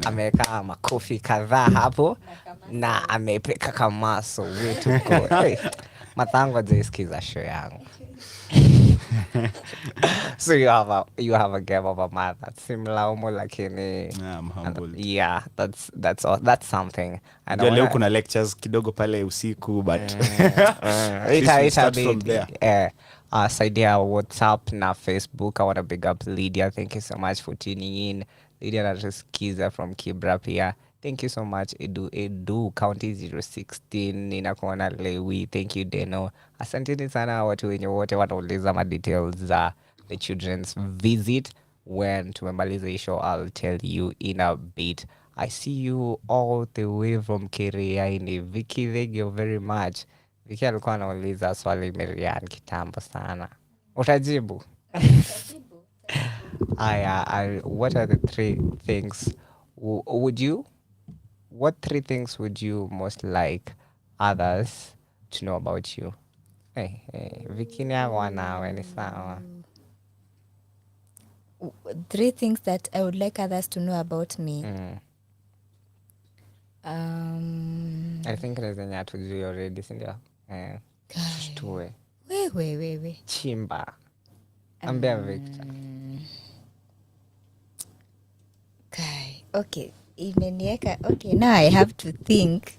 Ameweka makofi kadhaa hapo na amepeka kamaso wetu go. Hey, matango jisikiza show yangu. So you have a game of a mother. Simlaumu lakini I'm humbled. Yeah, that's something. And leo kuna lectures kidogo pale usiku but Saidia WhatsApp na Facebook. I want to big up Lydia. Thank you so much for tuning in. Lydia Natuskiza from Kibra pia. Thank you so much. Edu County 016 ninakuona Lewi. Thank you Deno. Asanteni sana watu wenye wote wanauliza ma details za the children's visit. When tumemaliza show, I'll tell you in a bit. I see you all the way from Kiriaini. Vicky, thank you very much. Vicky alikuwa anauliza swali Miriam kitambo sana. Utajibu? What are the three things what three things would you most like others to know about you? Vicky ni wanawe ni sawa. Three things that I would like others to know about me. I think zenye hatujui already, si ndio? Shtue. We. Chimba. Ambia Victor. Kai. Okay. Imenieka. Okay, now I have to think.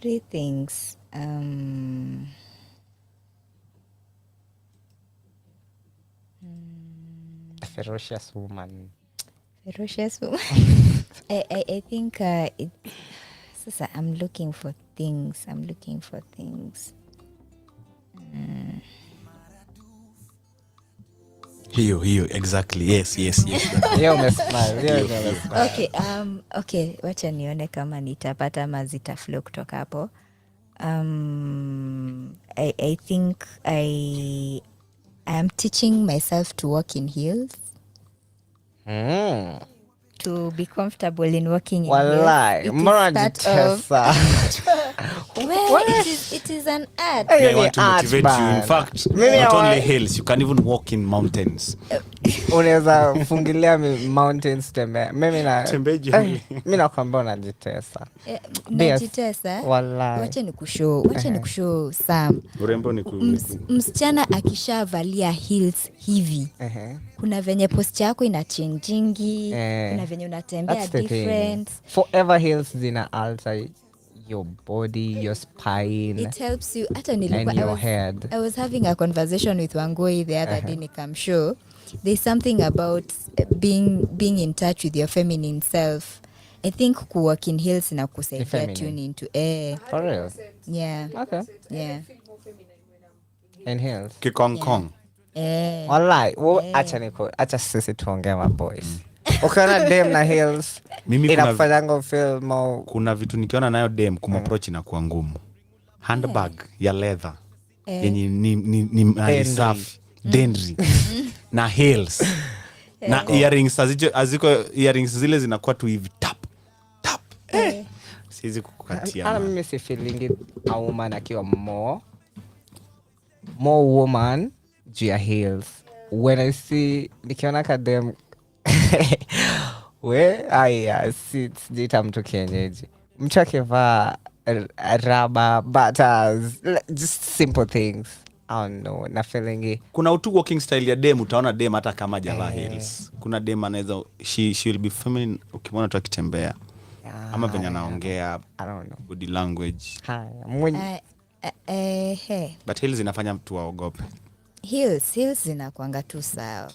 Three things. A ferocious woman. I think Sasa I'm looking for things. Hiyo exactly. Yes. Okay, wacha nione kama nitapata mazita flow kutoka hapo. I think I am teaching myself to walk in heels. To be comfortable in walking in heels. It is an art. I want to motivate you. In fact, not only hills, you can even walk in mountains. Unaweza fungilia mountains tembea. Mimi nakwambia unajitesa. Najitesa? Wacha nikushow Sam. Urembo ni msichana akishavalia heels hivi. Kuna venye posture yako inachangingi, kuna venye unatembea different. Forever heels zina alter your body, your spine. It helps you. And your head. I was having a conversation with Wangoi the other day. I'm sure there's something about being in touch with your feminine self. I think walk in heels na kusaidia tune into For real? Yeah. Okay. Yeah. In heels. Kikong. Wallahi, acha sisi tuongea ma boys. Ukiona dem na heels, inafanyanga feel more. Kuna vitu nikiona nayo dem kumapproach inakuwa ngumu. Handbag ya leather yenye ni safi, dendri na heels na earrings aziko earrings zile zinakuwa tu hivi tap. Siwezi kukukatia. Mimi si feeling a woman akiwa more woman juu ya heels. When I see nikiona ka dem sijita mtu kienyeji mtu akivaa rubber butters, just simple things. I don't know, na feeling kuna utu walking style ya dem. Utaona dem hata kama javaa heels. Kuna dem anaweza she will be feminine ukimwona tu akitembea ama venye anaongea, I don't know, body language. But heels inafanya mtu aogope. Heels zinakuanga tu sawa.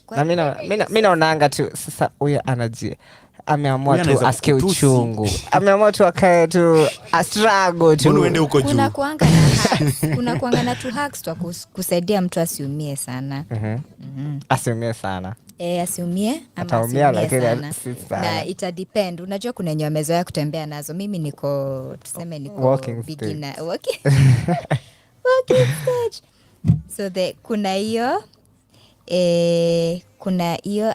Mimi naonanga tu sasa huyu ameamua tu asikie uchungu. Ameamua tu akae tu struggle tu. Uende huko juu. Kuna kuanga na tu hacks tu kusaidia mtu asiumie sana. Asiumie sana. asiumie ama Ataumia, asiumie lakini sana. Na ita depend. Unajua kuna wenye wamezoea kutembea nazo. Mimi niko tuseme niko walking beginner walking stage. So kuna hiyo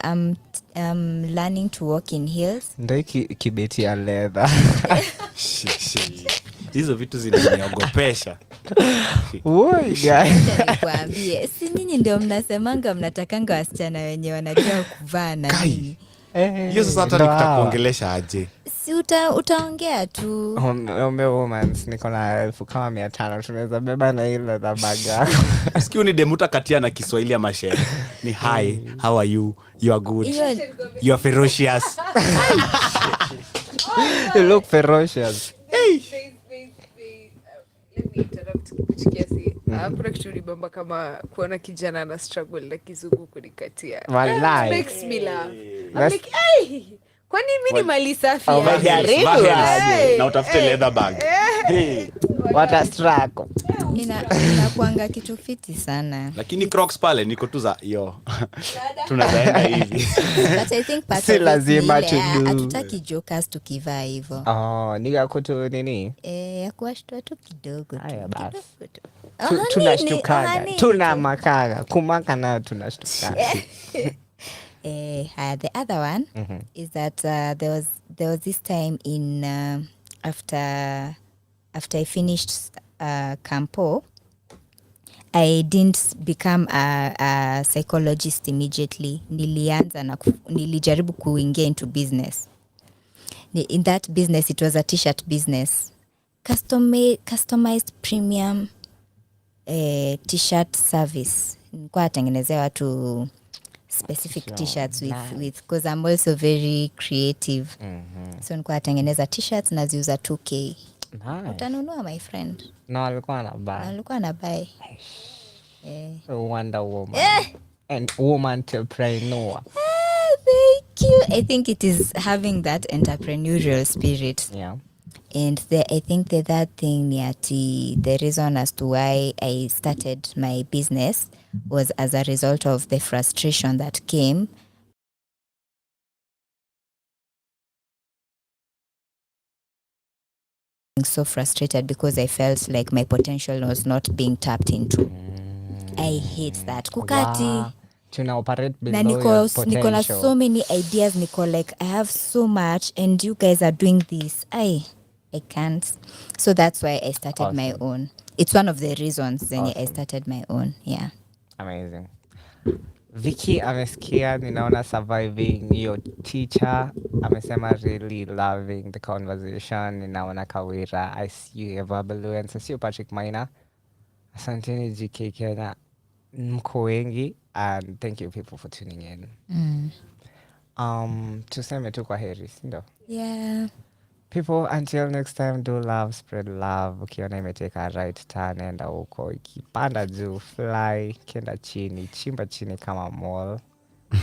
I'm learning to walk in heels. Ndio kibeti ya leather. Hizo vitu zinaniogopesha. Woi guys. Nikwambie, si nyinyi ndio mnasemanga mnatakanga wasichana wenye wanajua kuvaa na nini. Hiyo sasa hata nitakuongelesha aje? Si utaongea tu. Romance niko na 1500 tunaweza beba na ile za bag yako. Sikio ni demuta katia na Kiswahili ya mashairi. Ni hi, how are you? You are good. You are ferocious. You look ferocious. Let me interrupt kiasi. Hakuna kitu nibamba kama kuona kijana na struggle na kizungu kunikatia. Makes me laugh. I'm like, hey! Kwani mimi ni mali safi? Na utafute leather bag. What a struggle. Inakuanga kitu fiti sana. Lakini Crocs pale niko tu za yo. Tunaenda hivi. But I think si lazima hatutaki jokers tukivaa hivyo. Niga kutu nini? Ya kuashtua tu kidogo. Haya basi. Tunashtukaga. Tunamakaga. Kumaka na tunashtukaga. The other one is that there was this time in after I finished Campo, I didn't become a psychologist immediately. Nilijaribu kuingia into business. In that business, it was a t-shirt business. Customized premium t-shirt service. Nilikuwa natengenezea watu specific t-shirts with because I'm also very creative. So nilikuwa natengeneza t-shirts na ziuza 2K. Utanunua my friend. No, alikuwa na buy. Wonder Woman. And woman entrepreneur. Thank you. I think it is having that entrepreneurial spirit. Yeah. And I think that thing, the reason as to why I started my business was as a result of the frustration that came. So frustrated because I felt like my potential was not being tapped into. I hate that. Kukati. Tuna operate below your potential. Niko na so many ideas. Niko like, I have so much and you guys are doing this. I can't. So that's why I started my own. It's one of the reasons I started my own. Yeah. Amazing. Vicky amesikia ninaona surviving your teacher. Amesema really loving the conversation. Ninaona Kawira. I see you Evabaluence. I see you Patrick Maina. Asanteni GK Kenya. Mko wengi. And thank you people for tuning in. Tuseme tu kwa heri, sindo? Yeah. People, until next time, do love, spread love. Ukiona imeteka a right turn, enda uko. Ikipanda juu, fly, kenda chini, chimba chini kama mall.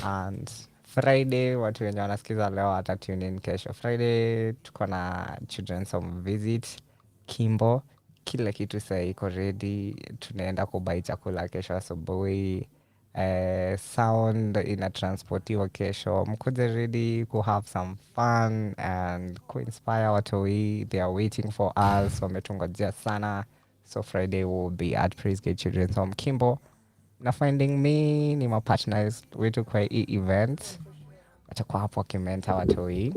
And Friday, watu wenye wanasikiza leo ata tune in kesho. Friday, tuko na children's home visit, Kimbo. Kila kitu saa iko ready. Tunaenda kubai chakula kesho asubuhi. Sound inatransportiwa kesho. Mkuje ready to have some fun and inspire watoi. They are waiting for us. Wametungojea sana. So Friday will be at Praise Gate Children's Home Kimbo. Na finding me ni mapartners wetu kwa hii event. Watakuwa hapo wakimenta watoi.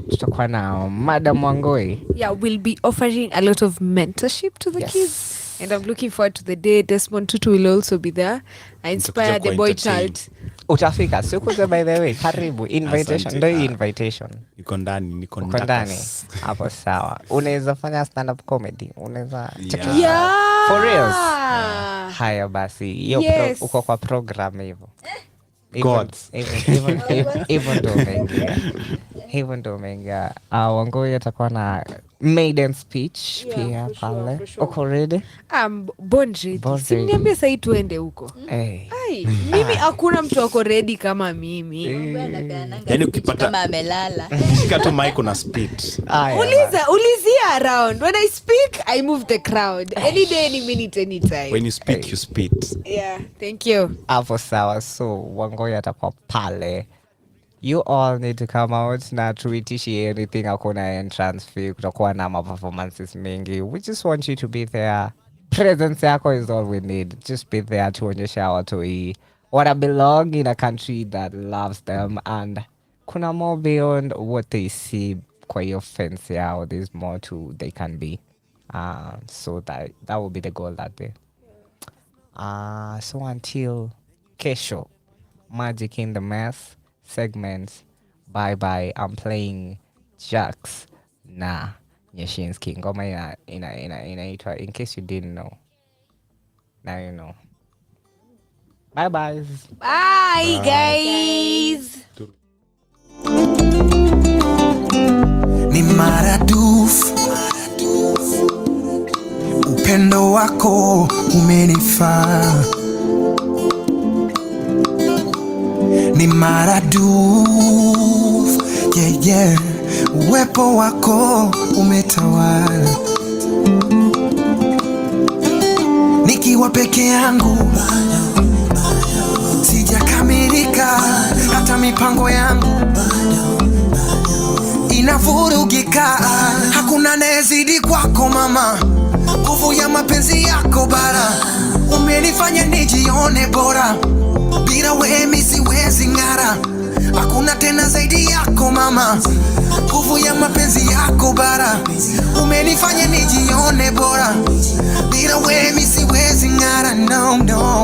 Tutakuwa na Madam Wangoi. Yeah, we'll be offering a lot of mentorship to the kids. And I'm looking forward to the day Desmond Tutu will also be there. I inspire the boy child. Utafika siku by the way. Karibu invitation. Ndio invitation. Niko ndani. Hapo sawa. Unaweza fanya stand up comedy. Unaweza Yeah. For real. Haya basi. Hiyo uko kwa program hivyo. Gods. Even ndo mengi. Wangoi atakuwa na maiden speech pia pale. Uko ready? Born ready. Simniambie sasa tuende huko. Ai, mimi hakuna mtu ako ready kama mimi. Yani ukipata kama amelala. shika tu mic na speed. Ulizia around. When I speak, I move the crowd. Any day, any minute, any time. When you speak, you speed. Yeah, thank you. Hapo sawa. So Wangoi atakuwa pale. You all need to come out na tuitishi anything. Hakuna entrance fee, kutakuwa na performances mingi. We just want you to be there. Presence yako is all we need. Just be there tuonyesha watu hii wanna belong in a country that loves them, and kuna more beyond what they see kwa hiyo fence yao. There's more to they can be. So that will be the goal that day. So until kesho, Magic in the Mess segments. Bye bye. I'm playing Jax na Nyashinsky. Ngoma inaitwa In Case You Didn't Know. Now you know. Bye bye. Bye guys. Ni maradufu upendo wako umenifaa, ni maradufu yeah. Uwepo wako umetawala, nikiwa peke yangu sijakamilika, hata mipango yangu inavurugika. Hakuna nezidi kwako mama, nguvu ya mapenzi yako bara, umenifanya nijione bora, bila wewe mimi siwezi ng'ara. Hakuna tena zaidi yako mama, nguvu ya mapenzi yako bara, umenifanya nijione bora, bila wewe mimi siwezi ng'ara. No.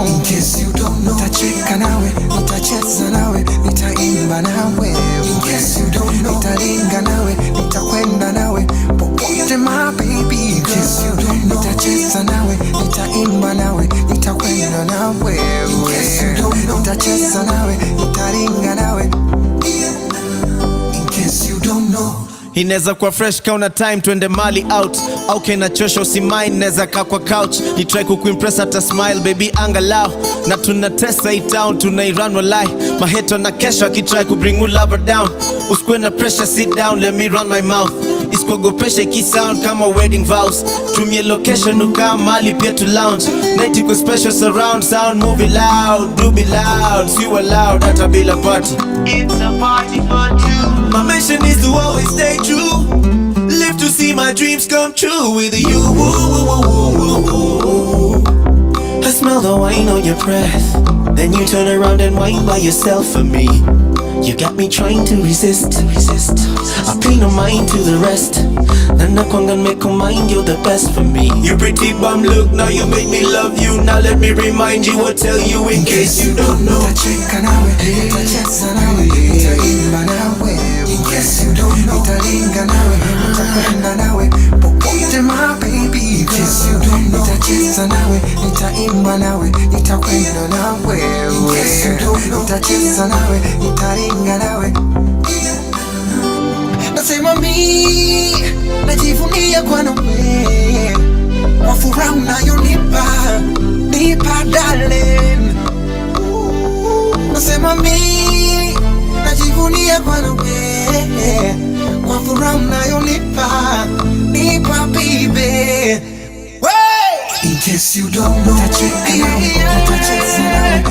In case you don't know, nitacheka nawe, nitacheza nawe, nitaimba nawe. In case you don't know, nitaringa nawe, nitakwenda nawe popote my baby. In case you don't know, nitacheza nawe, nitaimba nawe, nitakwenda nawe. In case you don't know, nitacheza nawe, nitaringa nawe. In case you don't know, inaweza kuwa fresh kauna time twende mali out, au kena chosha usimain neza kaa kwa couch, ni try kukuimpress hata smile baby angalau, na tunatesa hii town tunairan walai, maheto na kesho akitry kubring you lover down, usikwe na pressure sit down let me run my mouth, isikogopesha ikisound kama wedding vows, tumie location ukaa mali pia to lounge, night iko special surround sound movie loud, do be loud, see you loud hata bila party, it's a party for two. My mission is to always stay true, live to see my dreams come true with you. I smell the wine on your breath, then you turn around and whine by yourself for me. You got me trying to resist. I pay no mind to the rest. Nana kwanga make a mind, you're the best for me. You pretty bum look, now you make me love you. Now let me remind you or tell you in case you don't know. nitacheka nawe, nitacheza nawe, nitaimba nawe. In case you don't know, nitaringa nawe, nitakwenda nawe popote my baby. In case you don't know, nitacheza nawe, nitaimba nawe, nitakwenda nawe. In case you don't know, nitacheza nawe, nitaringa nawe. Nasema mimi najivunia kwa nawe, kwa furaha unayonipa darling. Nasema mimi najivunia kwa nawe, kwa furaha unayonipa baby. In case you don't know, nitacheka nawe, nitacheza nawe,